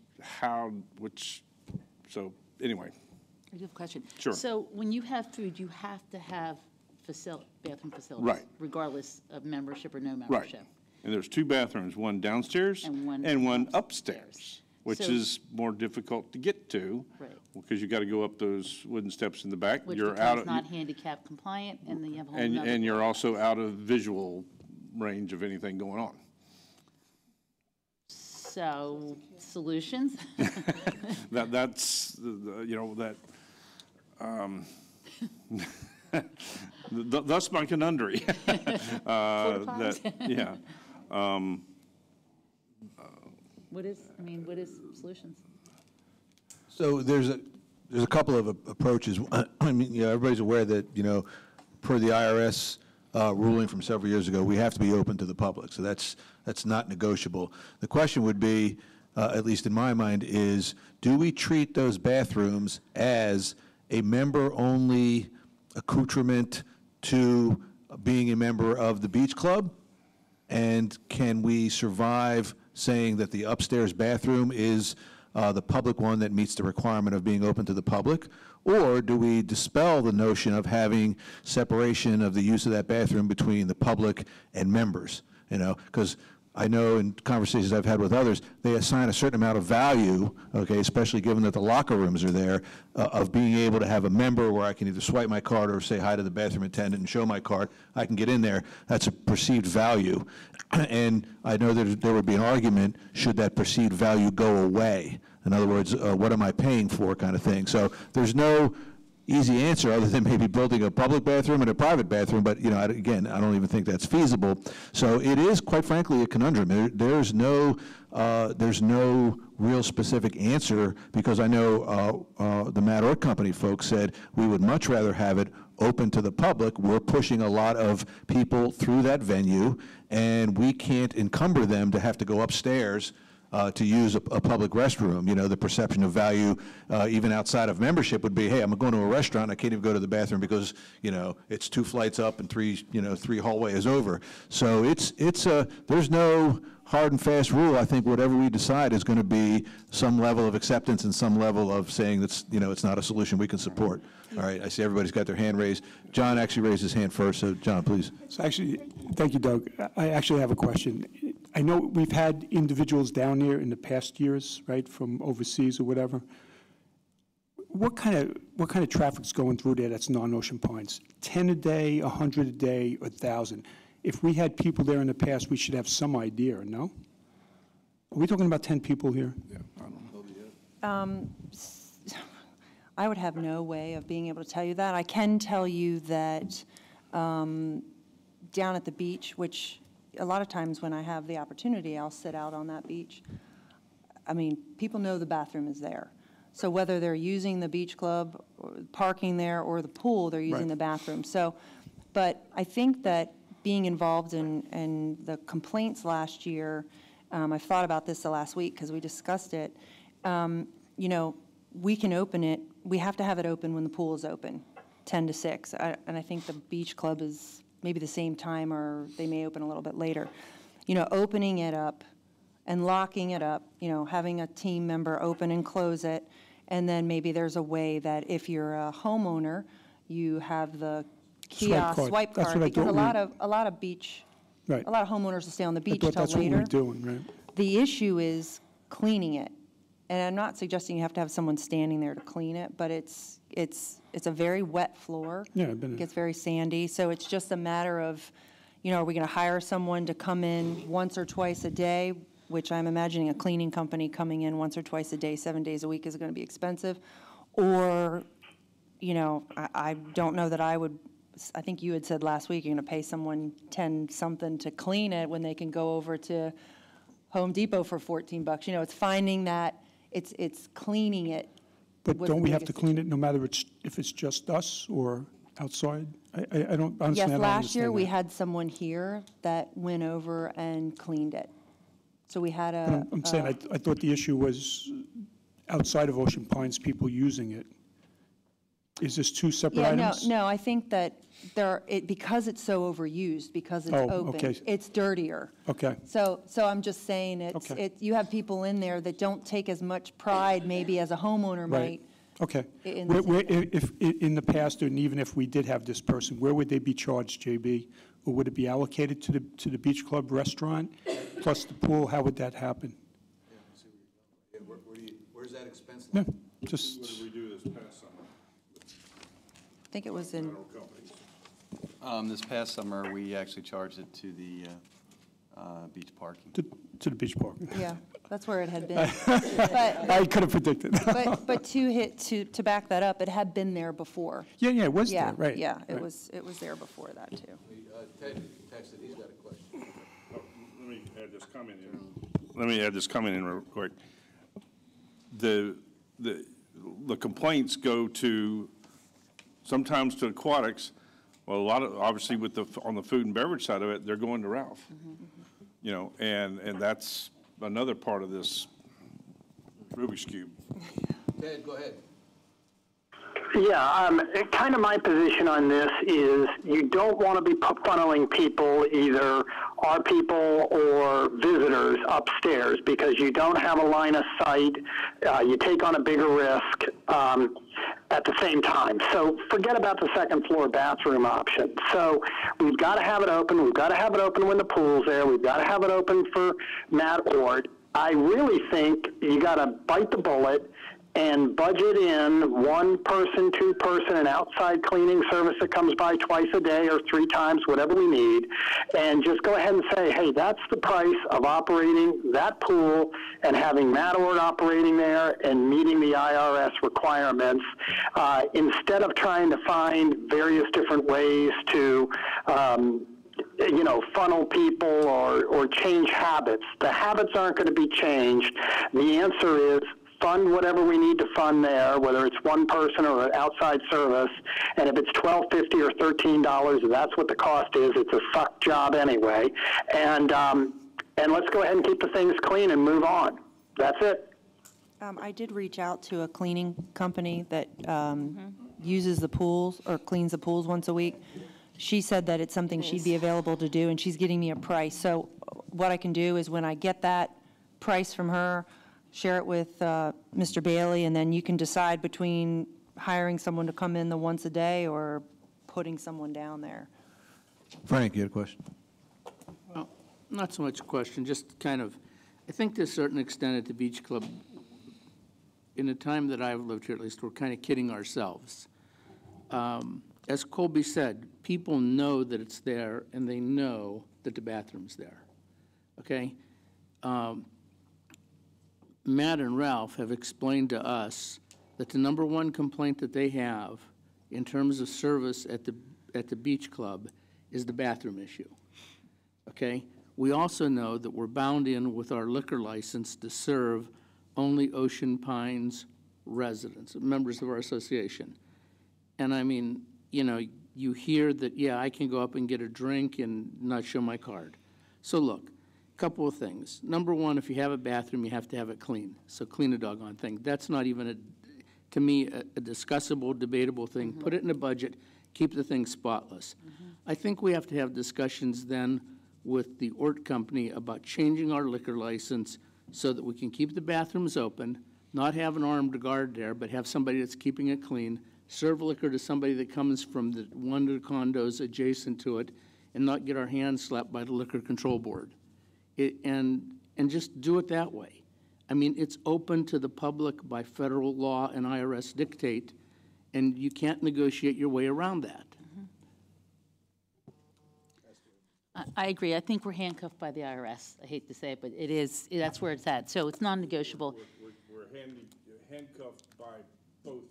so anyway. I do have a question. Sure. So when you have food, you have to have bathroom facilities. Right. Regardless of membership or no membership. Right. And there's two bathrooms, one downstairs and one upstairs, which is more difficult to get to. Right. Because you got to go up those wooden steps in the back. Which you're becomes out not handicap compliant, and then you have a whole and you're also out of visual range of anything going on. So, solutions? That's, thus my conundrum. Yeah. What is solutions? So there's a couple of approaches. I mean, everybody's aware that, per the IRS ruling from several years ago, we have to be open to the public. So that's not negotiable. The question would be, at least in my mind, is do we treat those bathrooms as a member-only accoutrement to being a member of the beach club? And can we survive saying that the upstairs bathroom is the public one that meets the requirement of being open to the public? Or do we dispel the notion of having separation of the use of that bathroom between the public and members? Because I know in conversations I've had with others, they assign a certain amount of value, okay, especially given that the locker rooms are there, of being able to have a member where I can either swipe my card or say hi to the bathroom attendant and show my card. I can get in there. That's a perceived value. And I know that there would be an argument, should that perceived value go away? In other words, what am I paying for kind of thing? So there's no easy answer other than maybe building a public bathroom and a private bathroom, but again, I don't even think that's feasible. So it is, quite frankly, a conundrum. There's no real specific answer, because I know the Mad Ork Company folks said we would much rather have it open to the public. We're pushing a lot of people through that venue, and we can't encumber them to have to go upstairs to use a public restroom. The perception of value, even outside of membership, would be, hey, I'm going to a restaurant, I can't even go to the bathroom because, it's 2 flights up and 3 hallways over. So there's no hard and fast rule. I think whatever we decide is going to be some level of acceptance and some level of saying that's, it's not a solution we can support. All right, I see everybody's got their hand raised. John actually raised his hand first, so John, please. So actually, thank you, Doug. I actually have a question. I know we've had individuals down there in the past years, right, from overseas or whatever. What kind of traffic's going through there that's non-Ocean Pines? 10 a day, 100 a day, 1,000? If we had people there in the past, we should have some idea, no? Are we talking about 10 people here? Yeah, I don't know. I would have no way of being able to tell you that. I can tell you that down at the beach, which a lot of times when I have the opportunity, I'll sit out on that beach. I mean, people know the bathroom is there. So whether they're using the beach club, or parking there, or the pool, they're using the bathroom. So, but I think that being involved in the complaints last year, I've thought about this the last week because we discussed it. We can open it. We have to have it open when the pool is open, 10 to 6. And I think the beach club is maybe the same time, or they may open a little bit later. Opening it up and locking it up, having a team member open and close it, and then maybe there's a way that if you're a homeowner, you have the kiosk swipe card, because a lot of beach, a lot of homeowners will stay on the beach till later. That's what we're doing, right? The issue is cleaning it. And I'm not suggesting you have to have someone standing there to clean it, but it's a very wet floor. Yeah, it gets very sandy, so it's just a matter of, are we going to hire someone to come in once or twice a day, which I'm imagining a cleaning company coming in once or twice a day, 7 days a week is going to be expensive, or, I don't know that I would. I think you had said last week you're going to pay someone 10 something to clean it when they can go over to Home Depot for $14. It's finding that. It's cleaning it. But don't we have to clean it no matter if it's just us or outside? I don't understand. Yes, last year we had someone here that went over and cleaned it. So we had a. I'm saying I thought the issue was outside of Ocean Pines, people using it. Is this two separate items? No, I think that because it's so overused, because it's open, it's dirtier. Okay. So I'm just saying you have people in there that don't take as much pride maybe as a homeowner might. Okay. If in the past, and even if we did have this person, where would they be charged, JB? Or would it be allocated to the beach club restaurant plus the pool? How would that happen? Where's that expense? No, just. What did we do this past summer? I think it was in. This past summer, we actually charged it to the beach parking. To the beach parking. Yeah, that's where it had been. But, I could have predicted. but to back that up, it had been there before. Yeah, it was there, right. Yeah, it right. was there before that too. Ted texted, he's got a question. Let me add this comment in real quick. The complaints go to, sometimes to aquatics. Well, a lot of, obviously on the food and beverage side of it, they're going to Ralph. You know, and that's another part of this Rubik's Cube. Ted, go ahead. Yeah, kind of my position on this is you don't want to be funneling people, either our people or visitors, upstairs because you don't have a line of sight. You take on a bigger risk at the same time. So forget about the second floor bathroom option. So we've got to have it open. We've got to have it open when the pool's there. We've got to have it open for Matt Ort. I really think you got to bite the bullet and budget in one person, two person, an outside cleaning service that comes by twice a day or 3 times, whatever we need, and just go ahead and say, hey, that's the price of operating that pool and having Matt Ort operating there and meeting the IRS requirements, instead of trying to find various different ways to you know, funnel people or change habits. The habits aren't going to be changed. The answer is fund whatever we need to fund there, whether it's one person or an outside service. And if it's $12.50 or $13, that's what the cost is. It's a suck job anyway. And let's go ahead and keep the things clean and move on. That's it. I did reach out to a cleaning company that uses the pools or cleans the pools once a week. She said that it's something she'd be available to do, and she's getting me a price. So what I can do is when I get that price from her, share it with Mr. Bailey, and then you can decide between hiring someone to come in the once a day or putting someone down there. Frank, you had a question? Well, not so much a question, just kind of, I think to a certain extent at the Beach Club, in the time that I've lived here at least, we're kind of kidding ourselves. As Colby said, people know that it's there, and they know that the bathroom's there, okay? Matt and Ralph have explained to us that the #1 complaint that they have in terms of service at the Beach Club is the bathroom issue, okay? We also know that we're bound in with our liquor license to serve only Ocean Pines residents, members of our association. And I mean, you know, you hear that, yeah, I can go up and get a drink and not show my card. So look, a couple of things. #1, if you have a bathroom, you have to have it clean. So clean a doggone thing. That's not even, to me, a discussable, debatable thing. Put it in a budget, keep the thing spotless. I think we have to have discussions then with the Ort Company about changing our liquor license so that we can keep the bathrooms open, not have an armed guard there, but have somebody that's keeping it clean, serve liquor to somebody that comes from one of the condos adjacent to it, and not get our hands slapped by the Liquor Control Board. And just do it that way. I mean, it's open to the public by federal law and IRS dictate, and you can't negotiate your way around that. I agree. I think we're handcuffed by the IRS. I hate to say it, but it is, that's where it's at. So it's non-negotiable. We're handcuffed by both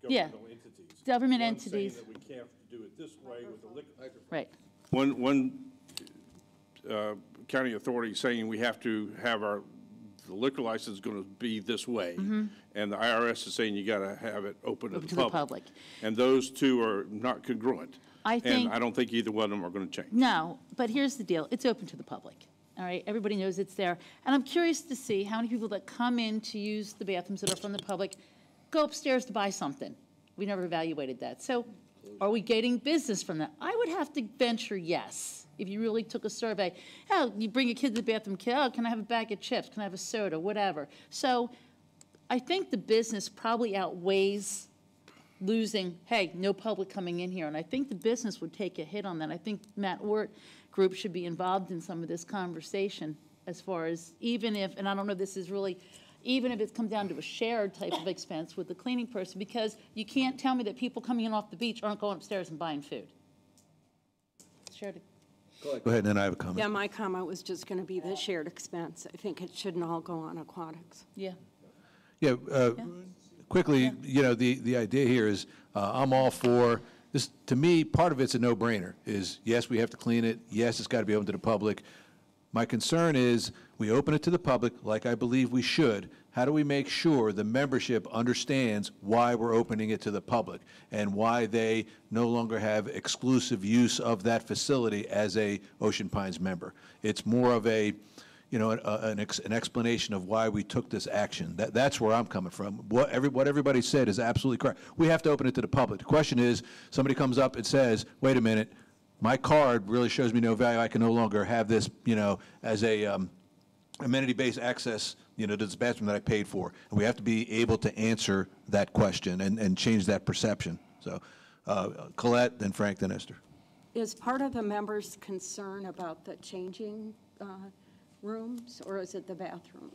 Yeah. governmental entities. Government One entities. saying that we can't do it this way with the liquor. Right. One county authority saying we have to have the liquor license is going to be this way, and the IRS is saying you got to have it open to the public. And those two are not congruent. And I don't think either one of them are going to change. No, but here's the deal. It's open to the public. All right, everybody knows it's there. And I'm curious to see how many people that come in to use the bathrooms that are from the public go upstairs to buy something. We never evaluated that. So are we getting business from that? I would have to venture yes. If you really took a survey, oh, you bring a kid to the bathroom, oh, can I have a bag of chips? Can I have a soda? Whatever. So I think the business probably outweighs losing, hey, no public coming in here. And I think the business would take a hit on that. I think Matt Ort Group should be involved in some of this conversation as far as even if, and I don't know if this is really, even if it comes down to a shared type of expense with the cleaning person, because you can't tell me that people coming in off the beach aren't going upstairs and buying food. shared? Go ahead, and then I have a comment. Yeah, my comment was just going to be the shared expense. I think it shouldn't all go on aquatics. Yeah. Yeah, quickly, you know, the idea here is I'm all for this. To me, part of it's a no-brainer. Is yes, we have to clean it. Yes, it's got to be open to the public. My concern is we open it to the public, like I believe we should. How do we make sure the membership understands why we're opening it to the public and why they no longer have exclusive use of that facility as a Ocean Pines member? It's more of a, you know, an explanation of why we took this action. That's where I'm coming from. What everybody said is absolutely correct. We have to open it to the public. The question is, somebody comes up and says, wait a minute, my card really shows me no value. I can no longer have this, you know, as a amenity-based access, you know, to this bathroom that I paid for. And we have to be able to answer that question and change that perception. So, Colette, then Frank, then Esther. Is part of the members' concern about the changing rooms, or is it the bathroom?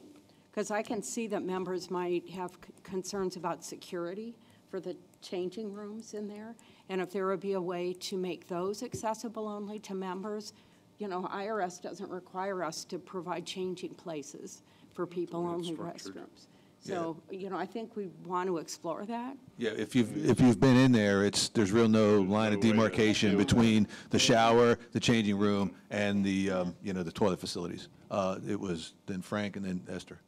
Because I can see that members might have concerns about security for the changing rooms in there, and if there would be a way to make those accessible only to members. You know, IRS doesn't require us to provide changing places for people-only restrooms. So, you know, I think we want to explore that. Yeah, if you've been in there, there's real no line of demarcation between the shower, the changing room, and the you know, the toilet facilities. It was then Frank and then Esther.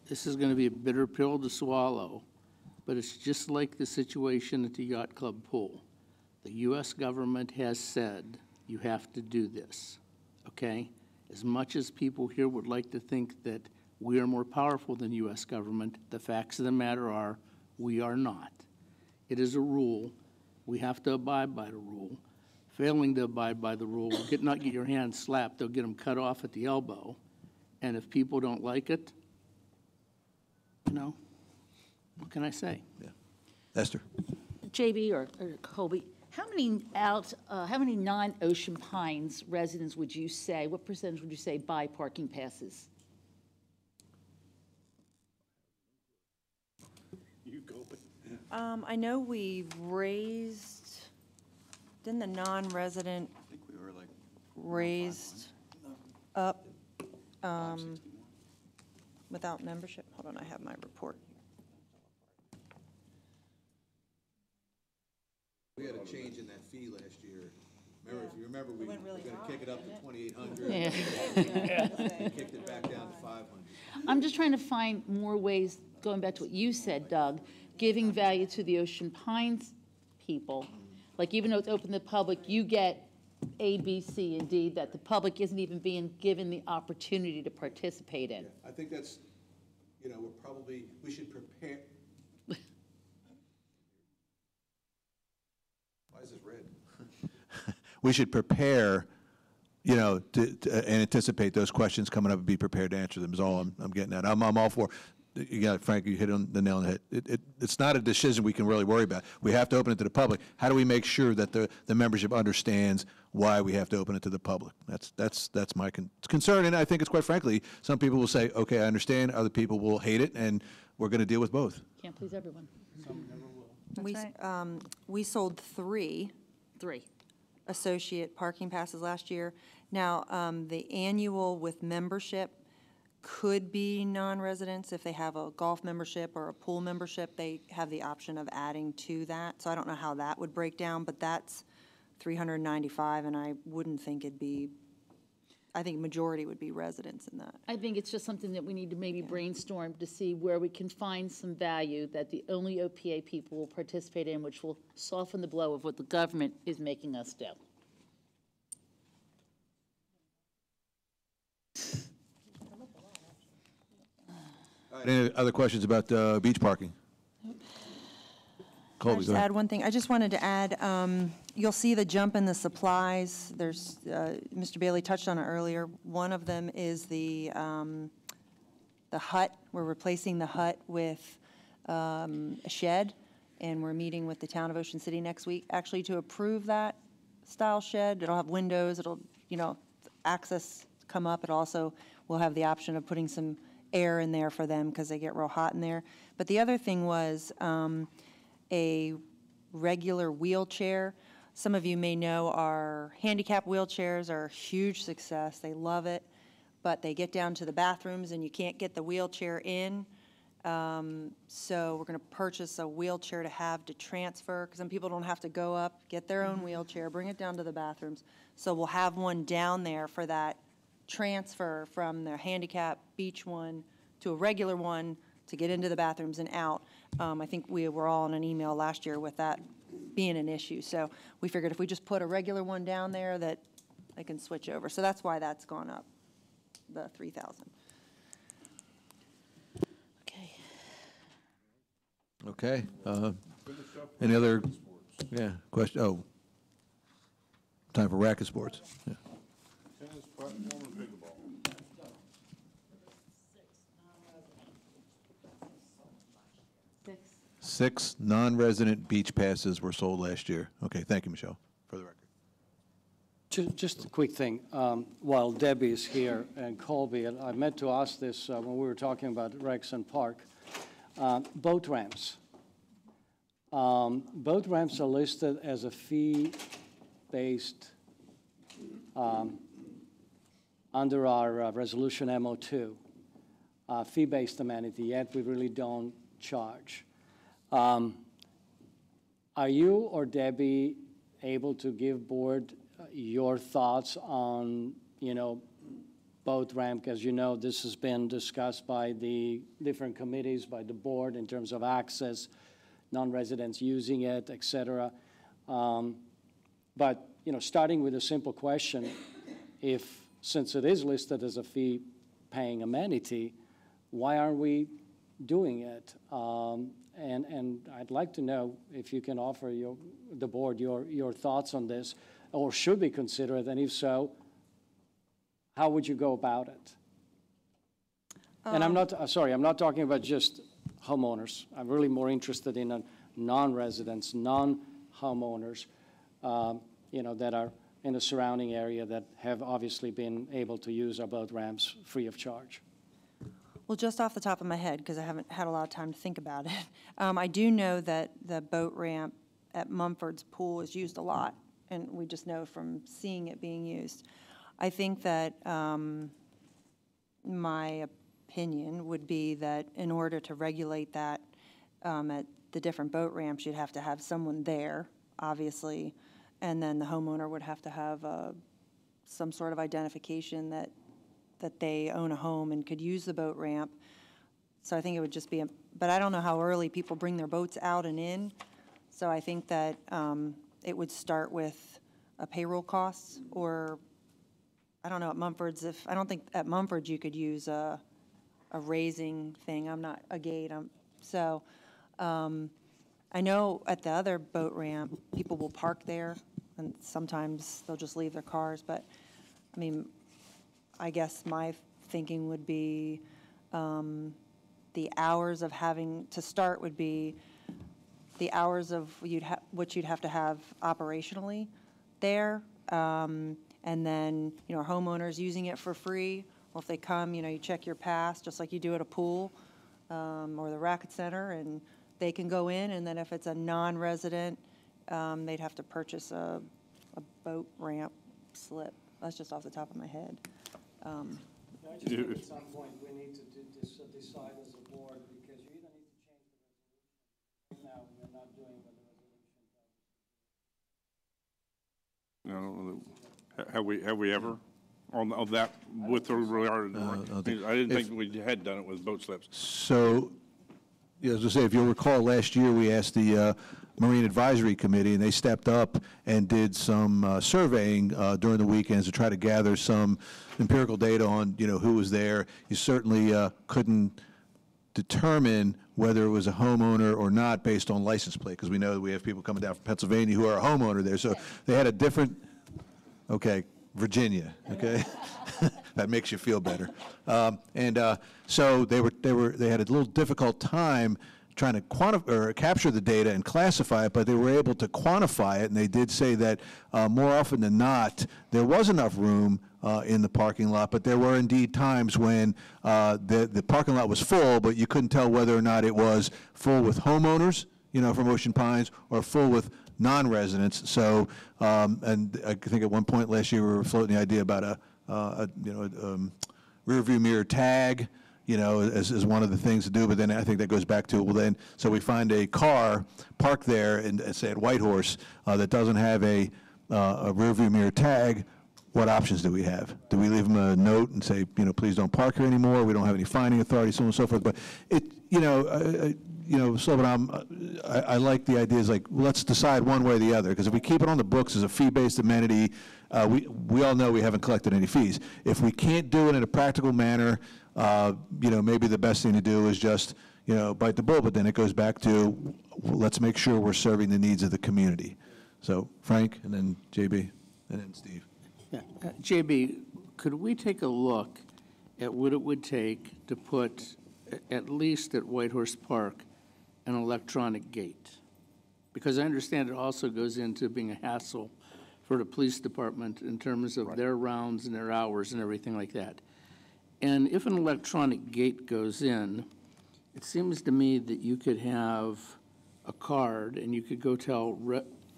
This is going to be a bitter pill to swallow, but it's just like the situation at the Yacht Club pool. The U.S. government has said you have to do this, okay? As much as people here would like to think that we are more powerful than the U.S. government, the facts of the matter are we are not. It is a rule. We have to abide by the rule. Failing to abide by the rule, not get your hands slapped, they'll get them cut off at the elbow. And if people don't like it, you know, what can I say? Yeah. Esther. JB or Colby, how many non-Ocean Pines residents would you say, what percentage would you say buy parking passes? You go. I know we raised, didn't the non-resident raised up without membership? Hold on, I have my report. We had a change in that fee last year. Remember, if you remember, we were going to kick it up to 2,800. Yeah. Kicked it back down to 500. I'm just trying to find more ways, going back to what you said, Doug, giving value to the Ocean Pines people. Like, even though it's open to the public, you get A, B, C, and D that the public isn't even being given the opportunity to participate in. Yeah, I think that's, you know, we should prepare. Why is this red? We should prepare, you know, and anticipate those questions coming up and be prepared to answer them is all I'm getting at. I'm all for, you got Frank, you hit on the nail on the head. It's not a decision we can really worry about. We have to open it to the public. How do we make sure that the membership understands why we have to open it to the public? That's my concern, and I think it's quite frankly, some people will say, okay, I understand, other people will hate it, and we're going to deal with both. Can't please everyone. Some never will. We sold three associate parking passes last year. Now, the annual with membership could be non-residents. If they have a golf membership or a pool membership, they have the option of adding to that. So I don't know how that would break down, but that's $395, and I wouldn't think it'd be, I think majority would be residents in that. I think it's just something that we need to maybe brainstorm to see where we can find some value that the only OPA people will participate in, which will soften the blow of what the government is making us do. Any other questions about beach parking? Can I just add one thing? I just wanted to add, you'll see the jump in the supplies. There's, Mr. Bailey touched on it earlier. One of them is the hut. We're replacing the hut with a shed, and we're meeting with the town of Ocean City next week, actually to approve that style shed. It'll have windows. It'll, you know, access come up. It also will have the option of putting some air in there for them because they get real hot in there. But the other thing was a regular wheelchair. Some of you may know our handicap wheelchairs are a huge success. They love it, but they get down to the bathrooms and you can't get the wheelchair in. So we're going to purchase a wheelchair to have to transfer, because some people don't have to go up, get their own wheelchair, bring it down to the bathrooms. So we'll have one down there for that transfer from the handicap beach one to a regular one to get into the bathrooms and out. I think we were all on an email last year with that being an issue. So we figured if we just put a regular one down there that they can switch over. So that's why that's gone up, the 3,000. Okay. Any other, question? Oh, time for racket sports. Yeah. Tennis, platform, and pickleball. 6 non-resident beach passes were sold last year. Okay, thank you, Michelle, for the record. Just a quick thing. While Debbie is here and Colby, and I meant to ask this when we were talking about Rexon Park. Boat ramps. Boat ramps are listed as a fee-based under our resolution MO2, fee-based amenity, yet we really don't charge. Are you or Debbie able to give board your thoughts on, boat ramp? As you know, this has been discussed by the different committees, by the board in terms of access, non-residents using it, et cetera. But, starting with a simple question, since it is listed as a fee-paying amenity, why aren't we doing it? And I'd like to know if you can offer the board your thoughts on this, or should we consider it, and if so, how would you go about it? And I'm not talking about just homeowners. I'm really more interested in non-residents, non-homeowners, that are in the surrounding area that have obviously been able to use our boat ramps free of charge. Well, just off the top of my head, because I haven't had a lot of time to think about it, I do know that the boat ramp at Mumford's Pool is used a lot, and we just know from seeing it being used. I think that my opinion would be that in order to regulate that at the different boat ramps, you'd have to have someone there, obviously, and then the homeowner would have to have some sort of identification that they own a home and could use the boat ramp. So I think it would just be, but I don't know how early people bring their boats out and in, so I think that it would start with a payroll costs, or I don't know at Mumford's, I don't think at Mumford's you could use a raising thing. I'm not a gate. I know at the other boat ramp, people will park there, and sometimes they'll just leave their cars. But, I mean, I guess my thinking would be the hours of having to start would be the hours of what you'd have to have operationally there. And then, homeowners using it for free. Well, if they come, you check your pass, just like you do at a pool or the racket center, and they can go in. And then if it's a non-resident, they'd have to purchase a boat ramp slip. That's just off the top of my head. I just think at some point we need to decide as a board, because you either need to change the resolution. Right now, we're not doing what the resolution does. No, have we ever on that with regard? I didn't think we had done it with boat slips. So, as I say, if you'll recall, last year we asked the Marine Advisory Committee, and they stepped up and did some surveying during the weekends to try to gather some empirical data on, who was there. You certainly couldn't determine whether it was a homeowner or not based on license plate, because we know that we have people coming down from Pennsylvania who are a homeowner there. So they had a different, Virginia, okay? That makes you feel better. So they had a little difficult time trying to quantify or capture the data and classify it, but they were able to quantify it, and they did say that more often than not, there was enough room in the parking lot, but there were indeed times when the parking lot was full, but you couldn't tell whether or not it was full with homeowners, from Ocean Pines, or full with non-residents. So, and I think at one point last year we were floating the idea about a rear view mirror tag, as one of the things to do. But then I think that goes back to, well, then, so we find a car parked there, and say at Whitehorse, that doesn't have a rear view mirror tag. What options do we have? Do we leave them a note and say, please don't park here anymore? We don't have any finding authority, so on and so forth. But Slobodan, I like the idea is like, let's decide one way or the other, because if we keep it on the books as a fee-based amenity, we all know we haven't collected any fees. If we can't do it in a practical manner, maybe the best thing to do is just, bite the bullet, but then it goes back to, let's make sure we're serving the needs of the community. So Frank, and then JB, and then Steve. Yeah. JB, could we take a look at what it would take to put, at least at Whitehorse Park, an electronic gate? Because I understand it also goes into being a hassle for the police department in terms of their rounds and their hours and everything like that. And if an electronic gate goes in, it seems to me that you could have a card and you could go tell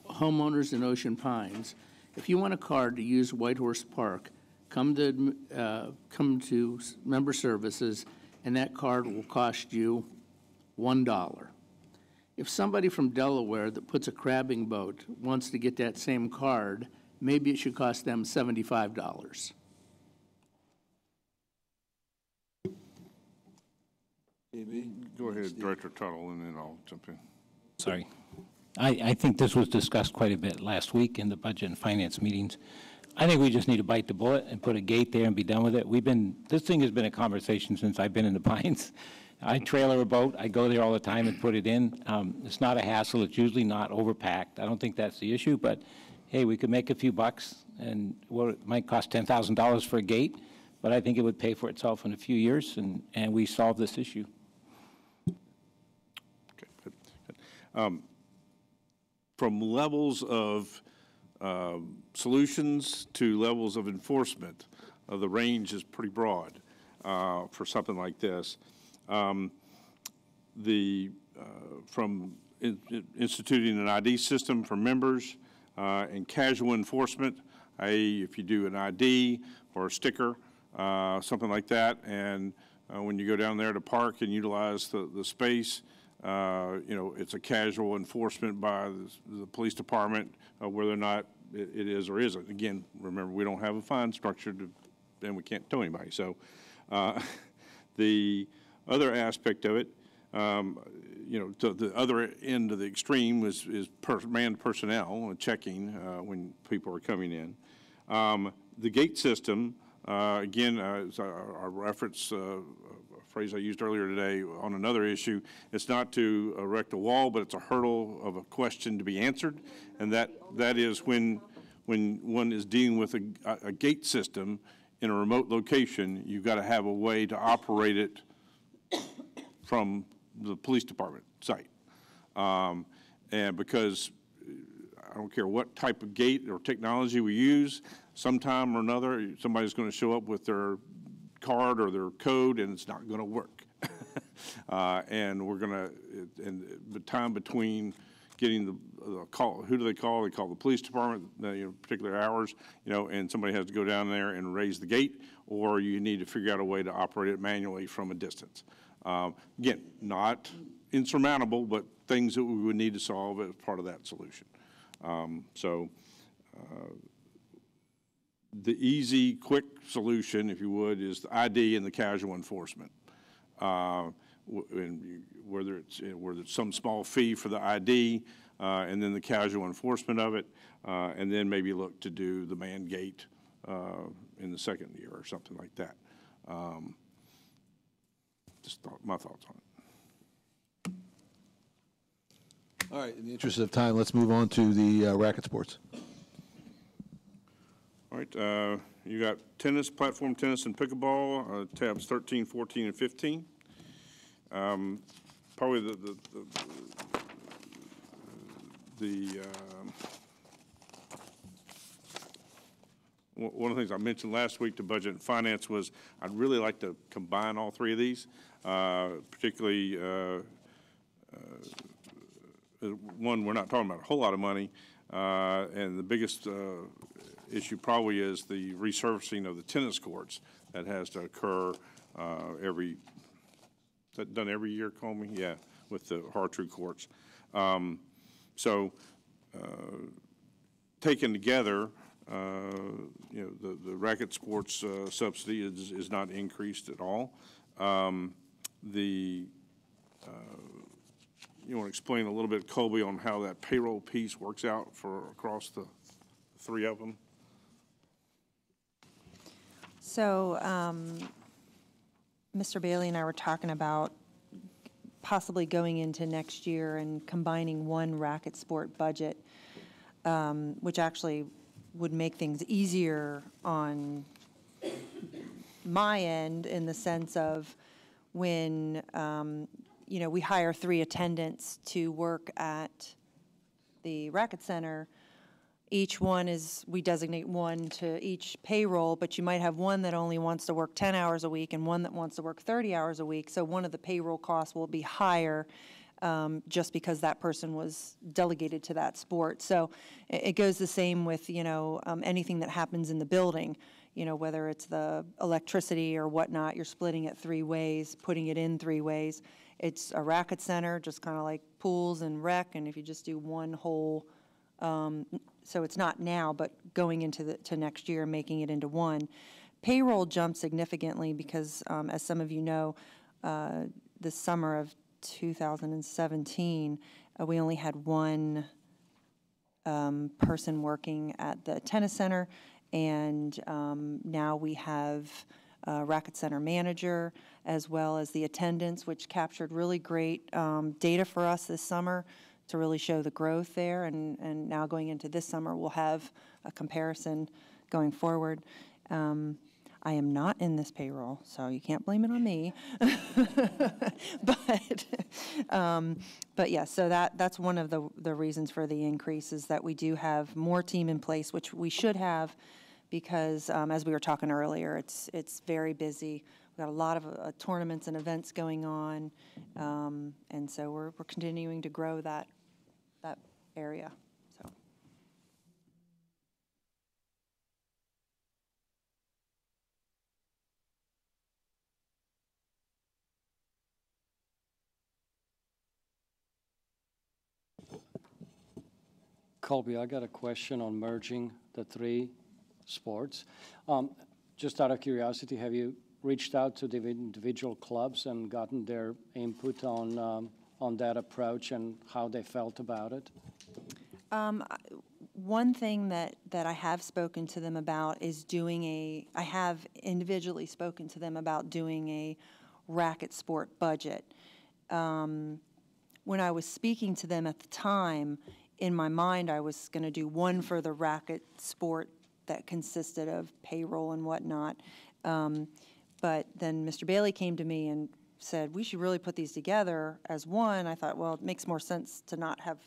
homeowners in Ocean Pines, if you want a card to use Whitehorse Park, come to member services, and that card will cost you $1. If somebody from Delaware that puts a crabbing boat wants to get that same card, maybe it should cost them $75. Go ahead, Director Tuttle, and then I'll jump in. Sorry. I think this was discussed quite a bit last week in the budget and finance meetings. I think we just need to bite the bullet and put a gate there and be done with it. This thing has been a conversation since I've been in the Pines. I trailer a boat. I go there all the time and put it in. It's not a hassle. It's usually not overpacked. I don't think that's the issue, but hey, we could make a few bucks, and it might cost $10,000 for a gate, but I think it would pay for itself in a few years, and we solve this issue. Okay, good. From levels of solutions to levels of enforcement, the range is pretty broad for something like this. From instituting an ID system for members and casual enforcement, i.e. if you do an ID or a sticker, something like that, and when you go down there to park and utilize the space, it's a casual enforcement by the police department, whether or not it is or isn't. Again, remember, we don't have a fine structure, and we can't tow anybody. So the other aspect of it, the other end of the extreme is manned personnel checking when people are coming in. The gate system, again, our reference phrase I used earlier today on another issue, it's not to erect a wall, but it's a hurdle of a question to be answered, and that is when one is dealing with a gate system in a remote location, you've got to have a way to operate it from the police department site. And because I don't care what type of gate or technology we use, sometime or another, somebody's going to show up with their card or their code, and it's not going to work. And we're going to, and the time between getting the call, who do they call? They call the police department, particular hours, and somebody has to go down there and raise the gate, or you need to figure out a way to operate it manually from a distance. Again, not insurmountable, but things that we would need to solve as part of that solution. The easy, quick solution, if you would, is the ID and the casual enforcement. Whether it's some small fee for the ID, and then the casual enforcement of it, and then maybe look to do the man gate in the second year or something like that. My thoughts on it. All right, in the interest of time, let's move on to the racket sports. All right, you got tennis, platform tennis, and pickleball, tabs 13, 14, and 15. Probably one of the things I mentioned last week to Budget and Finance was I'd really like to combine all three of these, particularly one, we're not talking about a whole lot of money, and the biggest issue probably is the resurfacing of the tennis courts that has to occur is that done every year, Comey? Yeah, with the Hartrue courts. Taken together, the racket sports subsidy is not increased at all. You want to explain a little bit, Colby, on how that payroll piece works out for across the three of them? So, Mr. Bailey and I were talking about possibly going into next year and combining one racket sport budget, which actually would make things easier on my end in the sense of when we hire 3 attendants to work at the racket center. Each one we designate one to each payroll, but you might have one that only wants to work 10 hours a week and one that wants to work 30 hours a week. So one of the payroll costs will be higher just because that person was delegated to that sport. So it goes the same with, anything that happens in the building, whether it's the electricity or whatnot, you're splitting it 3 ways, putting it in 3 ways. It's a racket center, just kind of like pools and rec, and if you just do one whole, so it's not now, but going into to next year, making it into one. Payroll jumped significantly because, as some of you know, the summer of 2017, we only had one person working at the tennis center, and now we have a racket center manager as well as the attendants, which captured really great data for us this summer to really show the growth there. And now going into this summer, we'll have a comparison going forward. I am not in this payroll, so you can't blame it on me. But yeah, so that's one of the reasons for the increase is that we do have more team in place, which we should have because, as we were talking earlier, it's very busy. We've got a lot of tournaments and events going on, and so we're continuing to grow that area. So. Colby, I got a question on merging the 3 sports. Just out of curiosity, have you reached out to the individual clubs and gotten their input on that approach and how they felt about it? One thing that I have spoken to them about is I have individually spoken to them about doing a racket sport budget. When I was speaking to them at the time, in my mind, I was going to do one for the racket sport that consisted of payroll and whatnot. But then Mr. Bailey came to me and said, we should really put these together as one. I thought, well, it makes more sense to not have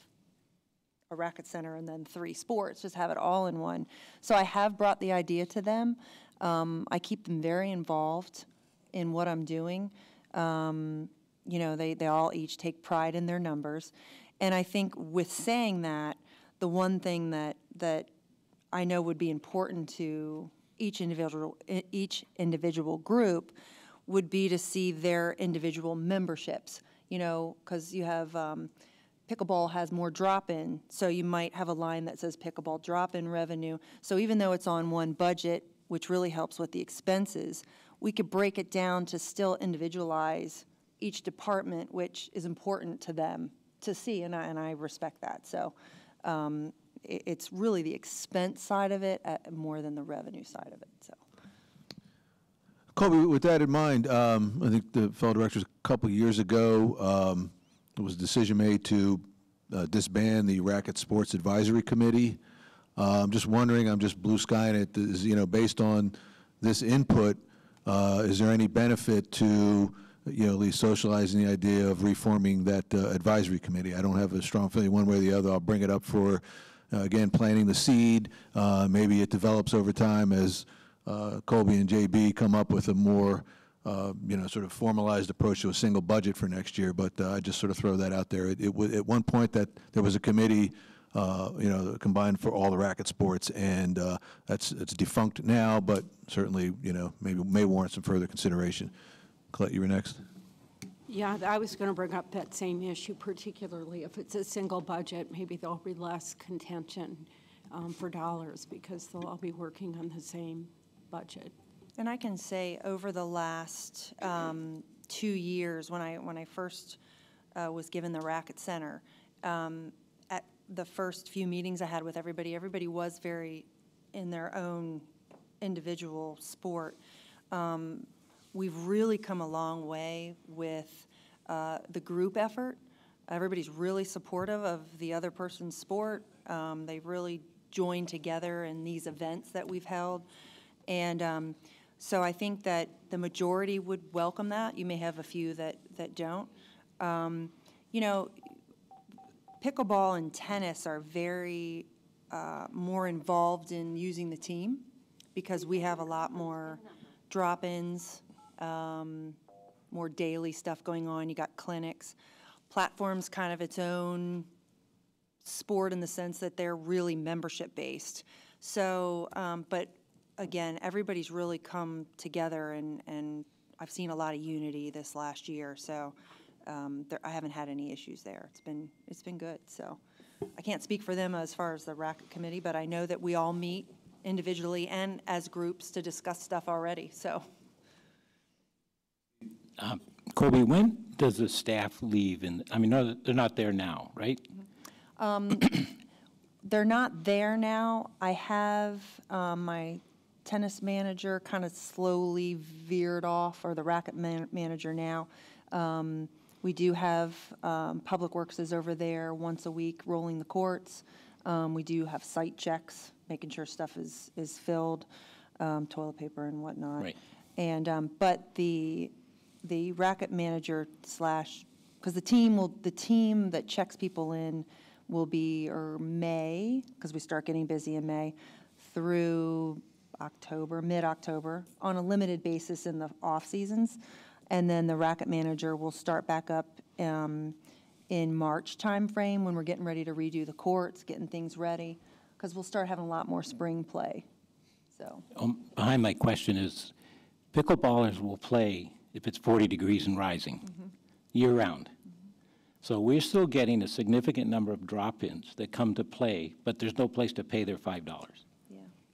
a racket center and then 3 sports, just have it all in one. So I have brought the idea to them. I keep them very involved in what I'm doing. They all each take pride in their numbers. And I think with saying that, the one thing that I know would be important to each individual group would be to see their individual memberships, because you have pickleball has more drop-in, so you might have a line that says pickleball drop-in revenue. So even though it's on one budget, which really helps with the expenses, we could break it down to still individualize each department, which is important to them to see, and I respect that. So it's really the expense side of it more than the revenue side of it. So. Colby, with that in mind, I think the fellow directors a couple of years ago, there was a decision made to disband the Racket Sports Advisory Committee. I'm just wondering, I'm just blue skying it, based on this input, is there any benefit to at least socializing the idea of reforming that advisory committee? I don't have a strong feeling one way or the other. I'll bring it up for, again, planting the seed. Maybe it develops over time as Colby and JB come up with a more sort of formalized approach to a single budget for next year, but I just sort of throw that out there. At one point that there was a committee, combined for all the racket sports, and it's defunct now, but certainly, maybe may warrant some further consideration. Colette, you were next. Yeah, I was going to bring up that same issue, particularly if it's a single budget, maybe there'll be less contention for dollars because they'll all be working on the same budget. And I can say over the last 2 years, when I first was given the Racket Center, at the first few meetings I had with everybody was very in their own individual sport. We've really come a long way with the group effort. Everybody's really supportive of the other person's sport. They've really joined together in these events that we've held. And so I think that the majority would welcome that. You may have a few that don't. Pickleball and tennis are very more involved in using the team because we have a lot more drop-ins, more daily stuff going on. You got clinics. Platform's kind of its own sport in the sense that they're really membership-based. So, but again, everybody's really come together, and I've seen a lot of unity this last year. So I haven't had any issues there. It's been good. So I can't speak for them as far as the racket committee, but I know that we all meet individually and as groups to discuss stuff already. So. Colby, when does the staff leave? No, they're not there now, right? They're not there now. I have my tennis manager kind of slowly veered off, or the racket manager now. We do have Public Works is over there once a week rolling the courts. We do have site checks, making sure stuff is filled, toilet paper and whatnot. Right. And but the racket manager because the team that checks people in will be May, because we start getting busy in May, through October, mid-October, on a limited basis in the off seasons. And then the racket manager will start back up in March timeframe when we're getting ready to redo the courts, getting things ready, because we'll start having a lot more spring play. So behind my question is, pickleballers will play if it's 40 degrees and rising, year-round. So we're still getting a significant number of drop-ins that come to play, but there's no place to pay their $5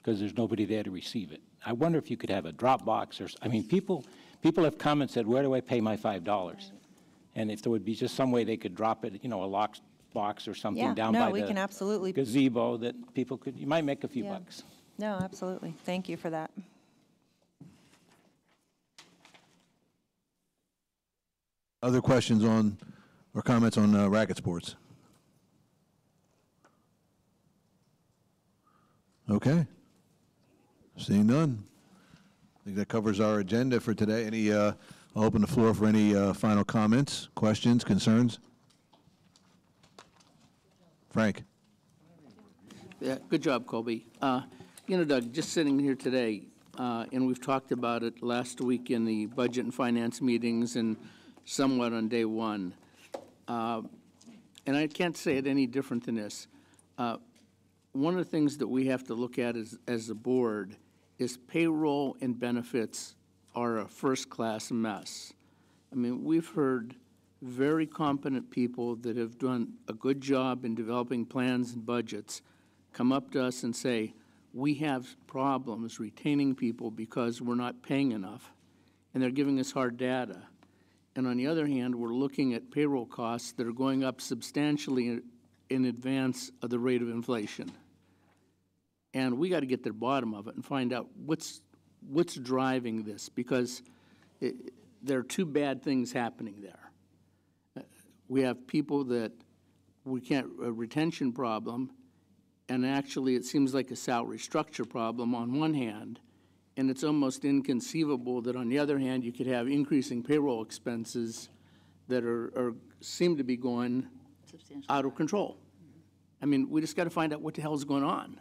because there's nobody there to receive it. I wonder if you could have a drop box, people have come and said, where do I pay my $5? Right. And if there would be just some way they could drop it, a locked box or something down by we can absolutely gazebo that you might make a few bucks. No, absolutely. Thank you for that. Other questions on or comments on racket sports? Okay. Seeing none. I think that covers our agenda for today. I'll open the floor for any final comments, questions, concerns. Frank. Yeah, good job, Colby. Doug, just sitting here today, and we've talked about it last week in the budget and finance meetings and somewhat on day one. And I can't say it any different than this. One of the things that we have to look at as a board is payroll and benefits are a first-class mess. We've heard very competent people that have done a good job in developing plans and budgets come up to us and say, we have problems retaining people because we're not paying enough, and they're giving us hard data. And on the other hand, we're looking at payroll costs that are going up substantially in advance of the rate of inflation. And we got to get to the bottom of it and find out what's driving this, because there are two bad things happening there. We have people that a retention problem, and actually it seems like a salary structure problem on one hand, and it's almost inconceivable that on the other hand you could have increasing payroll expenses that seem to be going out of control. We just got to find out what the hell is going on.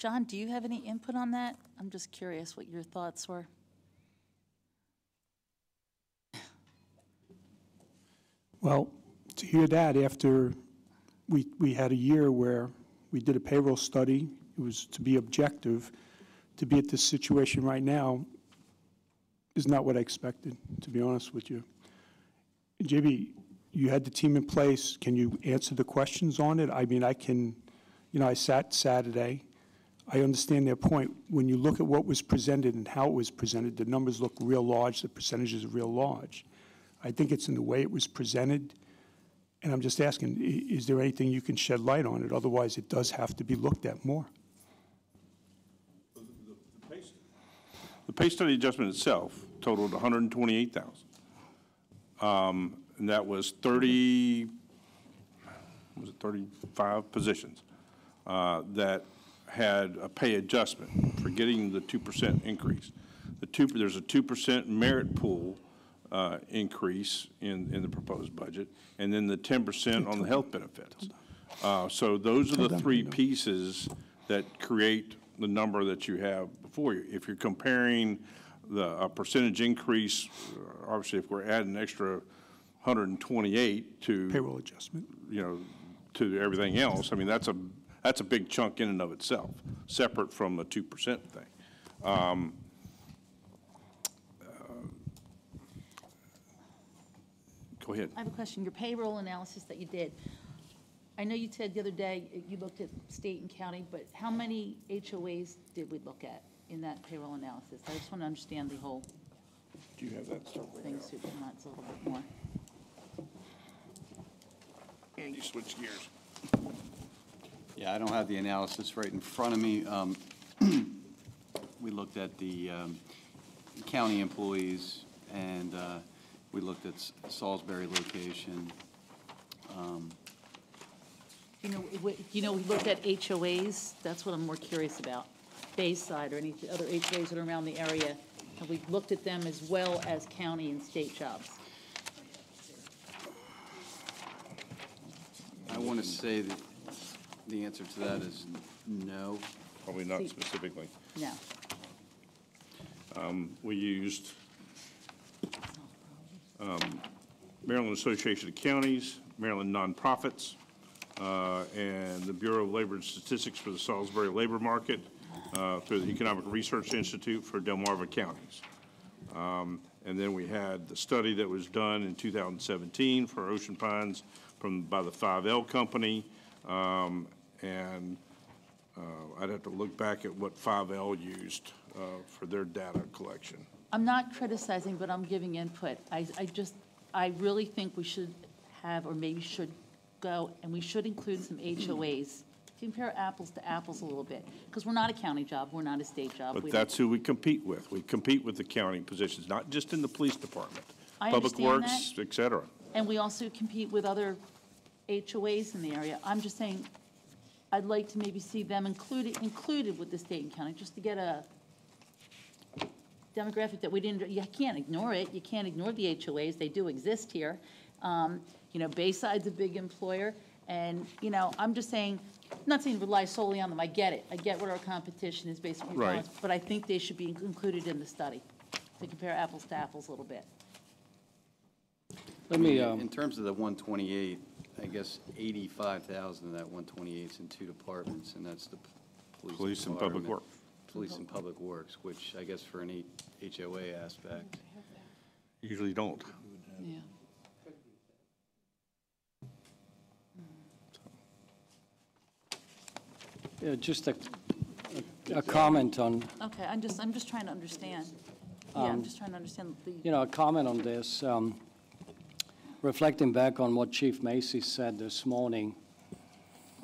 John, do you have any input on that? I'm just curious what your thoughts were. Well, to hear that after we had a year where we did a payroll study, it was to be objective, to be at this situation right now is not what I expected, to be honest with you. JB, you had the team in place. Can you answer the questions on it? I mean, I can, you know, I sat Saturday. I understand their point. When you look at what was presented and how it was presented, the numbers look real large, the percentages are real large. I think it's in the way it was presented, and I'm just asking, is there anything you can shed light on it? Otherwise, it does have to be looked at more. The pay study adjustment itself totaled $128,000. And that was 35 positions that had a pay adjustment for getting the 2% increase. There's a 2% merit pool increase in the proposed budget, and then the 10% on the health benefits. So those are the three pieces that create the number that you have before you. If you're comparing a percentage increase, obviously if we're adding an extra 128 to payroll adjustment, you know, to everything else, I mean, that's a big chunk in and of itself, separate from the 2% thing. Go ahead. I have a question. Your payroll analysis that you did, I know you said the other day you looked at state and county, but how many HOAs did we look at in that payroll analysis? I just want to understand the whole Do you have that stuff? thing, supernuts a little bit more. And you switch gears. Yeah, I don't have the analysis right in front of me. We looked at the county employees, and we looked at Salisbury location. We looked at HOAs. That's what I'm more curious about. Bayside or any other HOAs that are around the area. Have we looked at them as well as county and state jobs? I want to say that the answer to that is no. Probably not specifically. No. We used Maryland Association of Counties, Maryland Nonprofits, and the Bureau of Labor and Statistics for the Salisbury labor market through the Economic Research Institute for Delmarva counties. And then we had the study that was done in 2017 for Ocean Pines by the 5L company. And I'd have to look back at what 5L used for their data collection. I'm not criticizing, but I'm giving input. I really think we should have, or maybe should go, and we should include some HOAs. Compare apples to apples a little bit, because we're not a county job, we're not a state job. But that's who we compete with. We compete with the county positions, not just in the police department. I Public understand Works, that. et cetera. And we also compete with other HOAs in the area. I'm just saying, I'd like to maybe see them included with the state and county, just to get a demographic that we didn't, you can't ignore it. You can't ignore the HOAs. They do exist here. Bayside's a big employer. And, I'm just saying, I'm not saying rely solely on them. I get it. I get what our competition is basically. Right. But I think they should be included in the study to compare apples to apples a little bit. Let me, in terms of the 128, I guess 85,000 of that 128 is in two departments, and that's the Police and Public Works. Police and Public Works, which I guess for an HOA aspect. Usually don't. Yeah. Just a comment on. Okay, I'm just trying to understand. Yeah, I'm just trying to understand the. A comment on this. Reflecting back on what Chief Macy said this morning,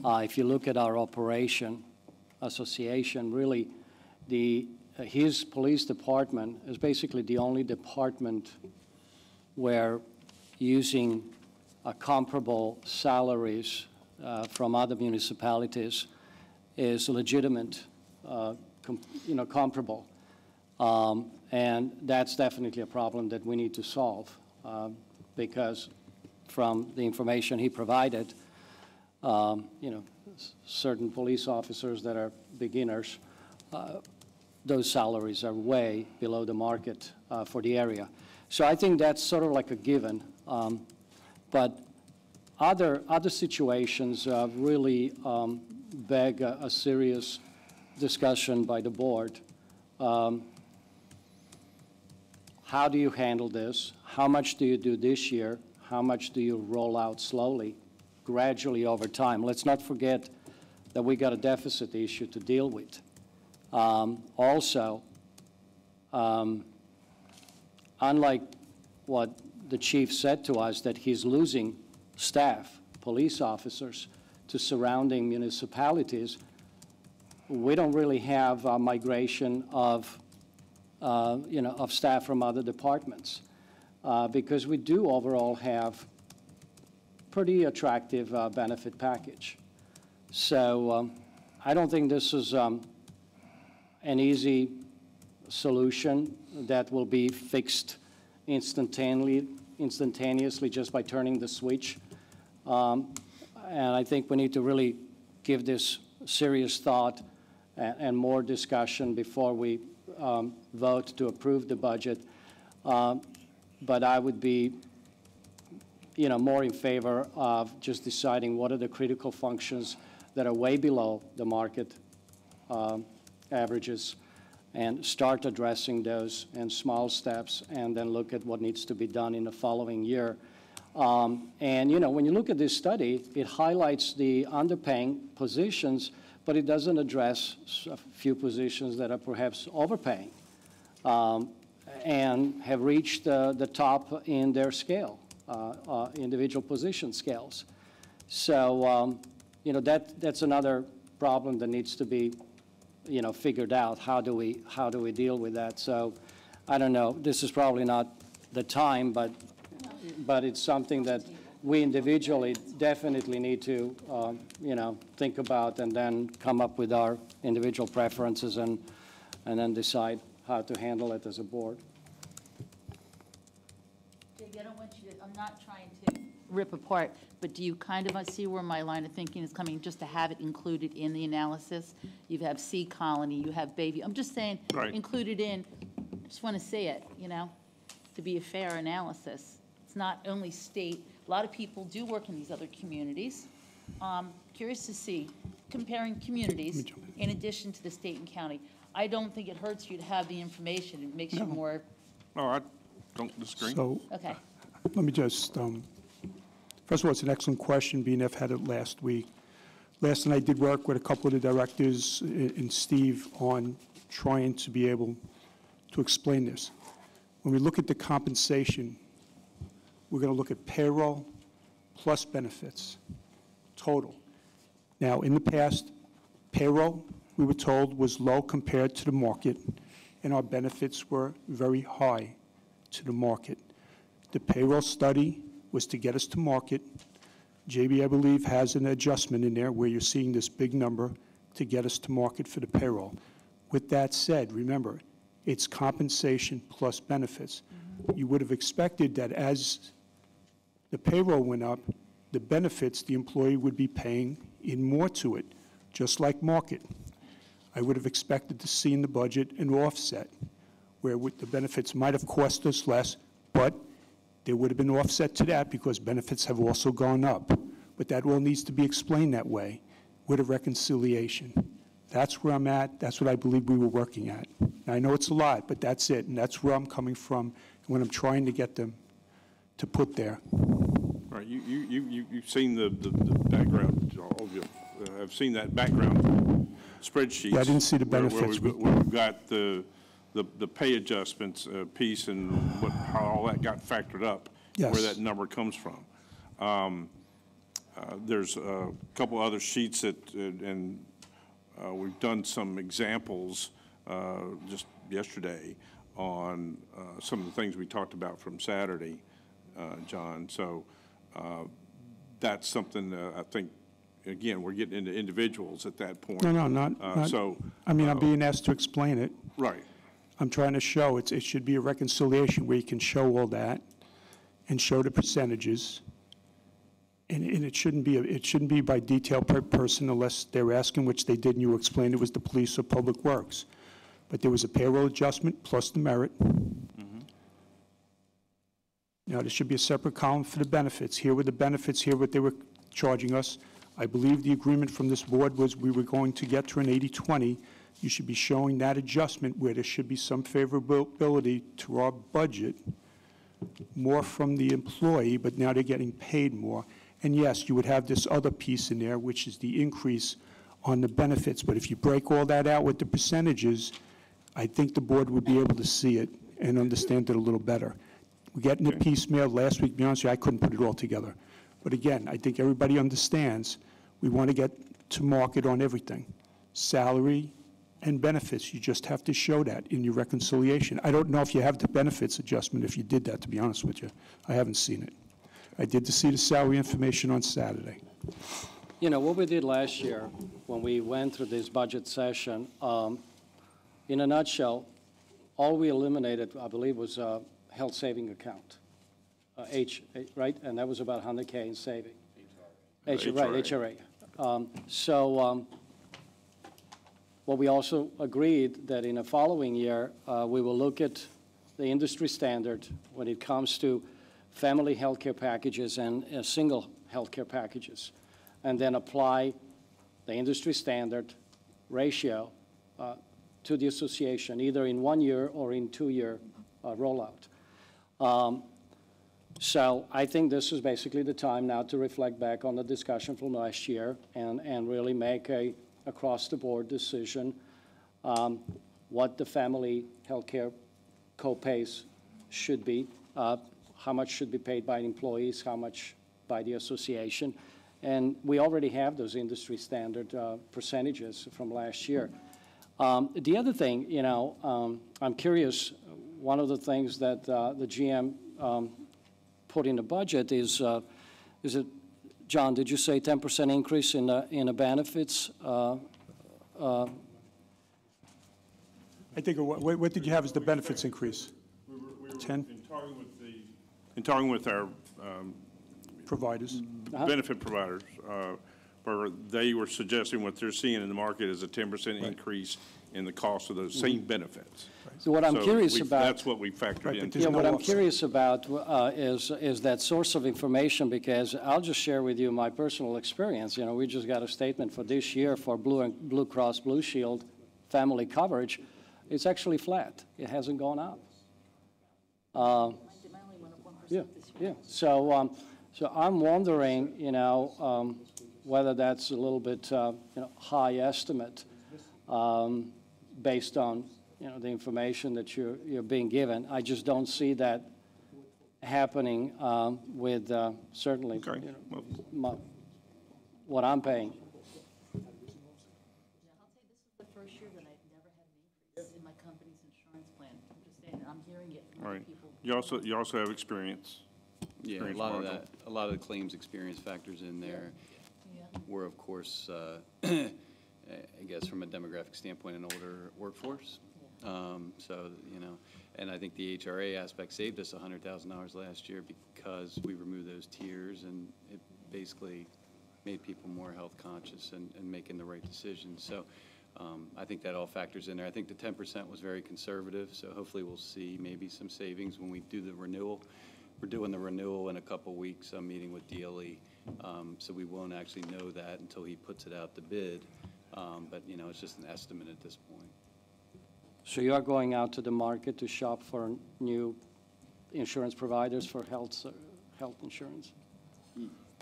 if you look at our operation association, really, his police department is basically the only department where using comparable salaries from other municipalities is legitimate, comparable. And that's definitely a problem that we need to solve because from the information he provided, certain police officers that are beginners, those salaries are way below the market for the area. So I think that's sort of like a given. But other situations really beg a serious discussion by the board. How do you handle this? How much do you do this year? How much do you roll out slowly, gradually over time? Let's not forget that we got a deficit issue to deal with. Also, unlike what the chief said to us, that he's losing staff, police officers, to surrounding municipalities, we don't really have a migration of of staff from other departments, because we do overall have pretty attractive benefit package. So I don't think this is an easy solution that will be fixed instantaneously just by turning the switch. And I think we need to really give this serious thought and more discussion before we vote to approve the budget. But I would be, more in favor of just deciding what are the critical functions that are way below the market averages, and start addressing those in small steps, and then look at what needs to be done in the following year. And when you look at this study, it highlights the underpaying positions, but it doesn't address a few positions that are perhaps overpaying and have reached the top in their scale, individual position scales. So, that's another problem that needs to be, figured out. How do we deal with that? So, I don't know. This is probably not the time, but it's something that we individually definitely need to, think about, and then come up with our individual preferences, and then decide how to handle it as a board. Jake, I don't want you to, I'm not trying to rip apart, but do you kind of see where my line of thinking is coming, just to have it included in the analysis? You have Sea Colony, you have Bayview. I'm just saying, Right. included in, just want to see it, to be a fair analysis. It's not only state. A lot of people do work in these other communities. Curious to see, comparing communities in addition to the state and county. I don't think it hurts you to have the information. It makes you more, No, I don't disagree. So okay. let me just, first of all, it's an excellent question. BNF had it last week. Last night I did work with a couple of the directors and Steve on trying to be able to explain this. When we look at the compensation, we're going to look at payroll plus benefits, total. Now, in the past, payroll, we were told, was low compared to the market, and our benefits were very high to the market. The payroll study was to get us to market. JB, I believe, has an adjustment in there where you're seeing this big number to get us to market for the payroll. With that said, remember, it's compensation plus benefits. You would have expected that as the payroll went up, the benefits the employee would be paying in more to it, just like market. I would have expected to see in the budget an offset where the benefits might have cost us less, but there would have been offset to that because benefits have also gone up. But that all needs to be explained that way with a reconciliation. That's where I'm at. That's what I believe we were working at. Now, I know it's a lot, but that's it, and that's where I'm coming from and what I'm trying to get them to put there. Right, you've seen the background, all of you have seen that background spreadsheet. Yeah, I didn't see the benefits. Where we've got the pay adjustments piece and how all that got factored up, yes, where that number comes from. There's a couple other sheets that, and we've done some examples just yesterday on some of the things we talked about from Saturday, John. So that's something I think, again, we're getting into individuals at that point. No, not so. I mean, I'm being asked to explain it. Right. I'm trying to show it should be a reconciliation where you can show all that and show the percentages And it shouldn't be by detail per person unless they're asking, which they did, and you explained it was the police or public works. But there was a payroll adjustment plus the merit. Now, there should be a separate column for the benefits. Here were the benefits, here what they were charging us. I believe the agreement from this board was we were going to get to an 80-20. You should be showing that adjustment where there should be some favorability to our budget, more from the employee, but now they're getting paid more. And yes, you would have this other piece in there, which is the increase on the benefits. But if you break all that out with the percentages, I think the board would be able to see it and understand it a little better. We're getting it piecemeal. Last week, to be honest with you, I couldn't put it all together. But again, I think everybody understands we want to get to market on everything. Salary and benefits, you just have to show that in your reconciliation. I don't know if you have the benefits adjustment, if you did that, to be honest with you. I haven't seen it. I did see the salary information on Saturday. You know, what we did last year when we went through this budget session, in a nutshell, all we eliminated, I believe, was a health saving account, right? And that was about 100K in saving. Right, HRA. What we also agreed that in the following year, we will look at the industry standard when it comes to family health care packages and single health care packages, and then apply the industry standard ratio to the association, either in 1 year or in 2-year rollout. So I think this is basically the time now to reflect back on the discussion from last year and really make a across-the-board decision what the family health care co-pays should be, how much should be paid by employees, how much by the association. And we already have those industry standard percentages from last year. The other thing, you know, I'm curious, one of the things that the GM put in the budget is it, John, did you say 10% increase in the benefits? I think, what did you have as the benefits increase? We were 10? In talking with our providers, benefit providers, where they were suggesting what they're seeing in the market is a 10% increase in the cost of those same benefits. So what I'm curious about... That's what we factored into. Yeah, what I'm curious about is that source of information, because I'll just share with you my personal experience. You know, we just got a statement for this year for Blue Cross Blue Shield family coverage. It's actually flat. It hasn't gone up. Yeah. So I'm wondering, you know, whether that's a little bit, you know, high estimate based on, you know, the information that you're being given. I just don't see that happening with certainly, you know, what I'm paying. Right. You also have experience. Yeah, a lot of the claims experience factors in there. We're, of course, I guess from a demographic standpoint, an older workforce. So, you know, and I think the HRA aspect saved us $100,000 last year because we removed those tiers, and it basically made people more health conscious and making the right decisions. So I think that all factors in there. I think the 10% was very conservative, so hopefully we'll see maybe some savings when we do the renewal. We're doing the renewal in a couple weeks. I'm meeting with DLE, so we won't actually know that until he puts it out to bid. But, you know, it's just an estimate at this point. So you are going out to the market to shop for new insurance providers for health insurance?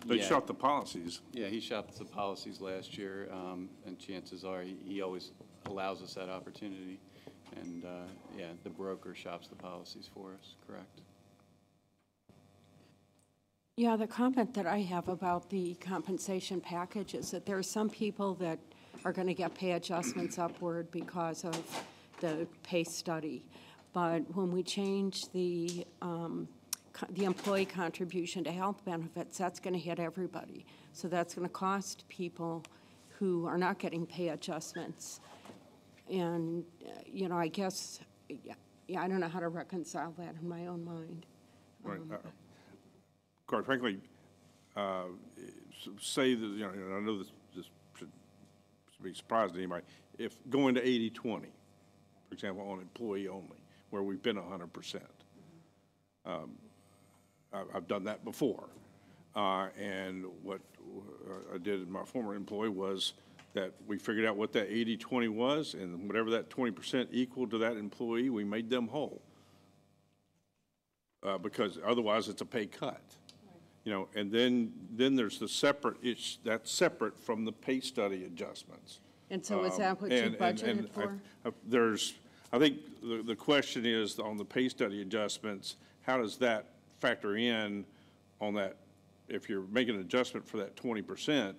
They shop the policies. Yeah, he shopped the policies last year, and chances are he always allows us that opportunity. And, yeah, the broker shops the policies for us, correct? Yeah, the comment that I have about the compensation package is that there are some people that are going to get pay adjustments upward because of the pay study. But when we change the employee contribution to health benefits, that's going to hit everybody. So that's going to cost people who are not getting pay adjustments. And, you know, I guess, yeah, I don't know how to reconcile that in my own mind. Right. Quite frankly, say that, you know, and I know this should be a surprise to anybody, if going to 80-20, for example, on employee only, where we've been 100%. I've done that before. And what I did in my former employee was that we figured out what that 80-20 was, and whatever that 20% equal to that employee, we made them whole. Because otherwise it's a pay cut. You know, and then there's the separate, that's separate from the pay study adjustments. And so is that what you budgeted for? I think the question is on the pay study adjustments, how does that factor in on that? If you're making an adjustment for that 20%,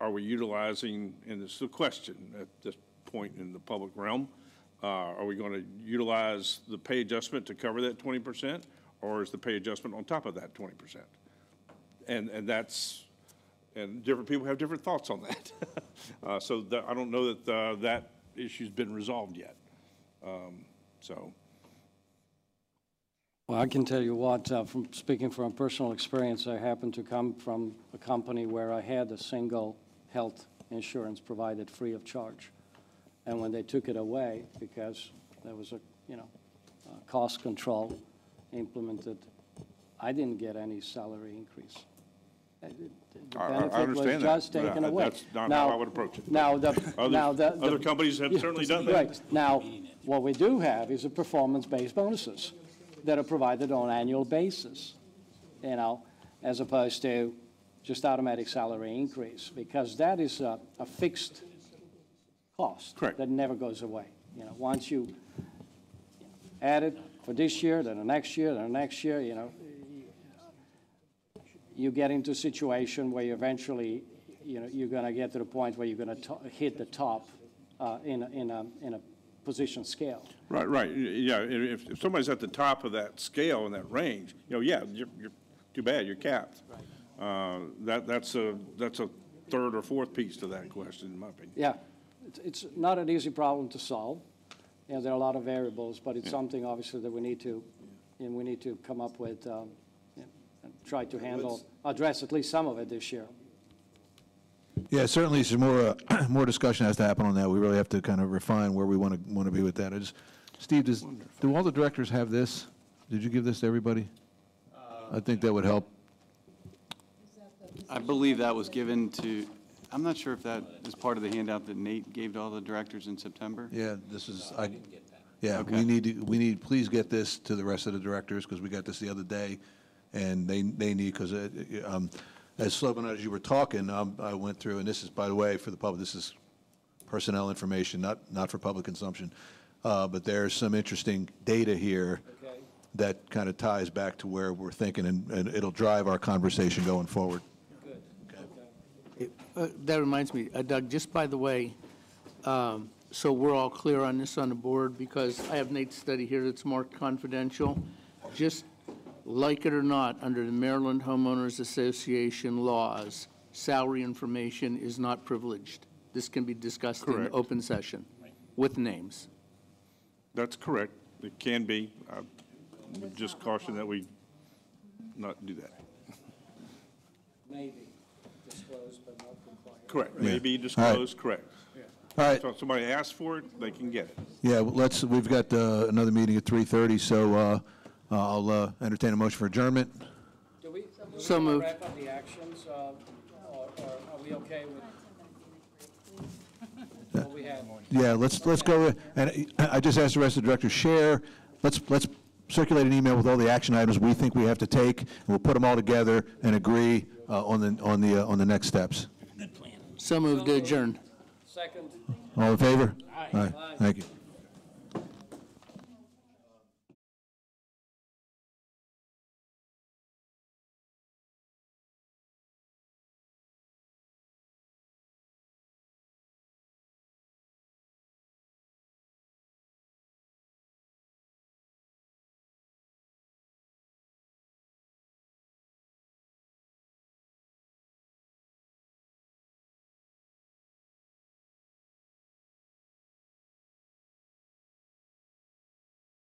are we utilizing, and this is a question at this point in the public realm, are we going to utilize the pay adjustment to cover that 20%, or is the pay adjustment on top of that 20%? And different people have different thoughts on that. So I don't know that that issue's been resolved yet. Well, I can tell you what, from speaking from personal experience, I happen to come from a company where I had a single health insurance provided free of charge. And when they took it away, because there was a, cost control implemented, I didn't get any salary increase. The benefit was just taken away. That's not how I would approach it. Other companies have certainly done that. Right. Now, what we do have is a performance-based bonuses that are provided on an annual basis, as opposed to just automatic salary increase, because that is a fixed cost. Correct. That never goes away. Once you add it for this year, then the next year, then the next year, you get into a situation where you eventually, you're going to get to the point where you're going to hit the top in a position scale. Right. Yeah. If somebody's at the top of that scale in that range, yeah, you're too bad. You're capped. Right. That's a third or fourth piece to that question, in my opinion. Yeah, it's not an easy problem to solve. There are a lot of variables, but it's something obviously that we need to come up with and try to address at least some of it this year. Yeah, certainly some more discussion has to happen on that. We really have to kind of refine where we want to be with that. Steve, do all the directors have this? Did you give this to everybody? I think that would help. I believe that was given to, I'm not sure if that is part of the handout that Nate gave to all the directors in September. Yeah, this is, I didn't get that. Yeah, Okay. we need, please get this to the rest of the directors, because we got this the other day, and they need, because as Slogan, as you were talking, I went through, and this is, by the way, for the public, this is personnel information, not for public consumption, but there's some interesting data here that kind of ties back to where we're thinking, and it'll drive our conversation going forward. That reminds me, Doug, just by the way, so we're all clear on this on the board, because I have Nate's study here that's marked confidential. Just like it or not, under the Maryland Homeowners Association laws, salary information is not privileged. This can be discussed in the open session with names. That's correct. It can be. I would just caution that we not do that. Maybe disclosed, but not required. Correct. Yeah. Maybe disclosed, All correct. All right. So if somebody asks for it, they can get it. Yeah, well, we've got another meeting at 3:30, so I'll entertain a motion for adjournment. Do we So moved. wrap up the actions, or are we okay with what we have? Yeah, let's go, and I just asked the rest of the directors, share, let's circulate an email with all the action items we think we have to take, and we'll put them all together and agree on the next steps. So moved to adjourn. Second. All in favor? Aye. Thank you.